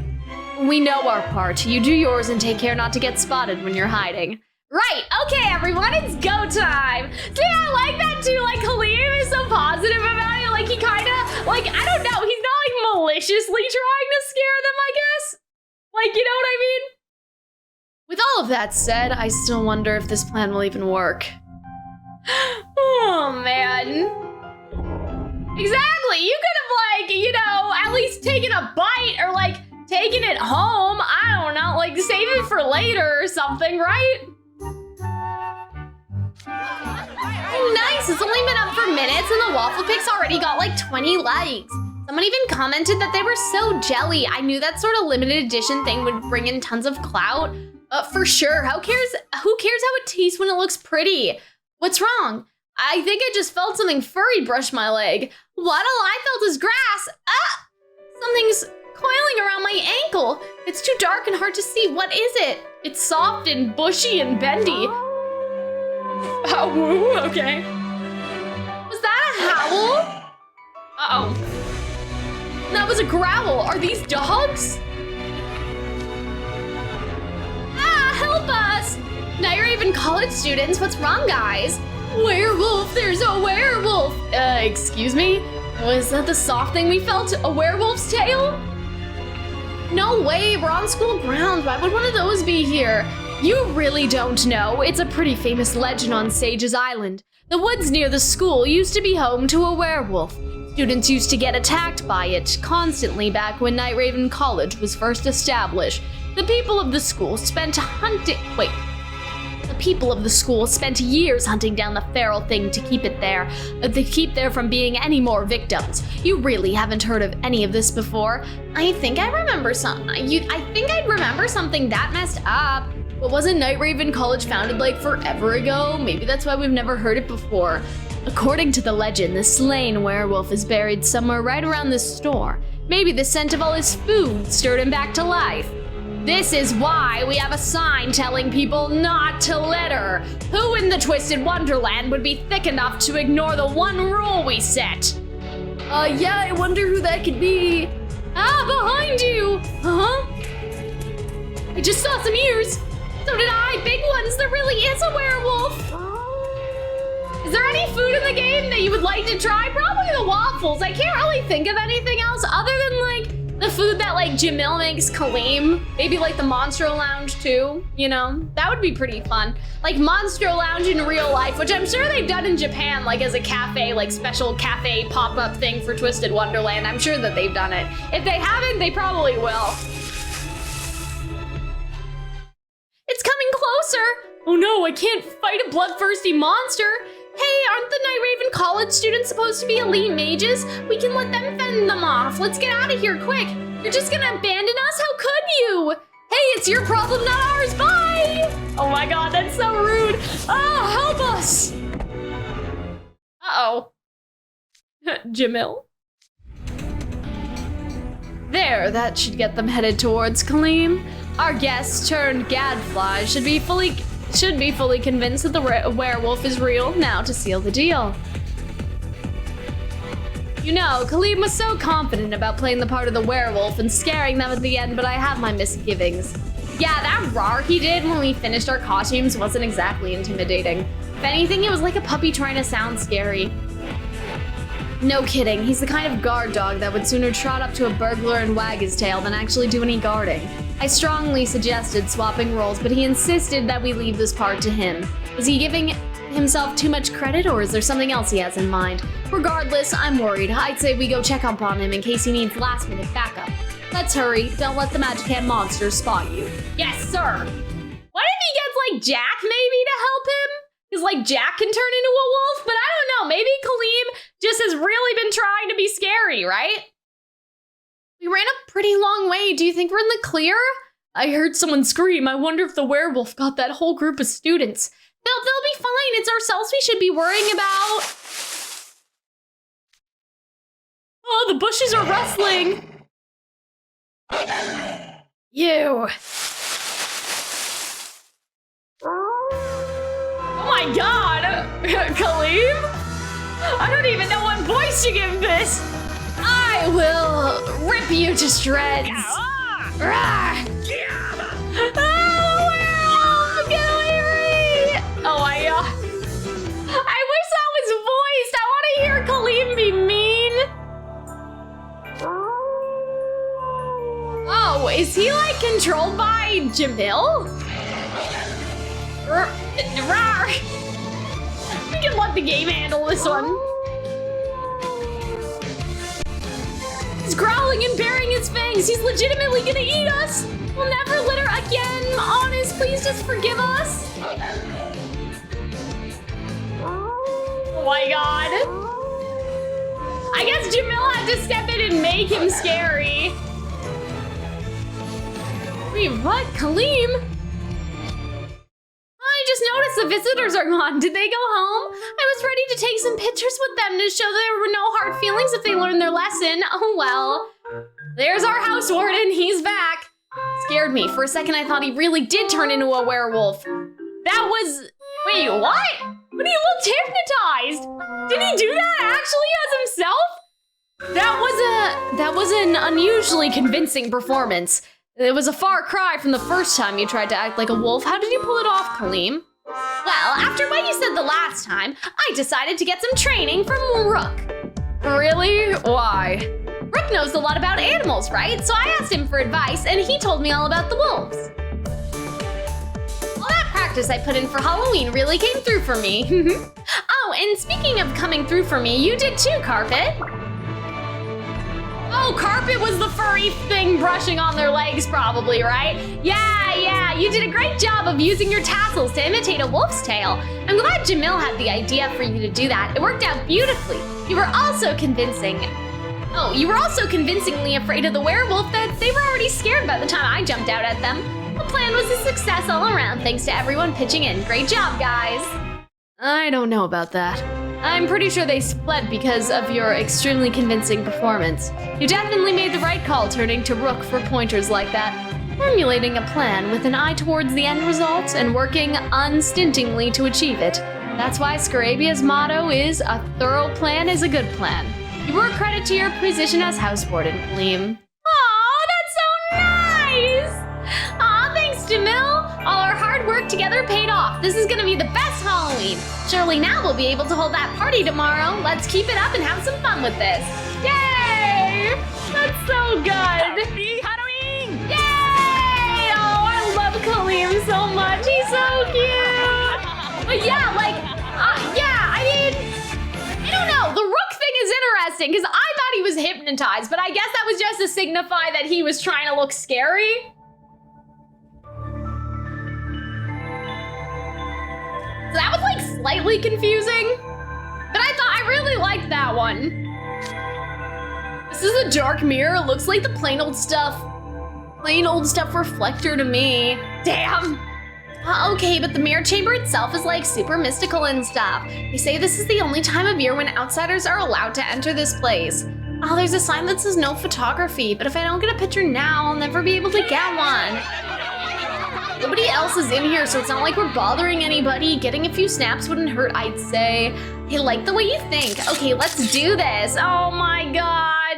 We know our part. You do yours and take care not to get spotted when you're hiding. Right, okay everyone, it's go time. See, I like that too, like Calxiyn is so positive about it, like he kinda, like, I don't know, he's not like maliciously trying to scare them, I guess. Like, you know what I mean? With all of that said, I still wonder if this plan will even work. Oh man. Exactly, you could have like, you know, at least taken a bite or like taken it home, I don't know, like save it for later or something, right? Nice, it's only been up for minutes and the waffle pics already got like 20 likes. Someone even commented that they were so jelly. I knew that sort of limited edition thing would bring in tons of clout. For sure, who cares how it tastes when it looks pretty? What's wrong? I think I just felt something furry brush my leg. What all I felt is grass. Ah! Something's coiling around my ankle. It's too dark and hard to see. What is it? It's soft and bushy and bendy. Oh, woo, okay. Was that a howl? Uh-oh. That was a growl. Are these dogs? Ah, help us! Night-Raven college students, what's wrong, guys? Werewolf, there's a werewolf! Excuse me? Was that the soft thing we felt? A werewolf's tail? No way, we're on school grounds. Why would one of those be here? You really don't know. It's a pretty famous legend on Sage's Island. The woods near the school used to be home to a werewolf. Students used to get attacked by it constantly back when Night-Raven College was first established. The people of the school spent years hunting down the feral thing to keep it there, from being any more victims. You really haven't heard of any of this before? I think I remember something that messed up. But wasn't Night-Raven College founded like forever ago? Maybe that's why we've never heard it before. According to the legend, the slain werewolf is buried somewhere right around this store. Maybe the scent of all his food stirred him back to life. This is why we have a sign telling people not to litter. Who in the twisted Wonderland would be thick enough to ignore the one rule we set? Yeah, I wonder who that could be. Ah, behind you! Uh-huh. I just saw some ears. So did I, big ones. There really is a werewolf. Is there any food in the game that you would like to try? Probably the waffles. I can't really think of anything else other than like the food that like Jamil makes Calxiyn. Maybe like the Monstro Lounge too, you know? That would be pretty fun. Like Monstro Lounge in real life, which I'm sure they've done in Japan, like as a cafe, like special cafe pop-up thing for Twisted Wonderland. I'm sure that they've done it. If they haven't, they probably will. It's coming closer. Oh no, I can't fight a bloodthirsty monster. Hey, aren't the Night-Raven College students supposed to be elite mages? We can let them fend them off. Let's get out of here, quick. You're just gonna abandon us? How could you? Hey, it's your problem, not ours. Bye. Oh my God, that's so rude. Oh, help us. Uh-oh. Jamil. There, that should get them headed towards Calxiyn. Our guests turned gadfly should be fully convinced that the werewolf is real. Now to seal the deal. You know, Calxiyn was so confident about playing the part of the werewolf and scaring them at the end, but I have my misgivings. Yeah, that roar he did when we finished our costumes wasn't exactly intimidating. If anything, it was like a puppy trying to sound scary. No kidding, he's the kind of guard dog that would sooner trot up to a burglar and wag his tail than actually do any guarding. I strongly suggested swapping roles, but he insisted that we leave this part to him. Is he giving himself too much credit, or is there something else he has in mind? Regardless, I'm worried. I'd say we go check up on him in case he needs last-minute backup. Let's hurry. Don't let the magicam monsters spot you. Yes, sir. What if he gets, like, Jack, maybe, to help him? Because, like, Jack can turn into a wolf, but I don't know. Maybe Calxiyn just has really been trying to be scary, right? We ran a pretty long way. Do you think we're in the clear? I heard someone scream. I wonder if the werewolf got that whole group of students. They'll be fine. It's ourselves we should be worrying about. Oh, the bushes are rustling. You. Oh my god! Calxiyn? I don't even know what voice to give this! I will rip you to shreds! Rah! Oh, werewolf! Get away! Oh my god. I wish that was voiced! I want to hear Calxiyn be mean! Oh, is he like controlled by Jamil? We can let the game handle this one. He's growling and baring his fangs. He's legitimately gonna eat us. We'll never litter again. Honest, please just forgive us. Oh my god. I guess Jamil had to step in and make him scary. Wait, what? Calxiyn? I just noticed the visitors are gone. Did they go home? I was ready to take some pictures with them to show there were no hard feelings if they learned their lesson. Oh well. There's our house warden. He's back. Scared me. For a second, I thought he really did turn into a werewolf. That was... Wait, what? But he looked hypnotized. Did he do that actually as himself? That was an unusually convincing performance. It was a far cry from the first time you tried to act like a wolf. How did you pull it off, Calxiyn? Well, after what you said the last time, I decided to get some training from Rook. Really? Why? Rook knows a lot about animals, right? So I asked him for advice, and he told me all about the wolves. All that practice I put in for Halloween really came through for me. Oh, and speaking of coming through for me, you did too, Carpet. Oh, Carpet was the furry thing brushing on their legs probably, right? Yeah, you did a great job of using your tassels to imitate a wolf's tail. I'm glad Jamil had the idea for you to do that. It worked out beautifully. You were also convincingly afraid of the werewolf that they were already scared by the time I jumped out at them. The plan was a success all around thanks to everyone pitching in. Great job, guys. I don't know about that. I'm pretty sure they fled because of your extremely convincing performance. You definitely made the right call turning to Rook for pointers like that. Formulating a plan with an eye towards the end result and working unstintingly to achieve it. That's why Scarabia's motto is, a thorough plan is a good plan. You were a credit to your position as house warden, Calxiyn. Aw, that's so nice! Aw, thanks, Jamil. All our hard work together paid off. This is gonna be the best Halloween. Surely now we'll be able to hold that party tomorrow. Let's keep it up and have some fun with this. Yay! That's so good. Happy Halloween! Yay! Oh, I love Calxiyn so much. He's so cute. But yeah, like, I mean, I don't know. The Rook thing is interesting because I thought he was hypnotized, but I guess that was just to signify that he was trying to look scary. So that was like slightly confusing, but I really liked that one. This is a dark mirror. It looks like the plain old stuff reflector to me. Damn. Okay, but the mirror chamber itself is like super mystical and stuff. They say this is the only time of year when outsiders are allowed to enter this place. Oh, there's a sign that says no photography, but if I don't get a picture now, I'll never be able to get one. Nobody else is in here, so it's not like we're bothering anybody. Getting a few snaps wouldn't hurt, I'd say. I like the way you think. Okay, let's do this. Oh my god.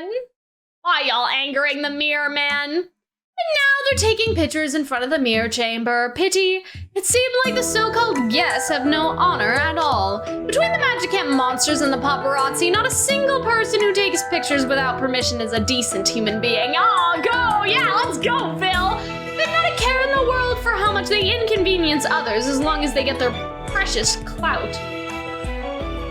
Why y'all angering the mirror man? And now they're taking pictures in front of the mirror chamber. Pity. It seemed like the so-called guests have no honor at all. Between the magicam monsters and the paparazzi, not a single person who takes pictures without permission is a decent human being. Oh, go! Yeah, let's go, Phil! They've not a care in the world for how much they inconvenience others as long as they get their precious clout.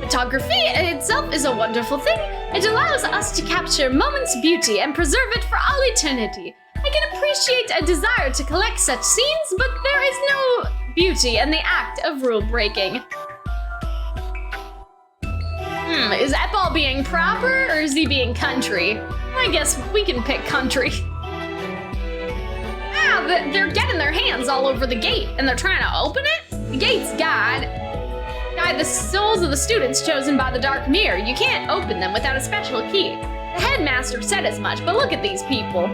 Photography itself is a wonderful thing. It allows us to capture moments' beauty and preserve it for all eternity. I can appreciate a desire to collect such scenes, but there is no beauty in the act of rule breaking. Is Epal being proper or is he being country? I guess we can pick country. They're getting their hands all over the gate and they're trying to open it? The gate's guide the souls of the students chosen by the dark mirror. You can't open them without a special key. The headmaster said as much, but look at these people.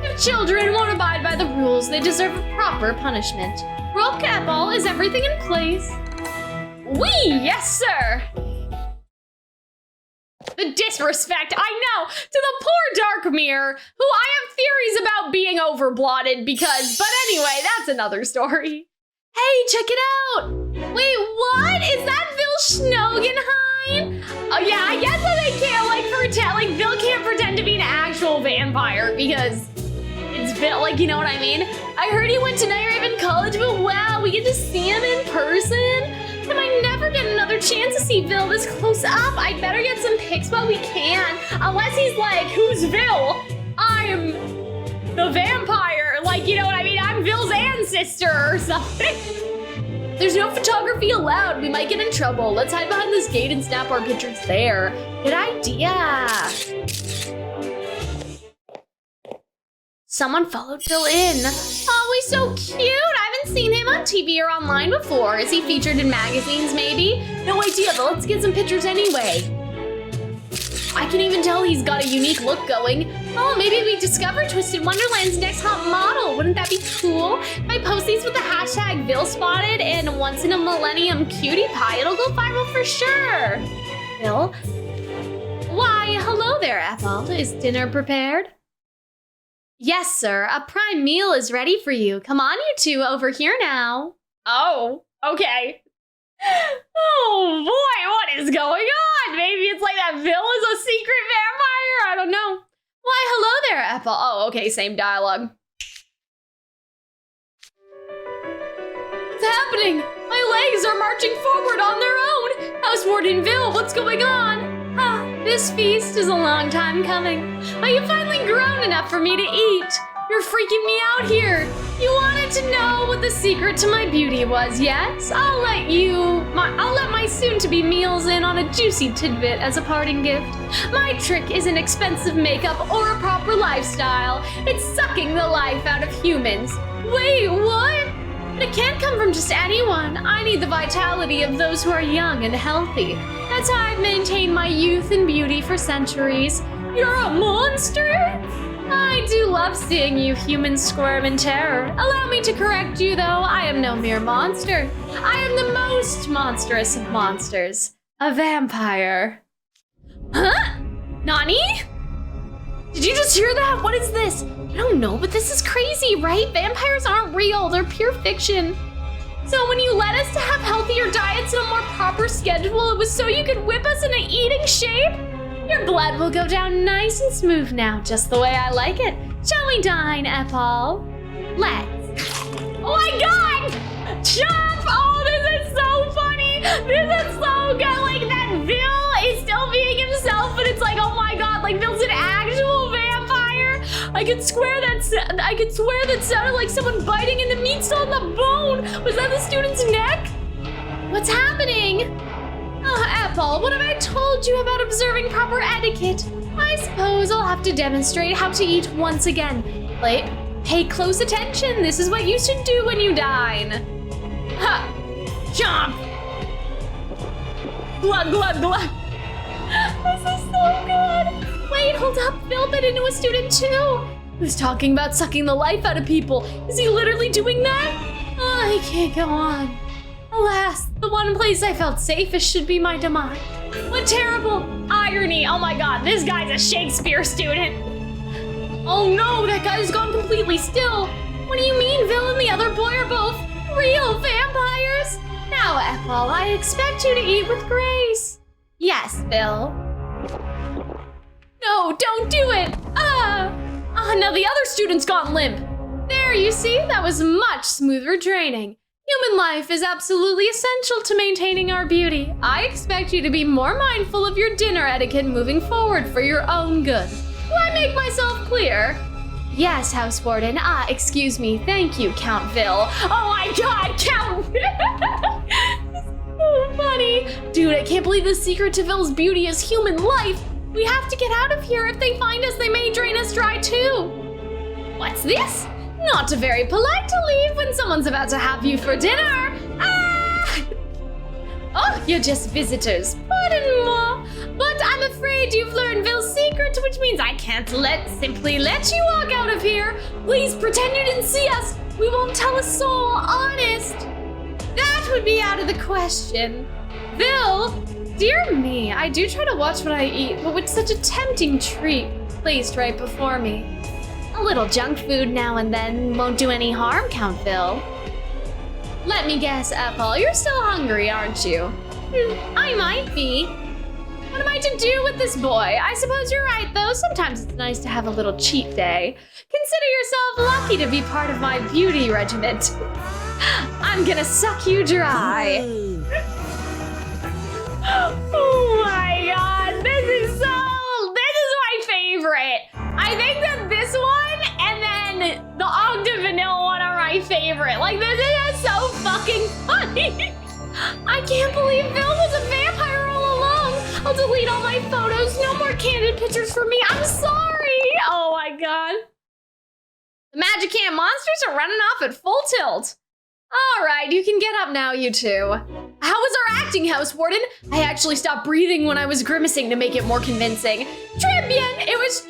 If children won't abide by the rules, they deserve a proper punishment. Rope Epal, is everything in place? Wee, yes, sir. The disrespect, I know, to the poor dark mirror, who I have theories about being overblotted because, but anyway, that's another story. Hey, check it out. Wait, what? Is that Bill Schnogenheim? Oh yeah, I guess that they can't Bill can't pretend to be an actual vampire because it's Bill, you know what I mean? I heard he went to Nyraven College, but wow, we get to see him in person? I might never get another chance to see Bill this close up. I'd better get some pics while we can. Unless he's like, who's Bill? I'm the vampire. You know what I mean? I'm Bill's ancestor or something. There's no photography allowed. We might get in trouble. Let's hide behind this gate and snap our pictures there. Good idea. Someone followed Bill in. Oh, he's so cute. I haven't seen him on TV or online before. Is he featured in magazines, maybe? No idea, but let's get some pictures anyway. I can even tell he's got a unique look going. Oh, maybe we discover Twisted Wonderland's next hot model. Wouldn't that be cool? If I post these with the hashtag VillSpotted and once in a millennium cutie pie, it'll go viral for sure. Bill? Why, hello there, Ethel. Is dinner prepared? Yes, sir. A prime meal is ready for you. Come on, you two, over here now. Oh, okay. Oh boy, what is going on? Maybe it's like that Bill is a secret vampire? I don't know. Why, hello there, Ethel. Oh, okay, same dialogue. What's happening? My legs are marching forward on their own. House Warden Bill, what's going on? This feast is a long time coming. Are you finally grown enough for me to eat? You're freaking me out here. You wanted to know what the secret to my beauty was, yes? I'll let my soon-to-be meals in on a juicy tidbit as a parting gift. My trick isn't expensive makeup or a proper lifestyle. It's sucking the life out of humans. Wait, what? But it can't come from just anyone. I need the vitality of those who are young and healthy. That's how I've maintained my youth and beauty for centuries. You're a monster? I do love seeing you humans squirm in terror. Allow me to correct you, though. I am no mere monster. I am the most monstrous of monsters. A vampire. Huh? Nani? Did you just hear that? What is this? I don't know, but this is crazy, right? Vampires aren't real. They're pure fiction. So when you led us to have healthier diets and a more proper schedule, it was so you could whip us into eating shape? Your blood will go down nice and smooth now, just the way I like it. Shall we dine, Epal? Let's. Oh my god! Chop! Oh, this is so funny! This is so good! That Bill is still being himself, but it's like, oh my god, Bill's an actual vampire! I could swear that sounded like someone biting into meat still in the bone! Was that the student's neck? What's happening? Oh, Epal, what have I told you about observing proper etiquette? I suppose I'll have to demonstrate how to eat once again. Pay close attention. This is what you should do when you dine. Ha! Chomp! Glug, glug, glug. This is so good. Wait, hold up. Bill bit into a student too. Who's talking about sucking the life out of people? Is he literally doing that? Oh, I can't go on. Alas, the one place I felt safest should be my demise. What terrible irony. Oh my god, this guy's a Shakespeare student. Oh no, that guy's gone completely still. What do you mean Vil and the other boy are both real vampires? Now, Ethel, I expect you to eat with grace. Yes, Vil. No, don't do it. Now the other student's gone limp. There, you see, that was much smoother draining. Human life is absolutely essential to maintaining our beauty. I expect you to be more mindful of your dinner etiquette moving forward for your own good. Do I make myself clear? Yes, House Warden. Excuse me. Thank you, Count Vil. Oh my god, Count Vil! So funny. Dude, I can't believe the secret to Vil's beauty is human life. We have to get out of here. If they find us, they may drain us dry too. What's this? Not very polite to leave when someone's about to have you for dinner. Oh, you're just visitors. Pardon-moi. But I'm afraid you've learned Vil's secret, which means I can't simply let you walk out of here. Please pretend you didn't see us. We won't tell a soul, honest. That would be out of the question. Vil, dear me, I do try to watch what I eat, but with such a tempting treat placed right before me. A little junk food now and then won't do any harm, Count Vil. Let me guess, Ethel, you're still hungry, aren't you? I might be. What am I to do with this boy? I suppose you're right, though. Sometimes it's nice to have a little cheat day. Consider yourself lucky to be part of my beauty regiment. I'm gonna suck you dry. Oh my god, this is my favorite. I think that this one and then the Octavinelle one are my favorite. Like, this is so fucking funny. I can't believe Vil was a vampire all along. I'll delete all my photos. No more candid pictures for me. I'm sorry. Oh my god. The magicam monsters are running off at full tilt. All right, you can get up now, you two. How was our acting, House Warden? I actually stopped breathing when I was grimacing to make it more convincing. Très bien, it was a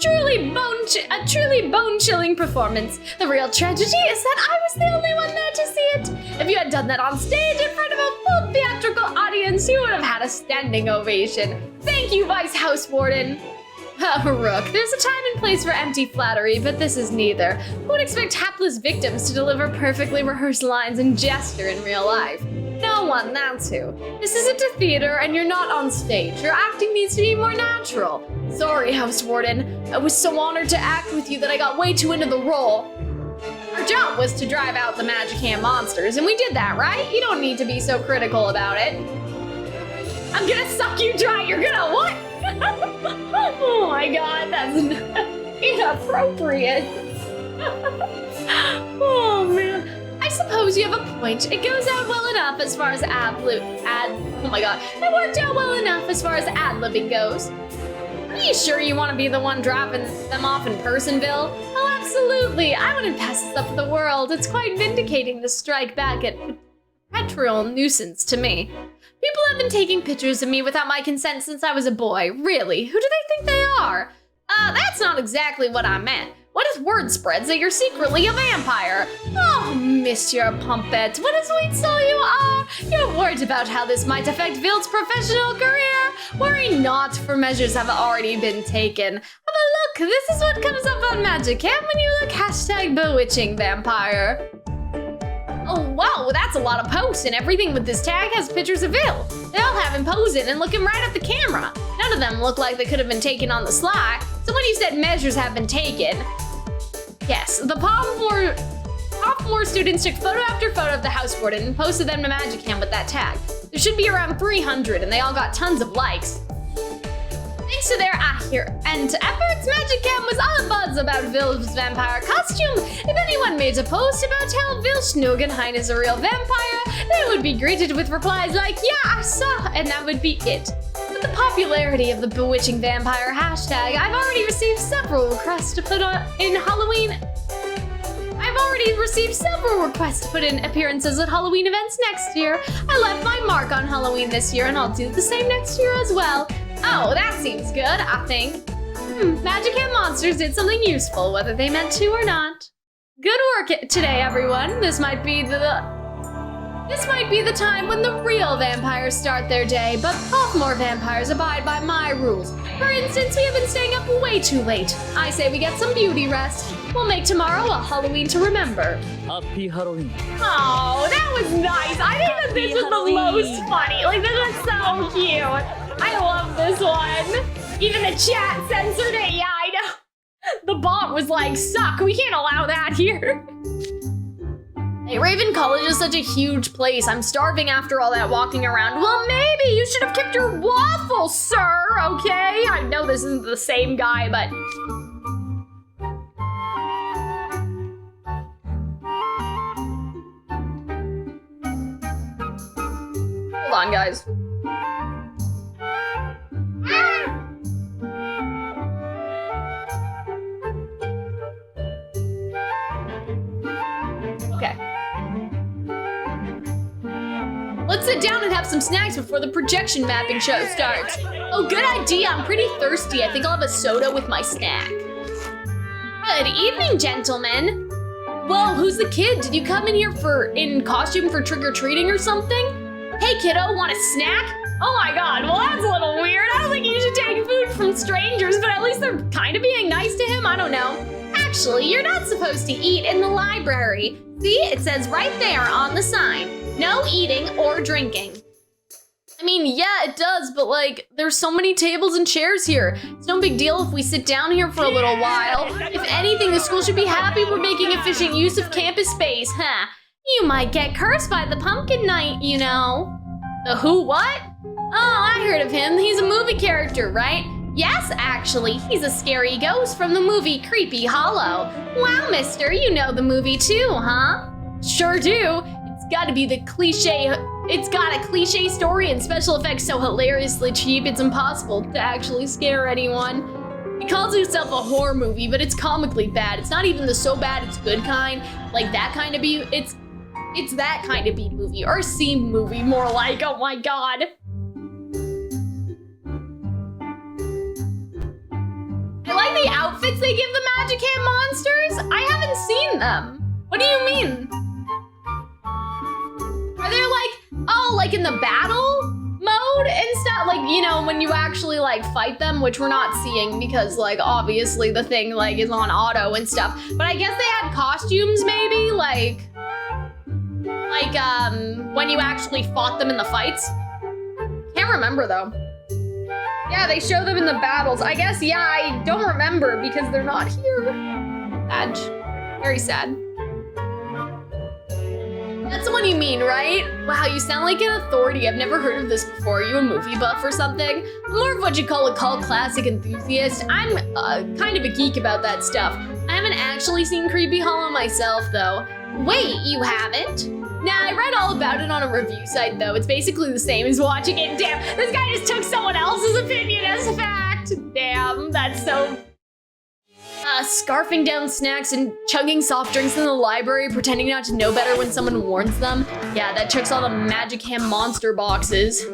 truly bone-chilling performance. The real tragedy is that I was the only one there to see it. If you had done that on stage in front of a full theatrical audience, you would have had a standing ovation. Thank you, Vice House Warden. Rook, there's a time and place for empty flattery, but this is neither. Who would expect hapless victims to deliver perfectly rehearsed lines and gesture in real life? No one, that's who. This isn't a theater and you're not on stage. Your acting needs to be more natural. Sorry, House Warden. I was so honored to act with you that I got way too into the role. Our job was to drive out the magicam monsters, and we did that, right? You don't need to be so critical about it. I'm gonna suck you dry, you're gonna what? Oh my god, that's inappropriate. Oh man. I suppose you have a point. It goes out well enough as far as oh my god. It worked out well enough as far as ad-libbing goes. Are you sure you want to be the one dropping them off in person, Vil? Oh, absolutely. I wouldn't pass this up for the world. It's quite vindicating to strike back at perpetual nuisance to me. People have been taking pictures of me without my consent since I was a boy. Really? Who do they think they are? That's not exactly what I meant. What if word spreads that you're secretly a vampire? Oh, Monsieur Pumpet, what a sweet soul you are! You're worried about how this might affect Vil's professional career? Worry not, for measures have already been taken. Have a look, this is what comes up on magicam when you look #bewitchingvampire. Oh wow, that's a lot of posts, and everything with this tag has pictures of Vil. They all have him posing and looking right at the camera. None of them look like they could have been taken on the sly. So when you said measures have been taken, yes, the sophomore students took photo after photo of the House Warden and posted them to Magicam with that tag. There should be around 300, and they all got tons of likes. Thanks to their and efforts, Magicam was all abuzz about Vil's vampire costume. If anyone made a post about how Vil Schnogenheim is a real vampire, they would be greeted with replies like, yeah, I saw, and that would be it. With the popularity of the bewitching vampire hashtag, I've already received several requests to put in appearances at Halloween events next year. I left my mark on Halloween this year, and I'll do the same next year as well. Oh, that seems good, I think. Magicam monsters did something useful, whether they meant to or not. Good work today, everyone. This might be the This might be the time when the real vampires start their day, but Puffmore vampires abide by my rules. For instance, we have been staying up way too late. I say we get some beauty rest. We'll make tomorrow a Halloween to remember. Happy Halloween. Oh, that was nice. I think that this was the most funny. Like, this was so cute. I love this one. Even the chat censored it. Yeah, I know. The bot was like, suck. We can't allow that here. Hey, Raven College is such a huge place. I'm starving after all that walking around. Well, maybe you should have kept your waffle, sir, okay? I know this isn't the same guy, but... Hold on, guys. Okay. Let's sit down and have some snacks before the projection mapping show starts. Oh, good idea. I'm pretty thirsty. I think I'll have a soda with my snack. Good evening, gentlemen. Whoa, who's the kid? Did you come in here in costume for trick-or-treating or something? Hey, kiddo, want a snack? Oh my god, well that's a little weird. I don't think you should take food from strangers, but at least they're kind of being nice to him. I don't know. Actually, you're not supposed to eat in the library. See, it says right there on the sign. No eating or drinking. I mean, yeah, it does, but like, there's so many tables and chairs here. It's no big deal if we sit down here for a little while. If anything, the school should be happy we're making efficient use of campus space, huh? You might get cursed by the Pumpkin Knight, you know. The who, what? Oh, I heard of him. He's a movie character, right? Yes, actually, he's a scary ghost from the movie Creepy Hollow. Wow, mister, you know the movie too, huh? Sure do. It's got a cliche story and special effects so hilariously cheap it's impossible to actually scare anyone. He calls himself a horror movie, but it's comically bad. It's not even the so bad it's good kind, like that kind of it's that kind of B-movie, or C movie, more like, oh my god. I like the outfits they give the magicam monsters. I haven't seen them. What do you mean? Are they like, oh, like in the battle mode and stuff? Like, you know, when you actually like fight them, which we're not seeing because like obviously the thing like is on auto and stuff. But I guess they had costumes maybe, like when you actually fought them in the fights. Can't remember though. Yeah, they show them in the battles. I guess, yeah, I don't remember because they're not here. Sad. Very sad. That's the one you mean, right? Wow, you sound like an authority. I've never heard of this before. Are you a movie buff or something? I'm more of what you call a cult classic enthusiast. I'm kind of a geek about that stuff. I haven't actually seen Creepy Hollow myself, though. Wait, you haven't? Nah, I read all about it on a review site, though. It's basically the same as watching it. Damn, this guy just took someone else's opinion as fact. Damn, that's so... Scarfing down snacks and chugging soft drinks in the library, pretending not to know better when someone warns them. Yeah, that checks all the magicam monster boxes.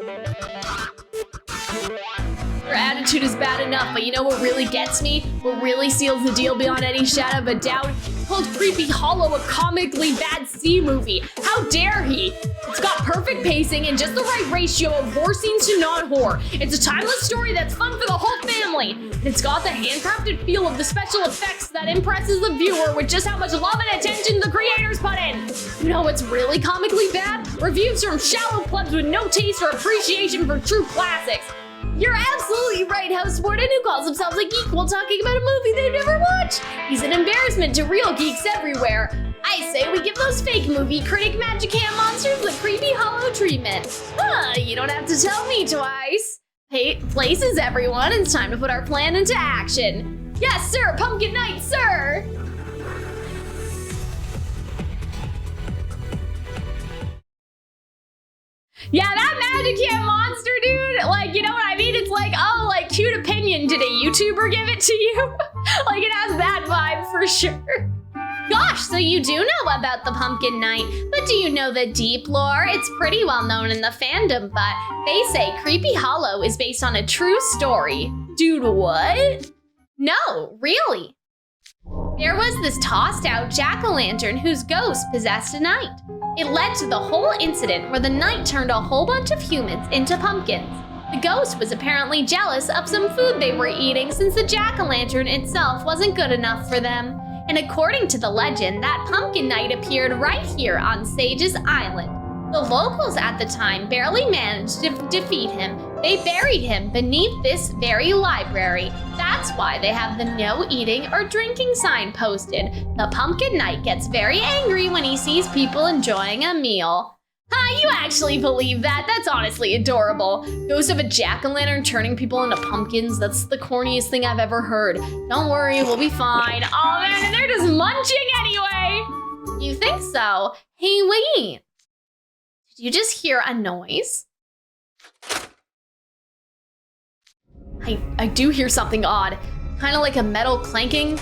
Your attitude is bad enough, but you know what really gets me? What really seals the deal beyond any shadow of a doubt? Called Creepy Hollow, a comically bad C-movie. How dare he? It's got perfect pacing and just the right ratio of horror scenes to non-horror. It's a timeless story that's fun for the whole family. And it's got the handcrafted feel of the special effects that impresses the viewer with just how much love and attention the creators put in. You know what's really comically bad? Reviews from shallow plebs with no taste or appreciation for true classics. You're absolutely right, House Warden, who calls themselves a geek while talking about a movie they've never watched. He's an embarrassment to real geeks everywhere. I say we give those fake movie critic magicam monsters the Creepy Hollow treatment. Huh, you don't have to tell me twice. Hey, places everyone, it's time to put our plan into action. Yes, sir, Pumpkin Knight, sir. Yeah, that magicam monster, dude, like, you know what I mean? It's like, oh, like, cute opinion. Did a YouTuber give it to you? Like, it has that vibe for sure. Gosh, so you do know about the Pumpkin Knight, but do you know the deep lore? It's pretty well known in the fandom, but they say Creepy Hollow is based on a true story. Dude, what? No, really. There was this tossed out jack-o'-lantern whose ghost possessed a knight. It led to the whole incident where the knight turned a whole bunch of humans into pumpkins. The ghost was apparently jealous of some food they were eating since the jack-o'-lantern itself wasn't good enough for them. And according to the legend, that pumpkin knight appeared right here on Sage's Island. The locals at the time barely managed to defeat him. They buried him beneath this very library. That's why they have the no eating or drinking sign posted. The pumpkin knight gets very angry when he sees people enjoying a meal. You actually believe that? That's honestly adorable. Ghost of a jack-o'-lantern turning people into pumpkins. That's the corniest thing I've ever heard. Don't worry, we'll be fine. Oh man, and they're just munching anyway. You think so? Hey, wait. Did you just hear a noise? I do hear something odd. Kind of like a metal clanking.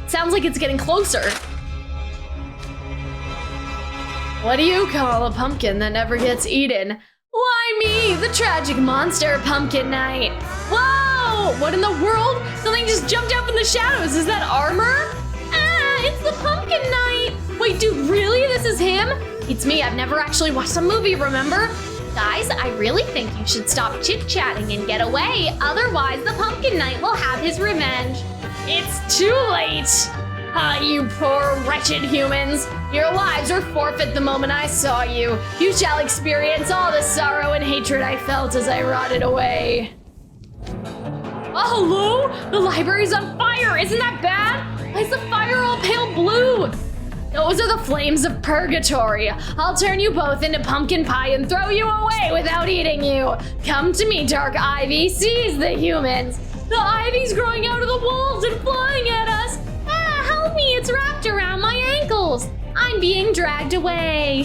Sounds like it's getting closer. What do you call a pumpkin that never gets eaten? Why me, the tragic monster pumpkin knight. Whoa, what in the world? Something just jumped up in the shadows. Is that armor? It's the pumpkin knight. Wait, dude, really? This is him? It's me, I've never actually watched a movie, remember? Guys, I really think you should stop chit-chatting and get away. Otherwise, the pumpkin knight will have his revenge. It's too late. You poor, wretched humans. Your lives were forfeit the moment I saw you. You shall experience all the sorrow and hatred I felt as I rotted away. Oh, hello? The library's on fire. Isn't that bad? Why is the fire all pale blue? Those are the flames of purgatory. I'll turn you both into pumpkin pie and throw you away without eating you. Come to me, dark ivy. Seize the humans. The ivy's growing out of the walls and flying at us. Help me, it's wrapped around my ankles. I'm being dragged away.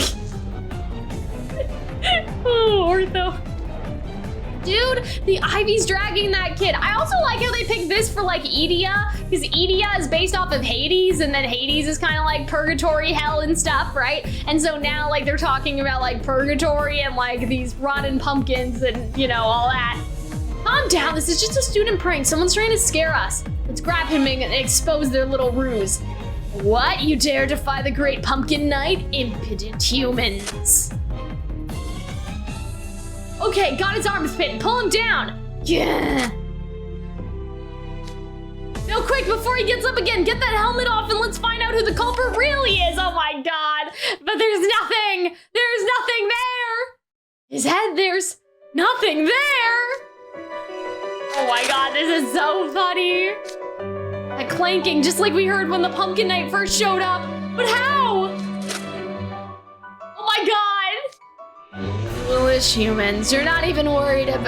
Oh, Ortho. Dude, the ivy's dragging that kid. I also like how they picked this for like Edia, because Edia is based off of Hades, and then Hades is kind of like purgatory, hell and stuff, right? And so now like they're talking about like purgatory and like these rotten pumpkins and you know, all that. Calm down, this is just a student prank. Someone's trying to scare us. Let's grab him and expose their little ruse. What? You dare defy the great pumpkin knight? Impudent humans. Okay, got his arms pinned. Pull him down. Yeah. No, quick, before he gets up again, get that helmet off and let's find out who the culprit really is. Oh my God. But there's nothing. There's nothing there. His head, there's nothing there. Oh my God, this is so funny. That clanking, just like we heard when the pumpkin knight first showed up. But how? Oh my God. Foolish humans, you're not even worthy of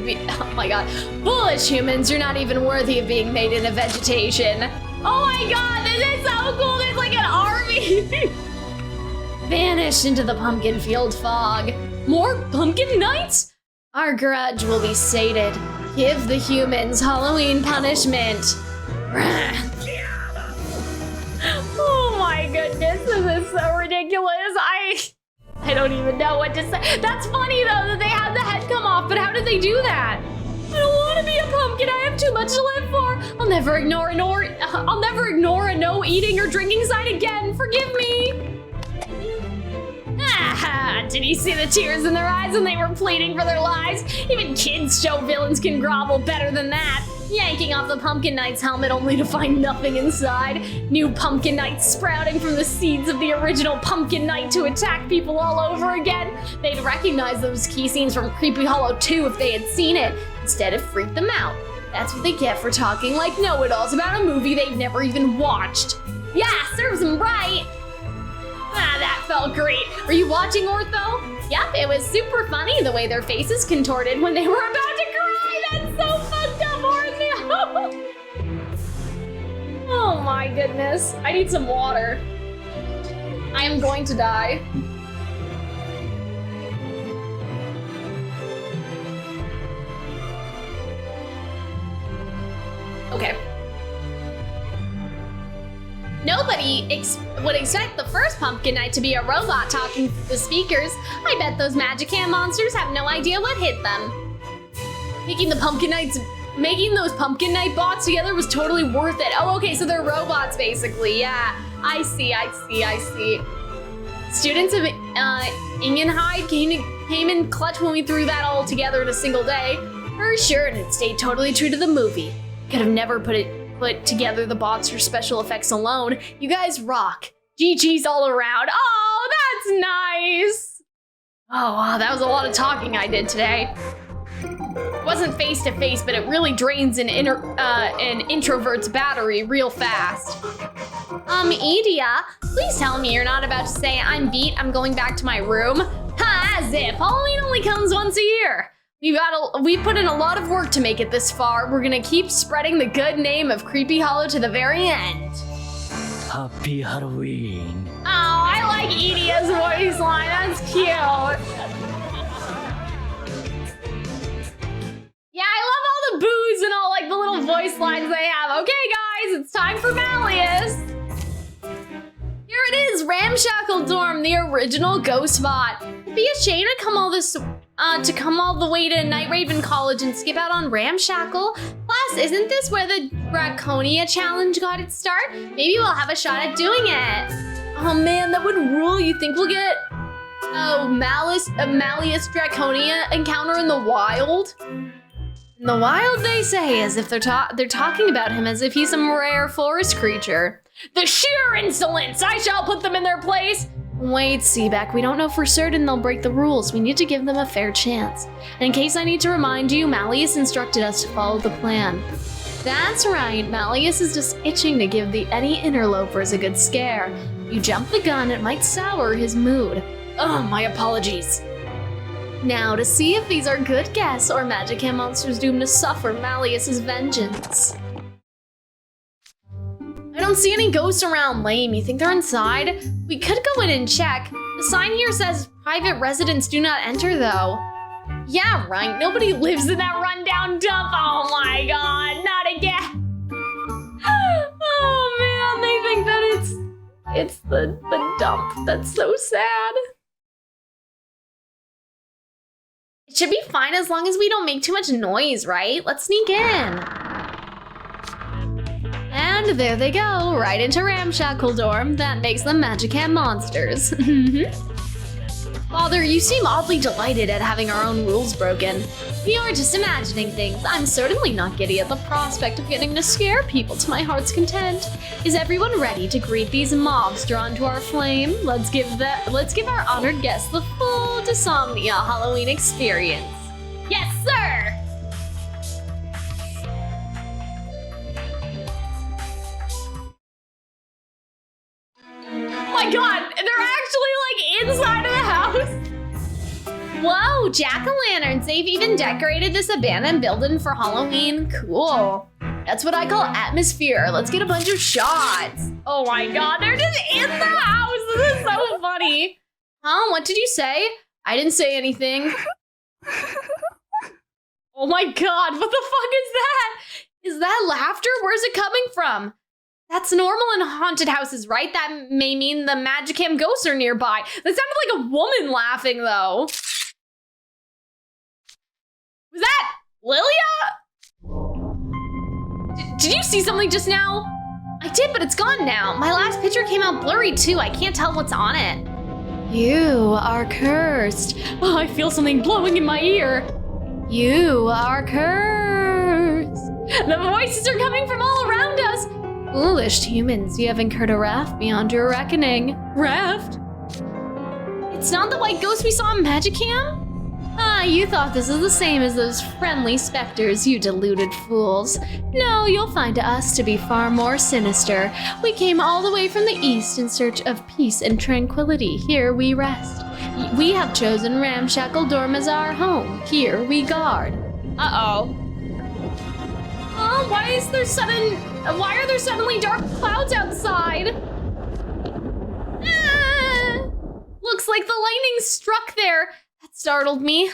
being, oh my God. Foolish humans, you're not even worthy of being made into vegetation. Oh my God, this is so cool. There's like an army. Vanished into the pumpkin field fog. More pumpkin knights? Our grudge will be sated. Give the humans Halloween punishment. Oh my goodness, this is so ridiculous. I don't even know what to say. That's funny though that they had the head come off, but how did they do that? I don't want to be a pumpkin. I have too much to live for. I'll never ignore a no eating or drinking sign again. Forgive me. Did you see the tears in their eyes when they were pleading for their lives? Even kids show villains can grovel better than that. Yanking off the pumpkin knight's helmet only to find nothing inside. New pumpkin knights sprouting from the seeds of the original pumpkin knight to attack people all over again. They'd recognize those key scenes from Creepy Hollow 2 if they had seen it. Instead it freaked them out. That's what they get for talking like know-it-alls about a movie they've never even watched. Yeah, serves them right. That felt great. Were you watching, Ortho? Yep, it was super funny the way their faces contorted when they were about to cry. That's so fucked up, Ortho. Oh my goodness. I need some water. I am going to die. Okay. Nobody would expect the first pumpkin knight to be a robot talking through the speakers. I bet those magicam monsters have no idea what hit them. Making the pumpkin knight's making those Pumpkin Knight bots together was totally worth it. Oh, okay, so they're robots basically. Yeah, I see. Students of Ignihyde came in clutch when we threw that all together in a single day. For sure, and it stayed totally true to the movie. Could have never put together the bots or special effects alone. You guys rock. GG's all around. Oh, that's nice. Oh, wow, that was a lot of talking I did today. It wasn't face to face, but it really drains an introvert's battery real fast. Edia, please tell me you're not about to say I'm beat, I'm going back to my room. Ha, as if Halloween only comes once a year. We put in a lot of work to make it this far. We're gonna keep spreading the good name of Creepy Hollow to the very end. Happy Halloween. Oh, I like Edia's voice line, that's cute. Yeah, I love all the boos and all like the little voice lines they have. Okay guys, it's time for Malleus. Here it is, Ramshackle Dorm, the original ghost bot. It'd be a shame to come all the way to Night Raven College and skip out on Ramshackle. Plus, isn't this where the Draconia challenge got its start? Maybe we'll have a shot at doing it. Oh man, that would rule. You think we'll get a Malleus Draconia encounter in the wild? In the wild, they say, as if they're talking about him as if he's some rare forest creature. The sheer insolence! I shall put them in their place! Wait, Seaback, we don't know for certain they'll break the rules. We need to give them a fair chance. And in case I need to remind you, Malleus instructed us to follow the plan. That's right, Malleus is just itching to give any interlopers a good scare. You jump the gun, it might sour his mood. Oh, my apologies. Now, to see if these are good guests or magicam monsters doomed to suffer Malleus's vengeance. I don't see any ghosts around, lame. You think they're inside? We could go in and check. The sign here says private residents do not enter though. Yeah, right, nobody lives in that rundown dump. Oh my god, not again. Oh man, they think that it's the dump. That's so sad. It should be fine as long as we don't make too much noise, right? Let's sneak in. And there they go, right into Ramshackle Dorm. That makes them magicam monsters. Father, you seem oddly delighted at having our own rules broken. You're just imagining things. I'm certainly not giddy at the prospect of getting to scare people to my heart's content. Is everyone ready to greet these mobs drawn to our flame? Let's give our honored guests the full Diasomnia Halloween experience. Yes, sir! Oh my god, they're actually like inside of the house. Whoa, jack-o'-lanterns. They've even decorated this abandoned building for Halloween. Cool. That's what I call atmosphere. Let's get a bunch of shots. Oh my god, they're just in the house. This is so funny. Huh, what did you say? I didn't say anything. Oh my god, what the fuck is that? Is that laughter? Where's it coming from? That's normal in haunted houses, right? That may mean the magicam ghosts are nearby. That sounded like a woman laughing, though. Was that Lilia? Did you see something just now? I did, but it's gone now. My last picture came out blurry, too. I can't tell what's on it. You are cursed. Oh, I feel something blowing in my ear. You are cursed. The voices are coming from all around us. Foolish humans, you have incurred a raft beyond your reckoning. Raft? It's not the white ghost we saw in Magicam? Ah, you thought this is the same as those friendly specters, you deluded fools. No, you'll find us to be far more sinister. We came all the way from the east in search of peace and tranquility. Here we rest. We have chosen Ramshackle Dorm as our home. Here we guard. Uh-oh. Oh, why are there suddenly dark clouds outside? Ah! Looks like the lightning struck there. That startled me.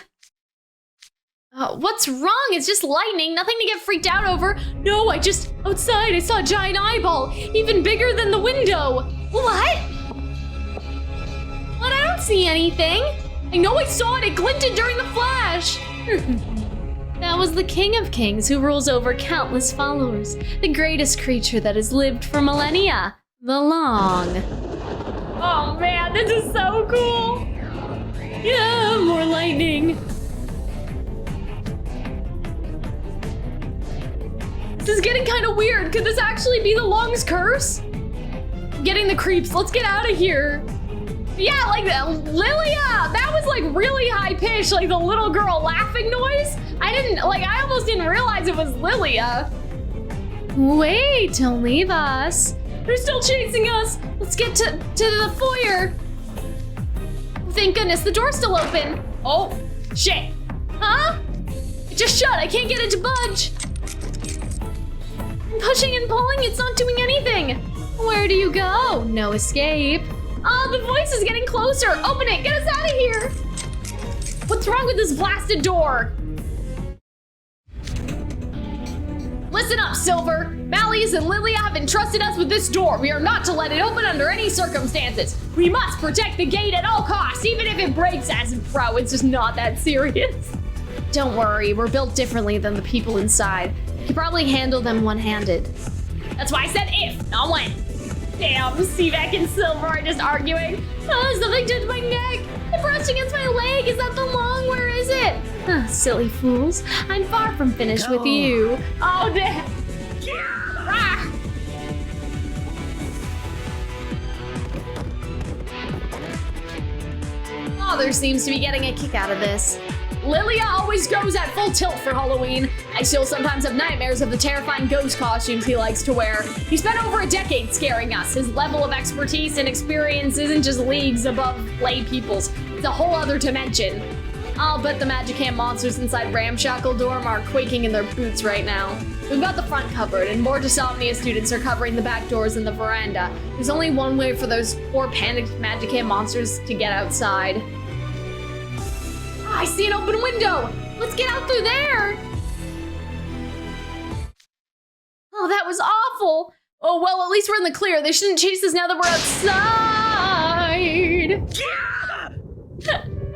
What's wrong? It's just lightning, nothing to get freaked out over. No, outside I saw a giant eyeball, even bigger than the window. What? What? I don't see anything. I know I saw it, it glinted during the flash. That was the King of Kings who rules over countless followers, the greatest creature that has lived for millennia, the Long. Oh man, this is so cool! Yeah, more lightning. This is getting kind of weird. Could this actually be the Long's curse? I'm getting the creeps. Let's get out of here. Yeah, like Lilia, that was like really high pitched, like the little girl laughing noise. I almost didn't realize it was Lilia. Wait, don't leave us. They're still chasing us. Let's get to the foyer. Thank goodness, the door's still open. Oh, shit. Huh? It just shut, I can't get it to budge. I'm pushing and pulling, it's not doing anything. Where do you go? No escape. Oh, the voice is getting closer. Open it, get us out of here. What's wrong with this blasted door? Listen up, Silver. Malleus and Lilia have entrusted us with this door. We are not to let it open under any circumstances. We must protect the gate at all costs, even if it breaks us. Bro, it's just not that serious. Don't worry, we're built differently than the people inside. You can probably handle them one-handed. That's why I said if, not when. Damn, Seevac and Silver are just arguing. Oh, something touched my neck. It brushed against my leg. Is that the Long? Where is it? Oh, silly fools. I'm far from finished with you. Oh, damn. Ah. Father seems to be getting a kick out of this. Lilia always goes at full tilt for Halloween. I still sometimes have nightmares of the terrifying ghost costumes he likes to wear. He spent over a decade scaring us. His level of expertise and experience isn't just leagues above lay people's. It's a whole other dimension. I'll bet the magicam monsters inside Ramshackle Dorm are quaking in their boots right now. We've got the front covered, and more Diasomnia students are covering the back doors and the veranda. There's only one way for those poor panicked magicam monsters to get outside. I see an open window! Let's get out through there! Oh, that was awful! Oh, well, at least we're in the clear. They shouldn't chase us now that we're outside!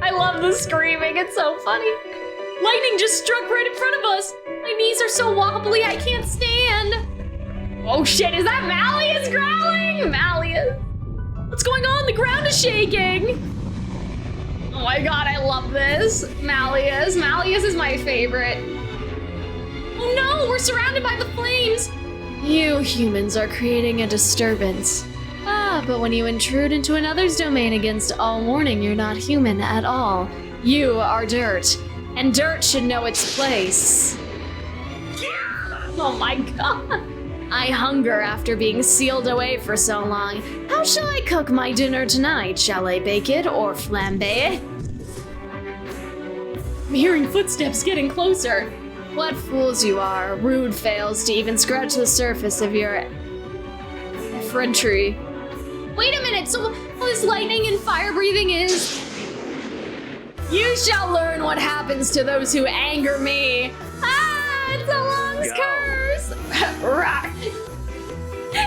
I love the screaming, it's so funny. Lightning just struck right in front of us! My knees are so wobbly, I can't stand! Oh shit, is that Malleus growling? Malleus! What's going on? The ground is shaking! Oh my god, I love this. Malleus. Malleus is my favorite. Oh no, we're surrounded by the flames. You humans are creating a disturbance. Ah, but when you intrude into another's domain against all warning, you're not human at all. You are dirt, and dirt should know its place. Oh my god. I hunger after being sealed away for so long. How shall I cook my dinner tonight? Shall I bake it or flambe it? I'm hearing footsteps getting closer. What fools you are. Rude fails to even scratch the surface of your effrontery. Wait a minute, so all this lightning and fire breathing is... You shall learn what happens to those who anger me. Ah, it's a Long's curse. Rawr.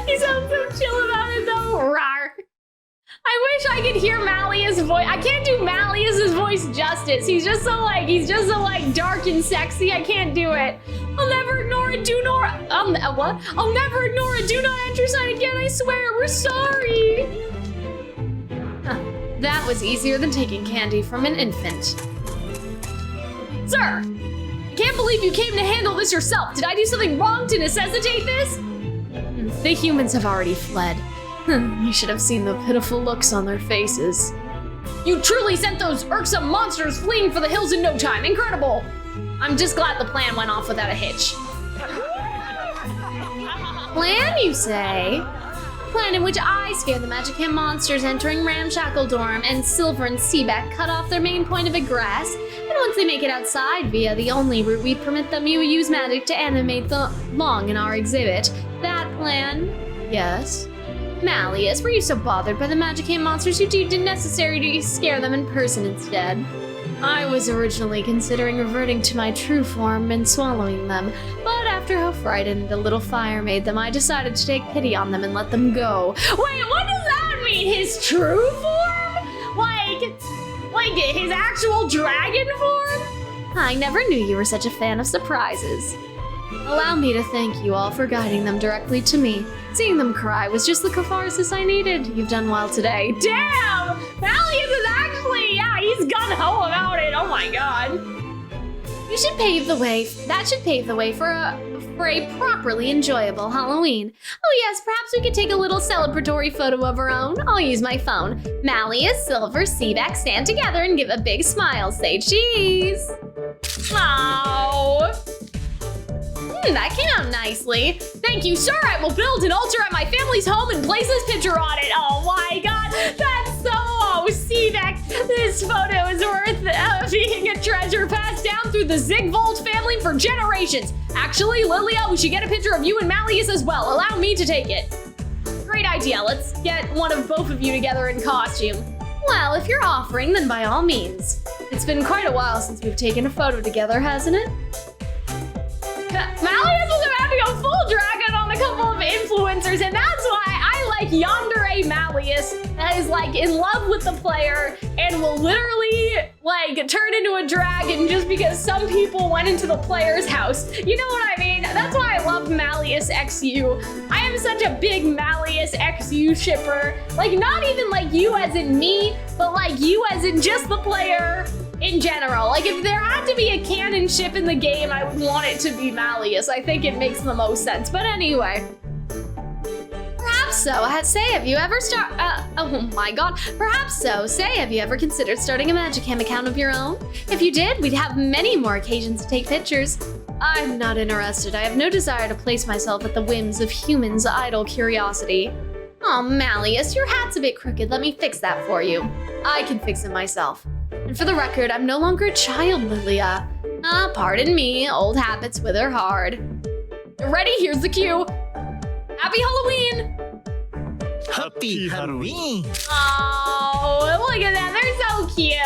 He sounds so chill about it though. Rawr. I wish I could hear Malleus' voice. I can't do Malleus' voice justice. He's just so dark and sexy. I can't do it. I'll never ignore a do not. What? I'll never ignore a do not enter sign again. I swear. We're sorry. Huh. That was easier than taking candy from an infant. Sir, I can't believe you came to handle this yourself. Did I do something wrong to necessitate this? The humans have already fled. You should have seen the pitiful looks on their faces. You truly sent those irksome monsters fleeing for the hills in no time. Incredible. I'm just glad the plan went off without a hitch. Plan, you say? A plan in which I scare the magicam monsters entering Ramshackle Dorm and Silver and Seaback cut off their main point of egress. And once they make it outside via the only route we permit them, you use magic to animate the Long in our exhibit. That plan? Yes. Malleus, were you so bothered by the magicam monsters you deemed it necessary to scare them in person instead? I was originally considering reverting to my true form and swallowing them, but after how frightened a little fire made them, I decided to take pity on them and let them go. Wait, what does that mean? His true form? Like his actual dragon form? I never knew you were such a fan of surprises. Allow me to thank you all for guiding them directly to me. Seeing them cry was just the catharsis I needed. You've done well today. Damn! Malleus is actually, yeah, he's gung-ho about it. Oh my god. You should pave the way. That should pave the way for a properly enjoyable Halloween. Oh yes, perhaps we could take a little celebratory photo of our own. I'll use my phone. Malleus, Silver, Seaback, stand together and give a big smile. Say cheese. Oh. That came out nicely. Thank you, sir. I will build an altar at my family's home and place this picture on it. Oh my god, that's so Seaback. This photo is worth being a treasure passed down through the Zigvold family for generations. Actually, Lilia, we should get a picture of you and Malleus as well. Allow me to take it. Great idea. Let's get one of both of you together in costume. Well, if you're offering, then by all means. It's been quite a while since we've taken a photo together, hasn't it? Malleus was about to go full dragon on a couple of influencers, and that's why I like Yandere Malleus, that is like in love with the player and will literally like turn into a dragon just because some people went into the player's house. You know what I mean? That's why I love Malleus XU. I am such a big Malleus XU shipper. Like not even like you as in me, but like you as in just the player. In general, like if there had to be a canon ship in the game, I would want it to be Malleus. I think it makes the most sense. But anyway, perhaps so. Say, have you ever oh my god. Perhaps so. Say, have you ever considered starting a magicam account of your own? If you did, we'd have many more occasions to take pictures. I'm not interested. I have no desire to place myself at the whims of humans' idle curiosity. Oh, Malleus, your hat's a bit crooked. Let me fix that for you. I can fix it myself. And for the record, I'm no longer a child, Lilia. Pardon me, old habits wither hard. You're ready? Here's the cue. Happy Halloween! Happy Halloween! Oh, look at that, they're so cute.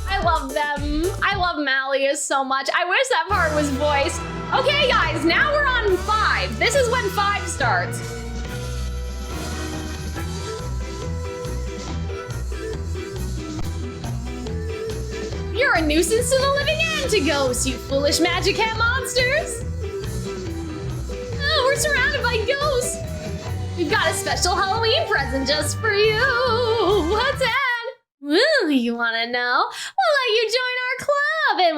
I love them. I love Malleus so much. I wish that part was voiced. Okay, guys, now we're on 5. This is when 5 starts. You're a nuisance to the living and to ghosts, you foolish magicam monsters! Oh, we're surrounded by ghosts! We've got a special Halloween present just for you! What's that? Ooh, you wanna know? We'll let you join our club, and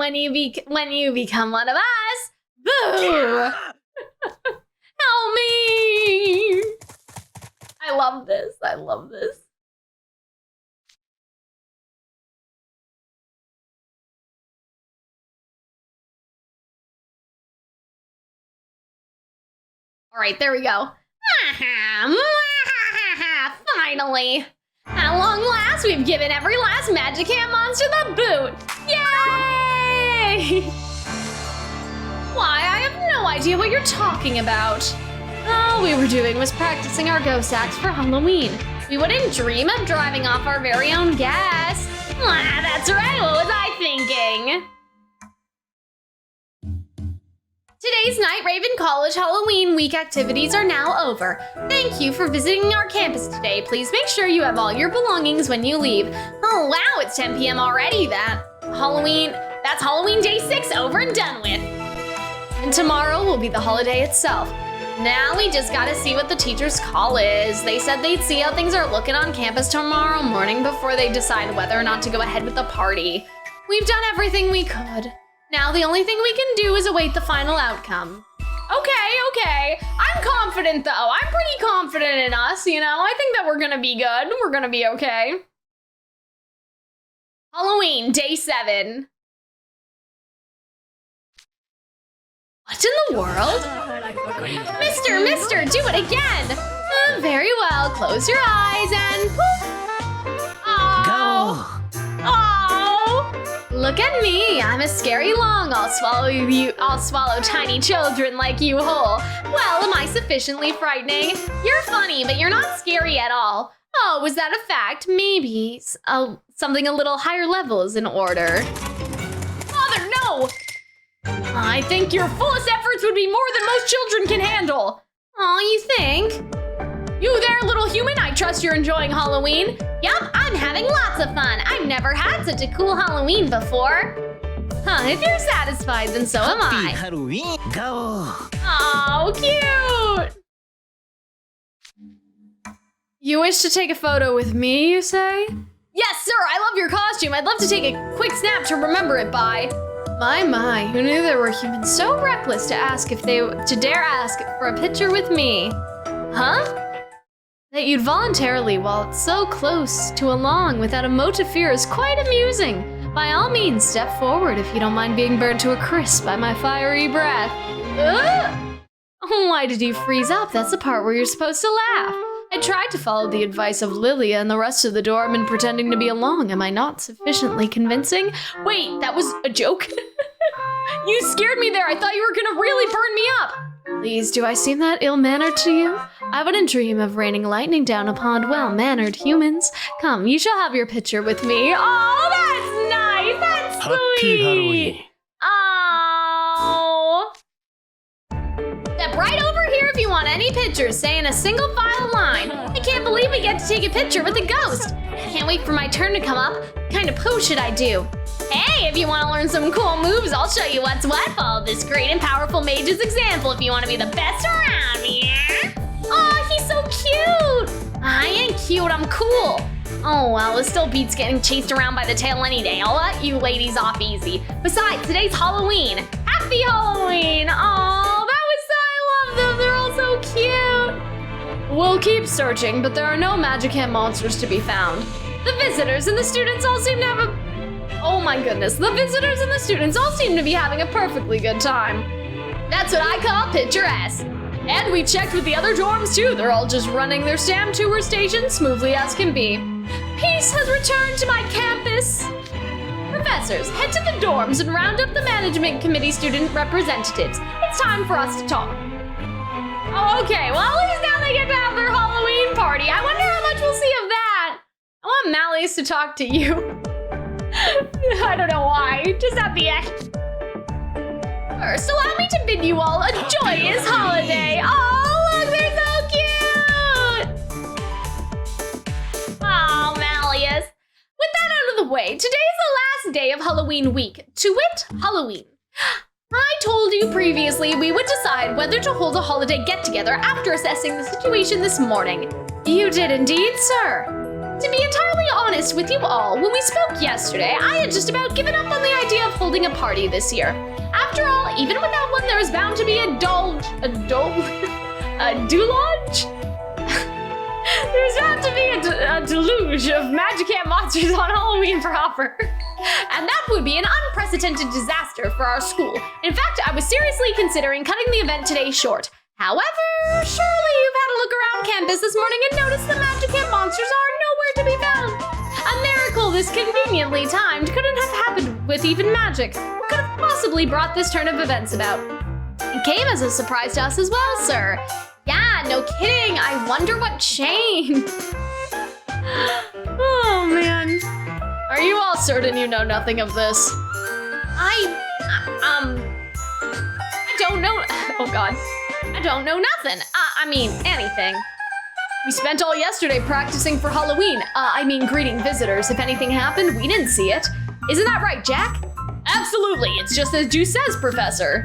when you become one of us, boo! Help me! I love this, I love this. All right, there we go. Finally. At long last, we've given every last magicam monster the boot. Yay! Why, I have no idea what you're talking about. All we were doing was practicing our ghost acts for Halloween. We wouldn't dream of driving off our very own guest. That's right, what was I thinking? Today's Night Raven College Halloween week activities are now over. Thank you for visiting our campus today. Please make sure you have all your belongings when you leave. Oh wow, it's 10 p.m. already. That's Halloween day 6 over and done with. And tomorrow will be the holiday itself. Now we just gotta see what the teacher's call is. They said they'd see how things are looking on campus tomorrow morning before they decide whether or not to go ahead with the party. We've done everything we could. Now the only thing we can do is await the final outcome. Okay. I'm confident though. I'm pretty confident in us, you know? I think that we're gonna be good. We're gonna be okay. Halloween, day 7. What in the world? Mister, do it again! Very well, close your eyes and poof! Oh! Oh! Look at me, I'm a scary long. I'll swallow tiny children like you whole. Well, am I sufficiently frightening? You're funny, but you're not scary at all. Oh, was that a fact? Maybe something a little higher level is in order. Father, no! I think your fullest efforts would be more than most children can handle. Aw, you think? You there, little human, I trust you're enjoying Halloween. Yup, I'm having lots of fun. I've never had such a cool Halloween before. Huh, if you're satisfied, then so am I. Halloween, go. Oh, cute! You wish to take a photo with me, you say? Yes, sir, I love your costume. I'd love to take a quick snap to remember it by. My, who knew there were humans so reckless to dare ask for a picture with me? Huh? That you'd voluntarily waltz so close to a lawn without a motive fear is quite amusing. By all means, step forward if you don't mind being burned to a crisp by my fiery breath. Ugh! Why did you freeze up? That's the part where you're supposed to laugh. I tried to follow the advice of Lilia and the rest of the doormen pretending to be along. Am I not sufficiently convincing? Wait, that was a joke? You scared me there. I thought you were gonna really burn me up. Please, do I seem that ill-mannered to you? I wouldn't dream of raining lightning down upon well-mannered humans. Come, you shall have your picture with me. Oh, that's nice. That's Happy sweet. Halloween. Oh. Step right over here if you want any pictures. Stay in a single file line. I can't believe we get to take a picture with a ghost. Can't wait for my turn to come up. What kind of pose should I do? Hey, if you want to learn some cool moves, I'll show you what's what. Follow this great and powerful mage's example if you want to be the best around, yeah? Oh, he's so cute. I ain't cute, I'm cool. Oh, well, it still beats getting chased around by the tail any day. I'll let you ladies off easy. Besides, today's Halloween. Happy Halloween. Oh, I love them. They're all so cute. We'll keep searching, but there are no magicam monsters to be found. The visitors and the students all seem to have a... Oh my goodness, the visitors and the students all seem to be having a perfectly good time. That's what I call picturesque. And we checked with the other dorms too. They're all just running their STAM tour station smoothly as can be. Peace has returned to my campus. Professors, head to the dorms and round up the management committee student representatives. It's time for us to talk. Oh, okay, well at least now they get to have their Halloween party. I wonder how much we'll see of that. I want Malleus to talk to you. I don't know why, just at the end. First, allow me to bid you all a joyous holiday. Oh, look, they're so cute. Oh, Malleus. With that out of the way, today is the last day of Halloween week, to wit, Halloween. I told you previously we would decide whether to hold a holiday get-together after assessing the situation this morning. You did indeed, sir. To be entirely honest with you all, when we spoke yesterday, I had just about given up on the idea of holding a party this year. After all, even without one, there is bound to be a deluge? There's bound to be a deluge of magicam monsters on Halloween proper. And that would be an unprecedented disaster for our school. In fact, I was seriously considering cutting the event today short. However, surely you've had a look around campus this morning and noticed the magicam monsters are nowhere to be found. A miracle this conveniently timed couldn't have happened with even magic. What could have possibly brought this turn of events about? It came as a surprise to us as well, sir. Yeah, no kidding. I wonder what changed. Oh, man. Are you all certain you know nothing of this? I don't know. Oh, God. I don't know nothing. I mean, anything. We spent all yesterday practicing for Halloween. Greeting visitors. If anything happened, we didn't see it. Isn't that right, Jack? Absolutely. It's just as Juice says, Professor.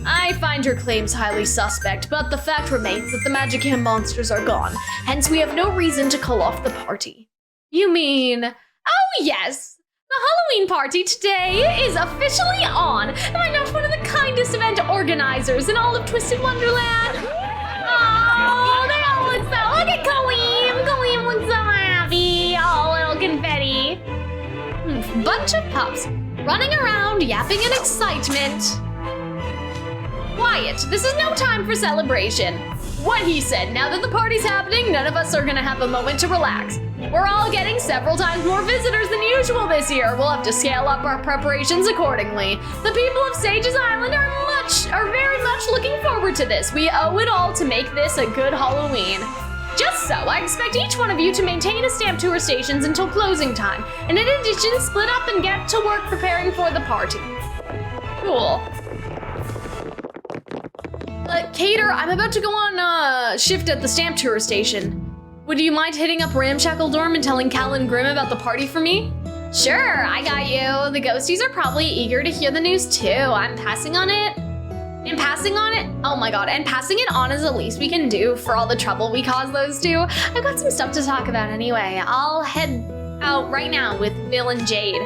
I find your claims highly suspect, but the fact remains that the magicam monsters are gone. Hence, we have no reason to call off the party. You mean... Oh, yes. The Halloween party today is officially on. Am I not one of the kindest event organizers in all of Twisted Wonderland? Oh, they all look so... Look at Calxiyn. Calxiyn looks so happy. Oh, little confetti. Bunch of pups running around, yapping in excitement. Quiet. This is no time for celebration. What he said. Now that the party's happening, none of us are gonna have a moment to relax. We're all getting several times more visitors than usual this year. We'll have to scale up our preparations accordingly. The people of Sage's Island are very much looking forward to this. We owe it all to make this a good Halloween. Just so, I expect each one of you to maintain a stamp tour stations until closing time, and in addition, split up and get to work preparing for the party. Cool. Cater, I'm about to go on shift at the stamp tour station. Would you mind hitting up Ramshackle Dorm and telling Cal and Grim about the party for me? Sure, I got you. The ghosties are probably eager to hear the news too. I'm passing on it. And passing on it? Oh my god, and passing it on is the least we can do for all the trouble we caused those two. I've got some stuff to talk about anyway. I'll head out right now with Bill and Jade.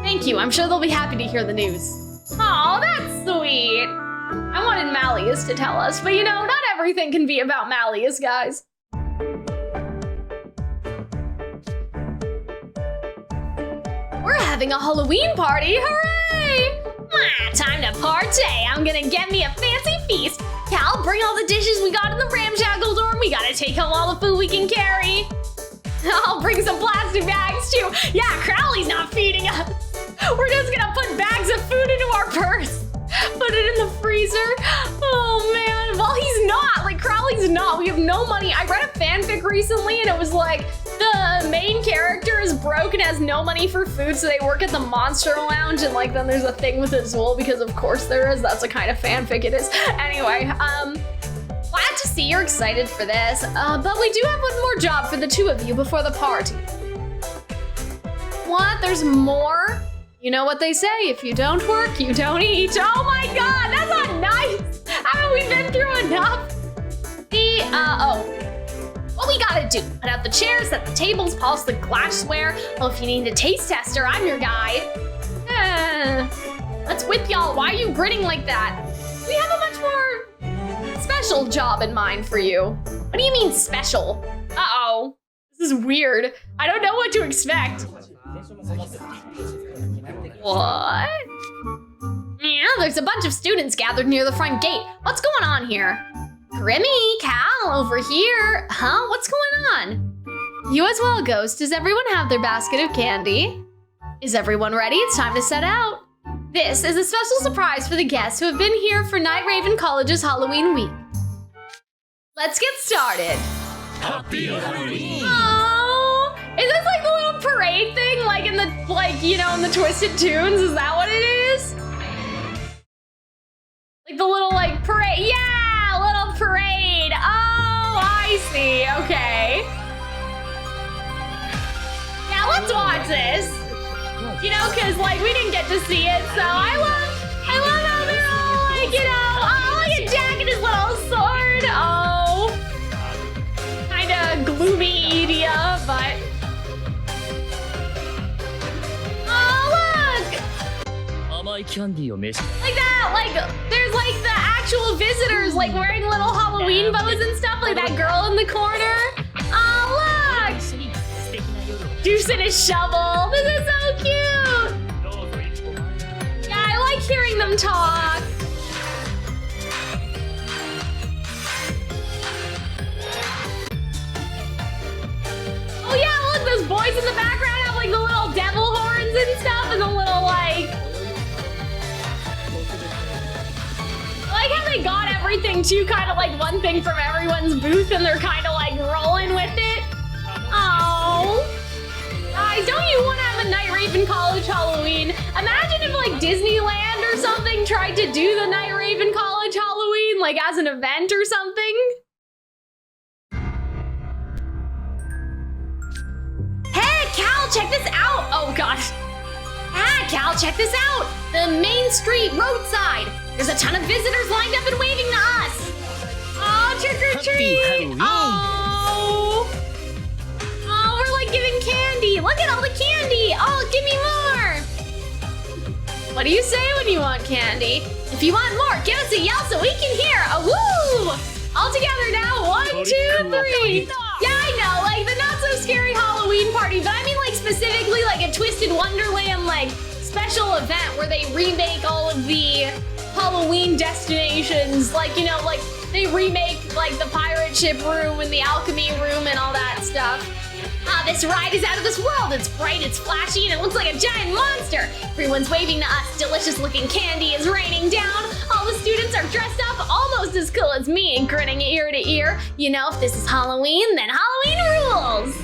Thank you, I'm sure they'll be happy to hear the news. Aw, that's sweet. I wanted Malleus to tell us, but you know, not everything can be about Malleus, guys. We're having a Halloween party, hooray! Time to party! I'm gonna get me a fancy feast. Cal, bring all the dishes we got in the Ramshackle Dorm. We gotta take home all the food we can carry. I'll bring some plastic bags too. Yeah, Crowley's not feeding us. We're just gonna put bags of food into our purse. Put it in the freezer. Oh man, well he's not, like Crowley's not. We have no money. I read a fanfic recently and it was like, the main character is broke and has no money for food, so they work at the Monster Lounge, and like then there's a thing with Azul, because of course there is. That's the kind of fanfic it is. Anyway, glad to see you're excited for this, but we do have one more job for the two of you before the party. What? There's more? You know what they say, if you don't work, you don't eat. Oh my god, that's not nice! Haven't we been through enough? What we gotta do, put out the chairs, set the tables, polish the glassware. Oh, if you need a taste tester, I'm your guy. What's with y'all? Why are you grinning like that? We have a much more special job in mind for you. What do you mean special? Uh-oh, this is weird. I don't know what to expect. What? Yeah, there's a bunch of students gathered near the front gate. What's going on here? Grimmy, Cal, over here. Huh? What's going on? You as well, Ghost. Does everyone have their basket of candy? Is everyone ready? It's time to set out. This is a special surprise for the guests who have been here for Night Raven College's Halloween week. Let's get started. Happy Halloween! Oh, is this like the little parade thing, like in the, you know, in the Twisted Tunes? Is that what it is? Like the little parade? Yeah! Little parade. Oh, I see. Okay. Yeah, let's watch this. You know, cause we didn't get to see it, so I love how they're all you know, oh, look at Jack and his little sword. Oh, kinda gloomy idea, but oh look. Like that, there's the actual visitors wearing little Halloween bows and stuff, like that girl in the corner. Oh look! Juice in his shovel. This is so cute! Yeah, I like hearing them talk. Oh yeah, look, those boys in the background have the little devil horns and stuff, and the little I like how they got everything too, kind of one thing from everyone's booth, and they're kind of rolling with it. Oh, guys, don't you want to have a Night Raven College Halloween? Imagine if Disneyland or something tried to do the Night Raven College Halloween as an event or something. Hey, Cal, check this out. Oh gosh. Ah, Cal, check this out. The main street roadside. There's a ton of visitors lined up and waving to us. Oh, trick or treat. Oh, we're giving candy. Look at all the candy. Oh, give me more. What do you say when you want candy? If you want more, give us a yell so we can hear. A woo. All together now. 1, 2, 3. Yeah, I know, the not so scary Halloween party, but I mean specifically a Twisted Wonderland special event where they remake all of the Halloween destinations, you know, they remake the pirate ship room and the alchemy room and all that stuff. This ride is out of this world. It's bright, it's flashy, and it looks like a giant monster. Everyone's waving to us. Delicious looking candy is raining down. All the students are dressed up almost as cool as me and grinning ear to ear. You know, if this is Halloween, then Halloween rules.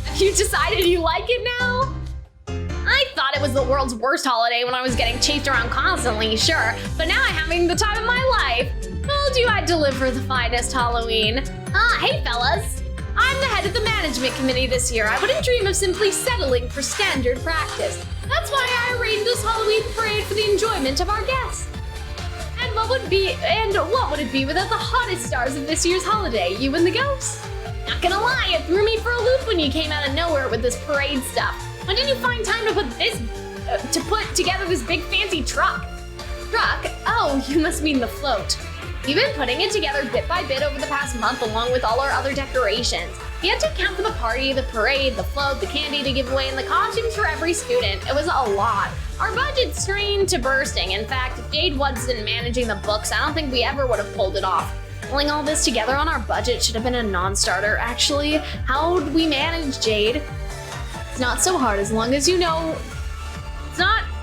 Have you decided you like it now? I thought it was the world's worst holiday when I was getting chased around constantly, sure, but now I'm having the time of my life. Told you I'd deliver the finest Halloween. Hey fellas. I'm the head of the management committee this year. I wouldn't dream of simply settling for standard practice. That's why I arranged this Halloween parade for the enjoyment of our guests. And what would it be without the hottest stars of this year's holiday, you and the ghosts? Not gonna lie, it threw me for a loop when you came out of nowhere with this parade stuff. When did you find time to put together this big fancy truck? Truck? Oh, you must mean the float. We've been putting it together bit by bit over the past month along with all our other decorations. We had to account for the party, the parade, the float, the candy to give away, and the costumes for every student. It was a lot. Our budget strained to bursting. In fact, if Jade wasn't managing the books, I don't think we ever would have pulled it off. Pulling all this together on our budget should have been a non-starter. Actually, how'd we manage, Jade? It's not so hard as long as you know...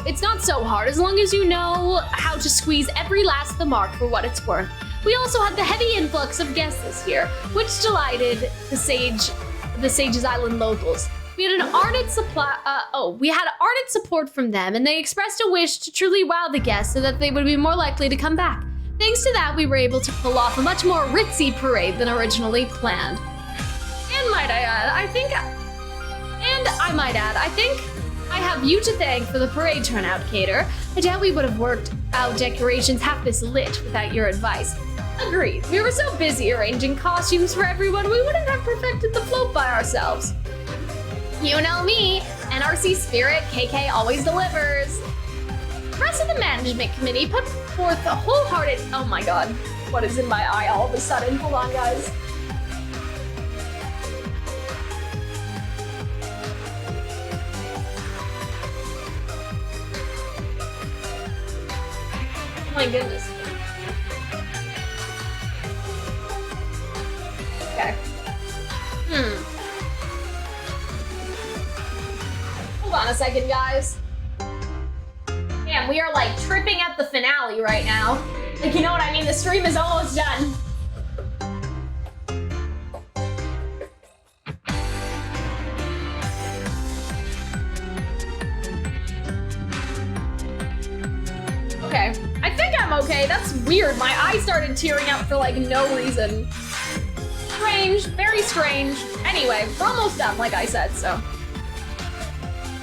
It's not so hard as long as you know how to squeeze every last of the mark for what it's worth. We also had the heavy influx of guests this year, which delighted the Sage's Island locals. We had ardent support from them, and they expressed a wish to truly wow the guests so that they would be more likely to come back. Thanks to that, we were able to pull off a much more ritzy parade than originally planned. And I think I have you to thank for the parade turnout, Cater. I doubt we would have worked out decorations half this lit without your advice. Agreed. We were so busy arranging costumes for everyone, we wouldn't have perfected the float by ourselves. You know me, NRC spirit, KK always delivers. The rest of the management committee put forth a wholehearted... Oh my god, what is in my eye all of a sudden? Hold on, guys. My goodness. Okay. Hold on a second, guys. Man, we are like tripping at the finale right now. Like, you know what I mean? The stream is almost done. Okay. I think I'm okay. That's weird. My eyes started tearing up for like no reason. Strange. Very strange. Anyway, we're almost done, like I said, so.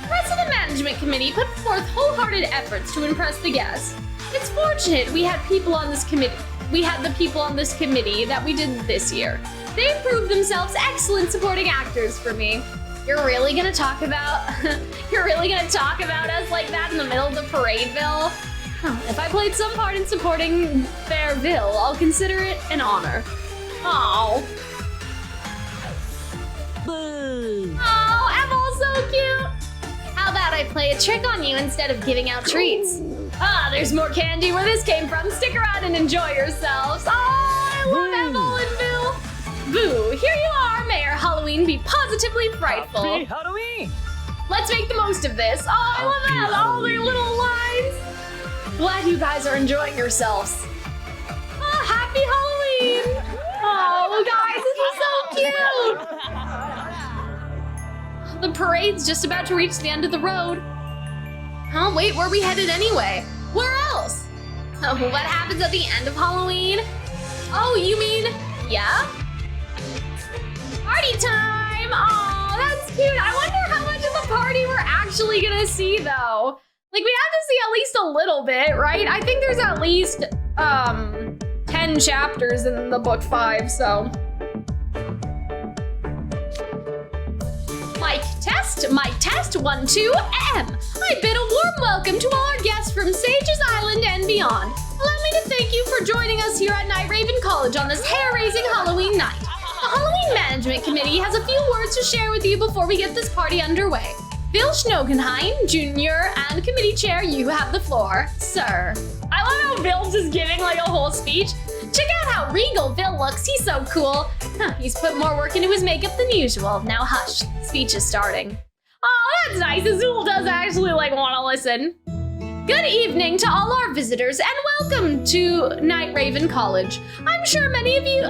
The rest of the management committee put forth wholehearted efforts to impress the guests. It's fortunate we had people on this committee. We had the people on this committee that we did this year. They proved themselves excellent supporting actors for me. You're really gonna talk about us like that in the middle of the paradeville? If I played some part in supporting Fairville, I'll consider it an honor. Oh. Boo! Oh, Evel's so cute! How about I play a trick on you instead of giving out treats? Ah, there's more candy where this came from. Stick around and enjoy yourselves. Oh, I love Evel and Bill. Boo, here you are. May our Halloween be positively frightful. Happy Halloween! Let's make the most of this. Oh, I love that. All their little lines. Glad you guys are enjoying yourselves. Oh, happy Halloween! Oh, guys, this is so cute! The parade's just about to reach the end of the road. Oh, wait, where are we headed anyway? Where else? Oh, what happens at the end of Halloween? Oh, you mean, yeah? Party time! Oh, that's cute. I wonder how much of the party we're actually gonna see, though. Like, we have to see at least a little bit, right? I think there's at least 10 chapters in the book 5, so. Mic test, 1, 2, M. I bid a warm welcome to all our guests from Sage's Island and beyond. Allow me to thank you for joining us here at Night Raven College on this hair-raising Halloween night. The Halloween Management Committee has a few words to share with you before we get this party underway. Bill Schnogenheim, Jr. and Committee Chair, you have the floor, sir. I love how Bill's just giving like a whole speech. Check out how regal Bill looks, he's so cool. He's put more work into his makeup than usual. Now hush, speech is starting. Oh, that's nice, Azul does actually like want to listen. Good evening to all our visitors and welcome to Night Raven College. I'm sure many of you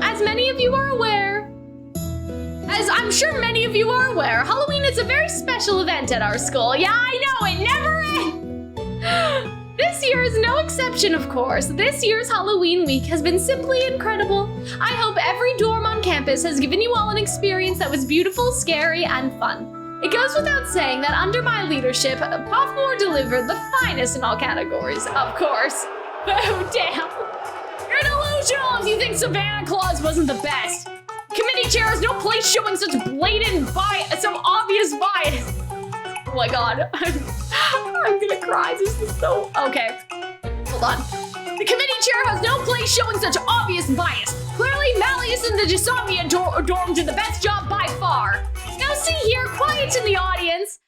are aware, Halloween is a very special event at our school. Yeah, I know, it never ends. This year is no exception, of course. This year's Halloween week has been simply incredible. I hope every dorm on campus has given you all an experience that was beautiful, scary, and fun. It goes without saying that under my leadership, Poffmore delivered the finest in all categories, of course. Oh, damn. You're delusional if you think Savanaclaw wasn't the best. Committee chair has no place showing such blatant bias, some obvious bias. Oh my god, I'm gonna cry. This is so okay. Hold on. The committee chair has no place showing such obvious bias. Clearly, Malleus and the Diasomnia dorm did the best job by far. Now see here, quiet in the audience.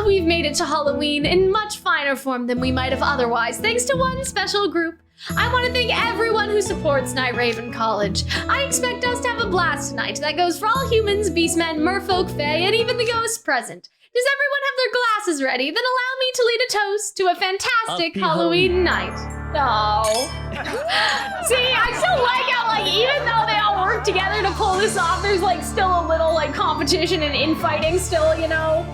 We've made it to Halloween in much finer form than we might have otherwise, thanks to one special group. I want to thank everyone who supports Night Raven College. I expect us to have a blast tonight. That goes for all humans, beastmen, merfolk, fae, and even the ghosts present. Does everyone have their glasses ready? Then allow me to lead a toast to a fantastic Halloween night. No. See, I still like how, like, even though they all work together to pull this off, there's, like, still a little, like, competition and infighting still, you know?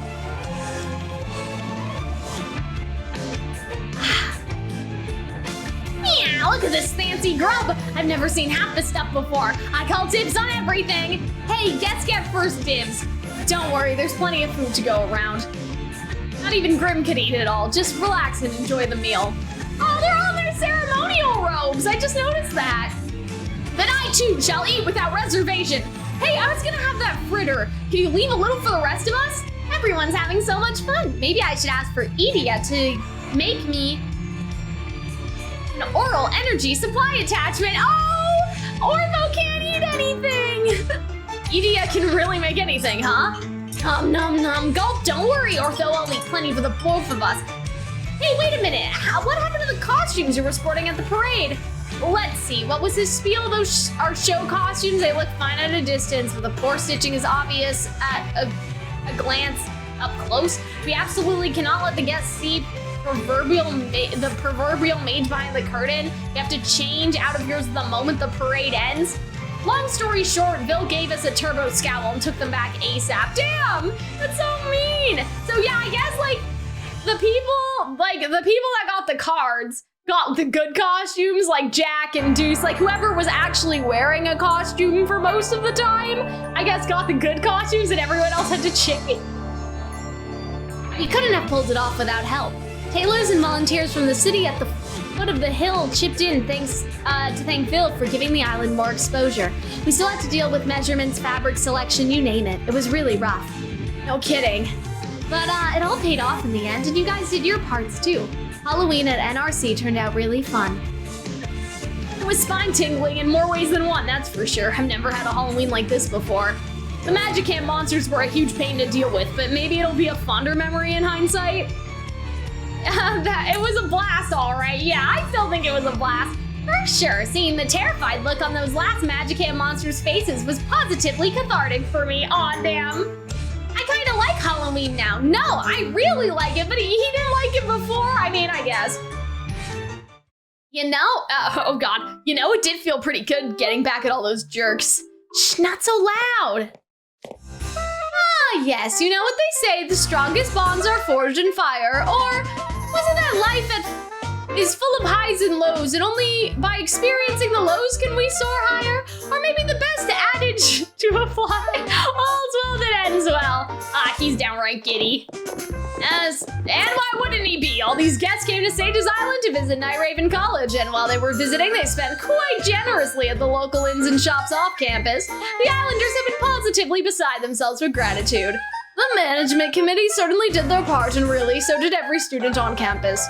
Yeah, look at this fancy grub. I've never seen half this stuff before. I call dibs on everything. Hey, guests get first dibs. Don't worry, there's plenty of food to go around. Not even Grim could eat it all. Just relax and enjoy the meal. Oh, they're all in their ceremonial robes. I just noticed that. Then I too shall eat without reservation. Hey, I was gonna have that fritter. Can you leave a little for the rest of us? Everyone's having so much fun. Maybe I should ask for Idia to make me an oral energy supply attachment. Oh, Ortho can't eat anything. Idia can really make anything, huh? Nom nom, gulp, don't worry, Ortho, I'll eat plenty for the both of us. Hey, wait a minute, what happened to the costumes you were sporting at the parade? Let's see, what was his spiel? Those are show costumes, they look fine at a distance, but the poor stitching is obvious at a glance up close. We absolutely cannot let the guests see the proverbial mage behind the curtain. You have to change out of yours the moment the parade ends. Long story short, Vil gave us a turbo scowl and took them back ASAP. Damn, that's so mean. So yeah, I guess like the people that got the cards got the good costumes, like Jack and Deuce, like whoever was actually wearing a costume for most of the time, I guess got the good costumes and everyone else had to change. You couldn't have pulled it off without help. Tailors and volunteers from the city at the foot of the hill chipped in thanks to thank Vil for giving the island more exposure. We still had to deal with measurements, fabric selection, you name it. It was really rough. No kidding. But it all paid off in the end, and you guys did your parts too. Halloween at NRC turned out really fun. It was spine-tingling in more ways than one, that's for sure. I've never had a Halloween like this before. The magicam monsters were a huge pain to deal with, but maybe it'll be a fonder memory in hindsight. It was a blast, all right. Yeah, I still think it was a blast. For sure, seeing the terrified look on those last magicam monsters' faces was positively cathartic for me. Aw, damn. I kind of like Halloween now. No, I really like it, but he didn't like it before. I mean, I guess. You know, oh god, you know, it did feel pretty good getting back at all those jerks. Shh, not so loud. Ah, yes, you know what they say, the strongest bonds are forged in fire, or wasn't that life is full of highs and lows, and only by experiencing the lows can we soar higher? Or maybe the best adage to apply, all's well that ends well. Ah, he's downright giddy. And why wouldn't he be? All these guests came to Sage's Island to visit Night Raven College, and while they were visiting, they spent quite generously at the local inns and shops off campus. The Islanders have been positively beside themselves with gratitude. The management committee certainly did their part, and really, so did every student on campus.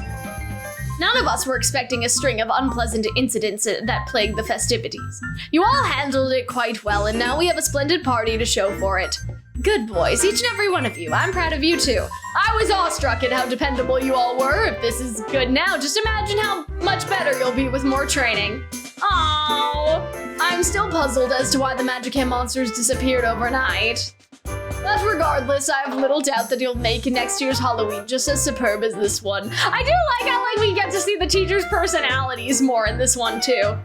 None of us were expecting a string of unpleasant incidents that plagued the festivities. You all handled it quite well, and now we have a splendid party to show for it. Good boys, each and every one of you. I'm proud of you too. I was awestruck at how dependable you all were. If this is good now, just imagine how much better you'll be with more training. Aww. I'm still puzzled as to why the magicam monsters disappeared overnight. But regardless, I have little doubt that you'll make next year's Halloween just as superb as this one. I do like how we get to see the teachers' personalities more in this one too.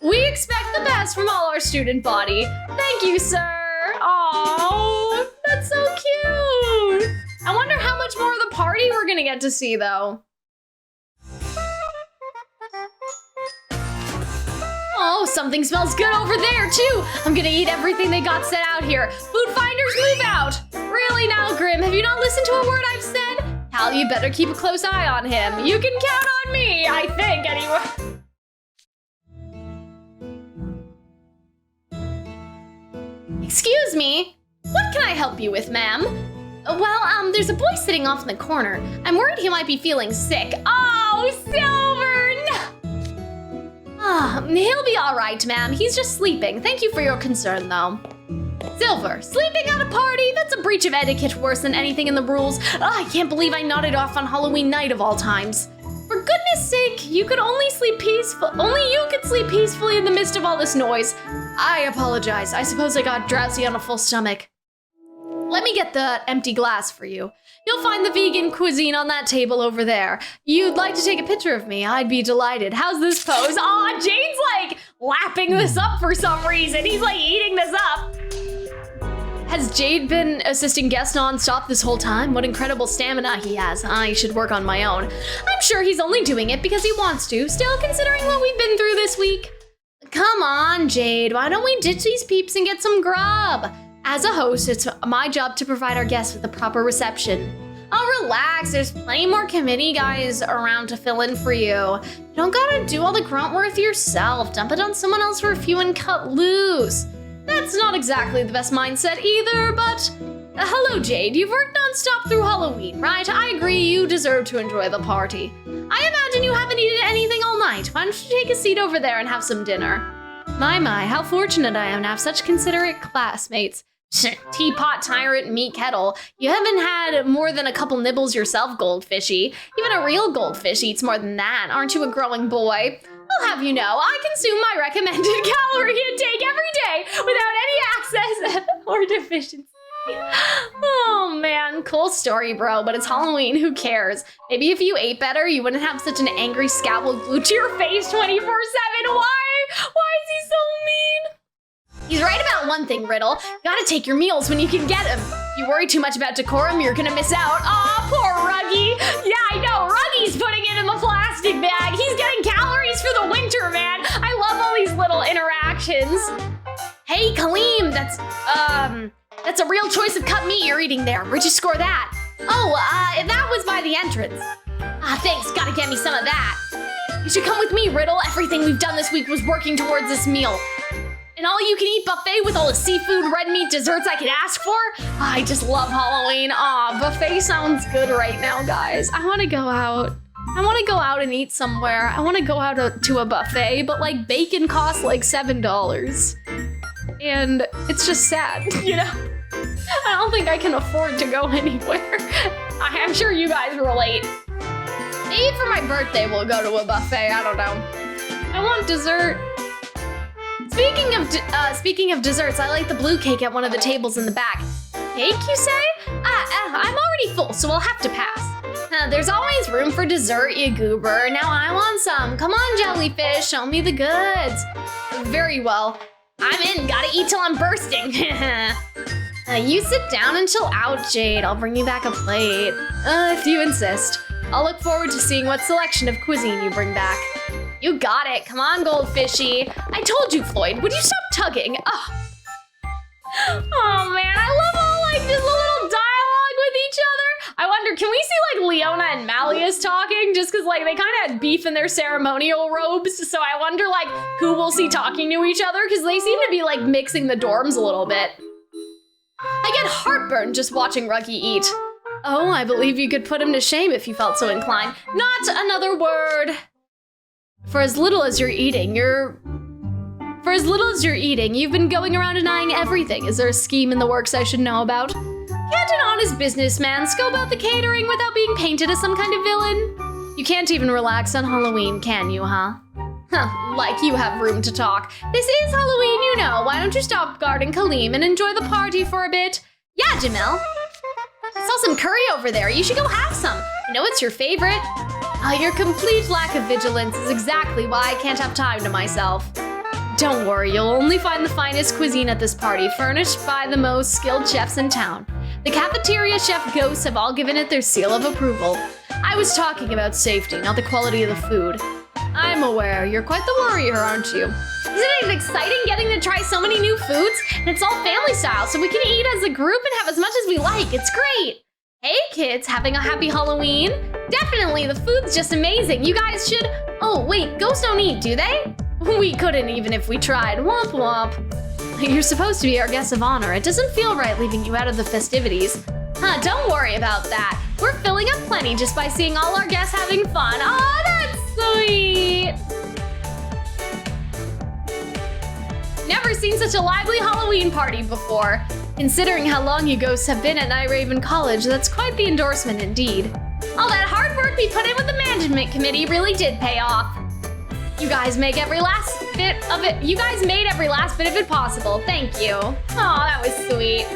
We expect the best from all our student body. Thank you, sir. Aww, that's so cute. I wonder how much more of the party we're gonna get to see though. Oh, something smells good over there, too. I'm gonna eat everything they got set out here. Food finders, move out. Really now, Grim, have you not listened to a word I've said? Hal, you better keep a close eye on him. You can count on me, I think, anyway. Excuse me. What can I help you with, ma'am? Well, there's a boy sitting off in the corner. I'm worried he might be feeling sick. Oh, Silver! Ah, he'll be all right, ma'am. He's just sleeping. Thank you for your concern, though. Silver, sleeping at a party? That's a breach of etiquette worse than anything in the rules. I can't believe I nodded off on Halloween night of all times. For goodness sake, you could only you could sleep peacefully in the midst of all this noise. I apologize. I suppose I got drowsy on a full stomach. Let me get the empty glass for you. You'll find the vegan cuisine on that table over there. You'd like to take a picture of me? I'd be delighted. How's this pose? Aw, Jade's like lapping this up for some reason. He's like eating this up. Has Jade been assisting guests non-stop this whole time? What incredible stamina he has. I should work on my own. I'm sure he's only doing it because he wants to. Still, considering what we've been through this week. Come on, Jade. Why don't we ditch these peeps and get some grub? As a host, it's my job to provide our guests with a proper reception. Oh, relax. There's plenty more committee guys around to fill in for you. You don't gotta do all the grunt work yourself. Dump it on someone else for a few and cut loose. That's not exactly the best mindset either, but... hello, Jade. You've worked non-stop through Halloween, right? I agree, you deserve to enjoy the party. I imagine you haven't eaten anything all night. Why don't you take a seat over there and have some dinner? My, how fortunate I am to have such considerate classmates. Teapot, tyrant, meat kettle. You haven't had more than a couple nibbles yourself, goldfishy. Even a real goldfish eats more than that. Aren't you a growing boy? I'll have you know, I consume my recommended calorie intake every day without any excess or deficiency. Oh man, cool story, bro, but it's Halloween, who cares? Maybe if you ate better, you wouldn't have such an angry scowl glued to your face 24/7. Why is he so mean? He's right about one thing, Riddle. You gotta take your meals when you can get them. If you worry too much about decorum, you're gonna miss out. Aw, poor Ruggy. Yeah, I know, Ruggy's putting it in the plastic bag. He's getting calories for the winter, man. I love all these little interactions. Hey, Kaleem, that's a real choice of cut meat you're eating there. Where'd you score that? Oh, that was by the entrance. Thanks, gotta get me some of that. You should come with me, Riddle. Everything we've done this week was working towards this meal. An all-you-can-eat buffet with all the seafood, red meat, desserts I could ask for? I just love Halloween. Aw, buffet sounds good right now, guys. I wanna go out. I wanna go out and eat somewhere. I wanna go out to a buffet, but like bacon costs like $7. And it's just sad, you know? I don't think I can afford to go anywhere. I'm sure you guys relate. Maybe for my birthday we'll go to a buffet, I don't know. I want dessert. Speaking of desserts, I like the blue cake at one of the tables in the back. Cake, you say? I'm already full, so I'll have to pass. There's always room for dessert, you goober. Now I want some. Come on, jellyfish, show me the goods. Very well. I'm in, gotta eat till I'm bursting. You sit down and chill out, Jade. I'll bring you back a plate. If you insist. I'll look forward to seeing what selection of cuisine you bring back. You got it. Come on, goldfishy. I told you, Floyd. Would you stop tugging? Oh man, I love all like this little dialogue with each other. I wonder, can we see like Leona and Malleus talking? Just because like they kind of had beef in their ceremonial robes. So I wonder like who we'll see talking to each other because they seem to be like mixing the dorms a little bit. I get heartburn just watching Ruggy eat. Oh, I believe you could put him to shame if you felt so inclined. Not another word. For as little as you're eating, you've been going around denying everything. Is there a scheme in the works I should know about? Can't an honest businessman scope out the catering without being painted as some kind of villain? You can't even relax on Halloween, can you, huh? Like you have room to talk. This is Halloween, you know. Why don't you stop guarding Kaleem and enjoy the party for a bit? Yeah, Jamil. I saw some curry over there. You should go have some. I know it's your favorite. Your complete lack of vigilance is exactly why I can't have time to myself. Don't worry, you'll only find the finest cuisine at this party, furnished by the most skilled chefs in town. The cafeteria chef ghosts have all given it their seal of approval. I was talking about safety, not the quality of the food. I'm aware, you're quite the worrier, aren't you? Isn't it exciting getting to try so many new foods? And it's all family style, so we can eat as a group and have as much as we like. It's great. Hey kids, having a happy Halloween? Definitely, the food's just amazing. You guys should... Oh, wait, ghosts don't eat, do they? We couldn't even if we tried. Womp womp. You're supposed to be our guest of honor. It doesn't feel right leaving you out of the festivities. Huh, don't worry about that. We're filling up plenty just by seeing all our guests having fun. Oh, that's sweet. Never seen such a lively Halloween party before. Considering how long you ghosts have been at Night Raven College, that's quite the endorsement indeed. All that hard work we put in with the management committee really did pay off. You guys make every last bit of it. You guys made every last bit of it possible. Thank you. Oh, that was sweet.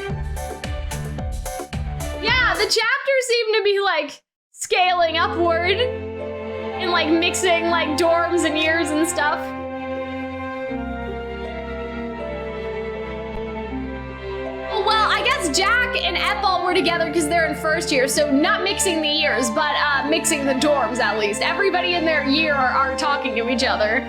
Yeah, the chapters seem to be like scaling upward and like mixing like dorms and years and stuff. Well, I guess Jack and Ethel were together because they're in first year, so not mixing the years, but mixing the dorms at least. Everybody in their year are talking to each other.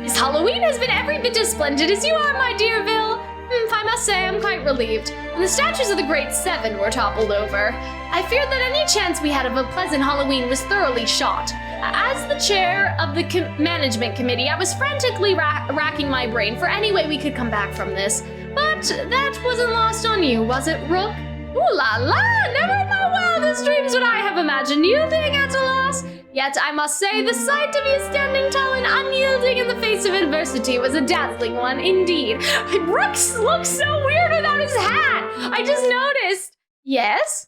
This Halloween has been every bit as splendid as you are, my dear Vil. I must say, I'm quite relieved. When the statues of the Great Seven were toppled over, I feared that any chance we had of a pleasant Halloween was thoroughly shot. As the chair of the management committee, I was frantically racking my brain for any way we could come back from this. But that wasn't lost on you, was it, Rook? Ooh la la! Never in my wildest dreams would I have imagined you being at a loss. Yet I must say the sight of you standing tall and unyielding in the face of adversity was a dazzling one indeed. Rook looks so weird without his hat! I just noticed. Yes?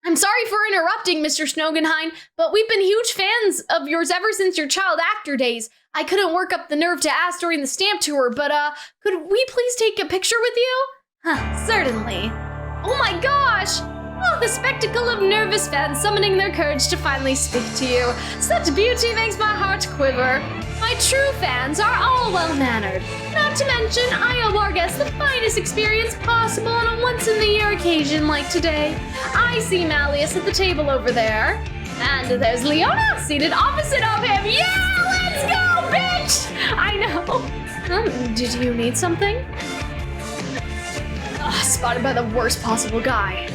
I'm sorry for interrupting, Mr. Snogenheim, but we've been huge fans of yours ever since your child actor days. I couldn't work up the nerve to ask during the stamp tour, but could we please take a picture with you? Certainly. Oh my gosh! Oh, the spectacle of nervous fans summoning their courage to finally speak to you. Such beauty makes my heart quiver. My true fans are all well-mannered. Not to mention, I owe our guests the finest experience possible on a once-in-the-year occasion like today. I see Malleus at the table over there. And there's Leona seated opposite of him. Yeah, let's go, bitch! I know. Did you need something? Spotted by the worst possible guy.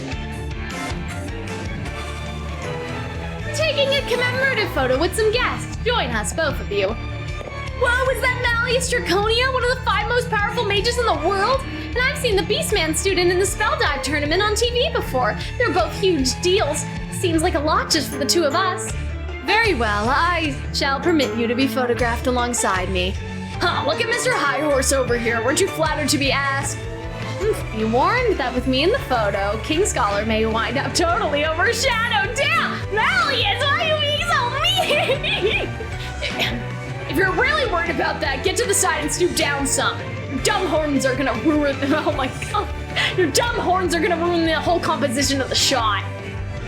Taking a commemorative photo with some guests. Join us, both of you. Whoa, is that Malleus Draconia, one of the 5 most powerful mages in the world? And I've seen the Beastman student in the Spell Dive tournament on TV before. They're both huge deals. Seems like a lot just for the 2 of us. Very well, I shall permit you to be photographed alongside me. Look at Mr. High Horse over here. Weren't you flattered to be asked? Be warned that with me in the photo, King Scholar may wind up totally overshadowed. Damn! Malleus, why are you being so mean? If you're really worried about that, get to the side and stoop down some. Your dumb horns are gonna ruin... Oh my god. Your dumb horns are gonna ruin the whole composition of the shot.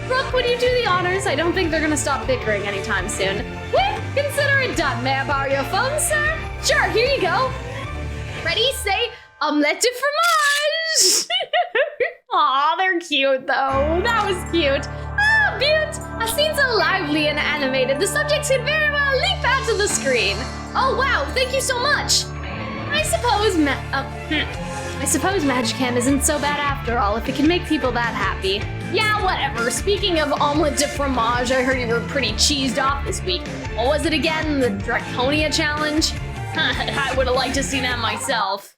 Brooke, would you do the honors? I don't think they're gonna stop bickering anytime soon. Well, consider it done. May I borrow your phone, sir? Sure, here you go. Ready, say, omelette de fromage. Aw, they're cute though. That was cute. Ah, beaut. A scene so lively and animated, the subjects could very well leap out to the screen. Oh wow, thank you so much. I suppose magicam isn't so bad after all, if it can make people that happy. Yeah, whatever. Speaking of omelette de fromage, I heard you were pretty cheesed off this week. What was it again? The Draconia challenge? I would have liked to see that myself.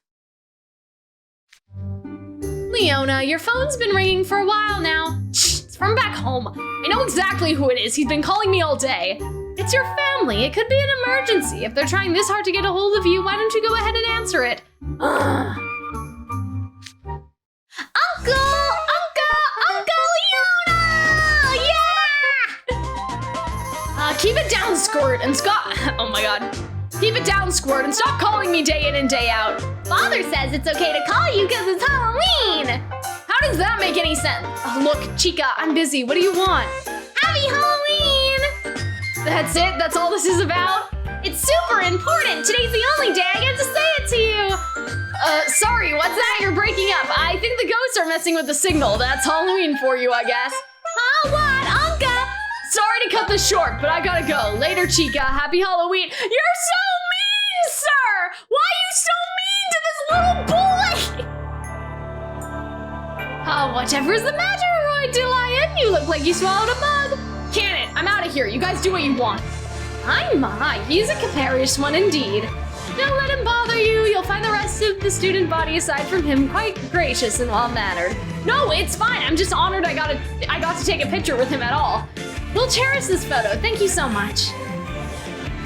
Leona, your phone's been ringing for a while now. Shh, it's from back home. I know exactly who it is. He's been calling me all day. It's your family. It could be an emergency. If they're trying this hard to get a hold of you, why don't you go ahead and answer it? Uncle Leona! Yeah! Keep it down, Squirt, and oh my god. Keep it down, Squirt, and stop calling me day in and day out. Father says it's okay to call you because it's Halloween. How does that make any sense? Oh, look, Chica, I'm busy. What do you want? Happy Halloween! That's it? That's all this is about? It's super important. Today's the only day I get to say it to you. Sorry, what's that? You're breaking up. I think the ghosts are messing with the signal. That's Halloween for you, I guess. Huh, what, Unca? Sorry to cut this short, but I gotta go. Later, Chica. Happy Halloween. You're so mean, sir! Why are you so mean to this little boy? Oh, whatever's the matter, Roy DeLion? You look like you swallowed a bug. Cannon, I'm out of here. You guys do what you want. My, he's a caparious one indeed. Don't let him bother you. You'll find the rest of the student body aside from him quite gracious and well-mannered. No, it's fine. I'm just honored I got to take a picture with him at all. We'll cherish this photo. Thank you so much.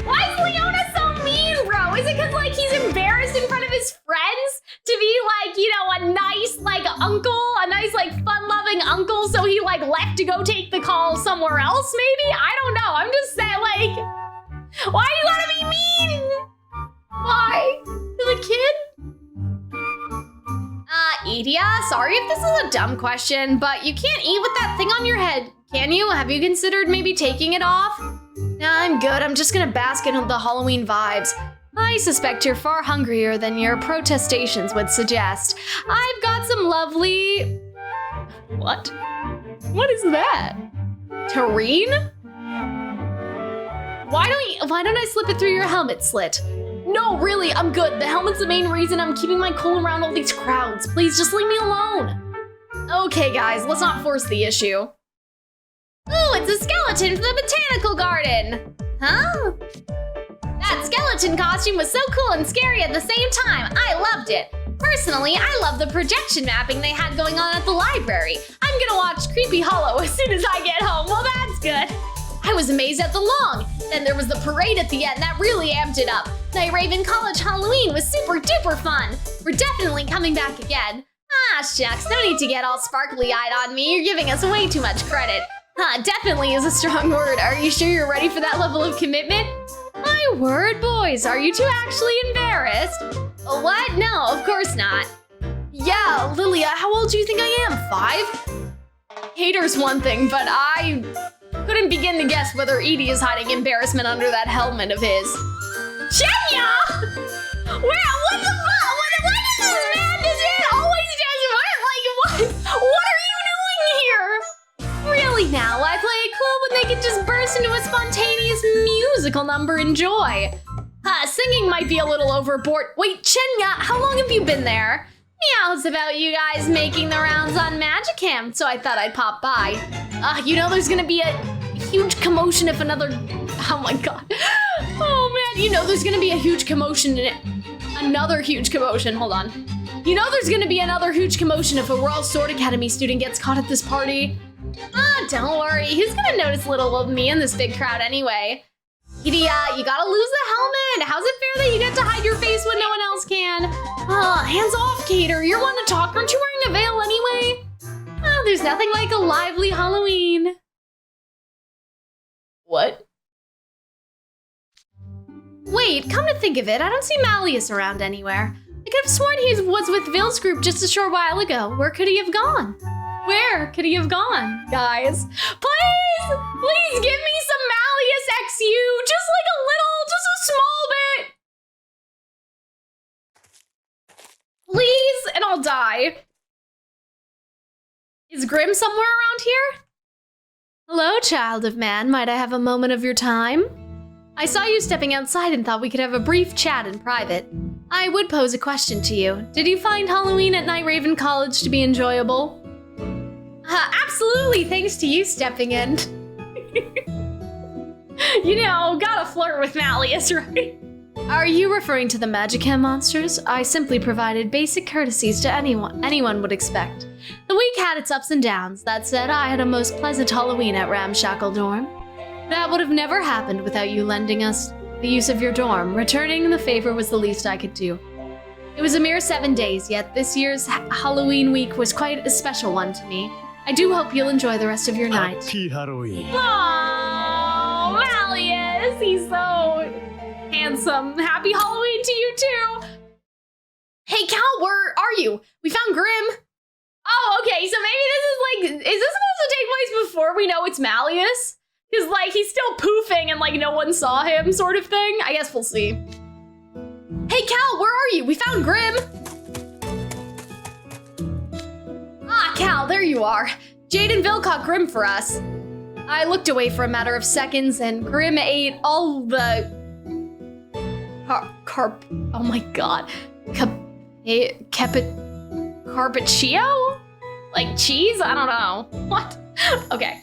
Why is Leona so mean, bro? Is it because, like, he's embarrassed in front of his friends to be, like, you know, a nice, like, uncle, a nice, like, fun-loving uncle, so he, like, left to go take the call somewhere else, maybe? I don't know. I'm just saying, like, why do you gotta be mean? Why? To the kid? Edia, sorry if this is a dumb question, but you can't eat with that thing on your head, can you? Have you considered maybe taking it off? Nah, I'm good. I'm just gonna bask in the Halloween vibes. I suspect you're far hungrier than your protestations would suggest. I've got some lovely... What? What is that? Terrine? Why don't I slip it through your helmet slit? No, really, I'm good. The helmet's the main reason I'm keeping my cool around all these crowds. Please, just leave me alone. Okay, guys, let's not force the issue. Ooh, it's a skeleton from the botanical garden. Huh? That skeleton costume was so cool and scary at the same time. I loved it. Personally, I love the projection mapping they had going on at the library. I'm gonna watch Creepy Hollow as soon as I get home. Well, that's good. I was amazed at the long. Then there was the parade at the end that really amped it up. Night Raven College Halloween was super duper fun. We're definitely coming back again. Ah, shucks, no need to get all sparkly-eyed on me. You're giving us way too much credit. Definitely is a strong word. Are you sure you're ready for that level of commitment? My word, boys, are you two actually embarrassed? What? No, of course not. Yeah, Lilia, how old do you think I am? 5? Hater's one thing, but I couldn't begin to guess whether Edie is hiding embarrassment under that helmet of his. Chenya! Where? What the fuck? What is this man? This man always does what? Like, what are you doing here? Really now, I play it cool when they can just burst into a spontaneous musical number and joy. Singing might be a little overboard. Wait, Chenya, how long have you been there? Meows about you guys making the rounds on magicam, so I thought I'd pop by. You know there's gonna be a huge commotion if another... Oh my god. Oh man, you know there's gonna be a huge commotion in it. Another huge commotion, hold on. You know there's gonna be another huge commotion if a Royal Sword Academy student gets caught at this party. Don't worry, who's gonna notice little old me in this big crowd anyway? Idia, you gotta lose the helmet. How's it fair that you get to hide your face when no one else can? Hands off, Cater. You're one to talk. Aren't you wearing a veil anyway? There's nothing like a lively Halloween. What? Wait, come to think of it, I don't see Malleus around anywhere. I could have sworn he was with Vale's group just a short while ago. Where could he have gone? Where could he have gone, guys? Please give me some Malleus XU, just like a little, just a small bit. Please, and I'll die. Is Grim somewhere around here? Hello, child of man, might I have a moment of your time? I saw you stepping outside and thought we could have a brief chat in private. I would pose a question to you. Did you find Halloween at Night Raven College to be enjoyable? Absolutely, thanks to you stepping in. You know, gotta flirt with Malleus, right? Are you referring to the magicam monsters? I simply provided basic courtesies to anyone would expect. The week had its ups and downs. That said, I had a most pleasant Halloween at Ramshackle Dorm. That would have never happened without you lending us the use of your dorm. Returning the favor was the least I could do. It was a mere 7 days, yet this year's Halloween week was quite a special one to me. I do hope you'll enjoy the rest of your night. Happy Halloween. Aww, Malleus, he's so handsome. Happy Halloween to you too. Hey Cal, where are you? We found Grim. Oh, okay, so maybe this is like, is this supposed to take place before we know it's Malleus? Because like, he's still poofing and like no one saw him sort of thing. I guess we'll see. Hey Cal, where are you? We found Grim. Ah, Cal, there you are. Jadenville caught Grim for us. I looked away for a matter of seconds and Grim ate all the... Oh my god. Carpaccio? Like cheese? I don't know. What? Okay.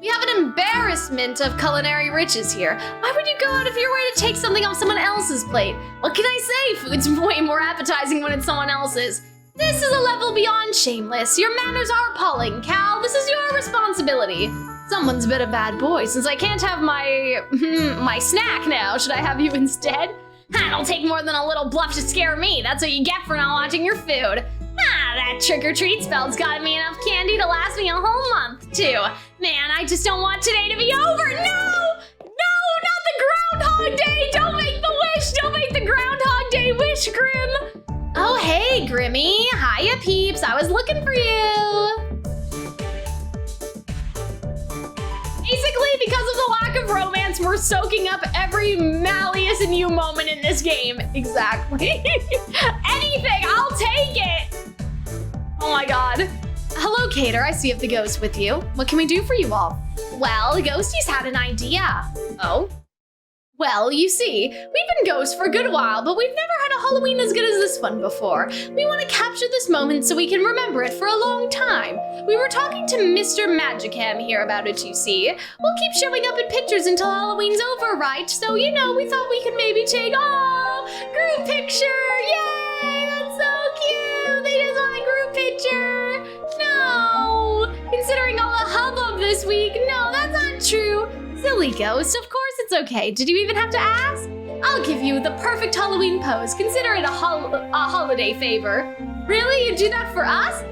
We have an embarrassment of culinary riches here. Why would you go out of your way to take something off someone else's plate? What can I say? Food's way more appetizing when it's someone else's. This is a level beyond shameless. Your manners are appalling, Cal. This is your responsibility. Someone's been a bad boy since I can't have my snack now. Should I have you instead? It'll take more than a little bluff to scare me. That's what you get for not watching your food. That trick-or-treat spell's got me enough candy to last me a whole month, too. Man, I just don't want today to be over. No! No, not the Groundhog Day! Don't make the wish! Don't make the Groundhog Day wish, Grim! Oh, hey, Grimmy. Hiya, peeps. I was looking for you. Basically, because of the lack of romance, we're soaking up every Malleus and you moment in this game. Exactly. Anything, I'll take it. Oh my god. Hello, Cater. I see you have the ghost with you. What can we do for you all? Well, Ghosty's had an idea. Oh? Well, you see, we've been ghosts for a good while, but we've never had a Halloween as good as this one before. We want to capture this moment so we can remember it for a long time. We were talking to Mr. Magicam here about it, you see. We'll keep showing up in pictures until Halloween's over, right? So, you know, we thought we could maybe take, group picture! Yay! That's so cute! They just want a group picture! No! Considering all the hubbub this week, no, that's not true. Silly ghost, of course it's okay. Did you even have to ask? I'll give you the perfect Halloween pose. Consider it a holiday favor. Really? You'd do that for us?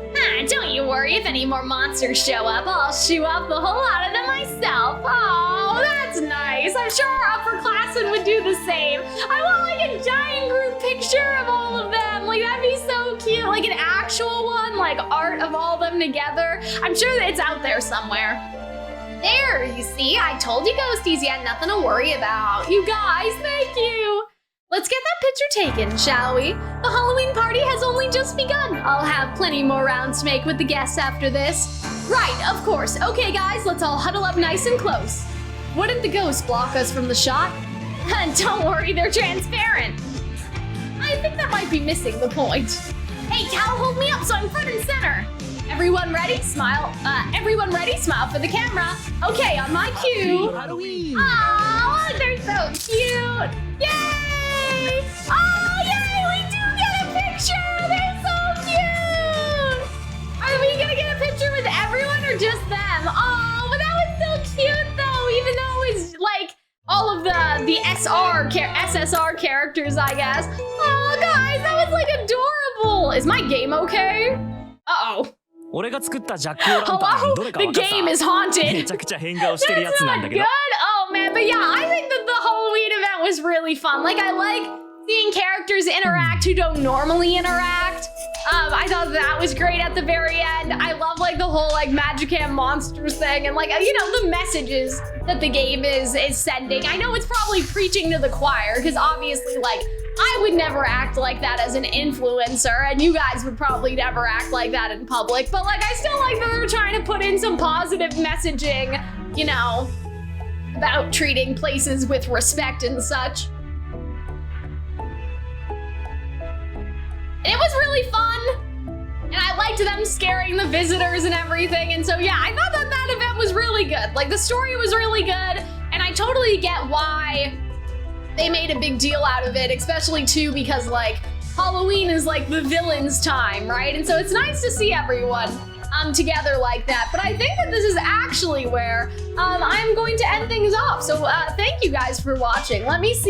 Don't you worry. If any more monsters show up, I'll shoo off the whole lot of them myself. Oh, that's nice. I'm sure our upperclassmen would do the same. I want like a giant group picture of all of them. Like that'd be so cute. Like an actual one, like art of all of them together. I'm sure that it's out there somewhere. There, you see, I told you ghosties you had nothing to worry about. You guys, thank you. Let's get that picture taken, shall we? The Halloween party has only just begun. I'll have plenty more rounds to make with the guests after this. Right, of course. Okay, guys, let's all huddle up nice and close. Wouldn't the ghosts block us from the shot? Don't worry, they're transparent. I think that might be missing the point. Hey, Cal, hold me up so I'm front and center. Everyone ready? Smile. Everyone ready? Smile for the camera. Okay, on my cue. Halloween! Oh, they're so cute. Yay! Oh, yay! We do get a picture. They're so cute. Are we gonna get a picture with everyone or just them? Oh, but that was so cute though. Even though it's like all of the SSR characters, I guess. Oh, guys, that was like adorable. Is my game okay? Uh-oh. Hello? The game is haunted. That's not good. Oh man, but yeah, I think that the Halloween event was really fun. Like I like seeing characters interact who don't normally interact. I thought that was great at the very end. I love like the whole like magicam monsters thing and like you know the messages that the game is sending. I know it's probably preaching to the choir because obviously like I would never act like that as an influencer, and you guys would probably never act like that in public, but like I still like that they're trying to put in some positive messaging, you know, about treating places with respect and such. And it was really fun, and I liked them scaring the visitors and everything, and so yeah, I thought that that event was really good. Like the story was really good, and I totally get why they made a big deal out of it, especially too because like Halloween is like the villain's time, right? And so it's nice to see everyone together like that. But I think that this is actually where I'm going to end things off. So thank you guys for watching. Let me see